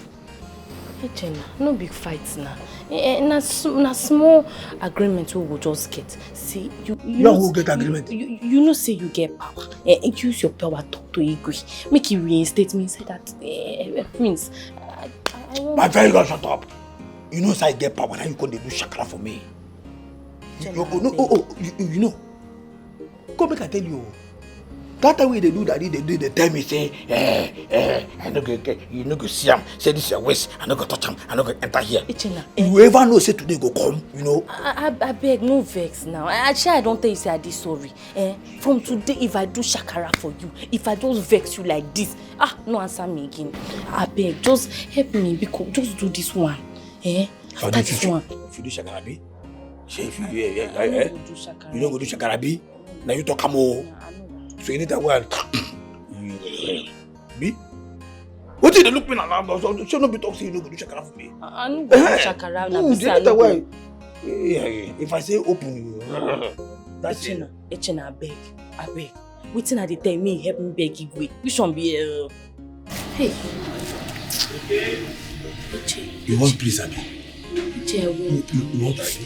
Speaker 2: Echena, no big fights now. Na small agreement we will just get. See, you
Speaker 3: who get agreement?
Speaker 2: You know, say you get power. Use your power talk to Igwe. Make you reinstate me inside that prince.
Speaker 3: My very God, shut up. You know, say I get power, now you can do shakara for me. You know. Go make I tell you. That time when they do that, they tell me, say, I no go get, you no go see him, say this is your waist, I no go touch him, I no go enter here. You ever know, say today go come, you know?
Speaker 2: I beg, no vex now. Actually, I don't tell you, say I did sorry. From today, if I do shakara for you, if I just vex you like this, no answer me again. I beg, just help me, because just do this one. After this one.
Speaker 3: If you do shakara, be? If you don't go do shakara, be? Now you talk more. So you need that word. Me? What did they look me now? So not be talking, you don't go do shakara for me.
Speaker 2: I don't go do shakara.
Speaker 3: No, you need that word. If I say open, that's it.
Speaker 2: Echena, I beg. Waiting at the time, me help me beg Igwe. We shouldn't be hey.
Speaker 3: You want please, Abi?
Speaker 2: You
Speaker 3: want Abi?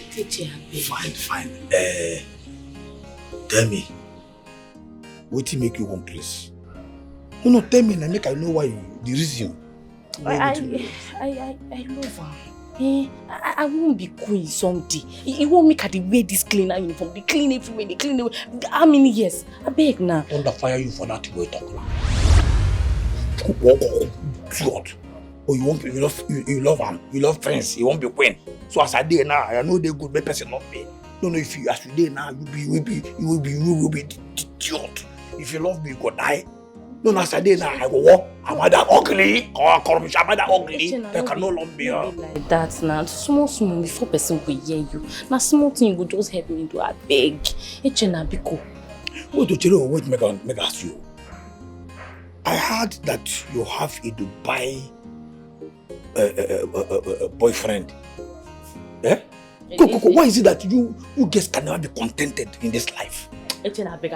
Speaker 3: Fine. Tell me. What do you make you want please? No, tell me and make I know why the reason.
Speaker 2: I love her. I won't be queen someday. It won't make her the way this cleaner uniform. They clean everywhere, they clean everywhere. How many years? I beg now.
Speaker 3: Under fire you for that way talk now. God. Oh, you love him, you love friends, you won't be queen. So as I did now, I know they good, but person not me. No, if you as you did now, you will be idiot. If you love me, you go die. No, as I did now, I go walk. Am I that ugly? Am I that ugly? They cannot love me.
Speaker 2: Like that now. Small before person will hear you. Now small thing you go just help me do. I beg. Echena biko.
Speaker 3: What to tell you? Wait, make ask you. I heard that you have a Dubai boyfriend. Eh? Go. Why is it that you guys can never be contented in this life?
Speaker 2: Echena, beg,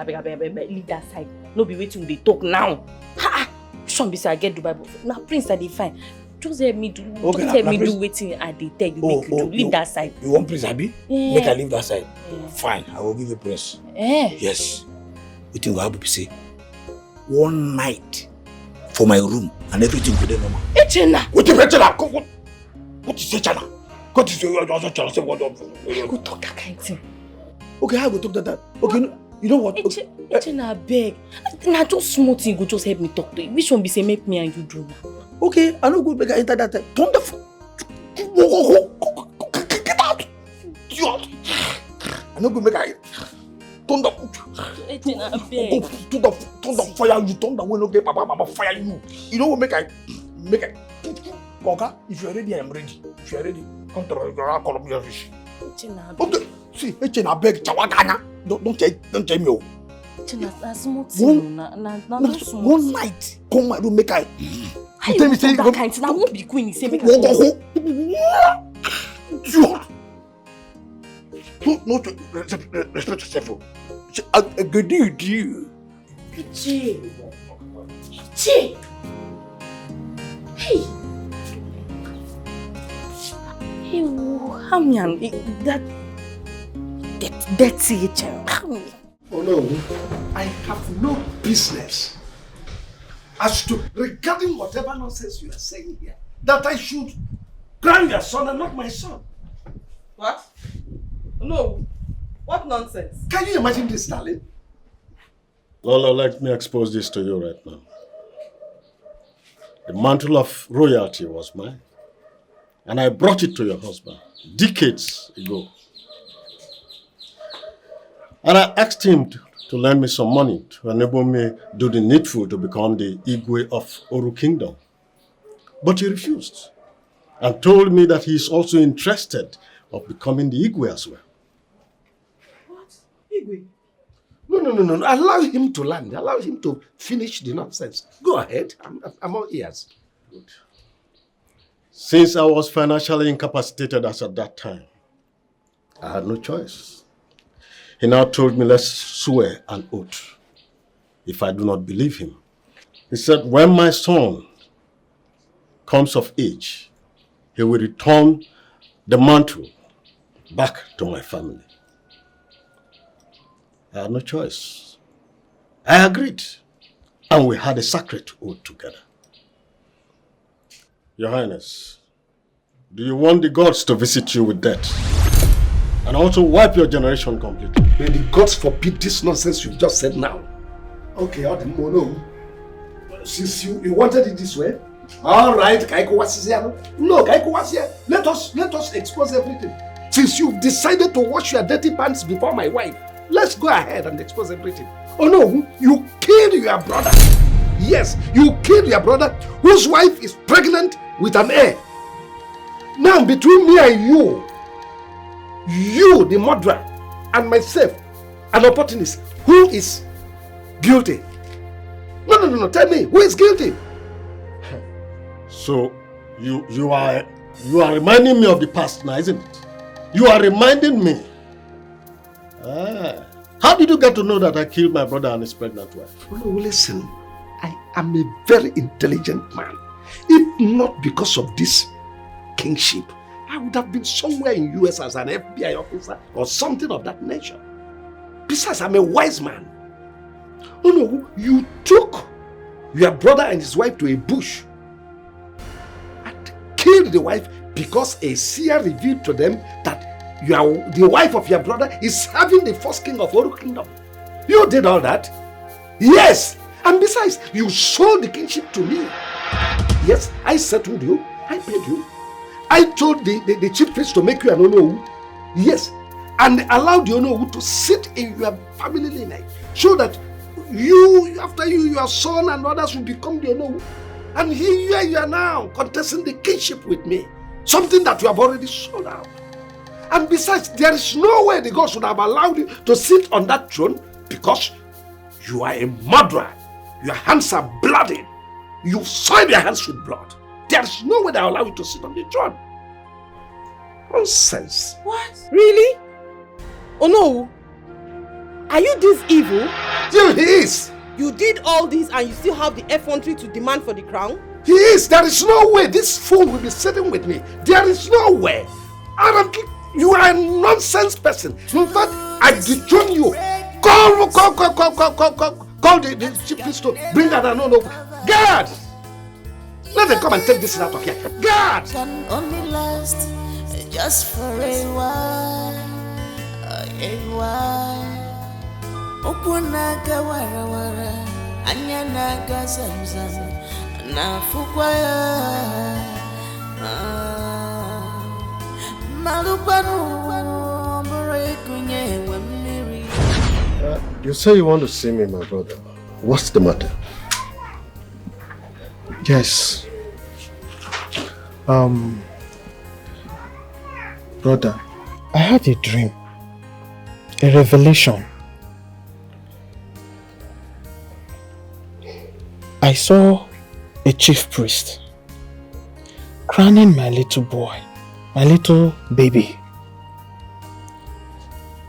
Speaker 2: leave that side. No be waiting they talk now. Shouldn't be say I get Dubai boyfriend. Now Prince I dey fine. Just help me do. Okay, just help me do waiting I dey tell you. Make you do. Leave that side.
Speaker 3: You want Prince Abi?
Speaker 2: Yeah.
Speaker 3: Make I leave that side. Yeah. Fine, I will give you Prince. Yes. You think I will say one night for my room and everything go there normal.
Speaker 2: Echena.
Speaker 3: What is Echena? What is Echena? What is your Echena? Say what?
Speaker 2: Go talk that kind of thing.
Speaker 3: Okay, I go talk that. Okay, you know what?
Speaker 2: Echena, beg. Now just small thing go just help me talk to you. Which one be say make me and you do now?
Speaker 3: Okay, I no go make I enter that time. Tonto. Get out. I no go make I Tonto.
Speaker 2: Echena, beg.
Speaker 3: Tonto fire you. Tonto when no get Mama fire you. You know what make I. Koga, if you are ready, I am ready. If you are ready, come to the call me your fish.
Speaker 2: Echena,
Speaker 3: okay. See, Echena beg chawagana. Don't tell me.
Speaker 2: Echena, small thing.
Speaker 3: One night, come my room make I.
Speaker 2: You tell me say that kind thing. I won't be queen. Say make
Speaker 3: No, respect yourself. A good deal.
Speaker 2: Che. Hey. Hey, how many that dirty Echena?
Speaker 9: Oh no, I have no business as to regarding whatever nonsense you are saying here, that I should crown your son and not my son.
Speaker 10: What? No. What nonsense?
Speaker 9: Can you imagine this, darling?
Speaker 11: Lola, let me expose this to you right now. The mantle of royalty was mine, and I brought it to your husband decades ago. And I asked him to lend me some money to enable me do the needful to become the Igwe of Oru Kingdom. But he refused and told me that he is also interested of becoming the Igwe as well.
Speaker 9: What? Igwe? No. Allow him to land. Allow him to finish the nonsense. Go ahead. I'm all ears.
Speaker 11: Good. Since I was financially incapacitated as at that time, I had no choice. He now told me, let's swear an oath if I do not believe him. He said, when my son comes of age, he will return the mantle back to my family. I had no choice. I agreed, and we had a sacred oath together. Your Highness, do you want the gods to visit you with death and also wipe your generation completely?
Speaker 9: May the gods forbid this nonsense you've just said now. Okay, no. Since you wanted it this way, all right, no, let us expose everything. Since you've decided to wash your dirty pants before my wife, let's go ahead and expose everything. Oh no, you killed your brother. Yes, you killed your brother whose wife is pregnant with an heir. Now between me and you the murderer, and myself, an opportunist, who is guilty? No, tell me, who is guilty?
Speaker 14: So, you are reminding me of the past now, isn't it? You are reminding me. How did you get to know that I killed my brother and his pregnant wife?
Speaker 9: Oh, listen, I am a very intelligent man. If not because of this kingship, I would have been somewhere in US as an FBI officer or something of that nature. Besides, I'm a wise man. Oh no, you took your brother and his wife to a bush and killed the wife because a seer revealed to them that the wife of your brother is having the first king of Oru Kingdom. You did all that? Yes! And besides, you sold the kingship to me. Yes, I settled you. I paid you. I told the chief priest to make you an Onowu. Yes. And allowed the Onowu to sit in your family lineage. So that after your son and others will become the Onowu. And here you are now contesting the kingship with me. Something that you have already sold out. And besides, there is no way the gods would have allowed you to sit on that throne because you are a murderer. Your hands are bloody. You soiled your hands with blood. There is no way they allow you to sit on the throne. Nonsense.
Speaker 10: What? Really? Oh no. Are you this evil?
Speaker 9: Yeah, he is.
Speaker 10: You did all this and you still have the effrontery to demand for the crown?
Speaker 9: He is. There is no way this fool will be sitting with me. There is no way. You are a nonsense person. In fact, I dethrone you. Call the chief priest to bring that no. Guard! Let them come and take this out of here. Guard!
Speaker 7: Can only last just for a while. Okunaga wara wara, anyanaga zamzam, na fukwaya.
Speaker 14: You say you want to see me, my brother. What's the matter?
Speaker 11: Yes. Brother, I had a dream. A revelation. I saw a chief priest crowning my little boy, my little baby,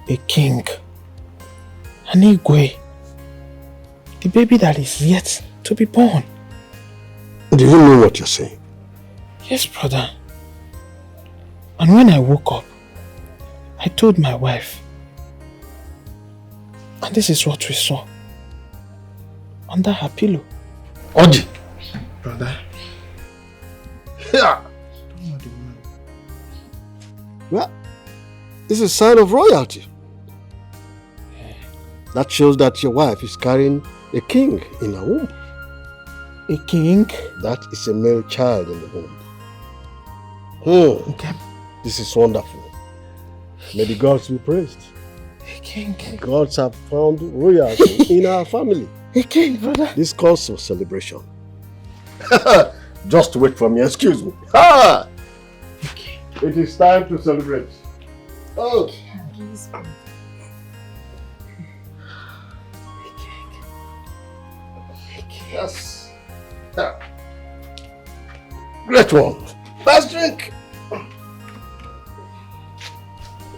Speaker 11: a king, an Igwe, the baby that is yet to be born.
Speaker 14: Do you know what you're saying?
Speaker 11: Yes, brother. And when I woke up, I told my wife, and this is what we saw under her pillow.
Speaker 14: Oji!
Speaker 11: Brother.
Speaker 14: Yeah. Well, this is a sign of royalty. That shows that your wife is carrying a king in her womb.
Speaker 11: A king?
Speaker 14: That is a male child in the womb.
Speaker 11: Okay.
Speaker 14: This is wonderful. May the gods be praised.
Speaker 11: A king.
Speaker 14: The gods have found royalty in our family.
Speaker 11: A king, brother.
Speaker 14: This calls for celebration. Just wait for me, excuse me. Ah!
Speaker 11: Okay.
Speaker 14: It is time to celebrate. Oh. Yes. Yeah. Great one. First drink.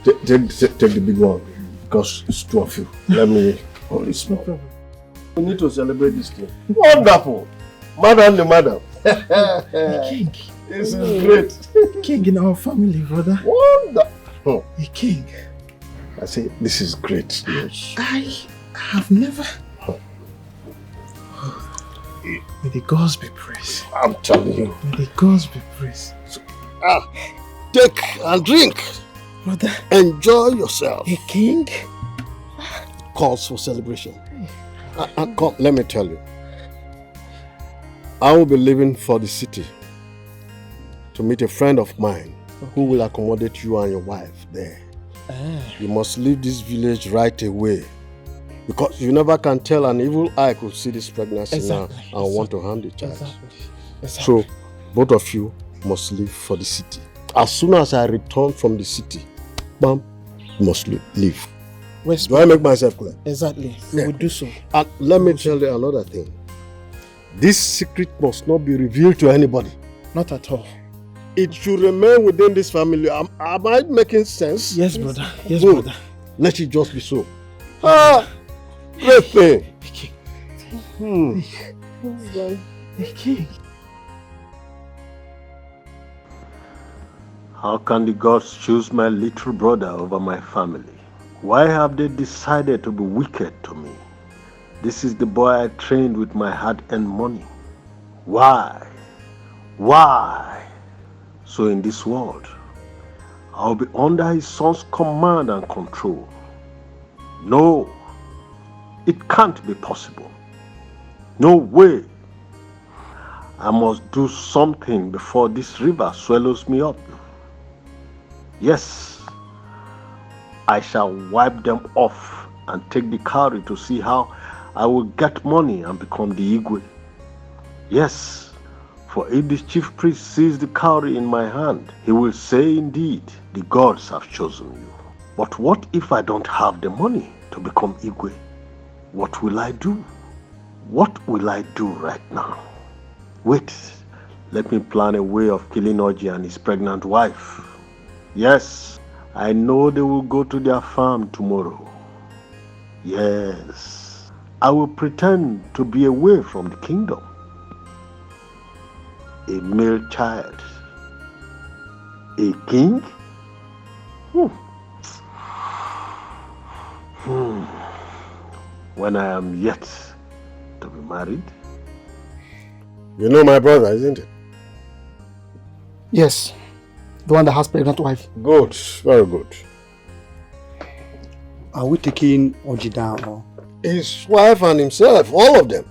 Speaker 14: Take the big one because it's two of you. Let me hold this one. We need to celebrate this thing. Wonderful. Madam the madam.
Speaker 11: King.
Speaker 14: This is great.
Speaker 11: King in our family, brother.
Speaker 14: Wonderful.
Speaker 11: A king.
Speaker 14: I say this is great.
Speaker 11: I have never. May the gods be praised.
Speaker 14: I'm telling you.
Speaker 11: May the gods be praised.
Speaker 14: Take and drink.
Speaker 11: Brother.
Speaker 14: Enjoy yourself.
Speaker 11: A king?
Speaker 14: Calls for celebration. Come, let me tell you. I will be leaving for the city to meet a friend of mine who will accommodate you and your wife there. You must leave this village right away, because you never can tell an evil eye could see this pregnancy now and want to harm the child. So, both of you must leave for the city. As soon as I return from the city, bam, you must leave. Do I make myself clear?
Speaker 9: Exactly. We will do so.
Speaker 14: And let me tell you another thing. This secret must not be revealed to anybody.
Speaker 9: Not at all.
Speaker 14: It should remain within this family. Am I making sense?
Speaker 9: Yes, brother. Yes,
Speaker 14: Good.
Speaker 9: brother.
Speaker 14: Let it just be so. Great thing. How can the gods choose my little brother over my family? Why have they decided to be wicked to me? This is the boy I trained with my hard-earned money. Why? Why? So in this world, I'll be under his son's command and control. No, it can't be possible. No way. I must do something before this river swallows me up. Yes, I shall wipe them off and take the cowrie to see how I will get money and become the Igwe. Yes, for if the chief priest sees the cowrie in my hand, he will say indeed, the gods have chosen you. But what if I don't have the money to become Igwe? What will I do? What will I do right now? Wait, let me plan a way of killing Oji and his pregnant wife. Yes, I know they will go to their farm tomorrow. Yes, I will pretend to be away from the kingdom. A male child. A king? When I am yet to be married. You know my brother, isn't it?
Speaker 5: Yes. The one that has pregnant wife.
Speaker 14: Good, very good.
Speaker 5: Are we taking Oji down or?
Speaker 14: His wife and himself, all of them.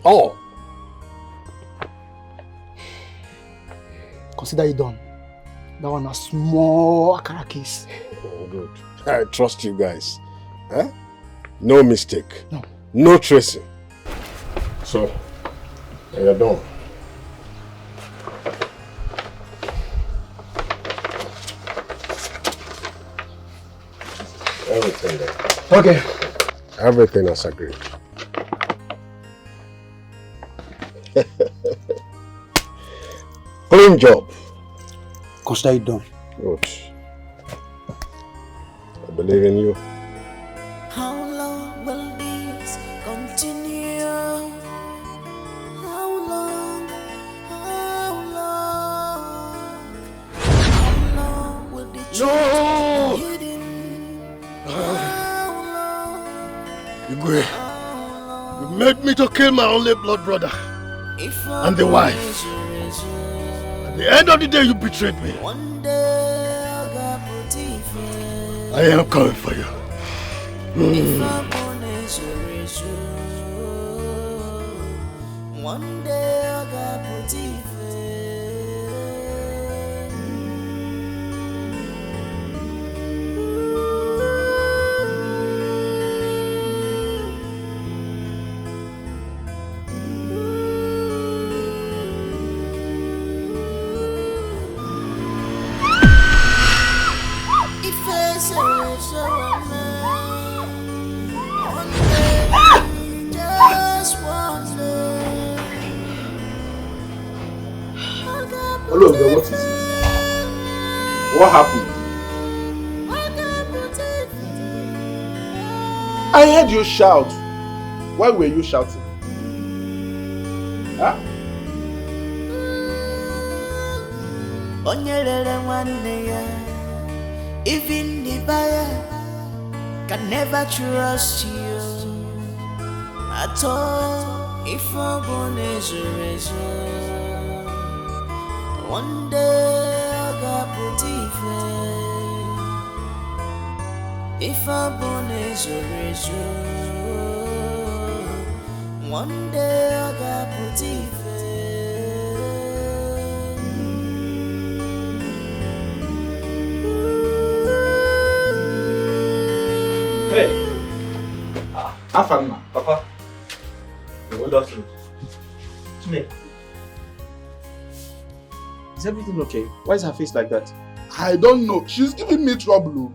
Speaker 14: All.
Speaker 5: Consider it done. That one a small akara case.
Speaker 14: Oh, good. I trust you guys. Huh? No mistake.
Speaker 5: No.
Speaker 14: No tracing. So, you're done. Everything there.
Speaker 5: Okay.
Speaker 14: Everything as agreed. Clean job.
Speaker 5: Consider it done.
Speaker 14: Good. I believe in you.
Speaker 7: How long will this continue? How long? How long? How long will the truth be hidden?
Speaker 14: Igwe, you made me to kill my only blood brother and the wife. At the end of the day, you betrayed me. I am coming for you.
Speaker 7: One day I got put
Speaker 11: Hello, what is it? What happened? I heard you shout. Why were you shouting? Huh?
Speaker 7: Even the buyer can never trust you at all. If I'm born as a razor, one day I got put if I'm born as a razor. One day I got put
Speaker 11: Hey! Afana.
Speaker 1: Papa. Good afternoon. Chime. Is everything okay? Why is her face like that?
Speaker 11: I don't know. She's giving me trouble.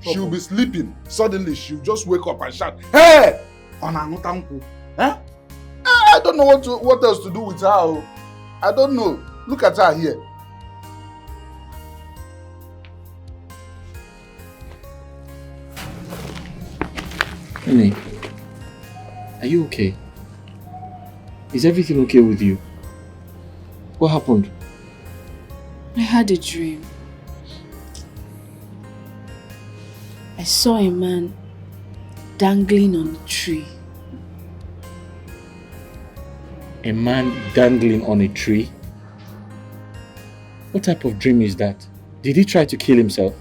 Speaker 11: She'll be sleeping. Suddenly, she'll just wake up and shout, "Hey! Onanutanku." Huh? I don't know what else to do with her. I don't know. Look at her here.
Speaker 1: Ini, are you okay? Is everything okay with you? What happened?
Speaker 13: I had a dream. I saw a man dangling on a tree.
Speaker 1: A man dangling on a tree? What type of dream is that? Did he try to kill himself?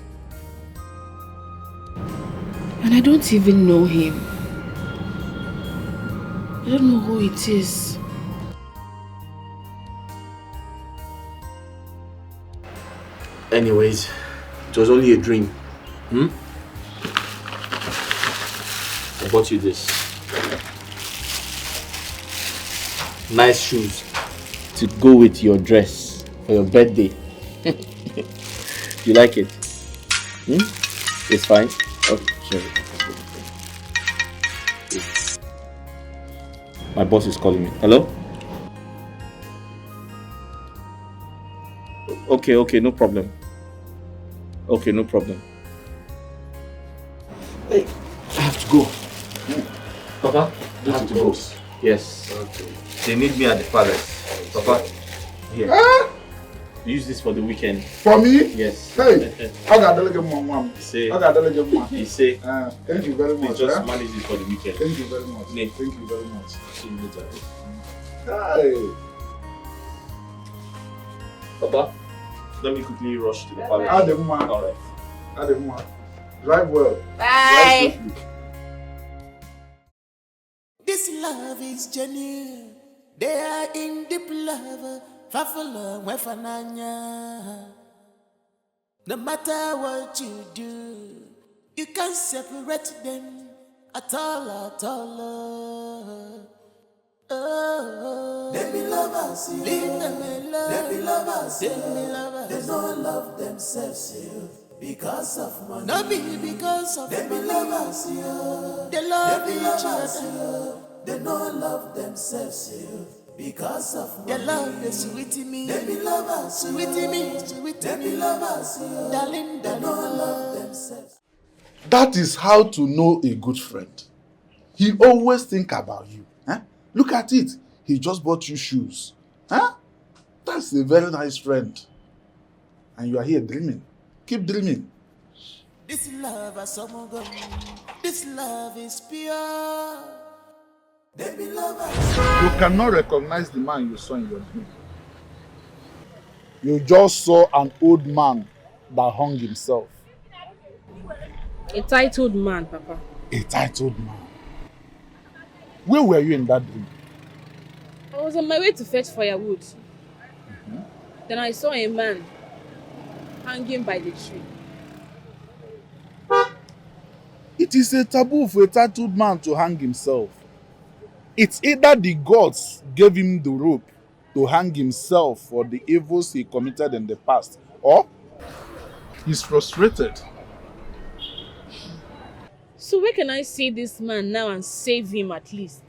Speaker 13: And I don't even know him. I don't know who it is.
Speaker 1: Anyways, it was only a dream. I bought you this. Nice shoes to go with your dress for your birthday. You like it? It's fine? Okay, sure. My boss is calling me. Hello? Okay, no problem. Okay, no problem. Hey, I have to go. Papa, I have to go. Yes. Okay. They need me at the palace. Papa, here. Use this for the weekend.
Speaker 11: For me?
Speaker 1: Yes.
Speaker 11: Hey, I got to delegate mom.
Speaker 1: Say.
Speaker 11: I got to delegate mom.
Speaker 1: He say.
Speaker 11: Thank you very much.
Speaker 1: Just manage it for the weekend.
Speaker 11: Thank you very much.
Speaker 1: Nate.
Speaker 11: Thank you very much.
Speaker 1: See you later.
Speaker 11: Hey.
Speaker 1: Papa, let me quickly rush to the palace.
Speaker 11: Alright. Drive well.
Speaker 7: Bye. This love is genuine. They are in deep love. Fafala wefananya. No matter what you do, you can't separate them at all. Oh, they be lovers, you. Leave them alone. They be lovers, they be lovers. They don't love themselves, you. Because of money. No be because of they money. They be lovers, you. They love each other. They don't love themselves, you. Because of money. They love the sweet me. They be lovers, sweet me, sweet they me. Be lovers, you. Darling, they don't love themselves.
Speaker 11: That is how to know a good friend. He always think about you. Huh? Look at it. He just bought you shoes. Huh? That's a very nice friend. And you are here dreaming. Keep dreaming.
Speaker 7: This love is someone gone. This love is pure. They be lovers.
Speaker 11: You cannot recognize the man you saw in your dream. You just saw an old man that hung himself.
Speaker 10: A titled man, Papa.
Speaker 11: A titled man. Where were you in that dream?
Speaker 10: I was on my way to fetch firewood. Then I saw a man hanging by the tree.
Speaker 11: It is a taboo for a tattooed man to hang himself. It's either the gods gave him the rope to hang himself for the evils he committed in the past, or he's frustrated.
Speaker 10: So where can I see this man now and save him at least?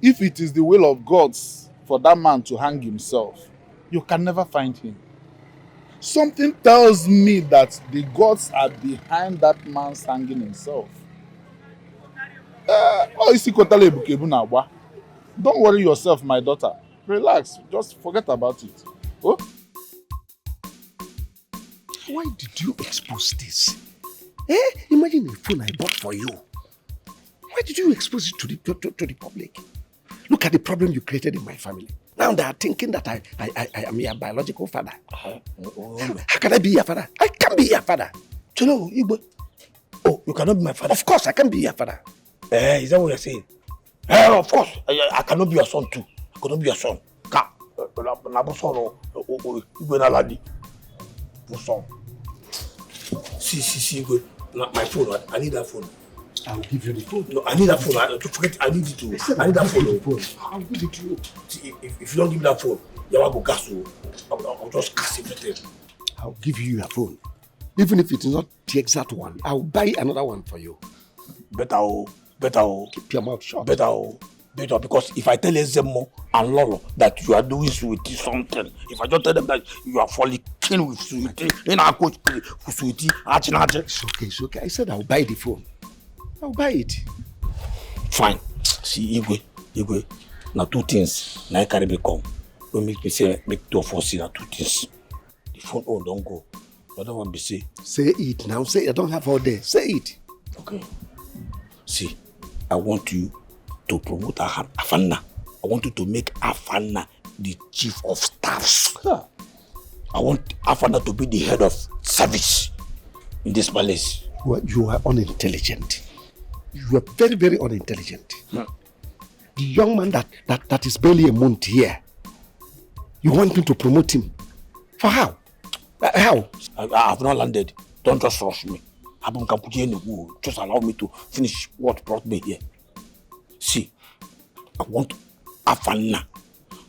Speaker 11: If it is the will of gods for that man to hang himself, you can never find him. Something tells me that the gods are behind that man's hanging himself. Don't worry yourself, my daughter. Relax, just forget about it. Oh?
Speaker 9: Why did you expose this? Imagine a phone I bought for you. Why did you expose it to the public? Look at the problem you created in my family. Now they are thinking that I am your biological father. How can I be your father? I can't be your father.
Speaker 3: Oh, you cannot be my father?
Speaker 9: Of course, I can be your father.
Speaker 3: Is that what you're saying? Of course, I cannot be your son too. I cannot be your son. See, my phone. I need that phone.
Speaker 9: I'll give you the phone.
Speaker 3: No, I need that phone. I need it too. I need that phone.
Speaker 9: I'll give it to you.
Speaker 3: See, if you don't give me that phone, you will go gas. I'll just cast everything.
Speaker 9: I'll give you your phone. Even if it is not the exact one, I'll buy another one for you.
Speaker 3: Better.
Speaker 9: Keep your mouth shut.
Speaker 3: Better, because if I tell Ezemo and Lolo that you are doing sweetie something, if I just tell them that you are falling kin with sweetie, in our coach with sweetie,
Speaker 9: it's okay. I said I'll buy the phone. I'll buy it.
Speaker 3: Fine. See, Igwe, now two things. Now I carry me come. Don't make me say, make 2 of us see now 2 things. The phone, don't go. I don't want to be say.
Speaker 9: Say it now. Say, I don't have all day. Say it.
Speaker 3: Okay. See, I want you to promote Afanna. I want you to make Afanna the chief of staffs.
Speaker 9: Huh.
Speaker 3: I want Afanna to be the head of service in this palace.
Speaker 9: You are unintelligent. You are very, very unintelligent. The young man that is barely a month here, you want me to promote him? For how? How?
Speaker 3: I have not landed. Don't just rush me. Just allow me to finish what brought me here. See, I want Afanna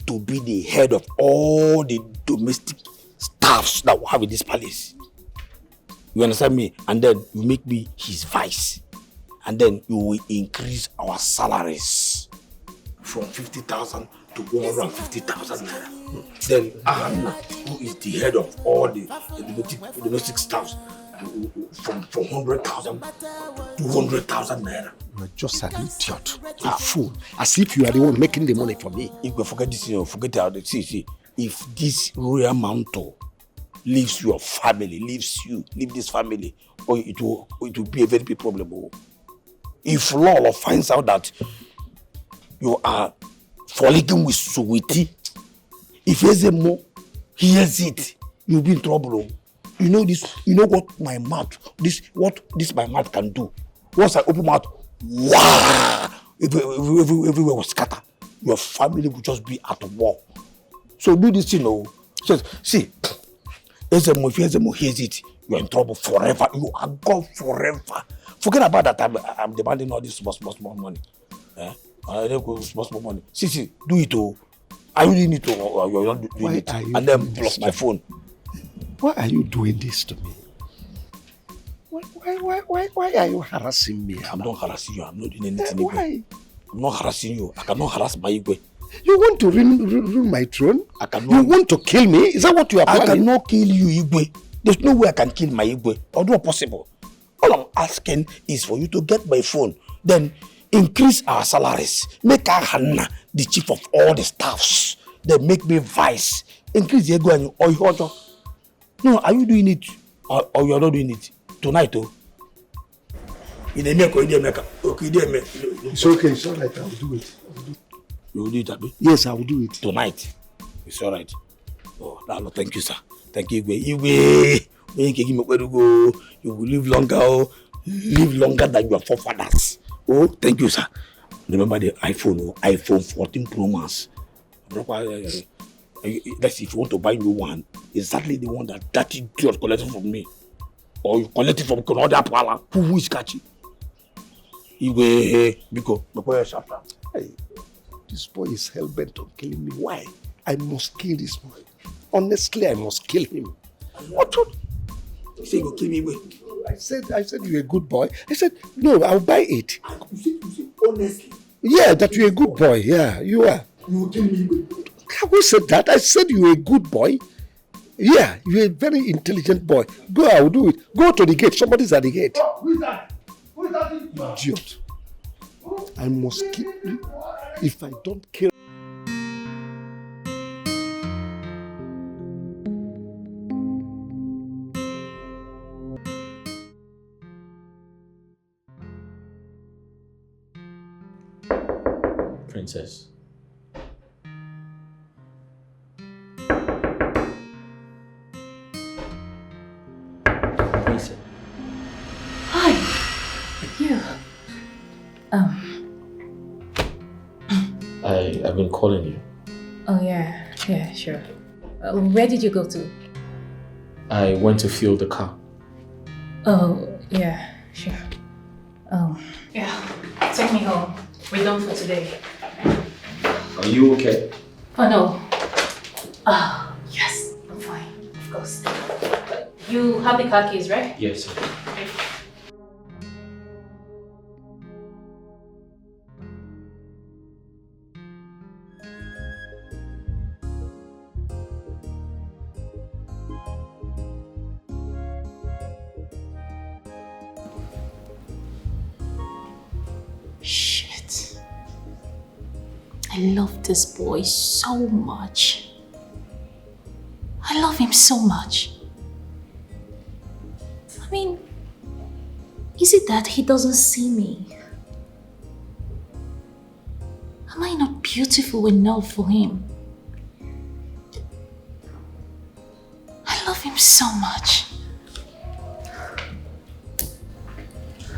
Speaker 3: to be the head of all the domestic staffs that we have in this palace. You understand me? And then you make me his vice. And then you will increase our salaries from 50,000 to 150,000 naira. Then Afanna, who is the head of all the domestic staffs, from 100,000 to 200,000 naira.
Speaker 9: You are just an idiot, a fool. As if you are the one making the money for me.
Speaker 3: If you forget this, forget how to see. If this royal mantle leaves your family, leave this family, or it will be a very big problem. If Lolo finds out that you are falling with sweetie, if Ezemo hears it, you'll be in trouble. You know this. You know what my mouth my mouth can do. Once I open mouth, wow! Everywhere will scatter. Your family will just be at war. So do this, see, if Ezemo hears it, you're in trouble forever. You are gone forever. Forget about that. I'm demanding all this small money. I don't go small money. See, do it. I really need to. You're not doing it. And then plus my phone.
Speaker 9: Why are you doing this to me? Why are you harassing me?
Speaker 3: I'm not harassing you. I'm not doing anything.
Speaker 9: Why?
Speaker 3: I'm not harassing you. I cannot harass my Igwe.
Speaker 9: You want to ruin my throne?
Speaker 3: I cannot.
Speaker 9: You want to kill me? Is that what you are planning?
Speaker 3: I cannot kill you, Igwe. There's no way I can kill my Igwe. Although possible. All I'm asking is for you to get my phone. Then increase our salaries. Make Afanna the chief of all the staffs. Then make me vice. Increase the Igwe or you. No, are you doing it or you are not doing it tonight?
Speaker 9: It's okay, it's alright, I will do it.
Speaker 3: You will do it, Abi?
Speaker 9: Yes, I will do it.
Speaker 3: Tonight? It's alright. Oh, no, thank you, sir. Thank you, Igwe. You will live longer than your forefathers. Oh, thank you, sir. Remember the iPhone 14 Pro Max. Let's see, if you want to buy new one, exactly the one that idiot collected from me. Or you collect it from another pala. Who is catching? Hey,
Speaker 9: this boy is hell-bent on killing me. Why? I must kill this boy. Honestly, I must kill him. What?
Speaker 3: You say you kill me?
Speaker 9: I said you're a good boy. I said, no, I'll buy it.
Speaker 3: You say honestly?
Speaker 9: Yeah, that you're a good boy. Yeah, you are.
Speaker 3: You will kill me?
Speaker 9: Who said that? I said you're a good boy. Yeah, you're a very intelligent boy. Go, I will do it. Go to the gate. Somebody's at the gate.
Speaker 3: Oh, who is that? Who is that?
Speaker 9: Idiot. I must kill you. If I don't kill...
Speaker 6: Princess.
Speaker 16: Hi. You.
Speaker 6: I've been calling you.
Speaker 12: Oh yeah, sure. Where did you go to?
Speaker 6: I went to fuel the car.
Speaker 12: Oh, yeah, sure. Oh, yeah. Take me home. We're done for today.
Speaker 6: Are you okay?
Speaker 12: Oh, no. Oh, yes, I'm fine. Of course. You have the car keys, right?
Speaker 6: Yes, sir.
Speaker 12: Shit. I love this boy so much. I love him so much. I mean, is it that he doesn't see me? Am I not beautiful enough for him? I love him so much.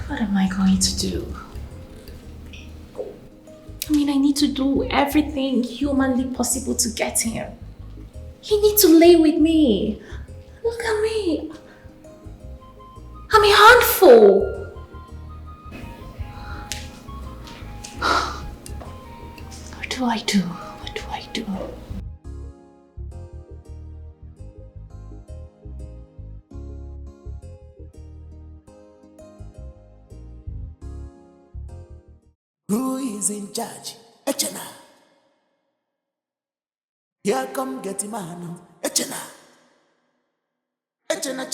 Speaker 12: What am I going to do? I mean, I need to do everything humanly possible to get him. He needs to lay with me. Look at me. I'm a handful. What do I do? What do I do?
Speaker 7: Who is in charge? Echena. Here come Gateman. Echena. Echena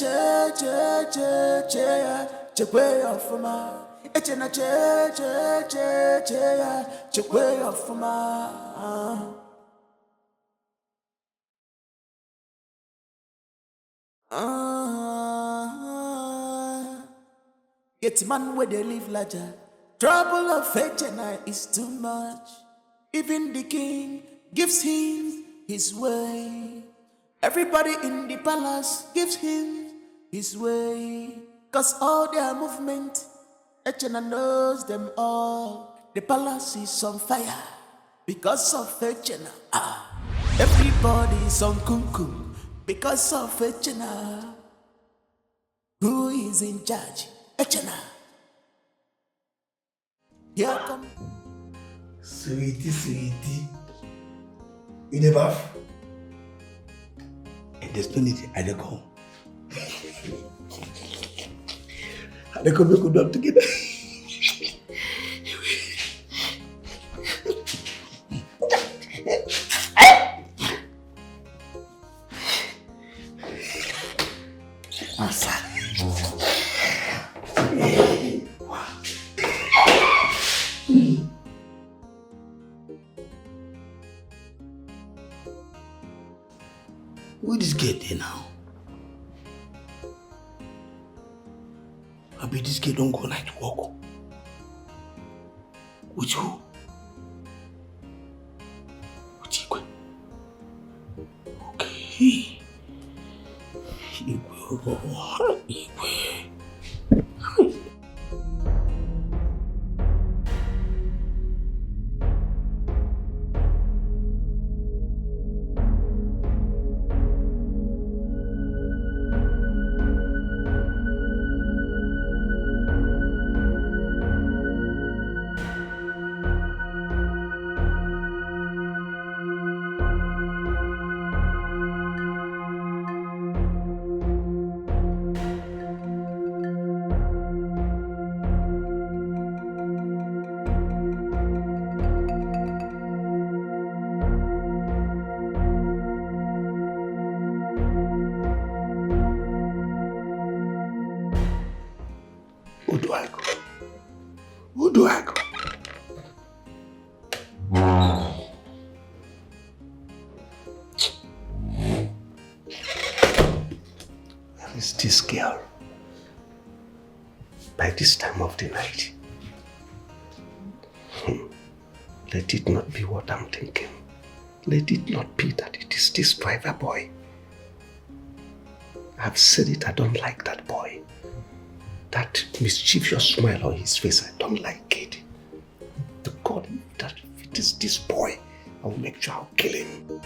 Speaker 7: che way off ma. Echena che way off ma. Gateman where they live larger. Trouble of Echena is too much. Even the king gives him his way. Everybody in the palace gives him his way. Cause all their movement, Echena knows them all. The palace is on fire because of Echena. Everybody's on kumkum because of Echena. Who is in charge? Echena. Here come.
Speaker 3: Sweetie. You the bath? And there's no need I don't go. I don't go make good up together. Where this gate there now? I bet this gate don't go night walk. With who? With Igwe. Okay. Igwe. Who do I go? Where is this girl? By this time of the night. Let it not be what I'm thinking. Let it not be that it is this driver boy. I've said it, I don't like that boy. That mischievous smile on his face, I don't like it. To call him that
Speaker 9: notice this boy, I will make sure I'll kill him.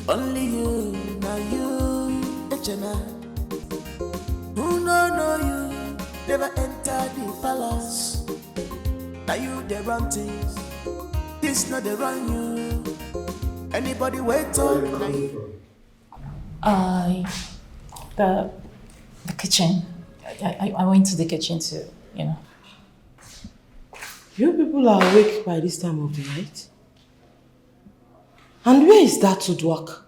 Speaker 7: Only you, now you, Echena. Who know you, never enter the palace. Now you they run things, this not they run you. Anybody wait on you?
Speaker 12: The kitchen. I went to the kitchen to, you know.
Speaker 17: You people are awake by this time of the night? And where is that to work?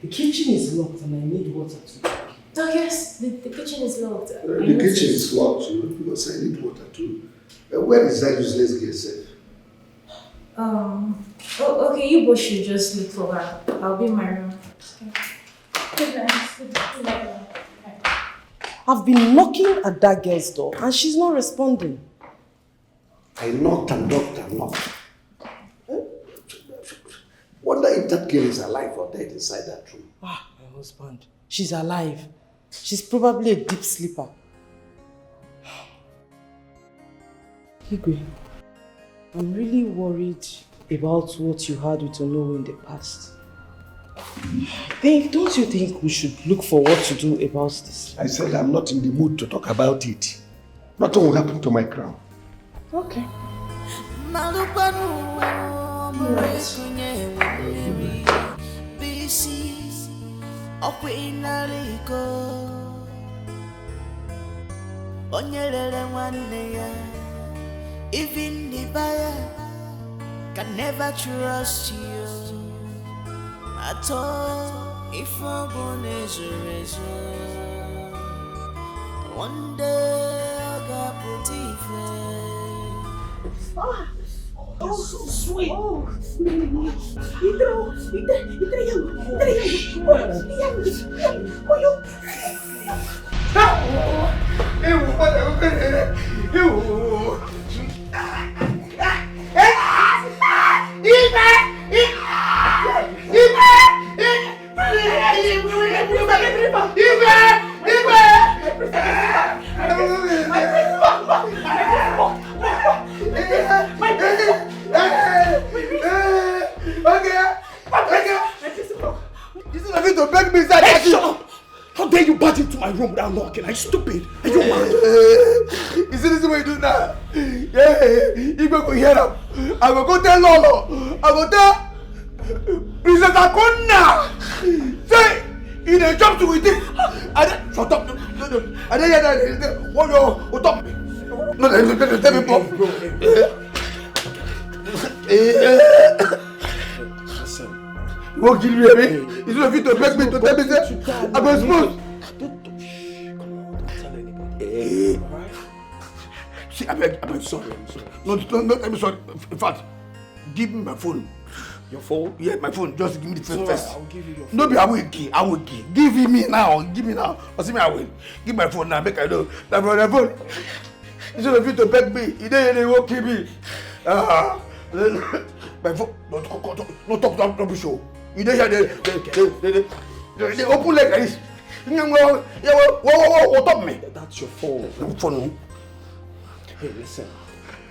Speaker 17: The kitchen is locked and I need water to drink.
Speaker 21: Oh yes, the kitchen is locked.
Speaker 9: The kitchen is locked too, because I need water too. Where is that useless girl safe?
Speaker 21: Okay, you both should just look for her. I'll be in my room. Good night.
Speaker 17: I've been knocking at that girl's door and she's not responding.
Speaker 9: I knocked and knocked and knocked. Wonder if that girl is alive or dead inside that room.
Speaker 17: Ah, my husband. She's alive. She's probably a deep sleeper. Igwe, I'm really worried about what you had with Onowu in the past. Don't you think we should look for what to do about this?
Speaker 9: I said I'm not in the mood to talk about it. Nothing will happen to my crown.
Speaker 17: Okay.
Speaker 7: Even the buyer can never trust you at all. If I'm born as a razor, one day I got put
Speaker 4: Oh, so sweet. Oh,
Speaker 8: To beg me inside. Hey, shut up! How dare you barge into my room without knocking? Are you stupid? Are you mad? You see this way you do now? Yeah, you go hear them. I will go tell Lolo. I will tell Princess Akona. Say, in a job to with it. Shut up. I didn't hear that. What stop me? No, let me pop. You won't kill me, baby. It's not fit to beg me to tell me that I'm a smooth. Don't tell anybody. See, I'm sorry. No, I'm sorry. In fact, give me my phone. Your phone? Yeah, my phone. Just give me the phone first. I'll give you your phone. No, be I will give. Give me now. Give me now. Or see me, I will. Give my phone now. Make I know. That my phone. It's not fit to beg me. They won't kill me. My phone. Don't talk to show. You don't hear they open like this. What up me?
Speaker 9: That's your phone. Phone.
Speaker 8: Hey, listen.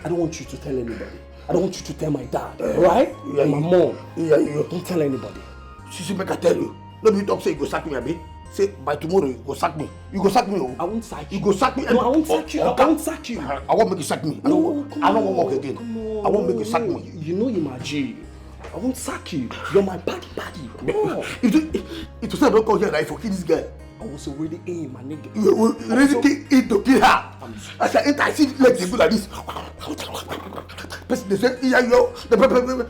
Speaker 8: I don't want you to tell anybody.
Speaker 3: I don't want you to tell my dad, alright?
Speaker 8: Yeah,
Speaker 3: And my mom.
Speaker 8: Yeah, you.
Speaker 3: Don't tell anybody.
Speaker 8: See, make I tell you. No be talk say you go sack me, abi. Say by tomorrow you go sack me. You go sack me. Oh.
Speaker 3: I won't sack you.
Speaker 8: You go sack me.
Speaker 3: No, I won't sack you. I won't sack you.
Speaker 8: I won't make you sack me. I don't want work again. I won't make you sack me.
Speaker 3: You know you're my G. I won't sack you. You're my buddy. Come on.
Speaker 8: It was not come here like for kill this guy.
Speaker 3: I was already in, my nigga.
Speaker 8: You ready to kill her? As I enter, I see legs they go like this. Person they say, yeah, yo, the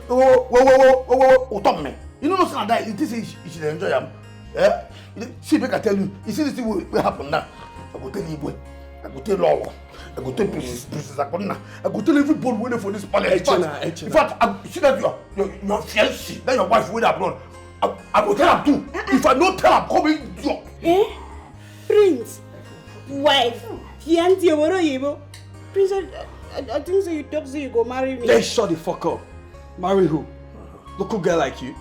Speaker 8: whoa, talk me. You know what's not that? It is you should enjoy them. Yeah. See, make I tell you. You see this thing will happen now. I go tell you, I go tell Lolo. I go tell Princess Akona. I go tell everybody waiting for this palace. In fact, I see that your fiancé, that your wife waiting abroad. I go tell her too. If I don't tell her, come in.
Speaker 15: Eh? Prince, wife, fiancé, what are you? Prince, I think so you talk so you go marry me.
Speaker 3: Let's shut the fuck up. Marry who? Local girl like you?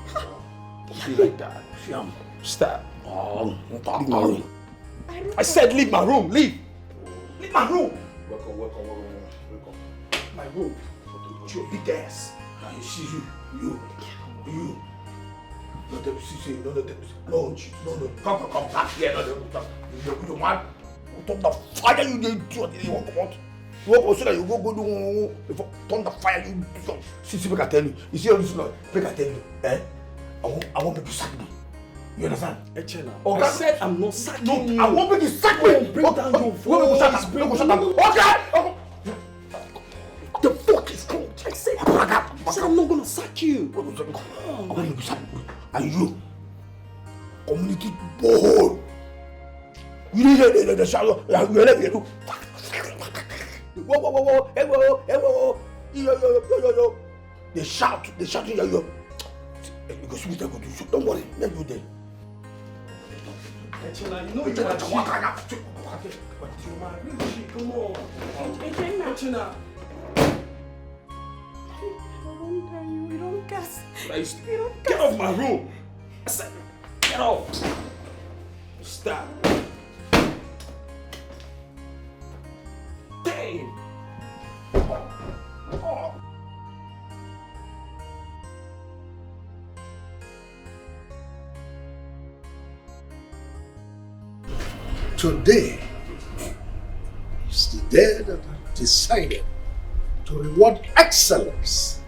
Speaker 3: Don't be like that. Stop. Leave my room. I said leave my room. Leave. Leave my room. Welcome. My room. With your big ass.
Speaker 8: You see you. No, come back here. You man. Turn the fire you did. You won't come out. You won't so that you go do. Turn the fire you do. See, make I tell you. You see all this noise? Make I tell you. I won't make you sack me. You understand?
Speaker 3: Echela, I said I'm not sacking you.
Speaker 8: I won't make you sack me.
Speaker 3: Bring down your voice.
Speaker 8: Okay.
Speaker 3: The fuck is wrong? I said I'm not gonna sack you.
Speaker 8: I'm gonna make you sack me. And you, community boy. You need the shadow. You let me do. Whoa. Yo. They shout, yo. Because we don't go to shoot. Don't worry, let you there.
Speaker 3: Echela, you know you're my come on. Echela.
Speaker 15: You don't gas.
Speaker 3: Get off my room. I said, get off. Stop. Damn.
Speaker 9: Today is the day that I decided to reward excellence,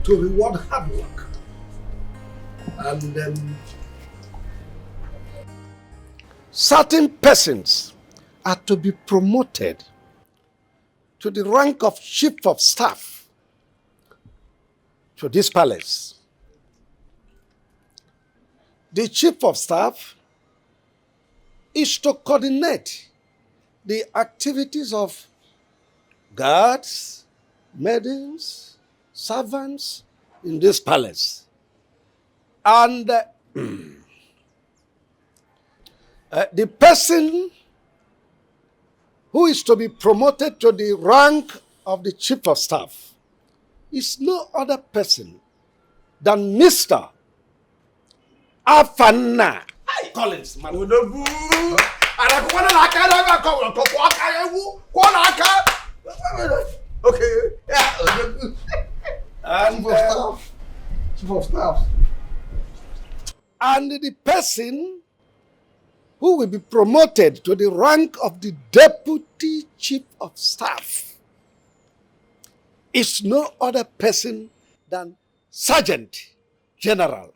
Speaker 9: to reward hard work. And certain persons are to be promoted to the rank of chief of staff to this palace. The chief of staff is to coordinate the activities of guards, maidens, servants in this palace. And the person who is to be promoted to the rank of the chief of staff is no other person than Mr. Afana Collins.
Speaker 8: Okay.
Speaker 9: And chief of staff. And the person who will be promoted to the rank of the deputy chief of staff is no other person than Sergeant General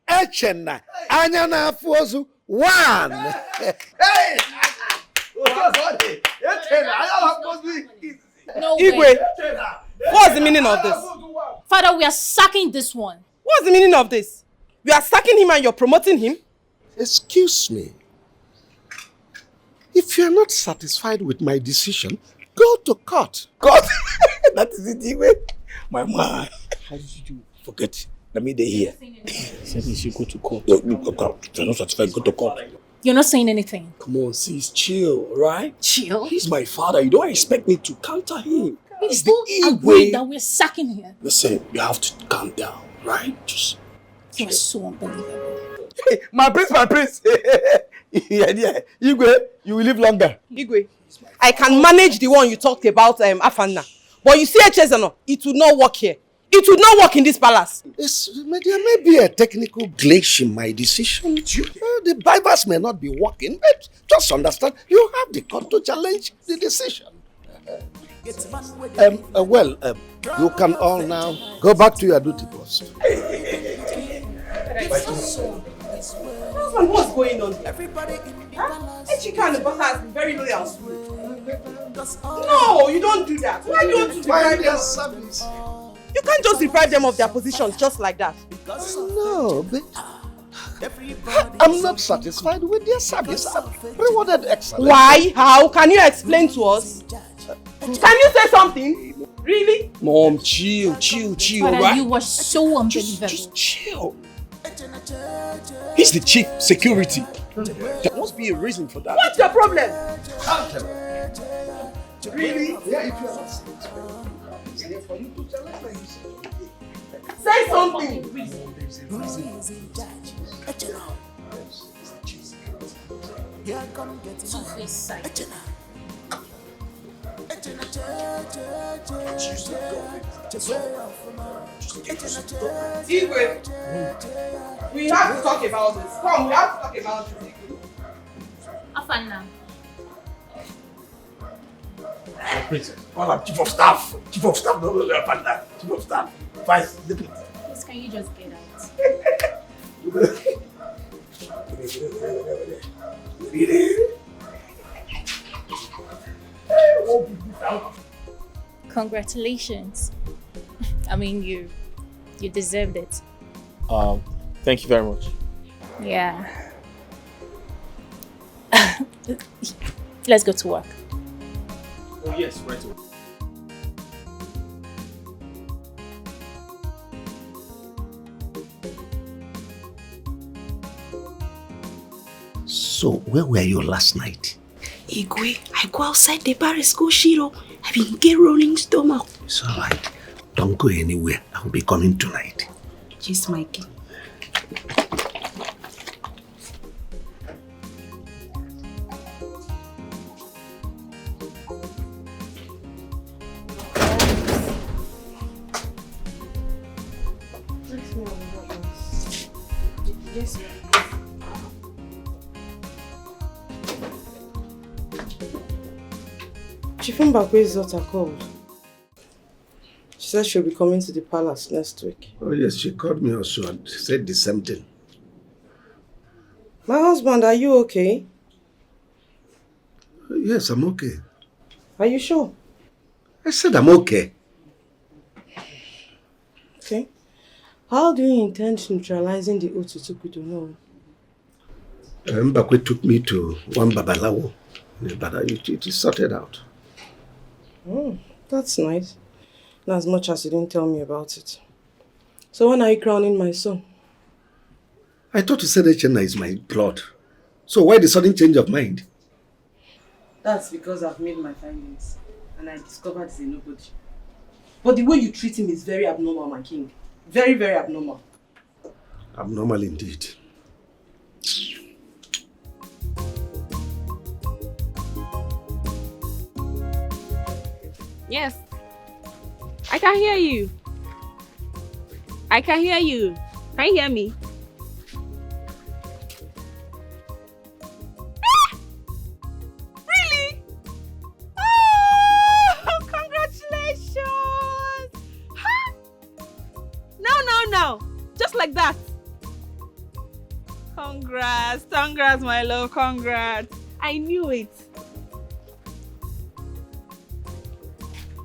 Speaker 9: Echena Anyana Fuozu 1.
Speaker 8: Hey!
Speaker 12: No
Speaker 10: Igwe,
Speaker 12: way.
Speaker 10: what's the meaning of this?
Speaker 12: Father, we are sacking this one.
Speaker 10: What's the meaning of this? You are sacking him and you're promoting him?
Speaker 9: Excuse me. If you are not satisfied with my decision, go to court.
Speaker 8: Court? That is it, Igwe. My man. How did you forget? Let me here.
Speaker 1: Said you should go to court.
Speaker 8: If you're not satisfied, go to court.
Speaker 12: You're not saying anything.
Speaker 3: Come on, sis, chill, right?
Speaker 12: Chill?
Speaker 3: He's my father. You don't expect me to counter him.
Speaker 12: We
Speaker 3: It's the
Speaker 12: both agree
Speaker 3: Igwe.
Speaker 12: that we're sacking him.
Speaker 3: Listen, you have to calm down, right? Just
Speaker 12: You're so unbelievable.
Speaker 8: Hey, my prince. Yeah. Igwe, you will live longer.
Speaker 10: Igwe, I can manage the one you talked about, Afana. But you see Echezano, it will not work here. It will not work in this palace.
Speaker 9: There may be a technical glitch in my decision. The Bibles may not be working, but just understand, you have the court to challenge the decision. You can all now go back to your duty post.
Speaker 10: Husband, what's going on here? Echika and the butter has been very loyal. No, you don't do that. Why don't you deprive them? You can't just deprive them of their positions just like that.
Speaker 9: No, but I'm not satisfied with their service. I'm rewarded excellently.
Speaker 10: Why? How? Can you explain to us? Can you say something? Really?
Speaker 9: Mom, chill,
Speaker 12: Father,
Speaker 9: right?
Speaker 12: you were so unbelievable.
Speaker 9: Just chill. He's the chief security. There must be a reason for that.
Speaker 10: What's your problem?
Speaker 9: Really? Yeah, if you are
Speaker 10: Say something. Igwe, we have to talk about this. Come, we have to talk about this.
Speaker 12: Afana.
Speaker 8: Princess, call up Chief of Staff. Chief of Staff, no, Chief of Staff. Vice, deputy.
Speaker 12: Please, can you just get out? Congratulations. I mean, you deserved it.
Speaker 6: Thank you very much.
Speaker 12: Yeah. Let's go to work.
Speaker 6: Oh yes, right away.
Speaker 9: So, where were you last night?
Speaker 13: Igwe, I go outside the bar, go Shiro. I been get rolling stomach.
Speaker 9: It's alright. Don't go anywhere. I will be coming tonight.
Speaker 13: Just Mikey.
Speaker 10: Yes, Chifumbakwe's daughter called. She said she'll be coming to the palace next week.
Speaker 9: Oh yes, she called me also and said the same thing.
Speaker 10: My husband, are you okay?
Speaker 9: Yes, I'm okay.
Speaker 10: Are you sure?
Speaker 9: I said I'm okay.
Speaker 10: Okay. How do you intend neutralizing the Otutukudu? No.
Speaker 9: Mbakwe took me to one Babalawo, but it is sorted out.
Speaker 10: That's nice. Not as much as you didn't tell me about it. So when are you crowning my son?
Speaker 9: I thought you said Echena is my blood. So why the sudden change of mind?
Speaker 10: That's because I've made my findings and I discovered he's a nobody. But the way you treat him is very abnormal, my king. Very, very abnormal.
Speaker 9: Abnormal indeed.
Speaker 10: Yes. I can hear you. I can hear you. Can you hear me? Really? Oh, congratulations! Huh? No. Just like that. Congrats, my love, congrats. I knew it.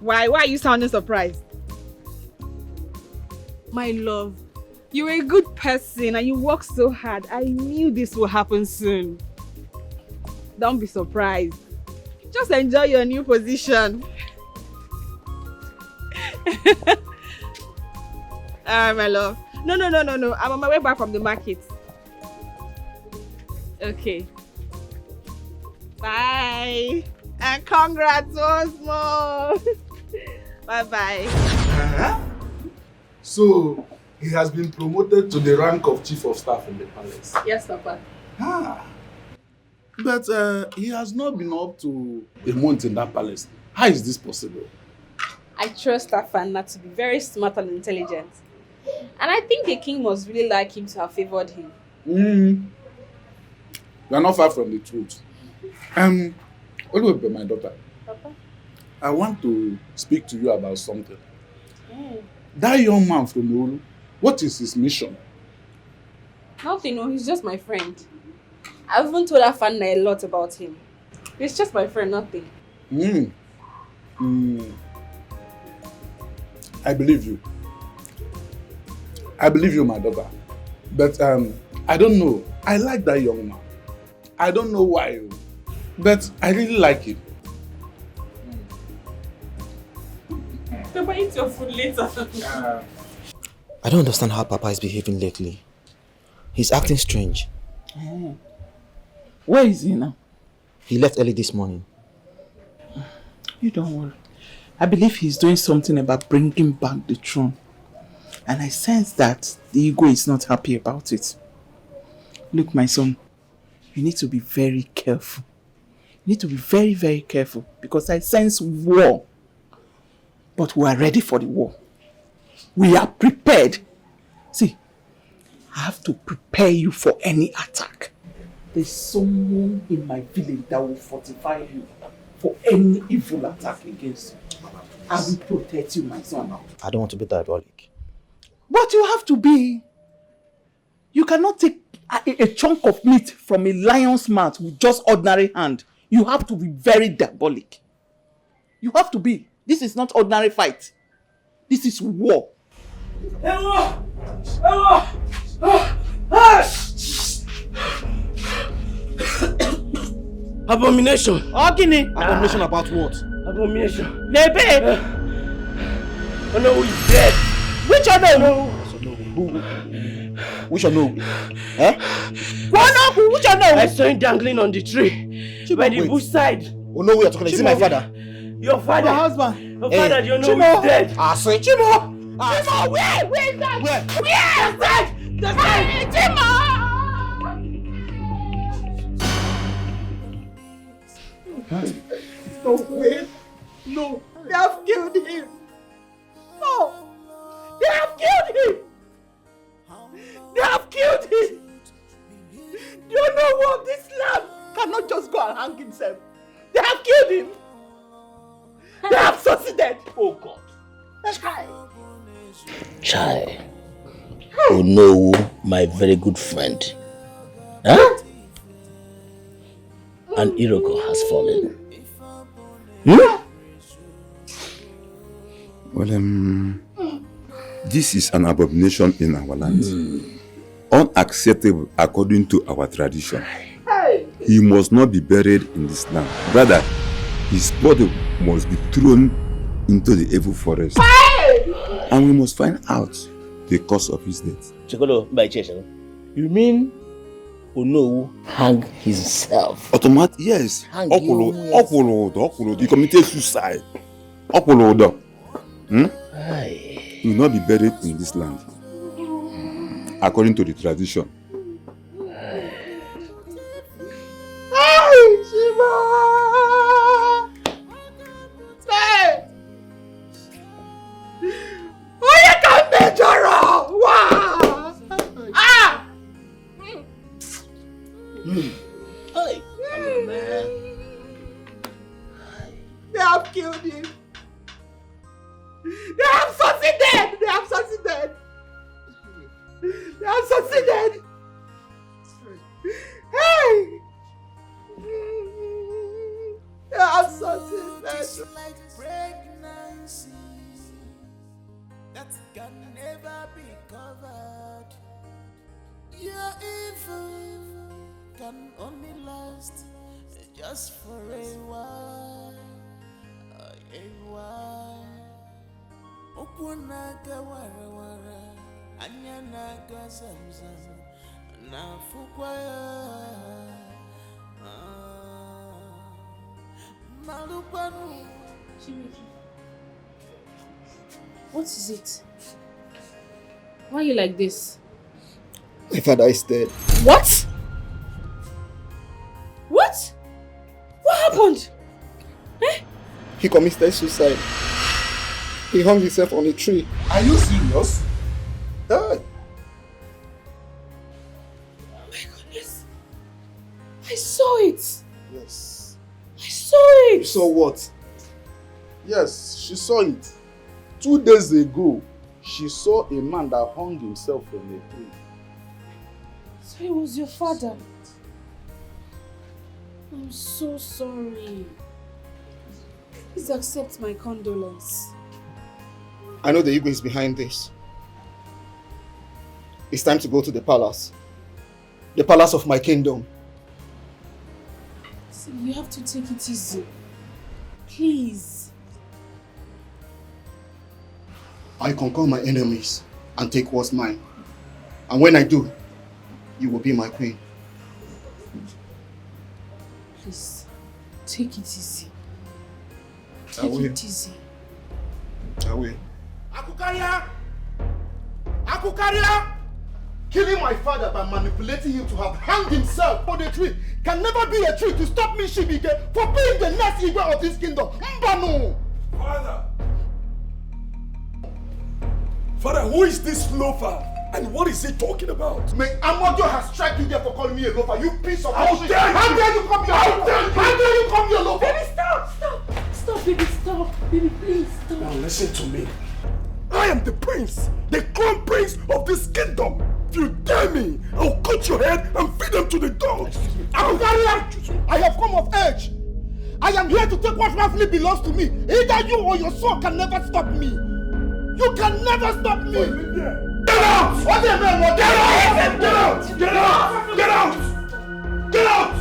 Speaker 10: Why are you sounding surprised? My love, you're a good person and you work so hard. I knew this would happen soon. Don't be surprised. Just enjoy your new position. Alright, my love. No. I'm on my way back from the market. Okay. Bye. And congrats once more. Bye-bye.
Speaker 11: So, he has been promoted to the rank of Chief of Staff in the palace.
Speaker 10: Yes, Papa.
Speaker 11: But he has not been up to a month in that palace. How is this possible?
Speaker 10: I trust Afana to be very smart and intelligent. And I think the king must really like him to have favored him.
Speaker 11: You are not far from the truth. Oluwebe, my daughter.
Speaker 10: Papa?
Speaker 11: I want to speak to you about something. That young man from Olu, what is his mission?
Speaker 10: Nothing, no, he's just my friend. I've even told Afana a lot about him. He's just my friend, nothing.
Speaker 11: I believe you. I believe you, my daughter. But I don't know. I like that young man. I don't know why, but I really like him.
Speaker 10: Papa, eat your food later.
Speaker 5: I don't understand how Papa is behaving lately. He's acting strange.
Speaker 18: Where is he now?
Speaker 5: He left early this morning.
Speaker 18: You don't worry. I believe he's doing something about bringing back the throne. And I sense that the ego is not happy about it. Look, my son, you need to be very careful. You need to be very, very careful because I sense war. But we are ready for the war. We are prepared. See, I have to prepare you for any attack. There's someone in my village that will fortify you for any evil attack against you. I will protect you, my son.
Speaker 5: I don't want to be diabolic.
Speaker 18: But you have to be. You cannot take a chunk of meat from a lion's mouth with just ordinary hand. You have to be very diabolic. You have to be. This is not ordinary fight. This is war.
Speaker 8: Abomination.
Speaker 18: Ogini.
Speaker 8: Abomination about what?
Speaker 18: Abomination. Nebe.
Speaker 8: Onowu is dead.
Speaker 18: Which Onowu?
Speaker 5: Which Onowu? Eh?
Speaker 18: Which Onowu?
Speaker 8: I saw him dangling on the tree. By the bush side.
Speaker 5: Onowu, you're talking. Is it my father?
Speaker 8: Your father.
Speaker 18: My husband.
Speaker 8: Your father, you know
Speaker 18: Chimo.
Speaker 8: is dead.
Speaker 5: I say.
Speaker 18: Chimo.
Speaker 8: Chimo,
Speaker 18: where is that?
Speaker 8: Where?
Speaker 18: Where is that? Hey, Chimo.
Speaker 8: No way. No.
Speaker 18: They have killed him. No. They have killed him. They have killed him. Do you know what? This lad cannot just go and hang himself. They have killed him. They have succeeded. Oh God.
Speaker 8: Chai. Oh no, my very good friend. Huh? An Iroko has fallen.
Speaker 19: Well, this is an abomination in our land. Unacceptable according to our tradition. He must not be buried in this land. Rather, his body must be thrown into the evil forest. And we must find out the cause of his death.
Speaker 8: Chikolo, by Cheshire. You mean Onowu hang himself?
Speaker 19: Automatic, yes. Okolo, he committed suicide. Okolo. He will not be buried in this land. According to the tradition.
Speaker 18: They have killed him. They have succeeded. They have succeeded. They have succeeded. Hey! They have succeeded.
Speaker 7: Like pregnancy that can never be covered. Your evil can only last just for a while. A while. Okunaga wara wara, anyanaga zamzam, na fukwaya. Malupanu.
Speaker 10: What is it? Why are you like this?
Speaker 5: My father is dead.
Speaker 10: What? What? What happened?
Speaker 5: He committed suicide. He hung himself on a tree.
Speaker 11: Are you serious? Hey.
Speaker 10: I saw it.
Speaker 5: Yes.
Speaker 10: I saw it.
Speaker 5: You saw what?
Speaker 11: Yes, she saw it. 2 days ago, she saw a man that hung himself from a tree.
Speaker 10: So it was your father. I'm so sorry. Please accept my condolence.
Speaker 5: I know the ego is behind this. It's time to go to the palace. The palace of my kingdom.
Speaker 10: See, you have to take it easy. Please.
Speaker 5: I conquer my enemies and take what's mine. And when I do, you will be my queen.
Speaker 10: Please, take it easy.
Speaker 5: I
Speaker 10: Take
Speaker 5: will.
Speaker 10: it easy.
Speaker 5: I will.
Speaker 8: Akukaria! Akukaria!
Speaker 5: Killing my father by manipulating him to have hanged himself on a tree can never be a tree to stop me, Shibike, for being the next Igwe of this kingdom. Mbano!
Speaker 8: Father, who is this loafer? And what is he talking about?
Speaker 5: May Amodio has struck you there for calling me a loafer, you piece of
Speaker 8: How
Speaker 5: shit.
Speaker 8: dare you!
Speaker 5: How dare you come here? How dare you come here, loafer?
Speaker 10: Baby, stop! Stop! Stop, baby, stop! Baby, please, stop!
Speaker 8: Now listen to me. I am the prince, the crown prince of this kingdom. If you dare me, I'll cut your head and feed them to the dogs.
Speaker 5: I have come of age. I am here to take what rightfully belongs to me. Either you or your son can never stop me. You can never stop me.
Speaker 8: Get out!
Speaker 5: What the man? What?
Speaker 8: Get out! Get out! Get out! Get out! Get out!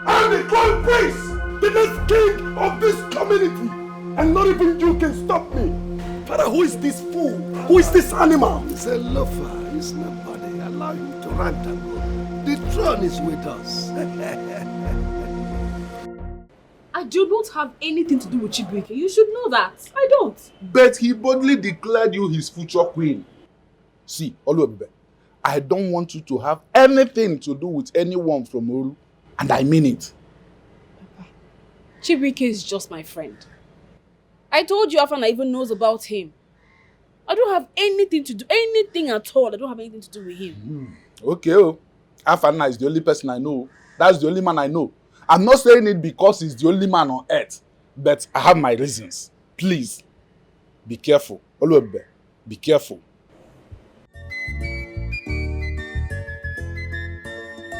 Speaker 8: I'm the crown prince, the next king of this community, and not even you can stop me. Father, who is this fool? Who is this animal?
Speaker 9: He's a loafer. He's nobody. Allow him to rant and go. The throne is with us.
Speaker 10: I do not have anything to do with Chibuike. You should know that. I don't.
Speaker 11: But he boldly declared you his future queen. See, Oluwabibe, I don't want you to have anything to do with anyone from Oru. And I mean it.
Speaker 10: Chibuike is just my friend. I told you Afana even knows about him. I don't have anything to do, anything at all. I don't have anything to do with him.
Speaker 11: Okay, oh. Afana is the only person I know. That's the only man I know. I'm not saying it because he's the only man on earth. But I have my reasons. Please, be careful. Oluwabibe, be careful.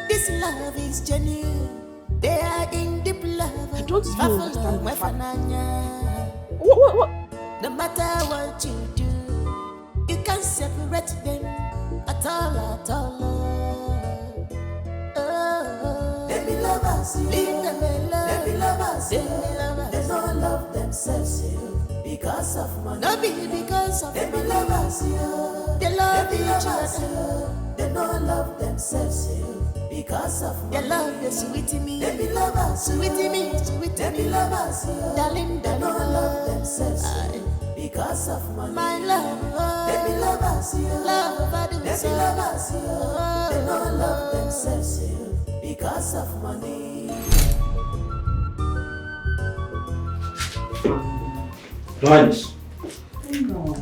Speaker 7: This love is genuine. They are in deep love.
Speaker 10: I don't even understand my
Speaker 7: father.
Speaker 10: What?
Speaker 7: No matter what you do, you can't separate them at all. They be lovers, leave them alone. They be lovers, they don't love themselves because of money. No be because of they be lovers, they love each other. They don't love themselves because of money. They love the sweet me. They be lovers, sweet me. They be lovers, darling. They don't love themselves because of money. My love, they be lovers, love. They be lovers, they don't love themselves because of money.
Speaker 6: Your Highness.
Speaker 17: No.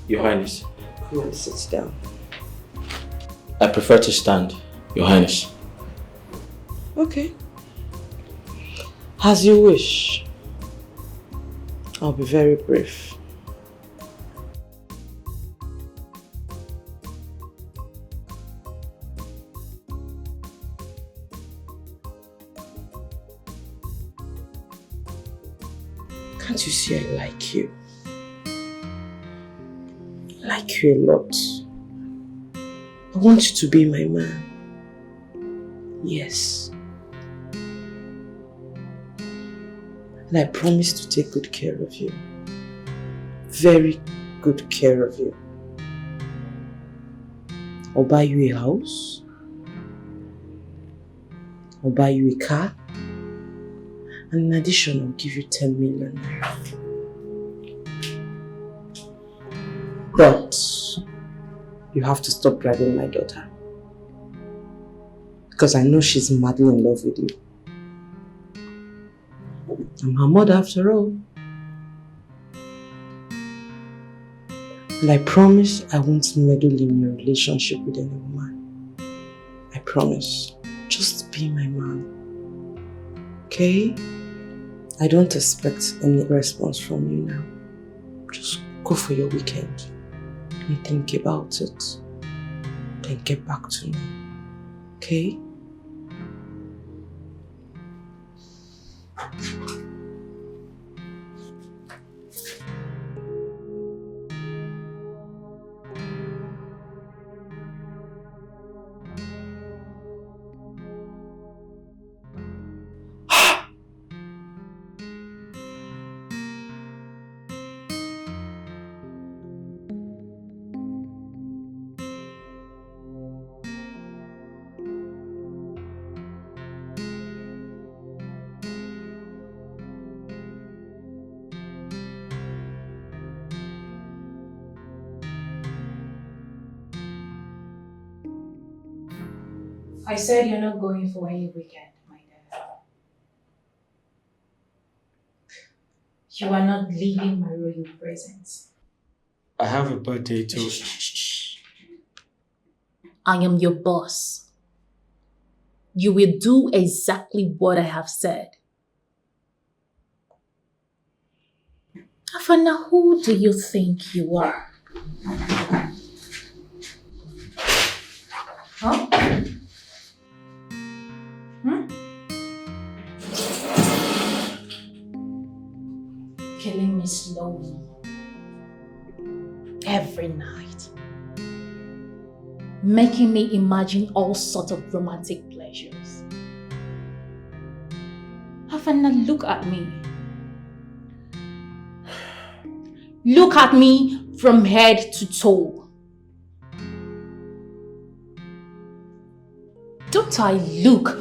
Speaker 6: Your Highness.
Speaker 17: Come and sit down.
Speaker 6: I prefer to stand, Your Highness.
Speaker 17: Okay. As you wish. I'll be very brief. Can't you see I like you? I like you a lot. I want you to be my man. Yes. And I promise to take good care of you. Very good care of you. I'll buy you a house. I'll buy you a car. And in addition, I'll give you 10 million naira. But you have to stop driving my daughter. Because I know she's madly in love with you. I'm her mother after all. And I promise I won't meddle in your relationship with any woman. I promise. Just be my man. Okay? I don't expect any response from you now. Just go for your weekend and think about it. Then get back to me. Okay?
Speaker 12: I said you're not going for any weekend, my dear. You are not leaving my royal presence.
Speaker 6: I have a birthday too.
Speaker 12: I am your boss. You will do exactly what I have said. Afana, who do you think you are? Huh? Killing me slowly. Every night. Making me imagine all sorts of romantic pleasures. Afana, look at me. Look at me from head to toe. Don't I look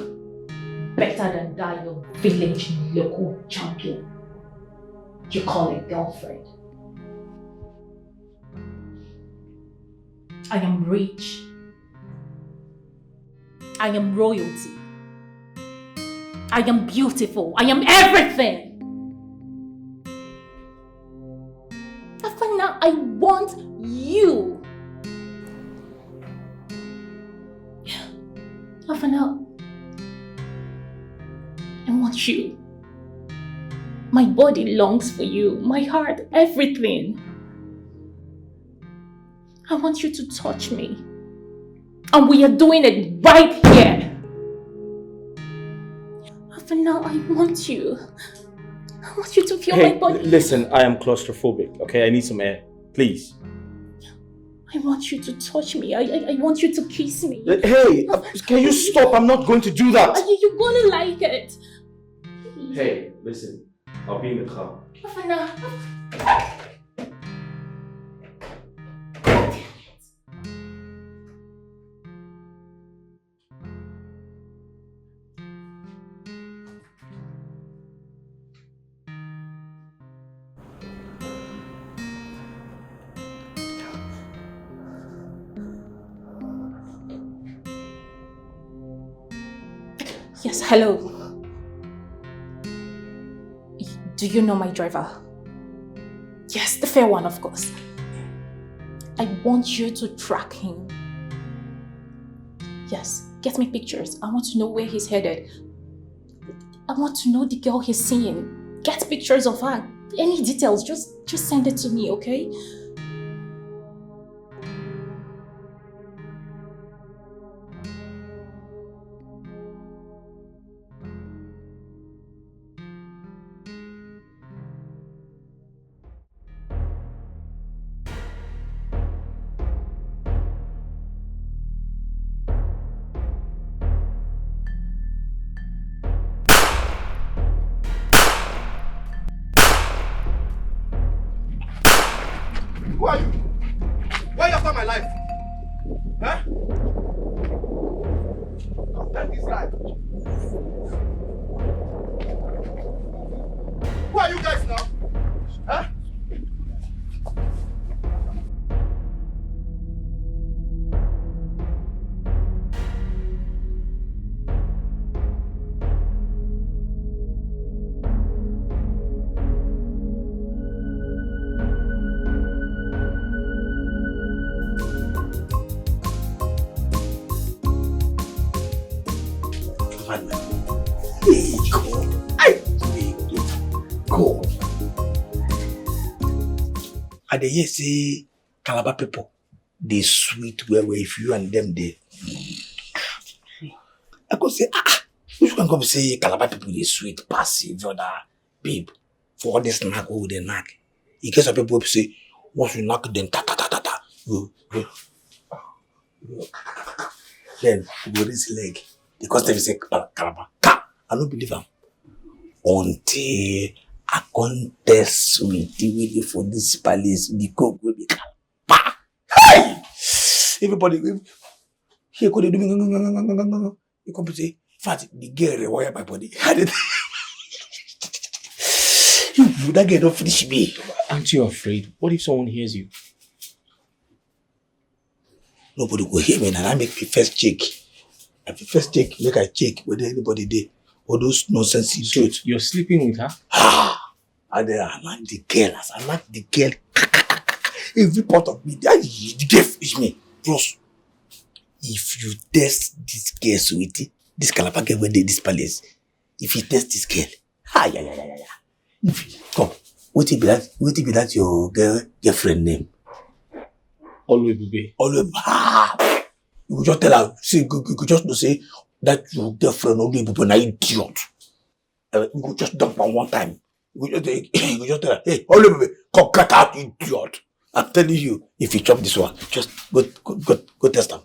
Speaker 12: better than that your village local champion you call a girlfriend? I am rich. I am royalty. I am beautiful. I am everything. Afana, I want you. Afana, I want you. My body longs for you. My heart, everything. I want you to touch me. And we are doing it right here. Afana, I want you. I want you to feel my body.
Speaker 6: Listen, I am claustrophobic, okay? I need some air. Please.
Speaker 12: I want you to touch me. I want you to kiss me.
Speaker 6: Hey, can you stop? I'm not going to do that.
Speaker 12: You're gonna like it.
Speaker 6: Hey, listen. I'll be in the car.
Speaker 12: Afana. Yes, hello. Do you know my driver? Yes, the fair one, of course. I want you to track him. Yes, get me pictures. I want to know where he's headed. I want to know the girl he's seeing. Get pictures of her. Any details, just send it to me, okay?
Speaker 8: Who are you? Why are you after my life? Huh? After this life. Who are you guys now? Huh?
Speaker 3: I dey hear say Calabar people, they sweet well if you and them they. I could say, which can come say Calabar people they sweet passive other babe for all this knack who they knack. In case of people say, once you knock them ta. Then you go this leg. Because they say Calabar. I don't believe them. Until I contest with the for this palace, the cook will be Calabar. Hey! Everybody, here could they do me. You come to say, fat, the girl rewire my body. That girl don't finish me.
Speaker 6: Aren't you afraid? What if someone hears you?
Speaker 3: Nobody will hear me and I make me first check. If you first check, make I check whether anybody there. All those nonsense you do.
Speaker 6: You're sleeping with her?
Speaker 3: I like the girl. I like the girl. Every part of me, the girl is me. Plus, if you test this girl, sweetie, this Calabar girl when they this palace, if you test this girl, if you, come, what it be that your girlfriend name?
Speaker 6: Always be.
Speaker 3: Always. You could just tell her, see, you could just say that your girlfriend always be an idiot. You could just dump her one time. You could just tell her, hey, always come crack out, idiot. I'm telling you, if you chop this one, just go test them.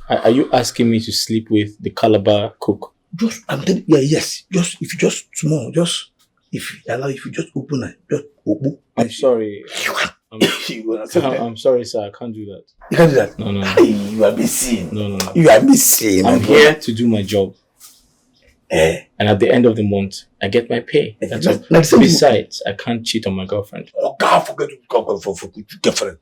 Speaker 6: Are you asking me to sleep with the Calabar cook?
Speaker 3: Just, I'm telling you, yes. Just, if you just small, just, if you just open it, just open.
Speaker 6: I'm sorry. I'm sorry, sir. I can't do that.
Speaker 3: You can't do that?
Speaker 6: No.
Speaker 3: You are missing.
Speaker 6: No.
Speaker 3: You are missing.
Speaker 6: I'm here to do my job. And at the end of the month, I get my pay. That's all. Besides, I can't cheat on my girlfriend.
Speaker 3: Oh, God, forget your girlfriend.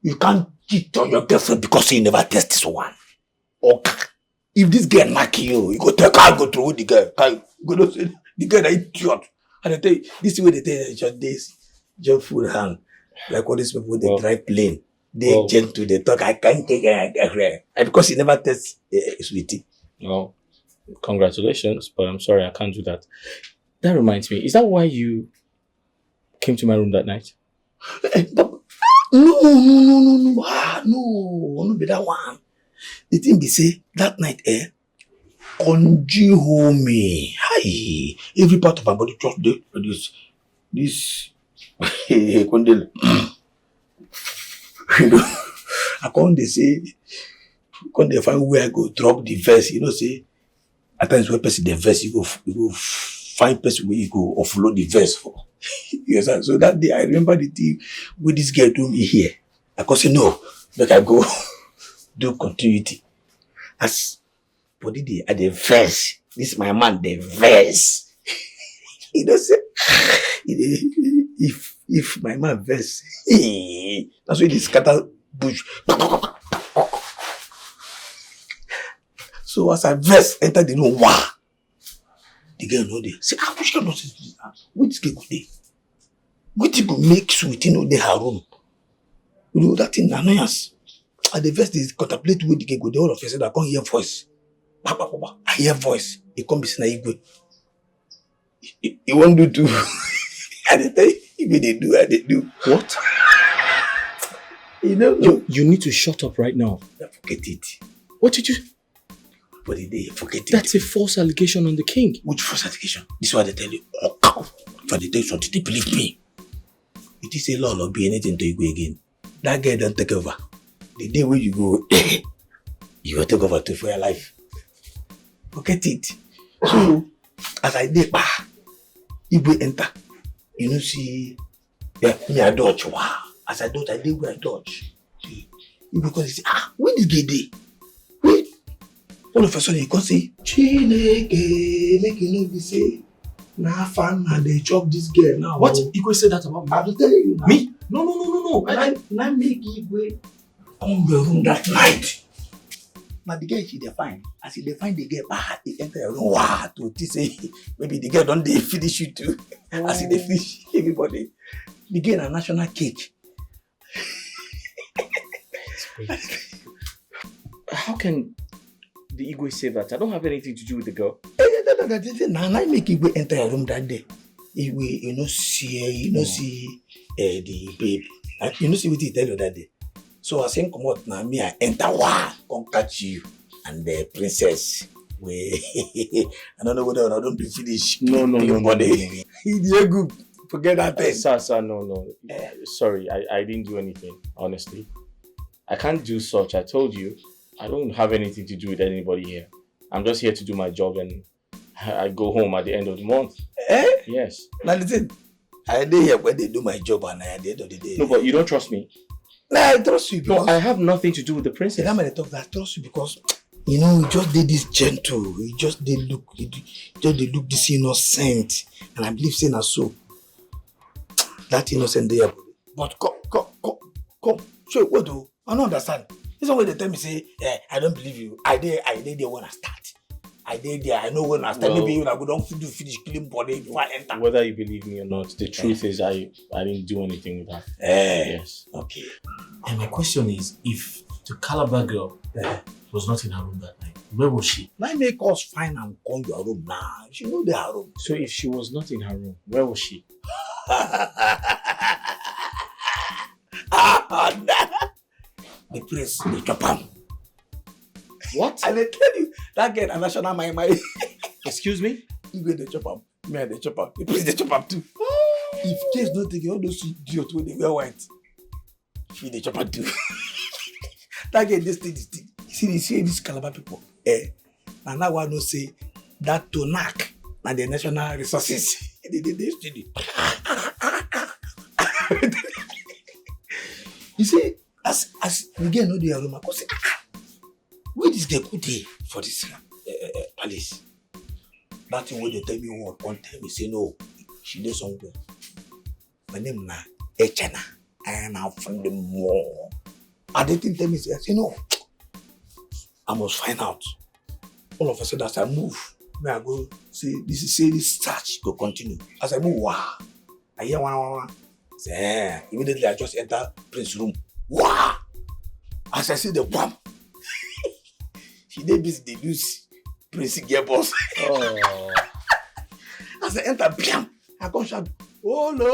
Speaker 3: You can't cheat on your girlfriend because you never test this one. Okay. If this girl knock you go take her, go through the girl. You go say the girl is idiot. And I tell you, this is where they tell you just this, just full hand. Like all these people, they drive plane. They gentle, they talk, I can't take it. And because he never tests sweetie.
Speaker 6: Well, congratulations, but I'm sorry, I can't do that. That reminds me, is that why you came to my room that night?
Speaker 3: No, no be that one. The thing be say, that night, conjure me. Hi, every part of my body just this condel. I can't say, can't find where I go drop the verse, say, at times when person the verse, you go find person where you go offload the verse for. Yes, so that day I remember the thing with this girl told me here. I could say no, but I go do continuity. As body day at the verse, this is my man, the verse. He don't say if my man verse, that's why this scatter bush. So as I verse enter the room, wow. The girl know there. Say, which girl knows this? Which girl go there? Which go make sweetie know there her room? You know that thing annoyance. At the first they contemplate with the girl go there, all of a sudden I can't hear voice. I hear voice. It can't be seen Igwe. He won't do too. And they tell you, if they do, and they do.
Speaker 6: What?
Speaker 3: You know,
Speaker 6: you need to shut up right now.
Speaker 3: Forget it.
Speaker 6: What did you?
Speaker 3: But they forget it.
Speaker 6: That's a false allegation on the king.
Speaker 3: Which false allegation? This is what they tell you. Oh, cow. If they tell you something, they believe me. It is a law not be anything to you again. That girl don't take over. The day when you go, you will take over too for your life. Forget it. So, as I did, you will enter. You know, see, me I dodge. Wow. As I dodge, I did where I dodge. See, you because you say, where this girl dey? Wait. All of a sudden, you can say, Chineke, make you know be say, nah, fan, and they chop this girl now.
Speaker 6: What? You could say that about me?
Speaker 3: I will tell you now.
Speaker 6: Me? No.
Speaker 3: I make Igwe come your room that night. Now the girl she define. As he define the girl, he enter your room. Wow, to say maybe the girl don't they finish you too. As he they finish everybody. The girl a national cake.
Speaker 6: How can the Igwe say that? I don't have anything to do with the girl.
Speaker 3: Now I make Igwe enter your room that day. You see the babe. You know see what he tell you that day. So I think come out now, me I enter one, come catch you and the princess. I don't know whether I don't be finished.
Speaker 6: No.
Speaker 3: You're good. Forget that thing.
Speaker 6: Sir, no. Sorry, I didn't do anything, honestly. I can't do such. I told you, I don't have anything to do with anybody here. I'm just here to do my job and I go home at the end of the month. Yes.
Speaker 3: Now listen, I dey here when they do my job and at the end of the day.
Speaker 6: No, but you don't trust me.
Speaker 3: Nah, I trust you because...
Speaker 6: No, I have nothing to do with the princess.
Speaker 3: I'm gonna talk that I trust you because, you know, you just did this gentle. You just did look this innocent. And I believe saying so. That innocent there. But come. So what do? I don't understand. This one way they tell me say, I don't believe you. I did there when I start. I did there. I know when I start. Maybe you go don't finish killing body before I enter.
Speaker 6: Whether you believe me or not, the truth is I didn't do anything with her.
Speaker 3: Yes. Okay.
Speaker 20: And my question is, if the Calabar girl was not in her room that night, where was she?
Speaker 3: Now make us find and come to her room now. She know the her room.
Speaker 6: So if she was not in her room, where was she?
Speaker 3: The prince, the chopam.
Speaker 6: What?
Speaker 3: I will tell you, that girl, a national my.
Speaker 6: Excuse me?
Speaker 3: You go the chopam. Me and the chopam. The prince, the chopam too. If case don't take all those idiots when they wear white, she the chopam too. That girl, this thing. You see these Calabar people. And now I know say that to knock and the national resources. They study. You see, as we get know the room, I go say, where this girl good day for this palace? That thing when they tell me one time, me say no, she did somewhere. My name na Echena. I am now from the more. And they tell me, I say no. I must find out. All of a sudden, as I move, I go say this search go continue. As I move, wow, I hear one. Say, immediately I just enter Prince's room. Wow! As I see the bomb, she dey busy dey use Prince gear boss.
Speaker 6: Oh.
Speaker 3: As I enter, bam! I come shout, oh no!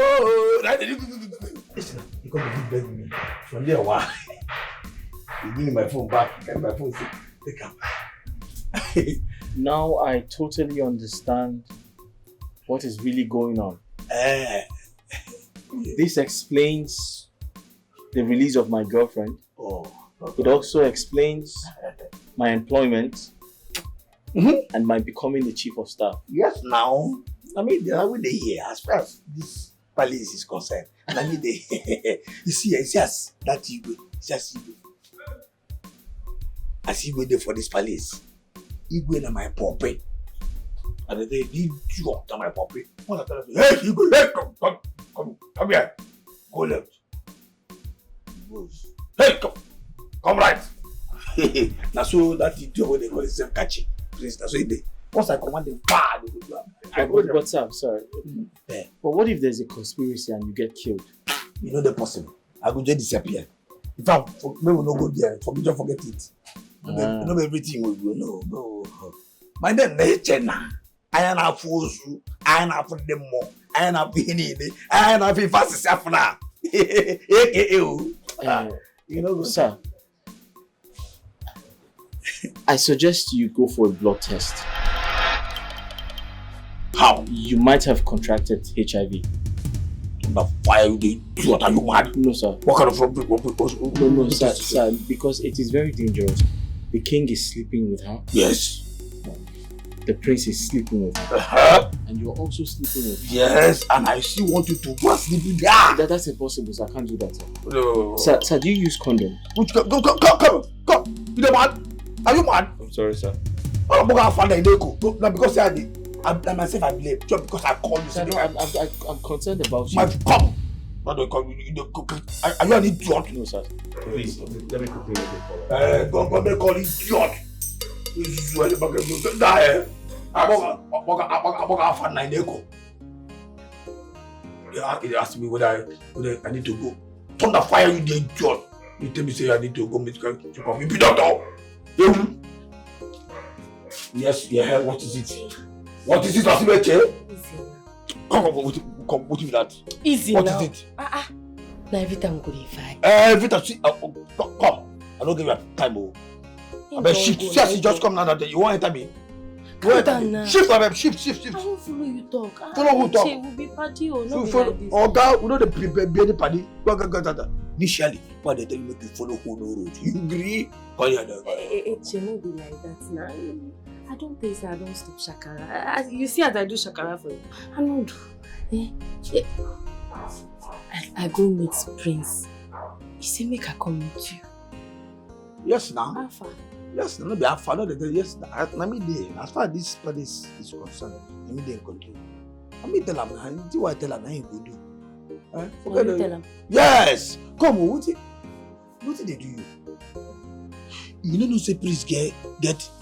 Speaker 3: Listen, you come to beg me. From there, wow. You give me my phone back. Get my phone. Take am.
Speaker 6: Now I totally understand what is really going on. This explains the release of my girlfriend. It also explains my employment and my becoming the chief of staff.
Speaker 3: Yes, now. I mean, they are with the here as far as this palace is concerned. And I mean, you see, it's just that Igwe. It's just Igwe. As Igwe there for this palace, Igwe na my puppet. And they need you up to my puppet. What I tell them, hey, Igwe, hey, come here. Go left. Hey, come right. Now so that idiot what they call itself catching. Please, that's what they. Once I command them, they go do.
Speaker 6: But sir, sorry. But what if there's a conspiracy and you get killed?
Speaker 3: You know the possible. I could just disappear. In fact, maybe we no go there. Forget it. No, everything will go. No. My name nature now. I am not fools. I am not for them more. I am not being in it. I am not being fast as now.
Speaker 6: You know, sir. I suggest you go for a blood test.
Speaker 3: How?
Speaker 6: You might have contracted HIV.
Speaker 3: Why are you what are you mad?
Speaker 6: No, sir.
Speaker 3: What kind of
Speaker 6: No, sir, because it is very dangerous. The king is sleeping with her.
Speaker 3: Yes.
Speaker 6: The prince is sleeping with her. And you're also sleeping with her.
Speaker 3: Yes, and I still want you to go and sleep with her.
Speaker 6: That's impossible, sir. I can't do that, sir.
Speaker 3: No.
Speaker 6: Sir, do you use condom?
Speaker 3: Which go. You the mad? Are you mad?
Speaker 6: I'm sorry, sir.
Speaker 3: I'm not going to go. Not because I myself I blame. Just because I call you.
Speaker 6: Sir, I'm concerned about you.
Speaker 3: Come. Are you an idiot?
Speaker 6: No, sir. Please, let me quickly make a call.
Speaker 3: Go make call idiot. This is where the bucket will die. I'm going to They asked me whether I need to go. Thunder fire you, the idiot. You tell me say I need to go meet you. You be doctor. Yes, yeah, what is it? What is it, Asimeche?
Speaker 8: Come, what is that?
Speaker 17: Easy
Speaker 8: What
Speaker 17: now.
Speaker 8: is it?
Speaker 17: Now every time go dey fight.
Speaker 8: Every time, see, come. I don't give you time, oh. I bet shift, just come now that you won't enter me.
Speaker 17: Calm down now.
Speaker 8: Shift, I bet shift.
Speaker 17: I won't follow you talk.
Speaker 8: Follow who talk?
Speaker 17: Che, we be party or not be
Speaker 8: Follow.
Speaker 17: like this.
Speaker 8: Oh God, we know the baby party. Go. Initially, why they tell you make you follow who no road? You agree?
Speaker 17: Che, no be like that now. I don't think I don't stop shakara. You see as I do shakara for you. I don't do. I go meet Prince. He say make I come meet you.
Speaker 8: Yes, now.
Speaker 17: Alpha.
Speaker 8: Yes, no be Alpha. No, yes, let me there. As far as this party is concerned, let me there in control. Let me tell him. See what I tell him. Now he go do.
Speaker 17: What you tell him?
Speaker 8: Yes. Come on. What did they do you? You know, say please get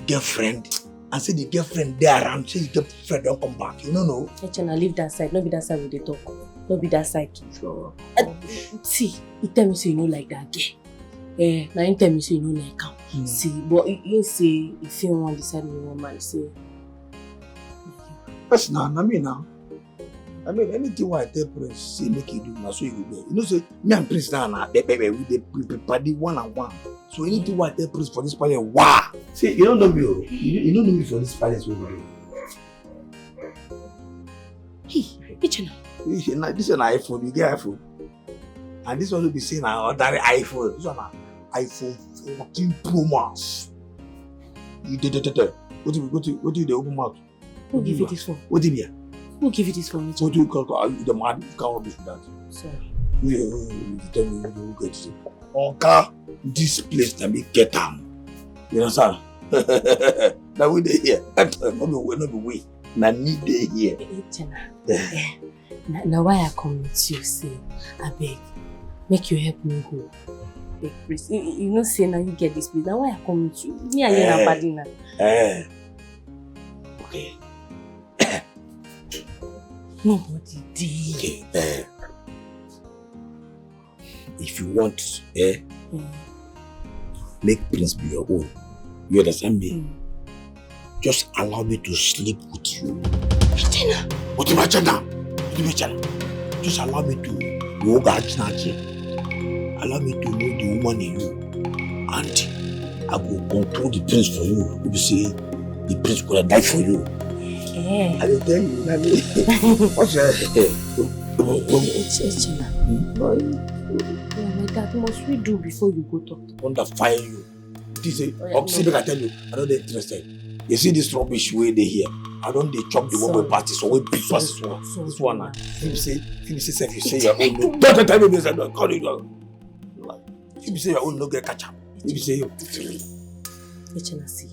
Speaker 8: girlfriend. And say the girlfriend there around, say the girlfriend don't come back. You know?
Speaker 17: Echena, leave that side. No be that side with the talk. No be that side. Sure. See, he tell me say you know like that girl. Now he tell me say you know like him. See, but he say if you want decide me one man, say.
Speaker 8: That's now, I mean, anything what I tell Prince, say make you do now, so you go there. You know, say me and Prince now, baby, we party one-on-one. So anything what I tell Prince for this party, wow! See, you don't know me, you don't know me for this party, so you
Speaker 17: Hey, Echena.
Speaker 8: This is an iPhone, you get iPhone. And this one will be saying an ordinary iPhone. This one iPhone 14 Pro Max. You did it. What do you open mouth?
Speaker 17: Who give you this for?
Speaker 8: What did you?
Speaker 17: Who give you this for?
Speaker 8: What do you call the man? You can't rubbish with that.
Speaker 17: Sorry.
Speaker 8: You tell me who get it. Okay, this place let me get them. You understand? Now we dey here. Not be we. Now need dey here.
Speaker 17: Now why I come with you? Say, I beg, make you help me go. Beg, please. You know, say now you get this place. Now why I come with you? Me and you na party now.
Speaker 8: Okay.
Speaker 17: Nobody did.
Speaker 8: Okay. If you want, make Prince be your own. You understand me? Just allow me to sleep with you.
Speaker 17: Chena.
Speaker 8: What am I Chena? Just allow me to yoga Chena. Allow me to know the woman in you. And I will control the Prince for you. You say the Prince could have died for you. I will tell you, Nani. What's your
Speaker 17: Chena. Boy. My dad, must we do before you go talk?
Speaker 8: Wonder fire you. This is oxygen. I tell you, I don't interested. You see this rubbish way they here. I don't they chop the one way party, so we big pass this one. This one now. If you say your own, don't tell me this. I don't call it. If you say your own, no get catch up. If you say you,
Speaker 17: see.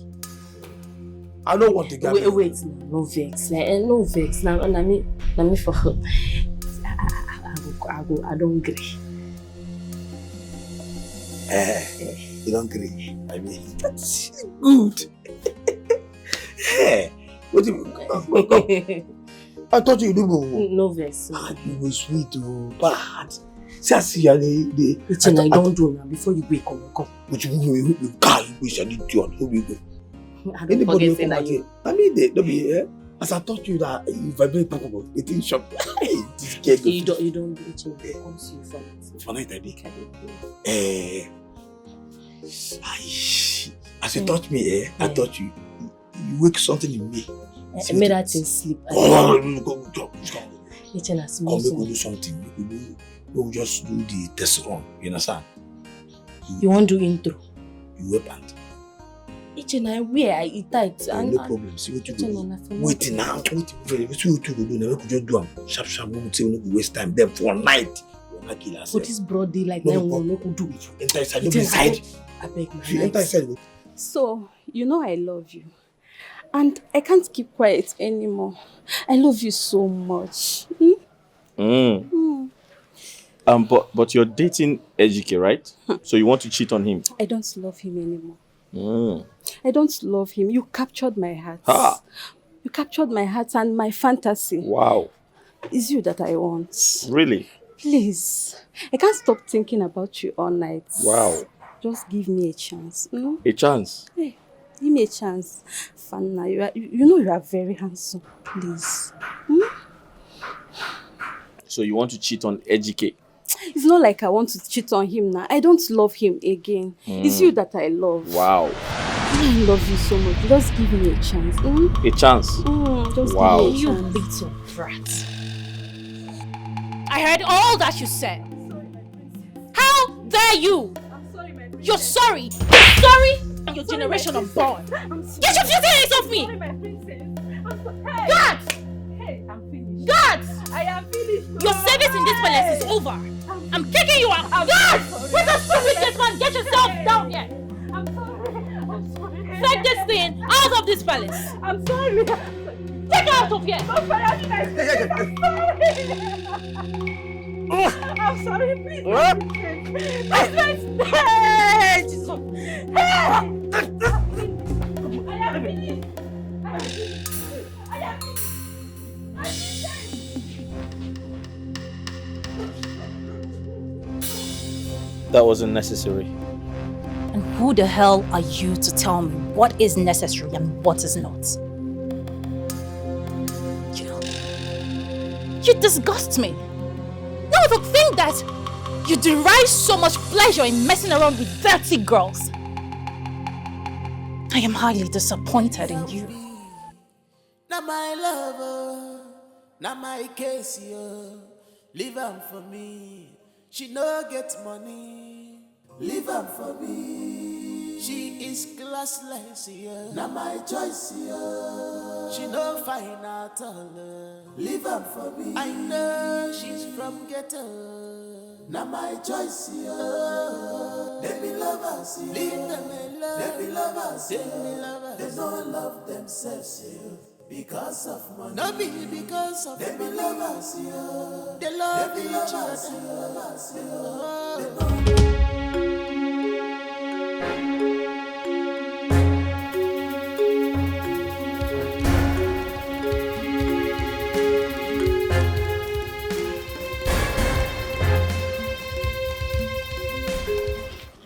Speaker 8: I don't want to get.
Speaker 17: Wait, no vex. No vex. Now, I mean for her. I don't agree.
Speaker 8: You don't agree? I mean, that's good. What do you? I thought you do.
Speaker 17: No vex.
Speaker 8: You were sweet, bad. See, I
Speaker 17: don't do now before you wake up.
Speaker 8: Which you can't wish I did you. Who you go?
Speaker 17: I don't forget saying that you.
Speaker 8: I mean, they don't be here. As I taught you that if I very capable, it didn't shock.
Speaker 17: You don't do it. It comes to you from it.
Speaker 8: For night I did. As you taught me, I taught you. You wake something in me.
Speaker 17: I made that thing sleep.
Speaker 8: Go. Come, we do something. We'll just do the test run. You understand?
Speaker 17: You want to do intro?
Speaker 8: You wear pant.
Speaker 17: I wear, I eat tight.
Speaker 8: No problem. See what you do. Wait now. See what you do. Never could just do them. Sharp. We would say we don't waste time. Then for night, we're not kill ourselves.
Speaker 17: For this broad daylight, now we could do.
Speaker 8: Enter inside. Don't be inside.
Speaker 17: I beg my
Speaker 8: If you enter inside.
Speaker 13: So, you know I love you. And I can't keep quiet anymore. I love you so much.
Speaker 1: But you're dating Ejike, right? So you want to cheat on him?
Speaker 13: I don't love him anymore. I don't love him. You captured my heart. You captured my heart and my fantasy.
Speaker 1: Wow.
Speaker 13: It's you that I want.
Speaker 1: Really?
Speaker 13: Please. I can't stop thinking about you all night.
Speaker 1: Wow.
Speaker 13: Just give me a chance.
Speaker 1: A chance?
Speaker 13: Hey, give me a chance. Fanna, you know you are very handsome. Please.
Speaker 1: So you want to cheat on Ejike?
Speaker 13: It's not like I want to cheat on him now. I don't love him again. It's you that I love.
Speaker 1: Wow.
Speaker 13: I love you so much. Just give me a chance.
Speaker 1: A chance?
Speaker 13: Just
Speaker 1: wow.
Speaker 13: give me a chance.
Speaker 12: You little brat. I heard all that you said. How dare you? You're sorry. You're sorry and your generation unborn. Get your filthy hands off me! God! God!
Speaker 10: I am finished.
Speaker 12: Your service in this palace is over. I'm kicking you out. God! Where's the stupid man? Get yourself down here. Take this thing out of this palace.
Speaker 10: I'm sorry.
Speaker 12: Take her out of here.
Speaker 10: I'm sorry, please.
Speaker 1: That wasn't necessary.
Speaker 12: And who the hell are you to tell me what is necessary and what is not? You disgust me. Now to think that you derive so much pleasure in messing around with dirty girls. I am highly disappointed in you.
Speaker 7: Now my lover, now my case, yo. Leave am for me. She no get money. Leave am for me. She is classless, yeah. Now my choice, yeah. She no fine at all. Leave am for me. I know she's from ghetto. Now my choice, yeah. They be lovers, yeah. Leave them alone. They be lovers, yeah. They be lovers. They don't love themselves, yeah. Because of money. No be because of they be lovers, yeah. They love each other.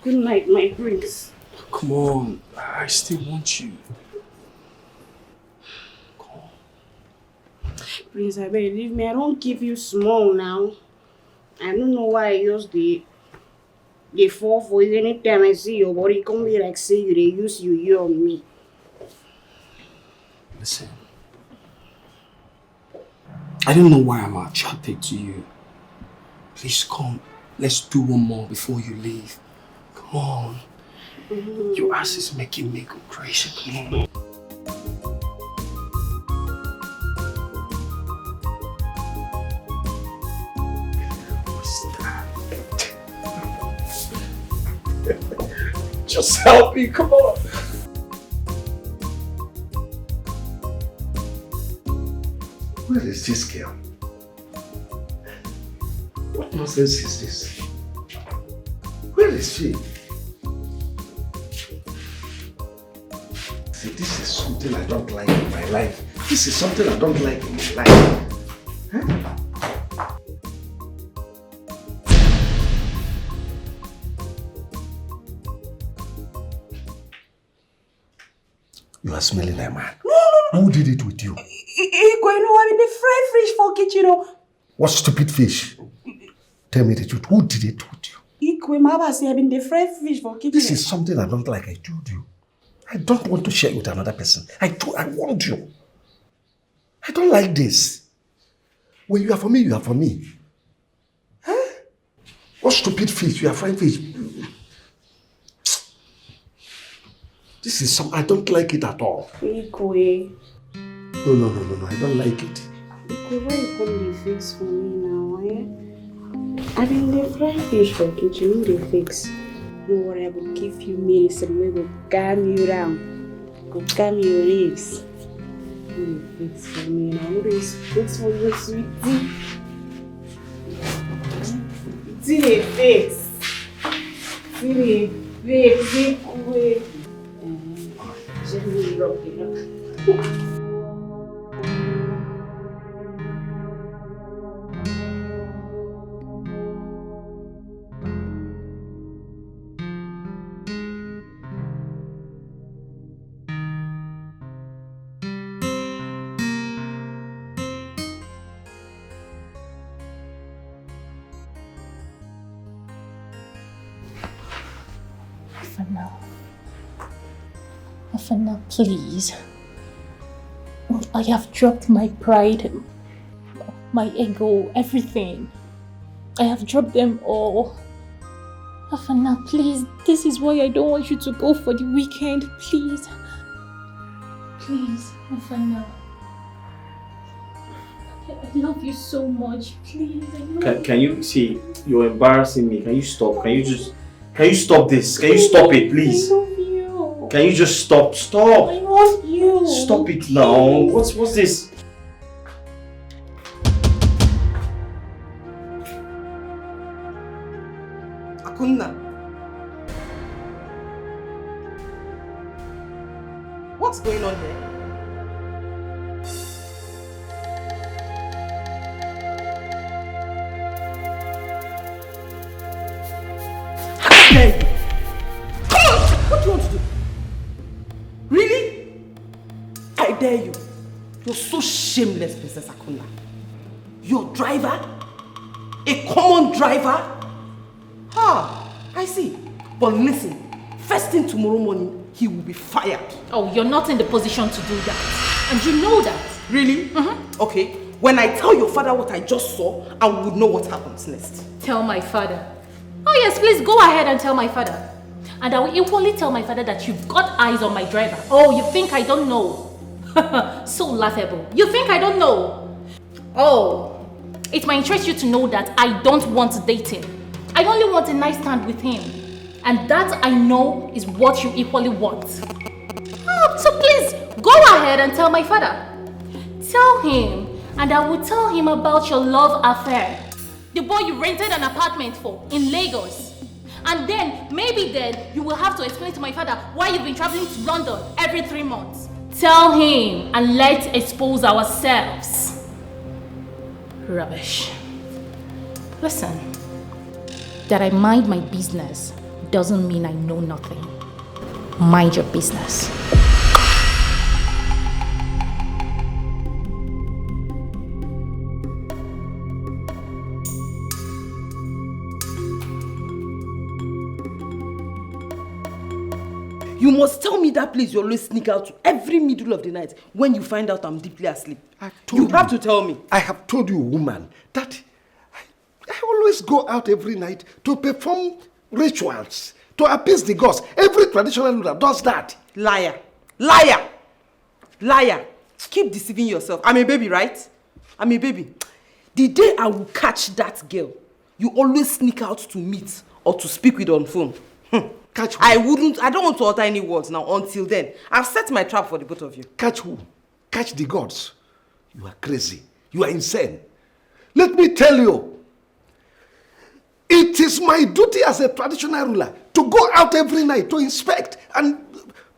Speaker 13: Good night, my prince.
Speaker 18: Come on, I still want you.
Speaker 13: Prince, I beg, leave me. I don't give you small now. I don't know why I use the fall for it. Anytime I see your body, come be like say you they use you on me.
Speaker 18: Listen, I don't know why I'm attracted to you. Please come, let's do one more before you leave. Come on. Your ass is making me go crazy. Come on. Just help me, come on.
Speaker 9: Where is this girl? What nonsense is this? Where is she? See, this is something I don't like in my life. This is something I don't like in my life. Huh? You are smelling like man. No. Who did it with you?
Speaker 13: I'm in the fried fish for kitchen.
Speaker 9: What stupid fish? Tell me the truth. Who did it with you?
Speaker 13: I'm in the fried fish for kitchen.
Speaker 9: This is something I don't like. I told you. I don't want to share with another person. I want you. I don't like this. When you are for me, you are for me. Huh? What stupid fish? You are frying fish. This is some. I don't like it at all.
Speaker 13: Ikwe.
Speaker 9: No. I don't like it.
Speaker 13: Ikwe, why you come the fix for me now, eh? I mean, the fried fish for kitchen, the fix. No worry, I will give you medicine. We will calm you down. Go calm your legs. You fix for me now. This fix for you, sweetie. See the fix. See the fix. Ikwe. Just really rock it up.
Speaker 12: Afana, please. I have dropped my pride, my ego, everything. I have dropped them all. Afana, please, this is why I don't want you to go for the weekend. Please. Please, Afana. I love you so much. Please, I love
Speaker 6: Can you see? You're embarrassing me. Can you stop? Can you stop this? Can you stop it, please?
Speaker 12: I love you.
Speaker 6: Can you just stop? Stop.
Speaker 12: I want you.
Speaker 6: Stop it now. What's this?
Speaker 18: Akunna. What's going on here? Okay. Come on! What do you want to do? Really? I dare you. You're so shameless, Princess Akunna. Your driver? A common driver? I see. But listen, first thing tomorrow morning, he will be fired.
Speaker 12: Oh, you're not in the position to do that. And you know that.
Speaker 18: Really? Okay. When I tell your father what I just saw, I would know what happens next.
Speaker 12: Tell my father. Oh yes, please go ahead and tell my father. And I will equally tell my father that you've got eyes on my driver. Oh, you think I don't know? So laughable. You think I don't know? Oh, it might interest you to know that I don't want to date him. I only want a nice stand with him. And that I know is what you equally want. Oh, so please, go ahead and tell my father. Tell him, and I will tell him about your love affair. The boy you rented an apartment for in Lagos. And then, maybe then, you will have to explain to my father why you've been traveling to London every 3 months. Tell him, and let's expose ourselves. Rubbish. Listen. That I mind my business doesn't mean I know nothing. Mind your business.
Speaker 18: You must tell me that place you always sneak out to every middle of the night when you find out I'm deeply asleep. You have to tell me.
Speaker 9: I have told you, woman, that I always go out every night to perform rituals, to appease the gods. Every traditional ruler does that.
Speaker 18: Liar. Liar. Liar. Keep deceiving yourself. I'm a baby, right? I'm a baby. The day I will catch that girl, you always sneak out to meet or to speak with on phone.
Speaker 9: Catch who?
Speaker 18: I don't want to utter any words now. Until then, I've set my trap for the both of you.
Speaker 9: Catch who? Catch the gods. You are crazy. You are insane. Let me tell you, it is my duty as a traditional ruler to go out every night to inspect and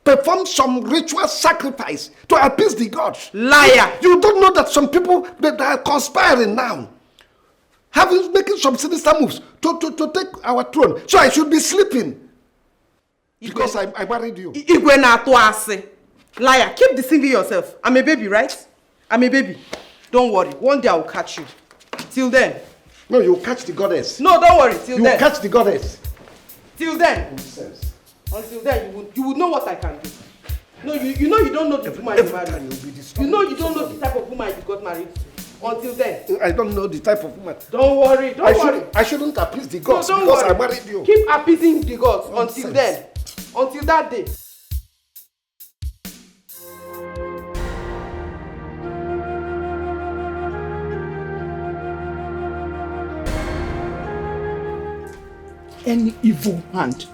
Speaker 9: perform some ritual sacrifice to appease the gods.
Speaker 18: Liar!
Speaker 9: You don't know that some people that are conspiring now, making some sinister moves to take our throne. So I should be sleeping because I married you.
Speaker 18: Liar! Keep deceiving yourself. I'm a baby, right? I'm a baby. Don't worry. One day I will catch you. Till then.
Speaker 9: No, you'll catch the goddess.
Speaker 18: No, don't worry. Till then.
Speaker 9: You'll catch the goddess.
Speaker 18: Till then. Nonsense. Until then, you would know what I can do. No, you know you don't know the woman you married. You know you don't know the type of woman you got married to. Until then.
Speaker 9: I don't know the type of woman.
Speaker 18: Don't worry. Don't worry.
Speaker 9: I shouldn't appease the gods
Speaker 18: no,
Speaker 9: because
Speaker 18: worry.
Speaker 9: I married you.
Speaker 18: Keep appeasing the gods
Speaker 9: Nonsense.
Speaker 18: until then. Until that day.
Speaker 2: Any evil hand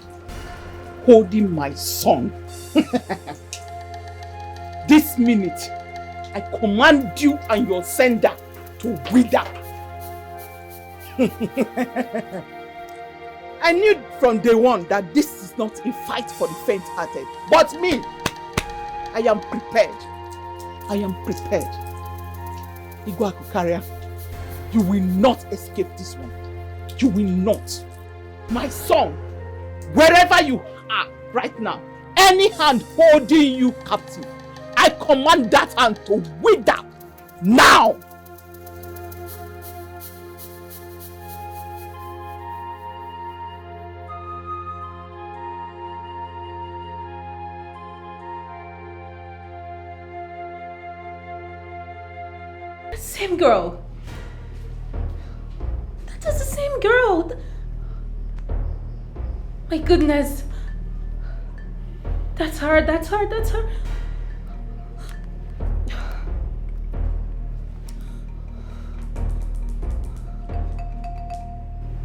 Speaker 2: holding my son. This minute, I command you and your sender to wither. I knew from day one that this is not a fight for the faint-hearted. But me, I am prepared. I am prepared. Igwe Akukaria, you will not escape this one. You will not. My son, wherever you are right now, any hand holding you captive, I command that hand to wither now.
Speaker 21: same girl. That is the same girl. My goodness. That's her.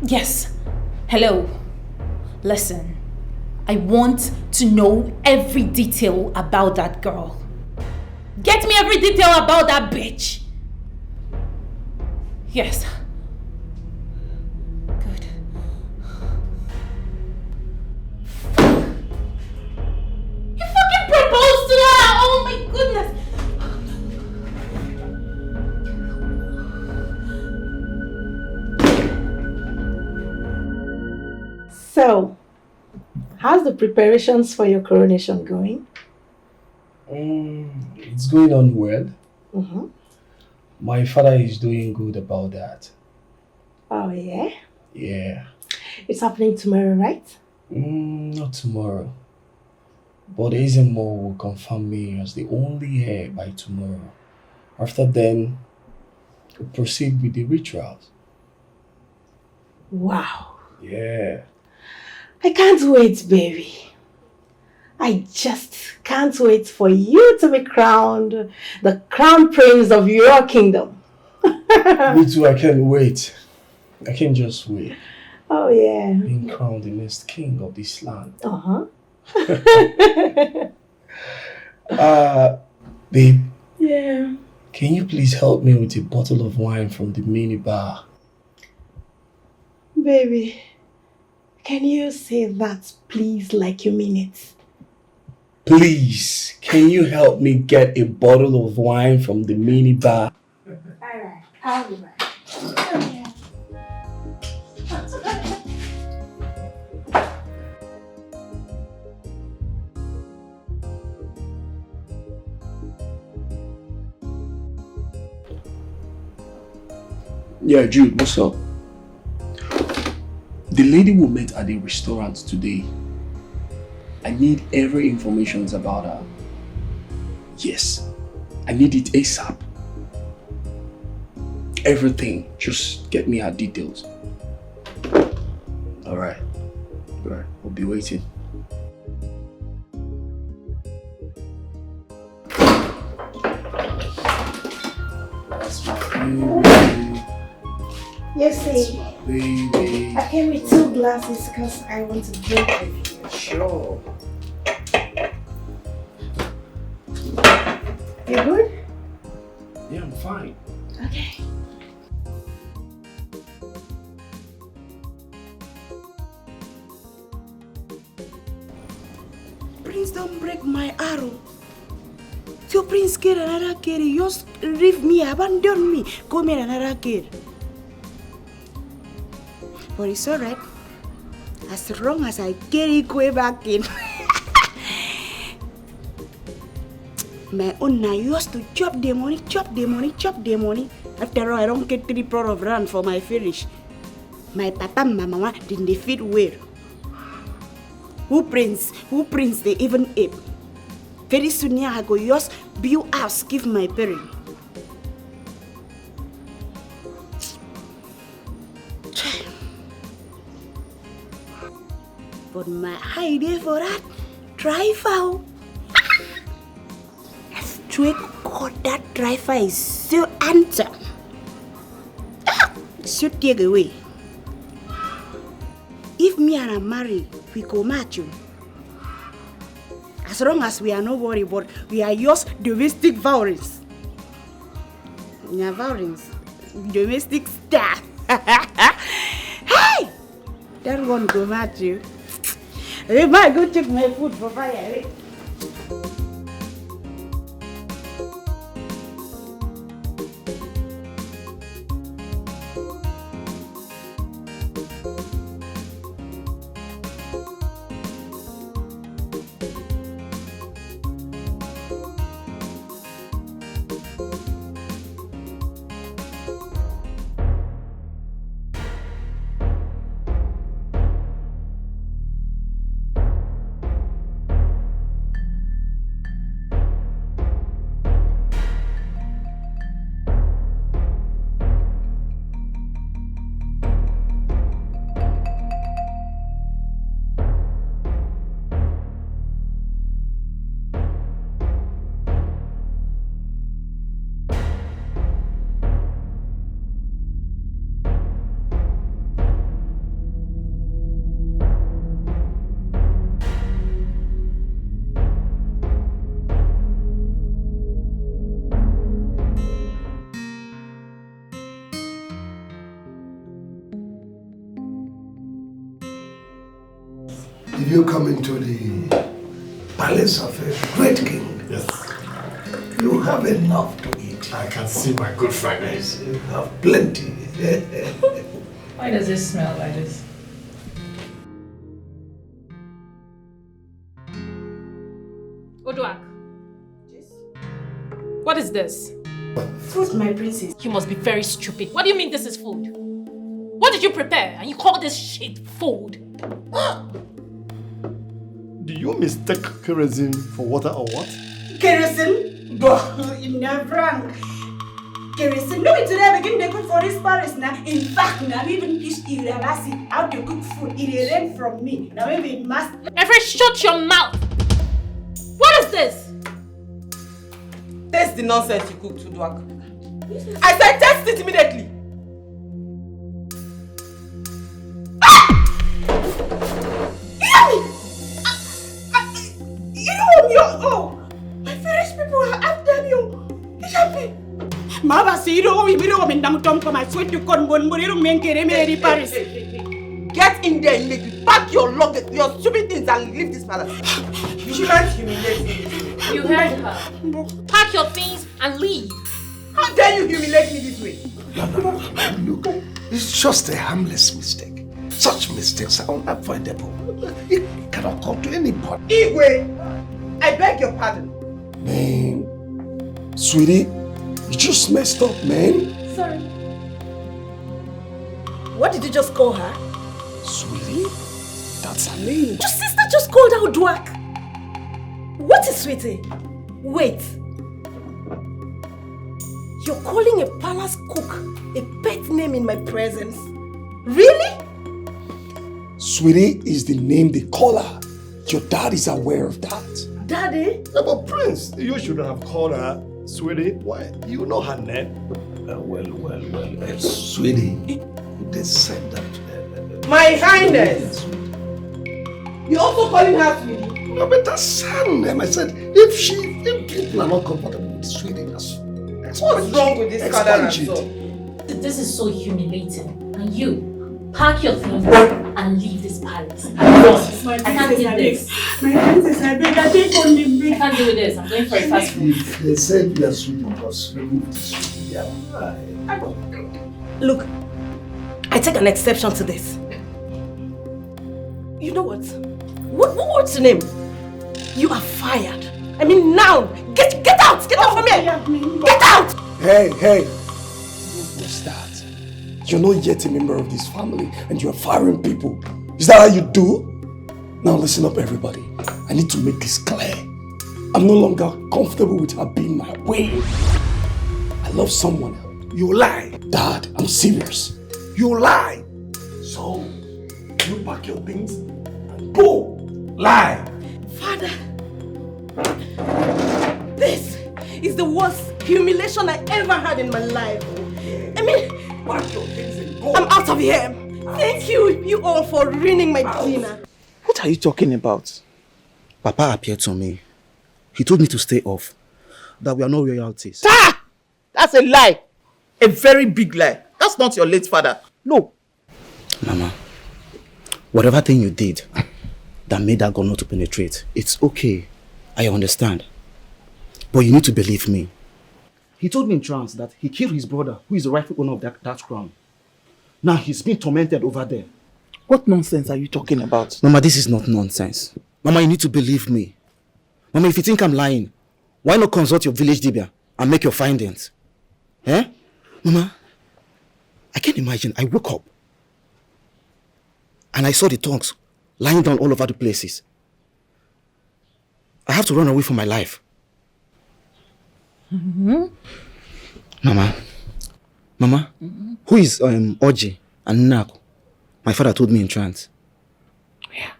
Speaker 21: Yes. Hello. Listen. I want to know every detail about that girl. Get me every detail about that bitch. Yes. Good. You fucking proposed to her! Oh my goodness!
Speaker 2: So, how's the preparations for your coronation going?
Speaker 14: It's going on well.
Speaker 2: Mm-hmm.
Speaker 14: My father is doing good about that.
Speaker 2: Oh, yeah?
Speaker 14: Yeah.
Speaker 2: It's happening tomorrow, right?
Speaker 14: Not tomorrow. But Ezemo will confirm me as the only heir by tomorrow. After then, we'll proceed with the rituals.
Speaker 2: Wow.
Speaker 14: Yeah.
Speaker 2: I can't wait, baby. I just can't wait for you to be crowned the crown prince of your kingdom.
Speaker 14: Me too, I can't wait. I can't just wait.
Speaker 2: Oh, yeah.
Speaker 14: Being crowned the next king of this land.
Speaker 2: Uh-huh.
Speaker 14: Babe.
Speaker 2: Yeah.
Speaker 14: Can you please help me with a bottle of wine from the minibar?
Speaker 2: Baby, can you say that please like you mean it?
Speaker 14: Please, can you help me get a bottle of wine from the minibar?
Speaker 2: Alright, I'll be back.
Speaker 14: Yeah, Jude, what's up? The lady we met at the restaurant today, I need every information about her. Yes, I need it ASAP. Everything, just get me her details. Alright, I'll be waiting. That's my baby.
Speaker 2: You see,
Speaker 14: Baby.
Speaker 2: I came with 2 glasses because I want to drink with you.
Speaker 14: Sure.
Speaker 2: You good?
Speaker 14: Yeah, I'm fine.
Speaker 2: Okay.
Speaker 15: Prince, don't break my arrow. So Prince get another kid, you just leave me, abandon me, go make another kid. But it's alright. As long as I get it way back in. My own now used to chop the money. After all, I don't get 3 plot of land for my village. My papa and my mama didn't defeat well. Who prince they even ape. Very soon here I go just build house, give my parents. But my idea for that, driver. I swear to God, that driver is so handsome. So take away. If me and I marry, we go match you. As long as we are not worried, but we are just domestic violence. Yeah, violence. Domestic stuff. Hey! That one go match you. I might go check my food for fire.
Speaker 9: Did you come into the palace of a great king?
Speaker 16: Yes.
Speaker 9: You have enough to eat.
Speaker 16: I can see my good friend.
Speaker 9: Yes, you have plenty.
Speaker 22: Why does it smell like this?
Speaker 12: Oduak. What is this?
Speaker 21: Food, my princess.
Speaker 12: You must be very stupid. What do you mean this is food? What did you prepare and you call this shit food?
Speaker 16: Do you mistake kerosene for water or what?
Speaker 15: Kerosene? Bah, you never wrong. Kerosene? No, today I begin to cook for this Paris now. In fact, now even teach Irabasi how to cook food. It ran from me. Now maybe it must.
Speaker 12: Every shut your mouth! What is this?
Speaker 10: Taste the nonsense you cooked, Oduak. I said taste it immediately.
Speaker 15: Oh, my French people are after you. Mama, see you don't mean I'm come I swear to God, but you don't mean Paris.
Speaker 10: Get in there immediately. Pack your luggage, your stupid things and leave this palace. She can't humiliate me.
Speaker 12: You heard her. Pack your things and leave.
Speaker 10: How dare you humiliate me this way?
Speaker 9: Look, it's just a harmless mistake. Such mistakes are unavoidable. It cannot come to anybody.
Speaker 10: Igwe, I beg your pardon.
Speaker 9: Man, sweetie, you just messed up, man.
Speaker 15: Sorry. What did you just call her?
Speaker 9: Sweetie? That's her name.
Speaker 15: Your sister just called out Dwak. What is sweetie? Wait. You're calling a palace cook a pet name in my presence? Really?
Speaker 9: Sweetie is the name they call her. Your dad is aware of that.
Speaker 15: Daddy?
Speaker 16: Yeah, but Prince, you shouldn't have called her Sweetie. Why? You know her name.
Speaker 9: Sweetie, they said that.
Speaker 10: My Highness! You're also calling her Sweetie?
Speaker 9: No, but that's her name. I said, if people are not comfortable with Sweetie,
Speaker 10: what's wrong with this father and son?
Speaker 12: This is so humiliating. And you, pack your things and leave this palace. I can't do this.
Speaker 15: My princess, I beg, I take only me.
Speaker 12: I can't do this. I'm going for a fast food.
Speaker 9: If they said we are Sweetie, because remove the Sweetie.
Speaker 15: Look, I take an exception to this. You know what? What's your name? You are fired. I mean now. Get out! Get out from here! Get out!
Speaker 9: Hey! What's that? You're not yet a member of this family and you're firing people. Is that how you do? Now listen up, everybody. I need to make this clear. I'm no longer comfortable with her being my way. I love someone else. You lie. Dad, I'm serious. You lie. So, you pack your things and go. Lie.
Speaker 15: Father, this is the worst humiliation I ever had in my life. I mean,
Speaker 9: pack your things and go.
Speaker 15: I'm out of here. Thank you all for ruining my dinner.
Speaker 5: What are you talking about? Papa appeared to me. He told me to stay off. That we are no royalties.
Speaker 2: Ah! That's a lie. A very big lie. That's not your late father. No.
Speaker 5: Mama, whatever thing you did that made that gun not to penetrate, it's okay. I understand. But you need to believe me. He told me in trance that he killed his brother, who is the rightful owner of that crown. Now he's being tormented over there.
Speaker 2: What nonsense are you talking about?
Speaker 5: Mama, this is not nonsense. Mama, you need to believe me. Mama, if you think I'm lying, why not consult your village dibia and make your findings? Eh? Mama, I can't imagine. I woke up and I saw the tongues lying down all over the places. I have to run away from my life.
Speaker 2: Mm-hmm.
Speaker 5: Mama, who is Oji and Nako? My father told me in trance.
Speaker 2: Yeah.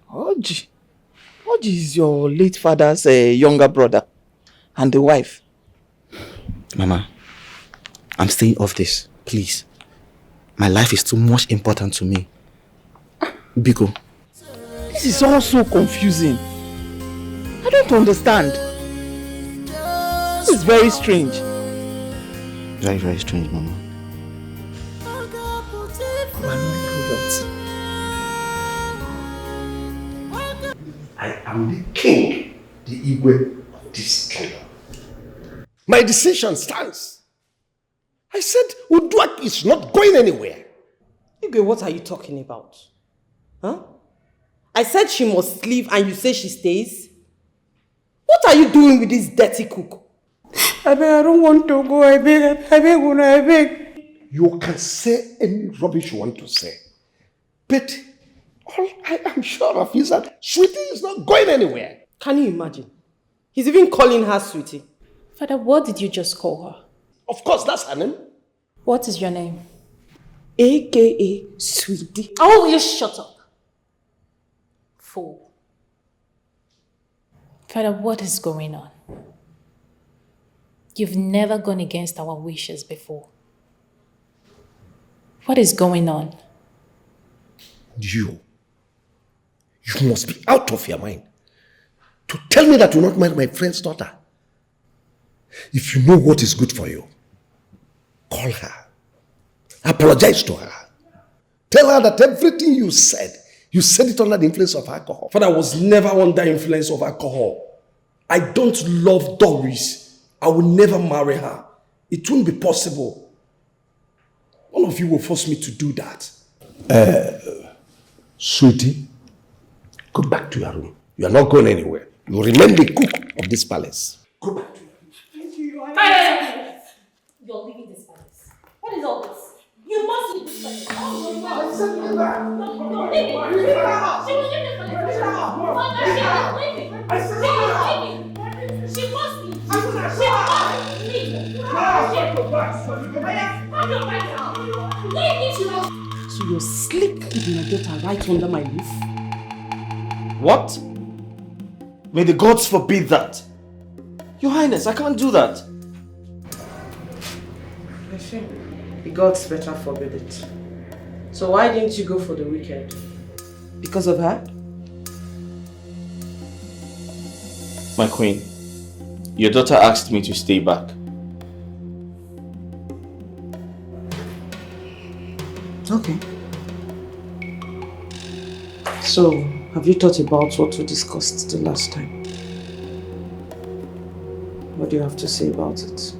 Speaker 2: Oji is your late father's younger brother and the wife.
Speaker 5: Mama, I'm staying off this, please. My life is too much important to me. Biko.
Speaker 2: This is all so confusing. I don't understand. This is very strange.
Speaker 5: Very, very strange, Mama.
Speaker 9: I'm the king, the Igwe of this kingdom. My decision stands. I said Uduak is not going anywhere.
Speaker 17: Igwe, what are you talking about? Huh? I said she must leave and you say she stays? What are you doing with this dirty cook?
Speaker 9: I don't want to go. I beg. You can say any rubbish you want to say. But all I am sure of is that Sweetie is not going anywhere.
Speaker 17: Can you imagine? He's even calling her Sweetie.
Speaker 22: Father, what did you just call her?
Speaker 9: Of course, that's her name.
Speaker 22: What is your name?
Speaker 17: AKA Sweetie.
Speaker 12: Oh, you shut up. Fool.
Speaker 22: Father, what is going on? You've never gone against our wishes before. What is going on?
Speaker 9: You must be out of your mind to tell me that you will not marry my friend's daughter. If you know what is good for you, call her. Apologize to her. Tell her that everything you said it under the influence of alcohol.
Speaker 14: Father, I was never under influence of alcohol. I don't love Doris. I will never marry her. It won't be possible. All of you will force me to do that.
Speaker 9: Sweetie, go back to your room. You are not going anywhere. You will remain the cook of this palace. Go back to your room.
Speaker 12: You're leaving this palace. What is all this? You must leave this palace. Oh, no, leave it. Leave her. She will leave this palace. She was leaving. She must leave. She must leave.
Speaker 17: So you're sleeping with my daughter right under my roof?
Speaker 1: What? May the gods forbid that. Your Highness, I can't do that.
Speaker 17: I think the gods better forbid it. So why didn't you go for the weekend? Because of her?
Speaker 6: My queen, your daughter asked me to stay back.
Speaker 17: Okay. So, have you thought about what we discussed the last time? What do you have to say about it?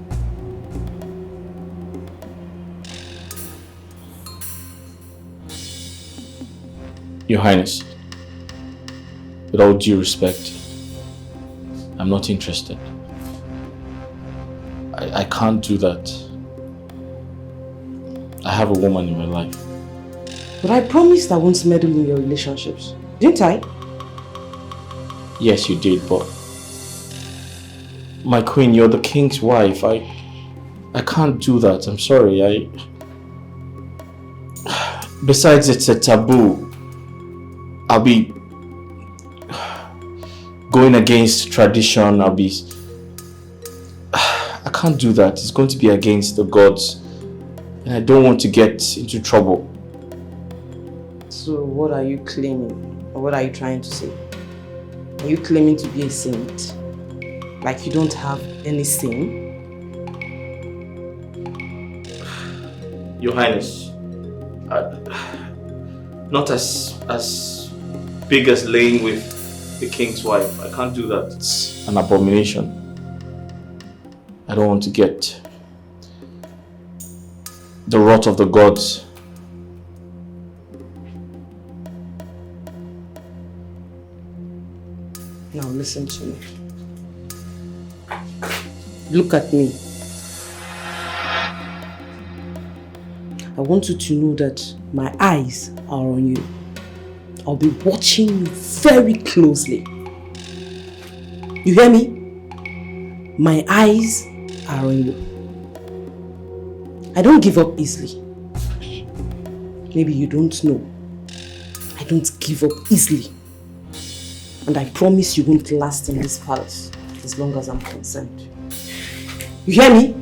Speaker 6: Your Highness, with all due respect, I'm not interested. I can't do that. I have a woman in my life.
Speaker 17: But I promised I won't meddle in your relationships. Didn't I?
Speaker 6: Yes, you did, but my queen, you're the king's wife. I can't do that. I'm sorry. Besides, it's a taboo. I'll be going against tradition. I can't do that. It's going to be against the gods. And I don't want to get into trouble.
Speaker 17: So what are you claiming? Or what are you trying to say? Are you claiming to be a saint? Like you don't have any sin?
Speaker 6: Your Highness, not as big as laying with the king's wife. I can't do that. It's an abomination. I don't want to get the wrath of the gods.
Speaker 17: Now listen to me. Look at me. I want you to know that my eyes are on you. I'll be watching you very closely. You hear me? My eyes are on you. I don't give up easily. Maybe you don't know. I don't give up easily. And I promise you won't last in this palace as long as I'm concerned. You hear me?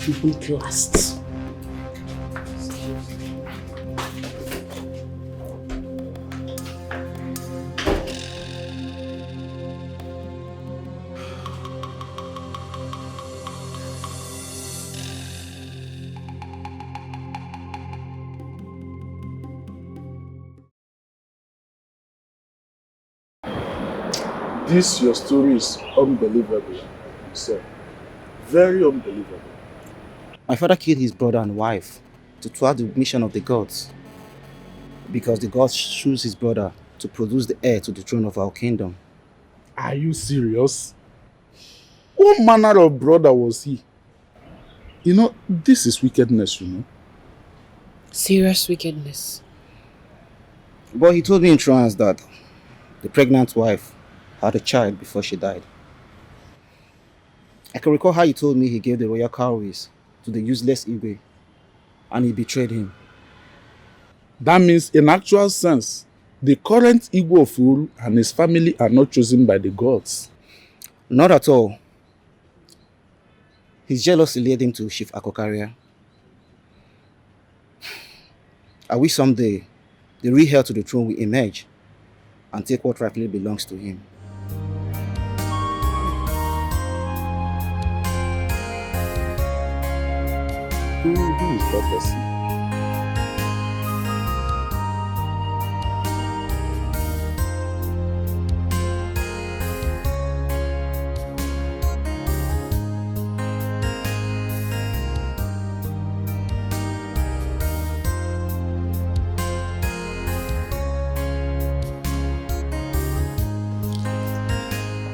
Speaker 17: You won't last.
Speaker 11: This your story is unbelievable, sir. Very unbelievable.
Speaker 5: My father killed his brother and wife to thwart the mission of the gods, because the gods choose his brother to produce the heir to the throne of our kingdom.
Speaker 11: Are you serious? What manner of brother was he? You know, this is wickedness, you know.
Speaker 17: Serious wickedness.
Speaker 5: But he told me in trance that the pregnant wife had a child before she died. I can recall how he told me he gave the royal cowries to the useless Igwe and he betrayed him.
Speaker 11: That means, in actual sense, the current Igwe of Uru and his family are not chosen by the gods.
Speaker 5: Not at all. His jealousy led him to Chief Akokaria. I wish someday the real heir to the throne will emerge and take what rightfully belongs to him.
Speaker 11: Who is that person?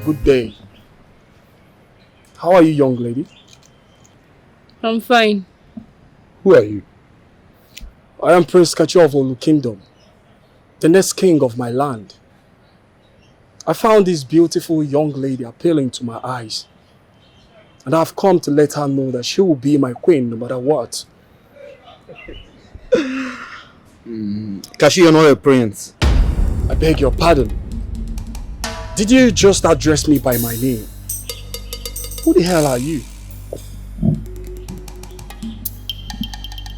Speaker 4: Good day. How are you, young lady?
Speaker 17: I'm fine.
Speaker 11: Who are you?
Speaker 4: I am Prince Kachi of Olu Kingdom, the next king of my land. I found this beautiful young lady appealing to my eyes, and I've come to let her know that she will be my queen no matter what.
Speaker 5: Kashi, you're not a prince.
Speaker 4: I beg your pardon. Did you just address me by my name? Who the hell are you?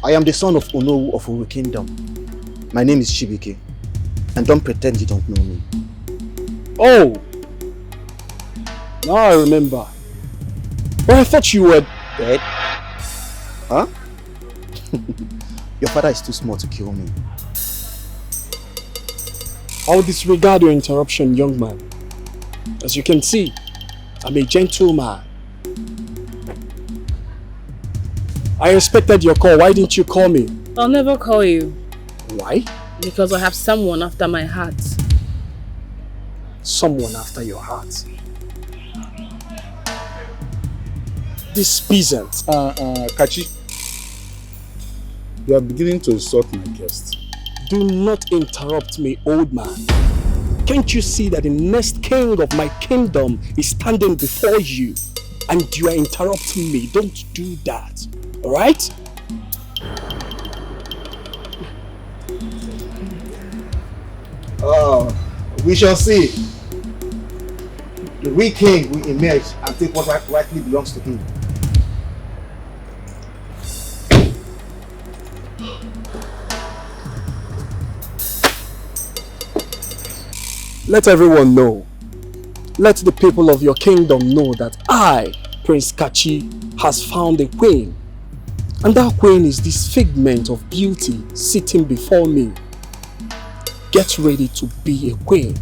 Speaker 5: I am the son of Onowu of Uru Kingdom. My name is Chibike, and don't pretend you don't know me.
Speaker 4: Oh! Now I remember. But I thought you were
Speaker 5: dead. Huh? Your father is too small to kill me.
Speaker 4: I'll disregard your interruption, young man. As you can see, I'm a gentleman. I expected your call. Why didn't you call me?
Speaker 17: I'll never call you.
Speaker 4: Why?
Speaker 17: Because I have someone after my heart.
Speaker 4: Someone after your heart. This peasant.
Speaker 11: Kachi, you are beginning to insult my guest.
Speaker 4: Do not interrupt me, old man. Can't you see that the next king of my kingdom is standing before you and you are interrupting me? Don't do that, alright?
Speaker 5: We shall see. The real king will emerge and take what rightly belongs to him.
Speaker 4: Let everyone know. Let the people of your kingdom know that I, Prince Kachi, has found a queen. And that queen is this figment of beauty sitting before me. Get ready to be a queen.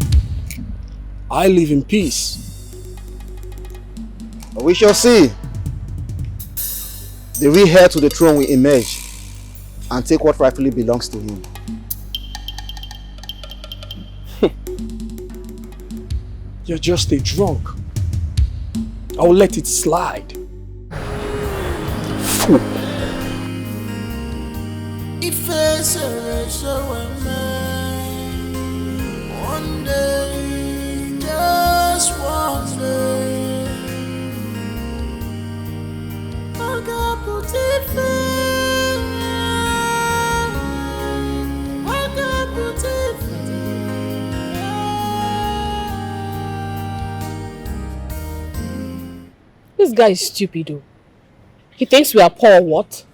Speaker 4: I live in peace.
Speaker 5: We shall see. The real heir to the throne will emerge and take what rightfully belongs to him.
Speaker 4: You're just a drunk. I will let it slide.
Speaker 7: If it's one day, just one day, I got put it
Speaker 17: This guy is stupid though. He thinks we are poor or what?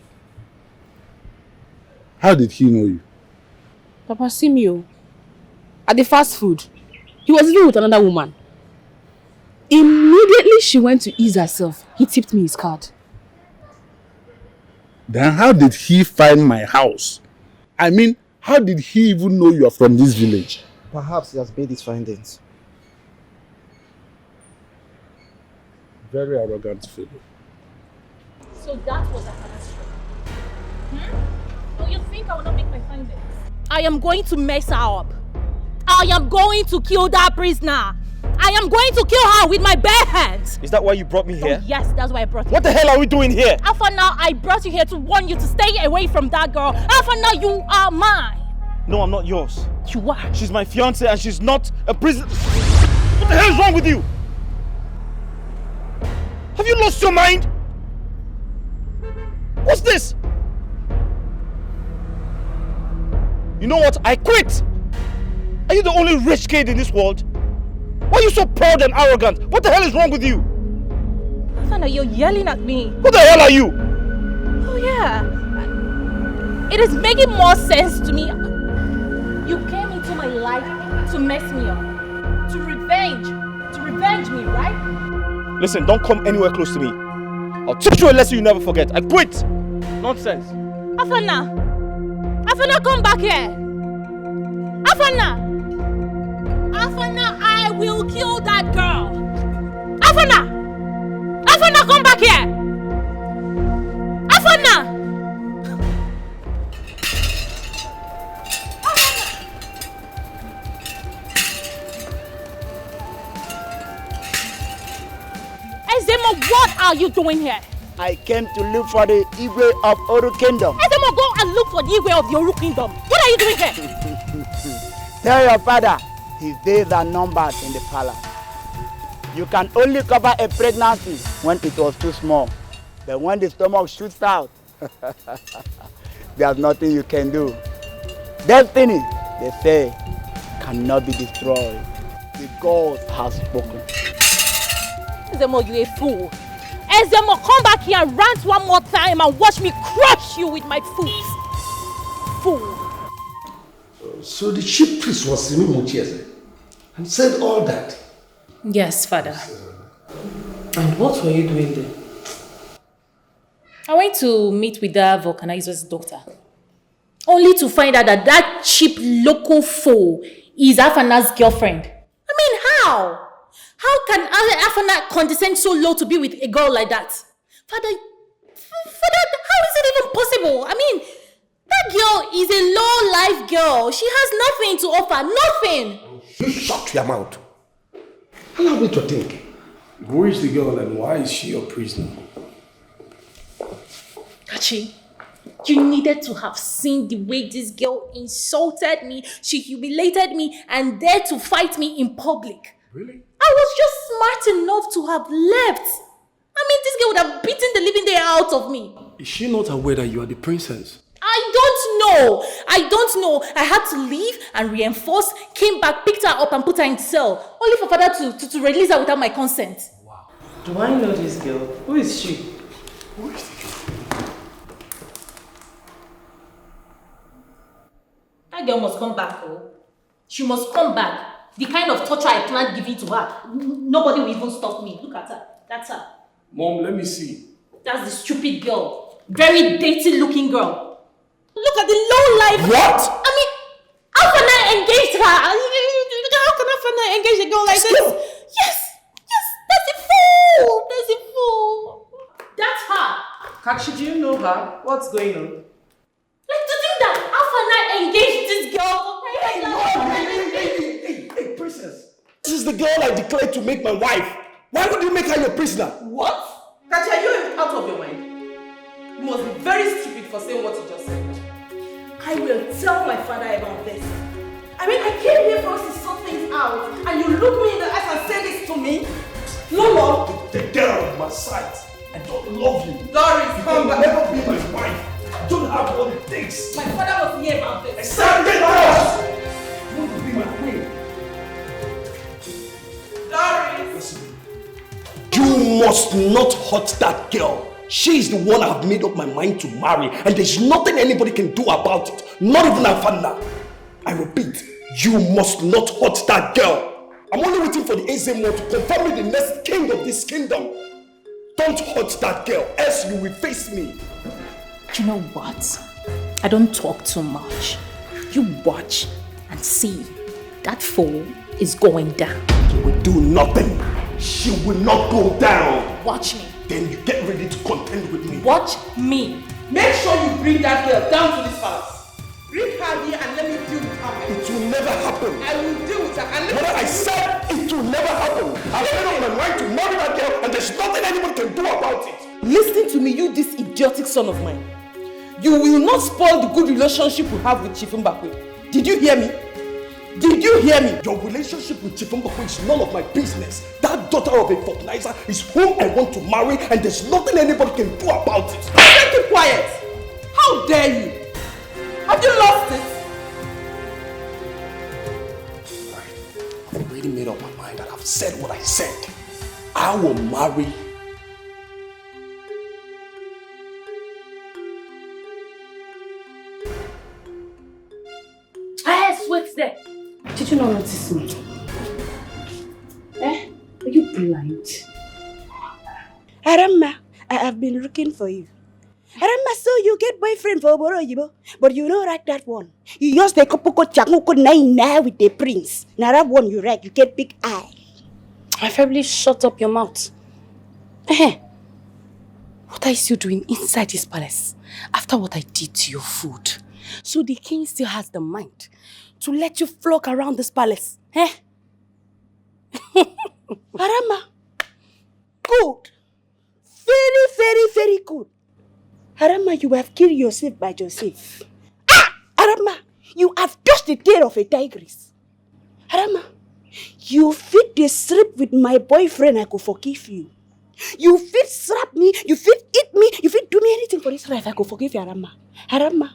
Speaker 11: How did he know you?
Speaker 17: Papa Simio. At the fast food. He was living with another woman. Immediately she went to ease herself. He tipped me his card.
Speaker 11: Then how did he find my house? I mean, how did he even know you are from this village?
Speaker 5: Perhaps he has made his findings.
Speaker 11: Very arrogant fellow.
Speaker 12: So that was Afana's show. Oh, you think I will not make my findings? I am going to mess her up. I am going to kill that prisoner. I am going to kill her with my bare hands.
Speaker 1: Is that why you brought me here?
Speaker 12: Oh, yes, that's why I brought you.
Speaker 1: What the hell are we doing here?
Speaker 12: Afana, I brought you here to warn you to stay away from that girl. Afana, you are mine.
Speaker 1: No, I'm not yours.
Speaker 12: You are.
Speaker 1: She's my fiancée and she's not a prisoner. What the hell is wrong with you? Have you lost your mind? What's this? You know what? I quit. Are you the only rich kid in this world? Why are you so proud and arrogant? What the hell is wrong with you?
Speaker 12: Afana, you're yelling at me.
Speaker 1: Who the hell are you?
Speaker 12: Oh yeah. It is making more sense to me. You came into my life to mess me up. To revenge me, right?
Speaker 1: Listen, don't come anywhere close to me. I'll teach you a lesson you never forget. I quit. Nonsense.
Speaker 12: Afana, come back here. Afana, I will kill that girl. Afana, come back here. Afana. Ezemo, what are you doing here?
Speaker 19: I came to look for the Igwe of Oru Kingdom.
Speaker 12: Ezemo, go and look for the Igwe of the Oru Kingdom. What are you doing here?
Speaker 19: Tell your father his days are numbered in the palace. You can only cover a pregnancy when it was too small. But when the stomach shoots out, there's nothing you can do. Destiny, they say, cannot be destroyed. The gods have spoken.
Speaker 12: Ezemo, you a fool. Ezemo, come back here and rant one more time and watch me crush you with my foot. Fool.
Speaker 9: So the chief priest was Simi Muchieze and said all that.
Speaker 22: Yes, Father.
Speaker 17: And what were you doing there?
Speaker 22: I went to meet with that vulcanizer's doctor. Only to find out that that cheap local fool is Afana's girlfriend. I mean, how? How can Afana condescend so low to be with a girl like that? Father, how is it even possible? I mean, that girl is a low-life girl. She has nothing to offer. Nothing.
Speaker 9: You shut your mouth. Allow me to think.
Speaker 14: Who is the girl and why is she your prisoner?
Speaker 12: Kachi, you needed to have seen the way this girl insulted me. She humiliated me and dared to fight me in public.
Speaker 14: Really?
Speaker 12: I was just smart enough to have left. I mean, this girl would have beaten the living day out of me.
Speaker 14: Is she not aware that you are the princess?
Speaker 12: I don't know. I had to leave and reinforce, came back, picked her up and put her in cell. Only for father to release her without my consent.
Speaker 17: Wow. Do I know this girl? Who is she?
Speaker 14: Who is the girl?
Speaker 12: That girl must come back, oh. She must come back. The kind of torture I planned giving to her. Nobody will even stop me. Look at her. That's her.
Speaker 14: Mom, let me see.
Speaker 12: That's the stupid girl. Very dainty looking girl. Look at the low life.
Speaker 14: What?
Speaker 12: I mean, how can I engage her? How can I engage a girl like this? Yes, that's a fool. That's her.
Speaker 17: Kachi, do you know her? What's going on?
Speaker 12: Like to think that how can I engage this girl?
Speaker 14: Hey, princess. This is the girl I declared to make my wife. Why would you make her your prisoner?
Speaker 17: What? Kachi, are you out of your mind? You must be very stupid for saying what you just said.
Speaker 10: I will tell my father about this. I mean, I came here for us to sort things out, and you look me in the eyes and say this to me? No more.
Speaker 14: Get out of my sight. I don't love you.
Speaker 10: Doris, come back.
Speaker 14: Never be my wife. I don't have what it takes.
Speaker 10: My father was here about this.
Speaker 14: Exactly that. You want to be my queen.
Speaker 10: Doris.
Speaker 14: You must not hurt that girl. She is the one I have made up my mind to marry, and there's nothing anybody can do about it. Not even Afana. I repeat, you must not hurt that girl. I'm only waiting for the Ezemo to confirm me the next king of this kingdom. Don't hurt that girl, else you will face me.
Speaker 12: You know what? I don't talk too much. You watch and see. That fool is going down.
Speaker 14: You will do nothing.
Speaker 9: She will not go down.
Speaker 22: Watch me.
Speaker 9: Then you get ready to contend with me.
Speaker 22: Watch me.
Speaker 2: Make sure you bring that girl down to this palace. Bring her here and let me deal with her.
Speaker 9: It will never happen.
Speaker 2: I will deal with her and let
Speaker 9: What
Speaker 2: me...
Speaker 9: I said, it will never happen. I've made up my mind to marry that girl and there's nothing anyone can do about it.
Speaker 2: Listen to me, you this idiotic son of mine. You will not spoil the good relationship we have with Chief Mbakwe. Did you hear me? Did you hear me?
Speaker 9: Your relationship with Chief Mbakwe is none of my business. That daughter of a vulcanizer is whom I want to marry and there's nothing anybody can do about it.
Speaker 2: Keep quiet. How dare you? Have you lost it?
Speaker 9: I've already made up my mind and I've said what I said. I will marry.
Speaker 21: Yes, wait there. Did you not notice me? Eh? Are you blind?
Speaker 15: Arama, I have been looking for you. Arama, so you get boyfriend for Oboro Yibo, but you don't like that one. You use the Kopoko Chakuko Naina with the prince. Now that one you like, you get big eye.
Speaker 21: My family, shut up your mouth. Eh? What are you still doing inside this palace after what I did to your food? So the king still has the mind to let you flock around this palace, eh?
Speaker 15: Arama, good. Very, very, very good. Arama, you have killed yourself by yourself. Ah! Arama, you have touched the tail of a tigress. Arama, you fit the strip with my boyfriend, I could forgive you. You fit slap me, you fit eat me, you fit do me anything for this life, I could forgive you, Arama. Arama,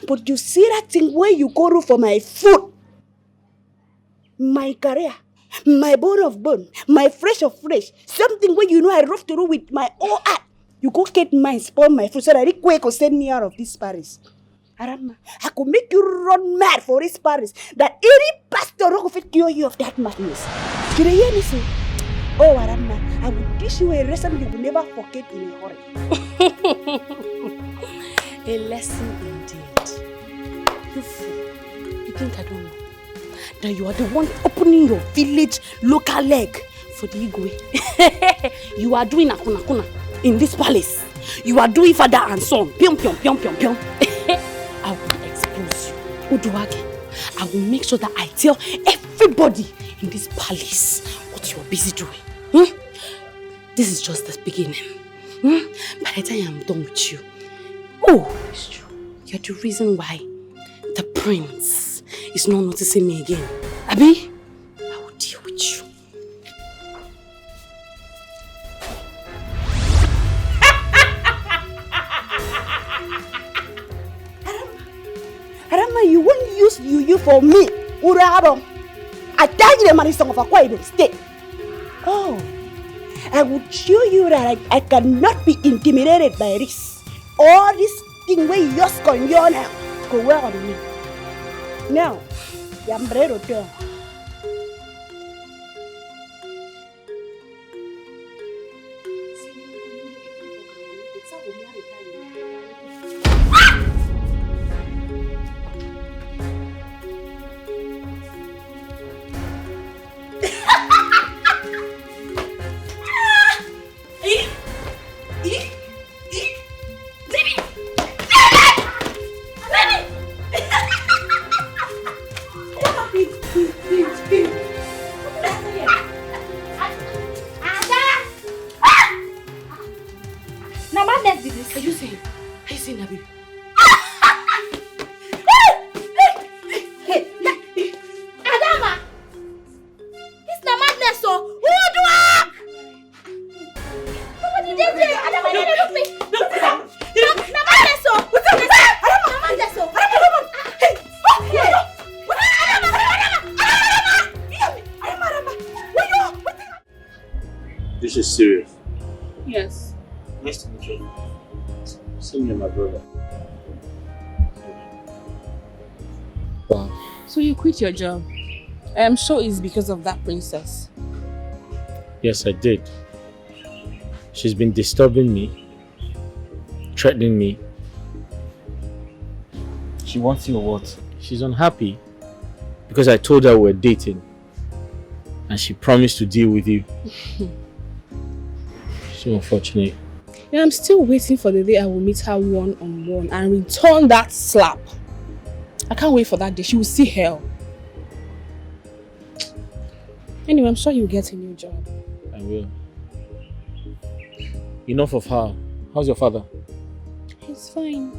Speaker 15: but you see that thing where you go to for my food, my career, my bone of bone, my flesh of flesh, something where you know I rough to do with my own heart. You go get mine, spoil my food so that it quick will send me out of this Paris. Arama, I could make you run mad for this Paris. That any pastor could cure you of that madness. Did you hear me say? Oh, Arama, I will teach you a lesson you will never forget in a hurry.
Speaker 21: A lesson indeed. You fool. You think I don't know? That you are the one opening your village local leg for the Igwe. You are doing akuna in this palace. You are doing father and son. Pion, pion, pion, pion, pion. I will expose you. Uduage. I will make sure that I tell everybody in this palace what you are busy doing. This is just the beginning. By the time I'm done with you, oh, it's true. You're the reason why the prince is not noticing me again. Abi, I will deal with you.
Speaker 15: Arama, you won't use you for me. Urabo. I tell you the money song of a quiet state. Oh, I would show you that I cannot be intimidated by this. All this thing where you're just going on now. Go well on me. Now, I'm ready to go.
Speaker 6: This is serious.
Speaker 21: Yes.
Speaker 6: Nice to meet you. See me and my brother.
Speaker 10: Wow. So you quit your job? I am sure it's because of that princess.
Speaker 6: Yes, I did. She's been disturbing me, threatening me.
Speaker 1: She wants you or what?
Speaker 6: She's unhappy because I told her we're dating. and she promised to deal with you. So unfortunate.
Speaker 10: And I'm still waiting for the day I will meet her one-on-one and return that slap. I can't wait for that day. She will see hell. Anyway, I'm sure you'll get a new job.
Speaker 6: I will. Enough of her. How's your father?
Speaker 10: He's fine.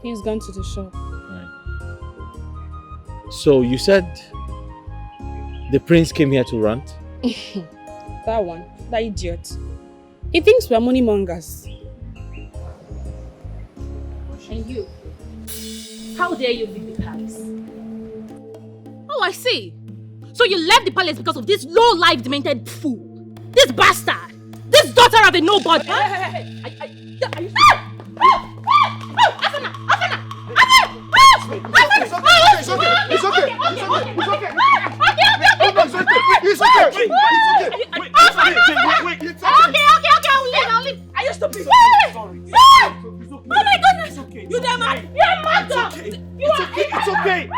Speaker 10: He's gone to the shop.
Speaker 6: So you said the prince came here to rant?
Speaker 10: That one. That idiot. He thinks we're money mongers.
Speaker 12: And you? How dare you leave the palace? Oh, I see. So you left the palace because of this low-life demented fool. This bastard. This daughter of a nobody. I'll leave. I used to be sorry. Oh my goodness! You damn mad! You're mad! It's okay.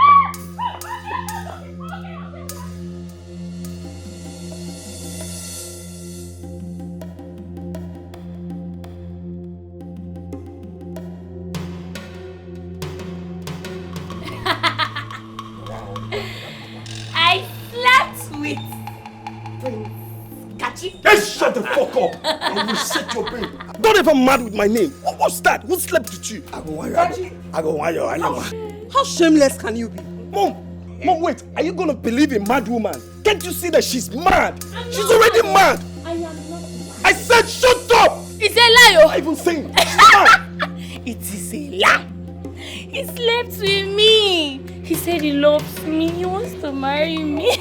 Speaker 21: I slept with Prince Kachi.
Speaker 14: Just shut the fuck up! I will set your brain. Don't ever mad with my name. What's that? Who slept with you? I go want you. How shameless can you be? Mom, wait. Are you gonna believe a mad woman? Can't you see that she's mad? She's already mad.
Speaker 21: I am not mad.
Speaker 14: I said shut up!
Speaker 21: It's a lie, oh!
Speaker 14: I even saying she's mad.
Speaker 21: It is a lie. He slept with me. He said he loves me. He wants to marry me.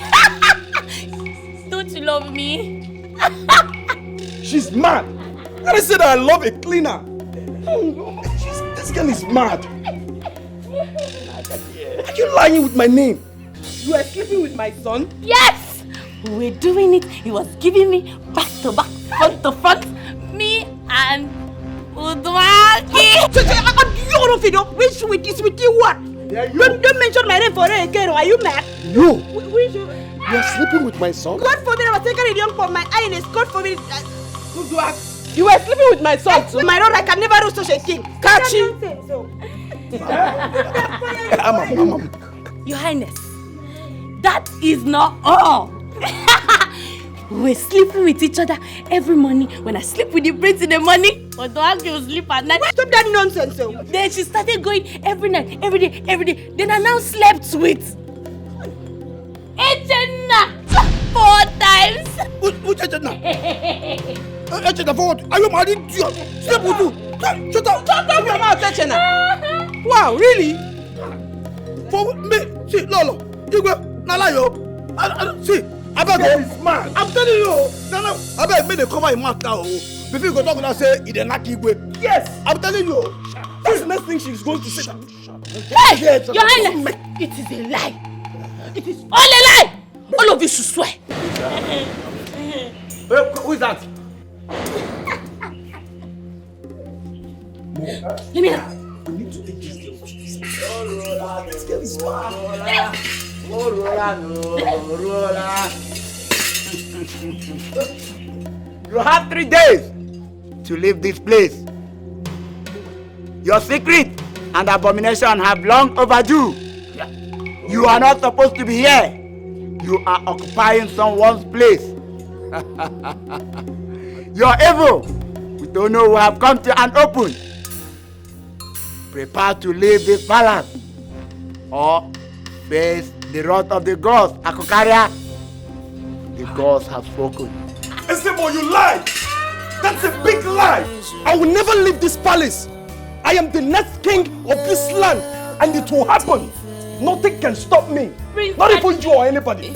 Speaker 21: Don't you love me?
Speaker 14: She's mad. And I said I love a cleaner. This girl is mad. Are you lying with my name? You are sleeping with my son?
Speaker 21: Yes! We were doing it. He was giving me back to back, front to front. Me and Udwaki.
Speaker 15: Which with you what? Don't mention my name for her again. Are you mad?
Speaker 14: You? You are sleeping with my son?
Speaker 15: God forbid I was taking it young for my eyes. God forbid.
Speaker 10: You were sleeping with my son too?
Speaker 15: My lord, I can never do such a thing.
Speaker 10: Catch you!
Speaker 21: Your Highness, that is not all. We're sleeping with each other every morning. When I sleep with the prince in the morning, Udwaki will sleep at night.
Speaker 15: Stop that nonsense.
Speaker 21: Then she started going every night, every day. Then I now slept with Echena 4 times.
Speaker 14: Which Echena? Echena for what? Are you mad? Sleep with you. Shut up.
Speaker 10: Shut up your mouth, Echena. Wow, really?
Speaker 14: For me? See, Lolo. You go. Nalayo. See. I beg you. Mad. I'm telling you. I beg me to cover your mouth now. Before you go talk and say, it's a lucky way. Yes. I'm telling you. That's the next thing she's going to say.
Speaker 21: Hey, Your Highness. It is a lie. It is all a lie. All of you should swear.
Speaker 14: Who is that?
Speaker 21: Let me know.
Speaker 14: We need to take this girl. This girl is mad.
Speaker 19: You have 3 days to leave this place. Your secret and abomination have long overdue. You are not supposed to be here. You are occupying someone's place. Your evil, we don't know who have come to an open. Prepare to leave this palace or face the wrath of the gods. Akokaria, the gods have spoken.
Speaker 14: Esemo, you lie! That's a big lie! I will never leave this palace. I am the next king of this land, and it will happen. Nothing can stop me. Not even you or anybody.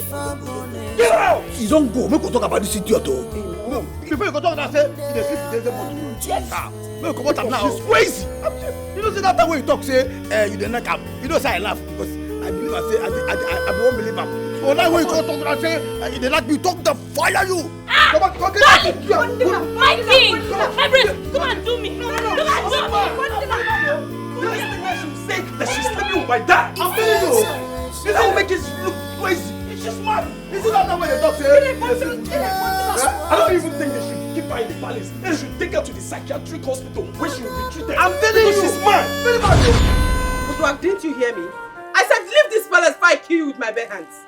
Speaker 14: Get out! You don't go. Make we talk about this idiot. Before you go talk about say, you dey sleep with them. Yes. Make we come out now. She's crazy. You know, say that time when you talk, say, you dey knock am. You know, say I laugh because I believe I say I won't believe am. So now when you go talk and say, you dey like me, talk to fire you. Come on, talk it.
Speaker 21: My king! My prince, come and do me. Come and do me.
Speaker 14: This thing I should say that she's sleeping with my dad. I'm telling you. This will make it look crazy. It's just mad. Is it not that way the doctor I don't even think they should keep her in the palace. They should take her to the psychiatric hospital where she will be treated.
Speaker 2: I'm telling you.
Speaker 14: She's mad. Very mad.
Speaker 2: But didn't you hear me? I said leave this palace before I kill you with my bare hands.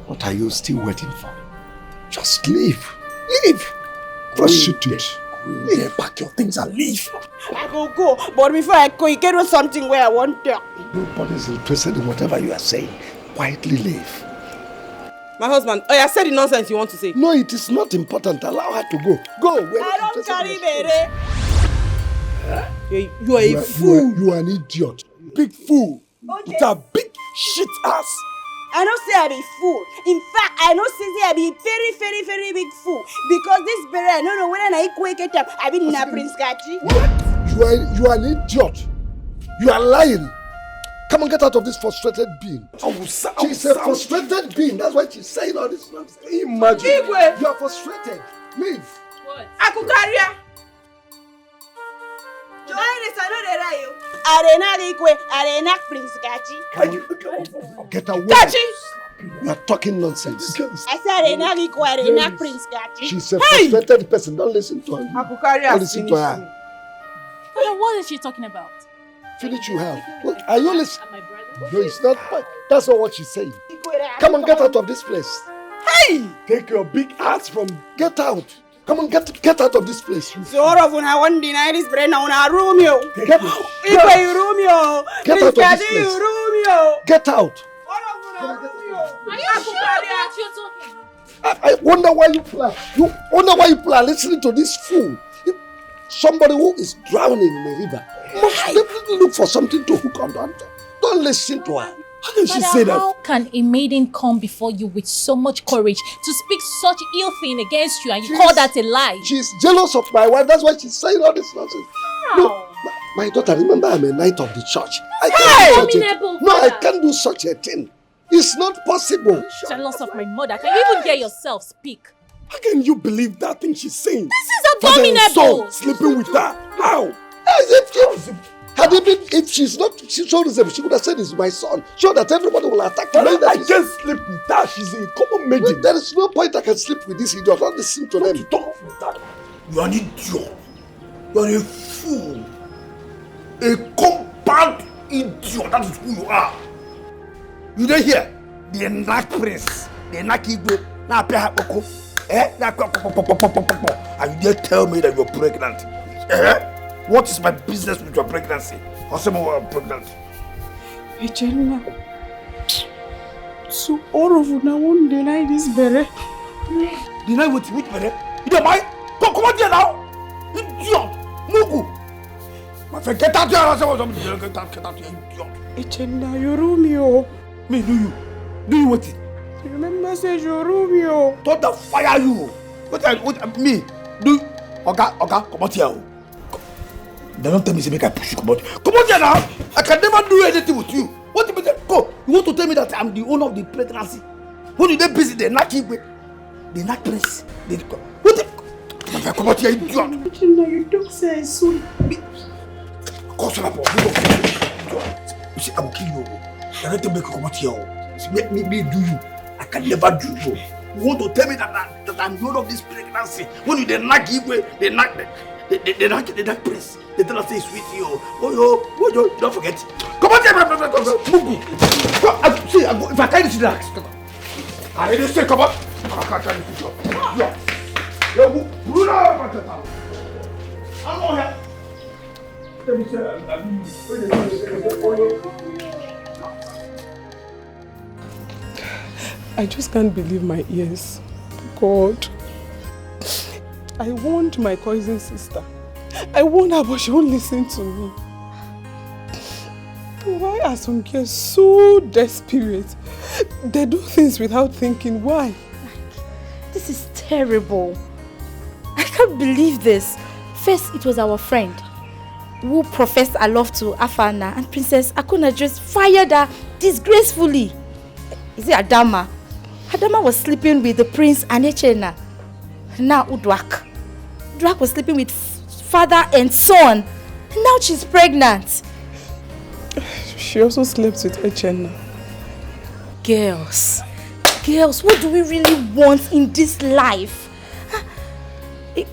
Speaker 9: What are you still waiting for? Just leave. Leave. Prostitute. Yeah, pack your things and leave.
Speaker 15: I go, but before I go, you get on something where I want to.
Speaker 9: Nobody's interested in whatever you are saying. Quietly leave.
Speaker 2: My husband, I said the nonsense you want to say.
Speaker 9: No, it is not important. Allow her to go. Go.
Speaker 15: I don't carry bere.
Speaker 2: You are a fool.
Speaker 9: You are an idiot. Big fool.
Speaker 15: Okay.
Speaker 9: It's a big shit ass.
Speaker 15: I don't say I be fool. In fact, I don't say I be very, very, very big fool. Because this bere, I don't know when I quick it up. I be na Prince Kachi.
Speaker 9: What? You are an idiot. You are lying. Come on, get out of this frustrated being. She's a frustrated being. That's why she's saying all this nonsense. Imagine.
Speaker 2: Igwe.
Speaker 9: You are frustrated. Leave.
Speaker 2: What? Akukaria.
Speaker 15: Arena Ikwe, Arena Prince Kachi.
Speaker 9: Get away.
Speaker 15: Kachi!
Speaker 9: You are talking nonsense.
Speaker 15: I said Arena Ikwe, Arena Prince Kachi.
Speaker 9: She's a frustrated person. Don't listen to her.
Speaker 2: Akukaria.
Speaker 9: Don't listen to her.
Speaker 12: What is she talking about?
Speaker 9: Finish you have. Look, are you listening? No, it's not. That's not what she's saying. Come on, get out of this place.
Speaker 2: Hey!
Speaker 9: Take your big ass from. Get out. Come on, get out of this place.
Speaker 15: So all of I won't deny this brain now in a room, yo.
Speaker 9: Get out. Get out of this place. Get out.
Speaker 12: Are you sure about what you're talking?
Speaker 9: I wonder why you plan. You wonder why you plan listening to this fool. Somebody who is drowning in a river must definitely look for something to hook on. Don't listen to her. How can she say that?
Speaker 12: How can a maiden come before you with so much courage to speak such ill thing against you and you call that a lie?
Speaker 9: She's jealous of my wife. That's why she's saying all this nonsense.
Speaker 12: How?
Speaker 9: No, my daughter, remember I'm a knight of the church. I can't do such a thing. It's not possible.
Speaker 12: Jealous of my mother. Can you even hear yourself speak?
Speaker 9: How can you believe that thing she's saying?
Speaker 12: This is abominable.
Speaker 9: Sleeping with her. How? If she's not, she would have said it's my son. Sure that everybody will attack her.
Speaker 14: I can't sleep with her. She's a common maiden.
Speaker 9: There is no point I can sleep with this idiot. Don't listen to them.
Speaker 8: You are an idiot. You are a fool. A compound idiot. That is who you are. You don't hear? The Enak Prince. The Enak Igwe. Now pay her oko. And you dare tell me that you're pregnant. What is my business with your pregnancy? Or someone who are pregnant?
Speaker 2: Echenna. So all of you now won't deny this bere.
Speaker 8: Deny what? Which bere? You don't mind? Come on here now. Idiot. Mugu. My friend, get out here. Get out here, idiot.
Speaker 2: Echenna, you're Romeo.
Speaker 8: Me, do you? Do you what?
Speaker 2: Remember, say you're Romeo.
Speaker 8: Don't fire you. What me? Do okay, come out here. They don't tell me to make I push you. Come on here now. I can never do anything with you. What do you mean? Go. You want to tell me that I'm the owner of the pregnancy? When did they visit the Naki with the Nak Prince? What the? Come out here, idiot.
Speaker 2: You don't say so.
Speaker 8: You see, I will kill you. I don't make you come out here. Me do you. I can never do you. You want to tell me that I'm the owner of this pregnancy? When you the Naki with the Nak Prince? They tell us say sweet you. Oh, don't forget. Come on, Mugu. See, if I can't see that, I didn't say come on. I can't tell you. I'm not here. Let me
Speaker 2: I just can't believe my ears. God. I warned my cousin sister. I warned her, but she won't listen to me. Why are some girls so desperate? They do things without thinking. Why?
Speaker 21: This is terrible. I can't believe this. First, it was our friend who professed her love to Afana, and Princess Akuna just fired her disgracefully. Is it Adama? Adama was sleeping with the prince and Echena. Now Udwak. Udwak was sleeping with father and son. Now she's pregnant.
Speaker 2: She also slept with Echena.
Speaker 21: Girls. girls, what do we really want in this life?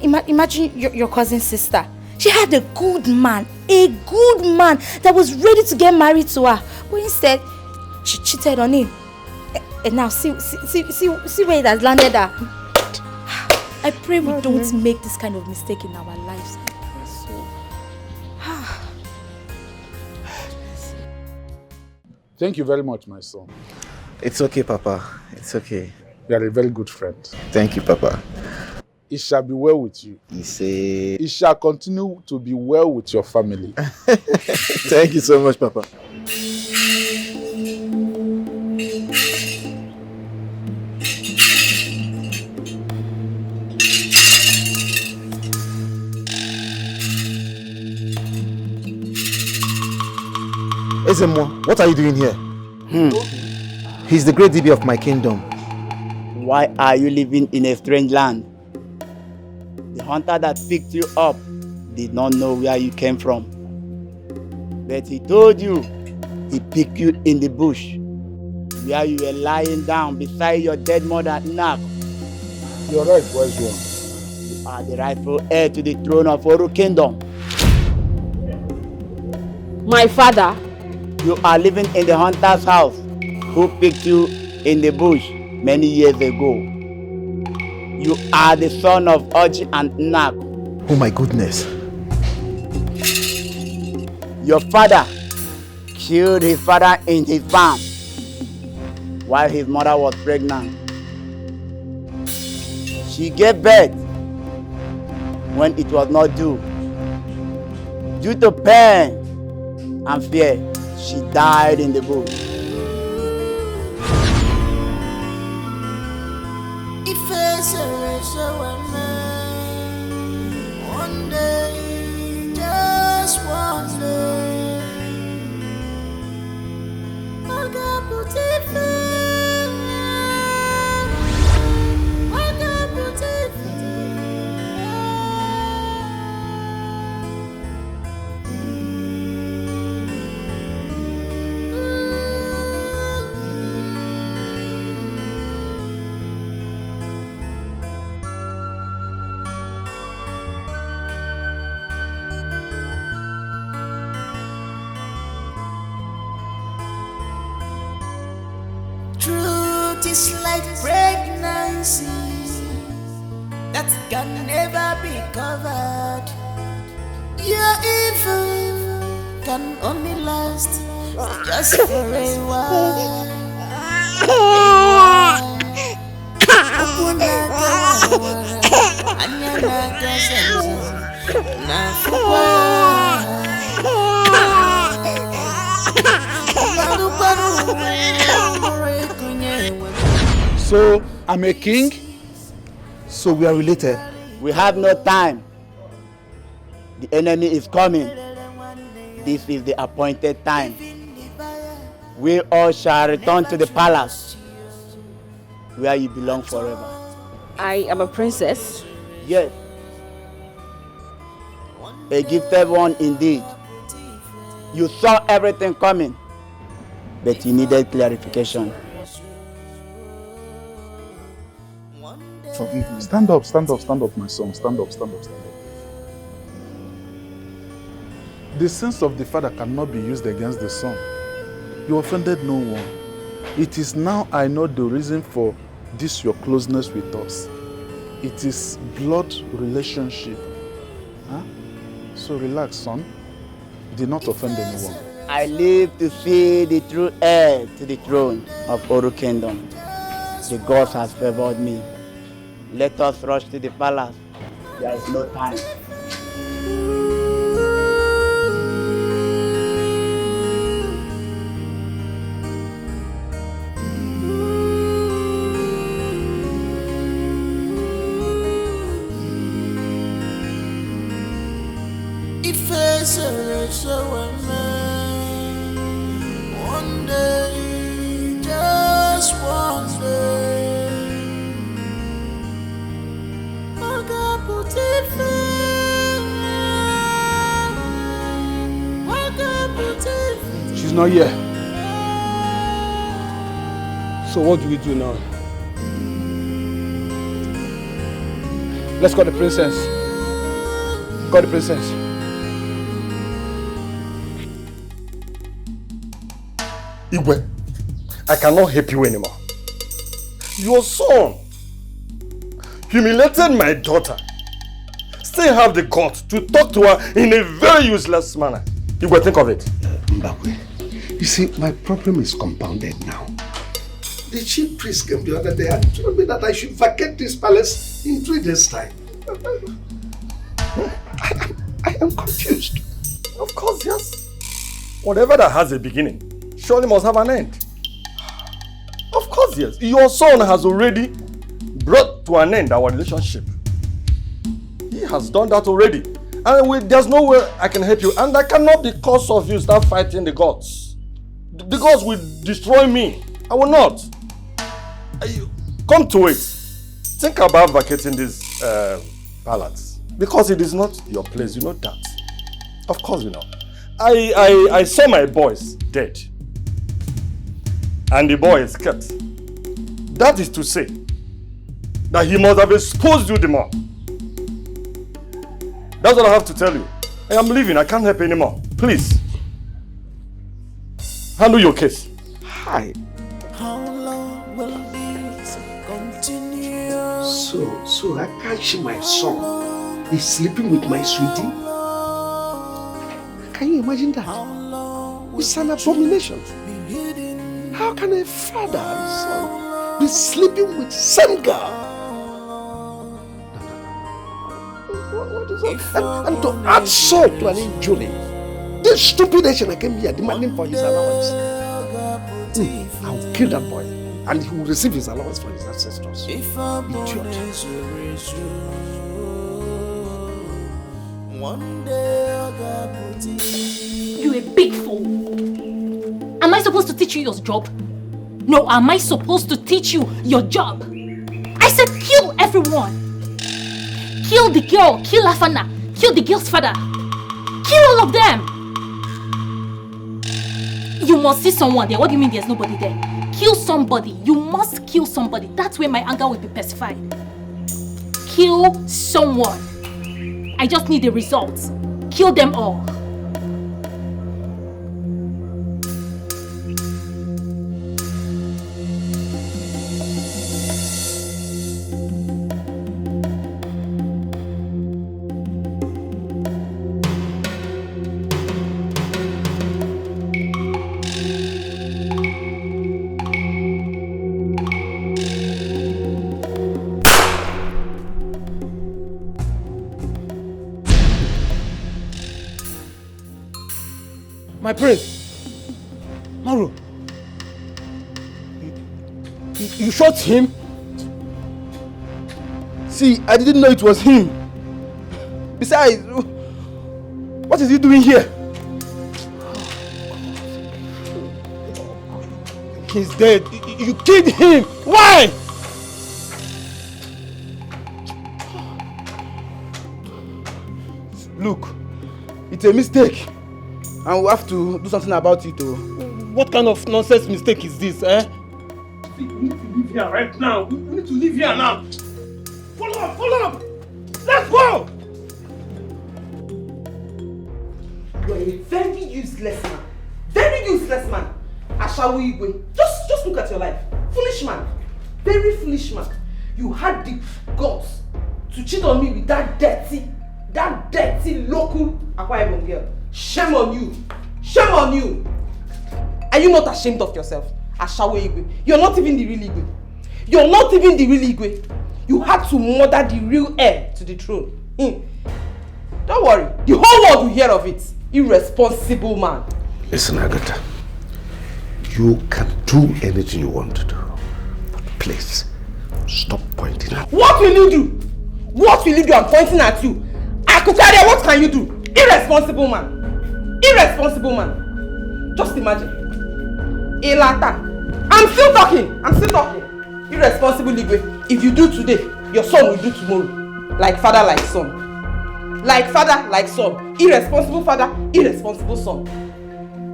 Speaker 21: Imagine your cousin's sister. She had a good man that was ready to get married to her. But instead, she cheated on him. And now see where it has landed her. I pray we don't make this kind of mistake in our lives.
Speaker 11: Thank you very much, my son.
Speaker 5: It's okay, Papa. It's okay.
Speaker 11: You are a very good friend.
Speaker 5: Thank you, Papa.
Speaker 11: It shall be well with you. It shall continue to be well with your family.
Speaker 5: Thank you so much, Papa. Ezemo, what are you doing here? He's the great DB of my kingdom.
Speaker 19: Why are you living in a strange land? The hunter that picked you up did not know where you came from. But he told you he picked you in the bush, where you were lying down beside your dead mother, Nak.
Speaker 11: You're right, wise one.
Speaker 19: You are the rightful heir to the throne of Oru Kingdom.
Speaker 10: My father?
Speaker 19: You are living in the hunter's house who picked you in the bush many years ago. You are the son of Oji and Nak.
Speaker 5: Oh my goodness.
Speaker 19: Your father killed his father in his farm while his mother was pregnant. She gave birth when it was not due. Due to pain and fear, she died in the bush.
Speaker 7: One day, just one day, I got Truth is like pregnancy that can never be covered. Your evil can only last just for a while.
Speaker 11: So, I'm a king?
Speaker 5: So we are related?
Speaker 19: We have no time. The enemy is coming. This is the appointed time. We all shall return to the palace where you belong forever.
Speaker 10: I am a princess?
Speaker 19: Yes. A gifted one indeed. You saw everything coming, but you needed clarification.
Speaker 11: Forgive me. Stand up, my son. Stand up. The sins of the father cannot be used against the son. You offended no one. It is now I know the reason for this your closeness with us. It is blood relationship. Huh? So relax, son. You did not offend anyone.
Speaker 19: I live to see the true heir to the throne of Oru Kingdom. The gods has favored me. Let us rush to the palace. There is no time.
Speaker 7: If it's a one day, just one day.
Speaker 14: She's not here. So what do we do now?
Speaker 4: Let's call the princess. Call the princess.
Speaker 16: Igwe, I cannot help you anymore. Your son humiliated my daughter. Still have the guts to talk to her in a very useless manner. Igwe, think of it.
Speaker 9: Mbakwe, you see, my problem is compounded now. The chief priest came the other day and told me that I should vacate this palace in 3 days' time. I am confused.
Speaker 16: Of course, yes. Whatever that has a beginning surely must have an end. Of course, yes. Your son has already brought to an end our relationship. He has done that already. And there's no way I can help you. And that cannot be because of you start fighting the gods. The gods will destroy me. I will not. Come to it. Think about vacating this palace. Because it is not your place, you know that. Of course you know. I saw my boys dead. And the boy is kept. That is to say that he must have exposed you the more. That's what I have to tell you. I am leaving. I can't help anymore. Please. Handle your case.
Speaker 9: Hi.
Speaker 7: How long will this continue?
Speaker 9: So I can't see my son. He's sleeping with my sweetie. Can you imagine that? It's an abomination. How can a father and son be sleeping with same girl? What is that? And to add salt to an injury. This stupid Asian I came here demanding for his allowance. I will kill that boy and he will receive his allowance for his ancestors. Idiot.
Speaker 12: You a big fool. Am I supposed to teach you your job? No, am I supposed to teach you your job? I said kill everyone. Kill the girl, kill Afana, kill the girl's father. Kill all of them. You must see someone there. What do you mean there's nobody there? Kill somebody. You must kill somebody. That's where my anger will be pacified. Kill someone. I just need the results. Kill them all.
Speaker 8: My prince, Maru, you shot him? See, I didn't know it was him. Besides, what is he doing here? He's dead. You killed him. Why? Look, it's a mistake. And we have to do something about it. What kind of nonsense mistake is this, eh? We need to leave here right now. We need to leave here now. Follow up. Let's go!
Speaker 2: You are a very useless man. Very useless man. Ashawo Igwe. Just look at your life. Foolish man. Very foolish man. You had the guts to cheat on me with that dirty local Akwa Ibom girl. Shame on you! Shame on you! Are you not ashamed of yourself? Ashawo Igwe. You're not even the real Igwe. You're not even the real Igwe. You had to murder the real heir to the throne. Don't worry. The whole world will hear of it. Irresponsible man.
Speaker 9: Listen, Agatha. You can do anything you want to do. But please, stop pointing at me.
Speaker 2: What will you do? What will you do? I'm pointing at you. Akukaria, what can you do? Irresponsible man. Irresponsible man. Just imagine. Elata. I'm still talking. Irresponsible Igwe. If you do today, your son will do tomorrow. Like father, like son. Like father, like son. Irresponsible father, irresponsible son.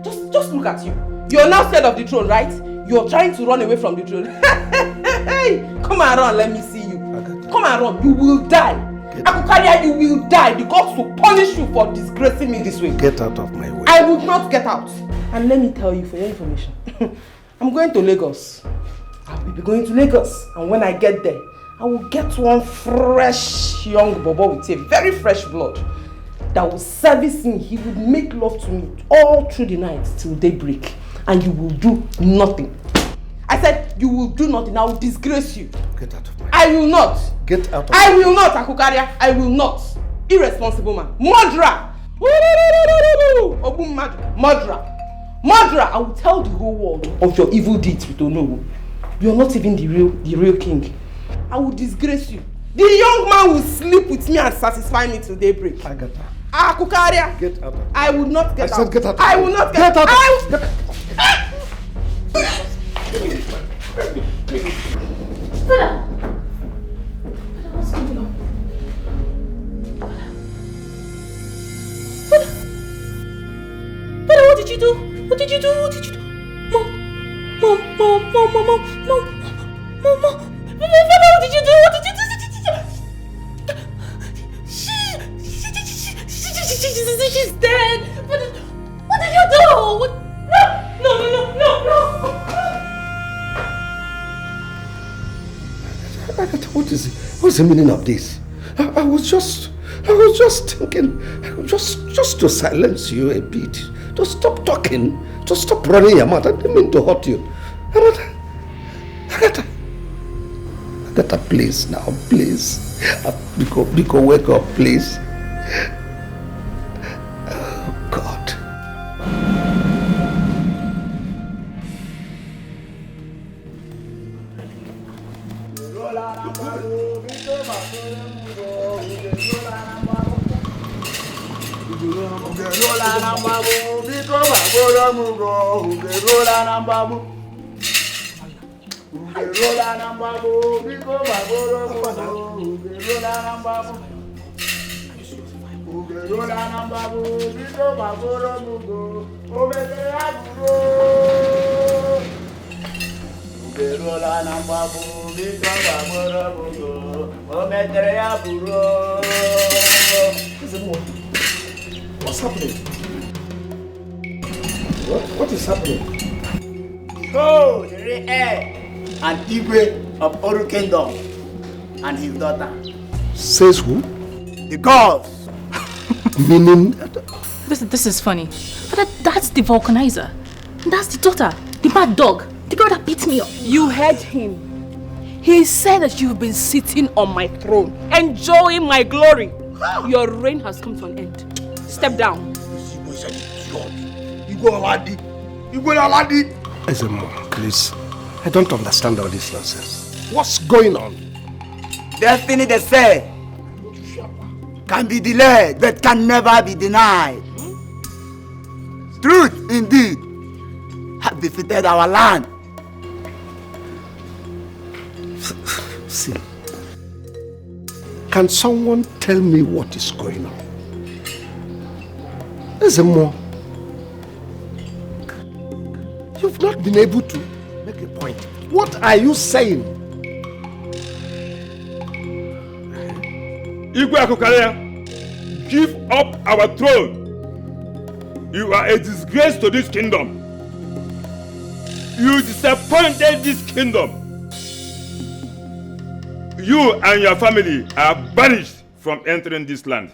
Speaker 2: Just look at you. You're now scared of the throne, right? You're trying to run away from the throne. Come and run, let me see you. Come and run. You will die. Akukaria, you will die. The gods will punish you for disgracing me this way.
Speaker 9: Get out of my way.
Speaker 2: I will not get out. And let me tell you for your information, I'm going to Lagos. I will be going to Lagos. And when I get there, I will get one fresh young bobo with a very fresh blood that will service me. He will make love to me all through the night till daybreak. And you will do nothing. I said you will do nothing. I will disgrace you.
Speaker 9: Get out of my way.
Speaker 2: I will not.
Speaker 9: Get out of
Speaker 2: I will not, Akukaria. I will not. Irresponsible man. Murderer. Murderer. Murderer. I will tell the whole world of your evil deeds with Ono. You are not even the real king. I will disgrace you. The young man will sleep with me and satisfy me till daybreak.
Speaker 9: Agatha.
Speaker 2: Akukaria.
Speaker 9: Get out.
Speaker 2: I will not get out.
Speaker 9: I said get out.
Speaker 2: I will not get out.
Speaker 22: What's going on? Father, what did you do? What did you do? What did you do? Mom. Father, what did you do? What did you do? She's dead. What did you do? No.
Speaker 9: Agatha, what's the meaning of this? I was just thinking, just to silence you a bit, to stop talking, to stop running your mouth. I didn't mean to hurt you. Agatha, please now, please. Biko, wake up, please. Oh, God. What's happening? What is happening?
Speaker 19: Oh, the real heir and Igwe of Oru Kingdom and his daughter.
Speaker 9: Says who?
Speaker 19: The gods.
Speaker 9: Meaning?
Speaker 22: This is funny. But that's the vulcanizer. That's the daughter. The bad dog. The girl that beat me up.
Speaker 2: You heard him. He said that you've been sitting on my throne, enjoying my glory. Your reign has come to an end. Step down.
Speaker 9: Ezemo, please. I don't understand all this nonsense. What's going on?
Speaker 19: Destiny, they say, can be delayed but can never be denied. Truth, indeed, have defeated our land.
Speaker 9: See, can someone tell me what is going on? Ezemo, you've not been able to make a point. What are you saying?
Speaker 3: Igwe Akukaria, give up our throne. You are a disgrace to this kingdom. You disappointed this kingdom. You and your family are banished from entering this land.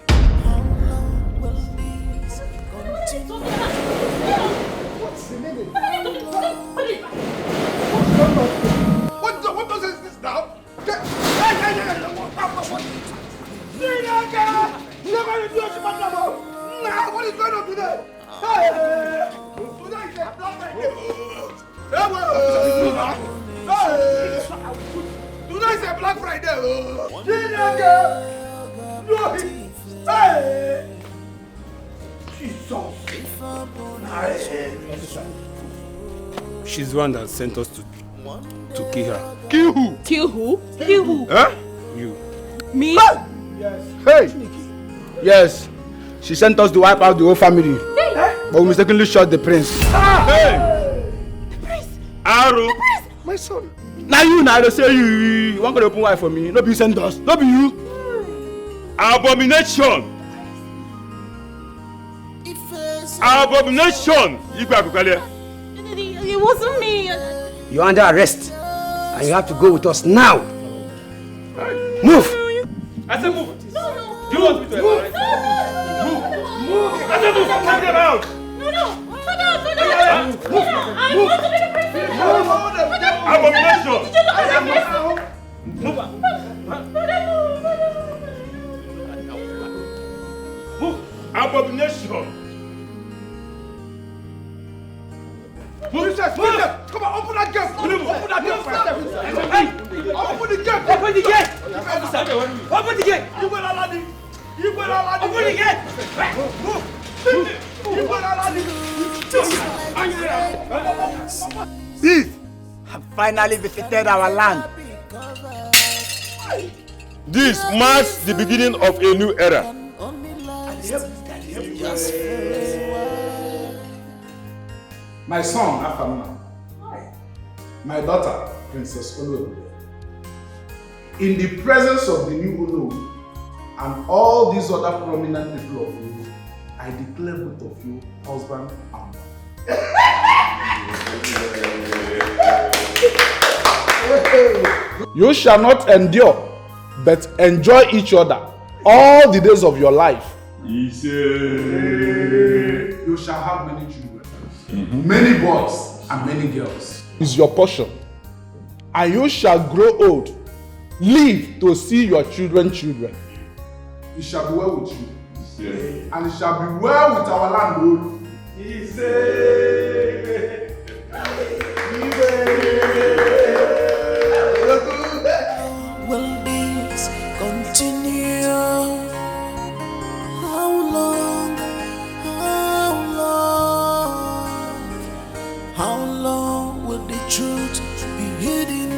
Speaker 8: What does this now? What is going on today? Today is a Black Friday. Today is a Black Friday.
Speaker 20: She's the one that sent us to kill her.
Speaker 8: Kill who?
Speaker 2: Kill who? Kill who?
Speaker 8: Huh?
Speaker 20: You.
Speaker 2: Me?
Speaker 8: Yes.
Speaker 23: Hey! Yes, she sent us to wipe out the whole family. But we mistakenly shot the prince.
Speaker 3: Hey!
Speaker 2: The prince!
Speaker 3: Aro!
Speaker 2: The prince!
Speaker 23: My son. Now you say you want to open wife for me. No be you send us. No be you.
Speaker 3: Abomination! Abomination!
Speaker 21: It wasn't me.
Speaker 23: You're under arrest. And you have to go with us now. Move!
Speaker 3: I said move! Do you want me to move? Move! I said move! Take them out!
Speaker 21: No! I want to be the president!
Speaker 3: Abomination! Move! Abomination!
Speaker 8: Princess! Come on, open that gate! Open that gate! Hey! Open the gate!
Speaker 19: Open the gate! Open the gate!
Speaker 8: You will allow me! You will allow me!
Speaker 19: Open the gate!
Speaker 8: Move! You will allow me!
Speaker 19: Thieves have finally visited our land.
Speaker 3: This marks the beginning of a new era.
Speaker 11: My son, Afamna. My daughter, Princess Olu. In the presence of the new Olu and all these other prominent people of you, I declare both of you husband and wife. You shall not endure, but enjoy each other all the days of your life. You shall have many children. Many boys and many girls is your portion, and you shall grow old, live to see your children. It shall be well with you, and it shall be well with our land, Lord.
Speaker 7: Will this continue? How long? How long will the truth be hidden?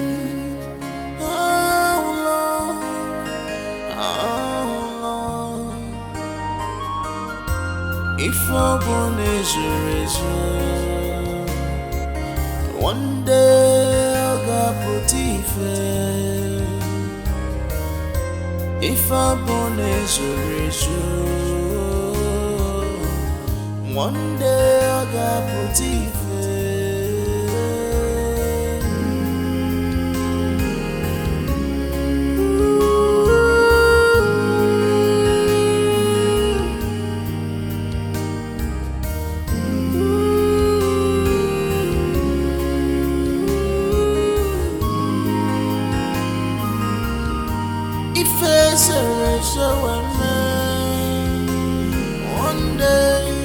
Speaker 7: How long? If our born is one day I'll get put if our born is one day I'll get put one day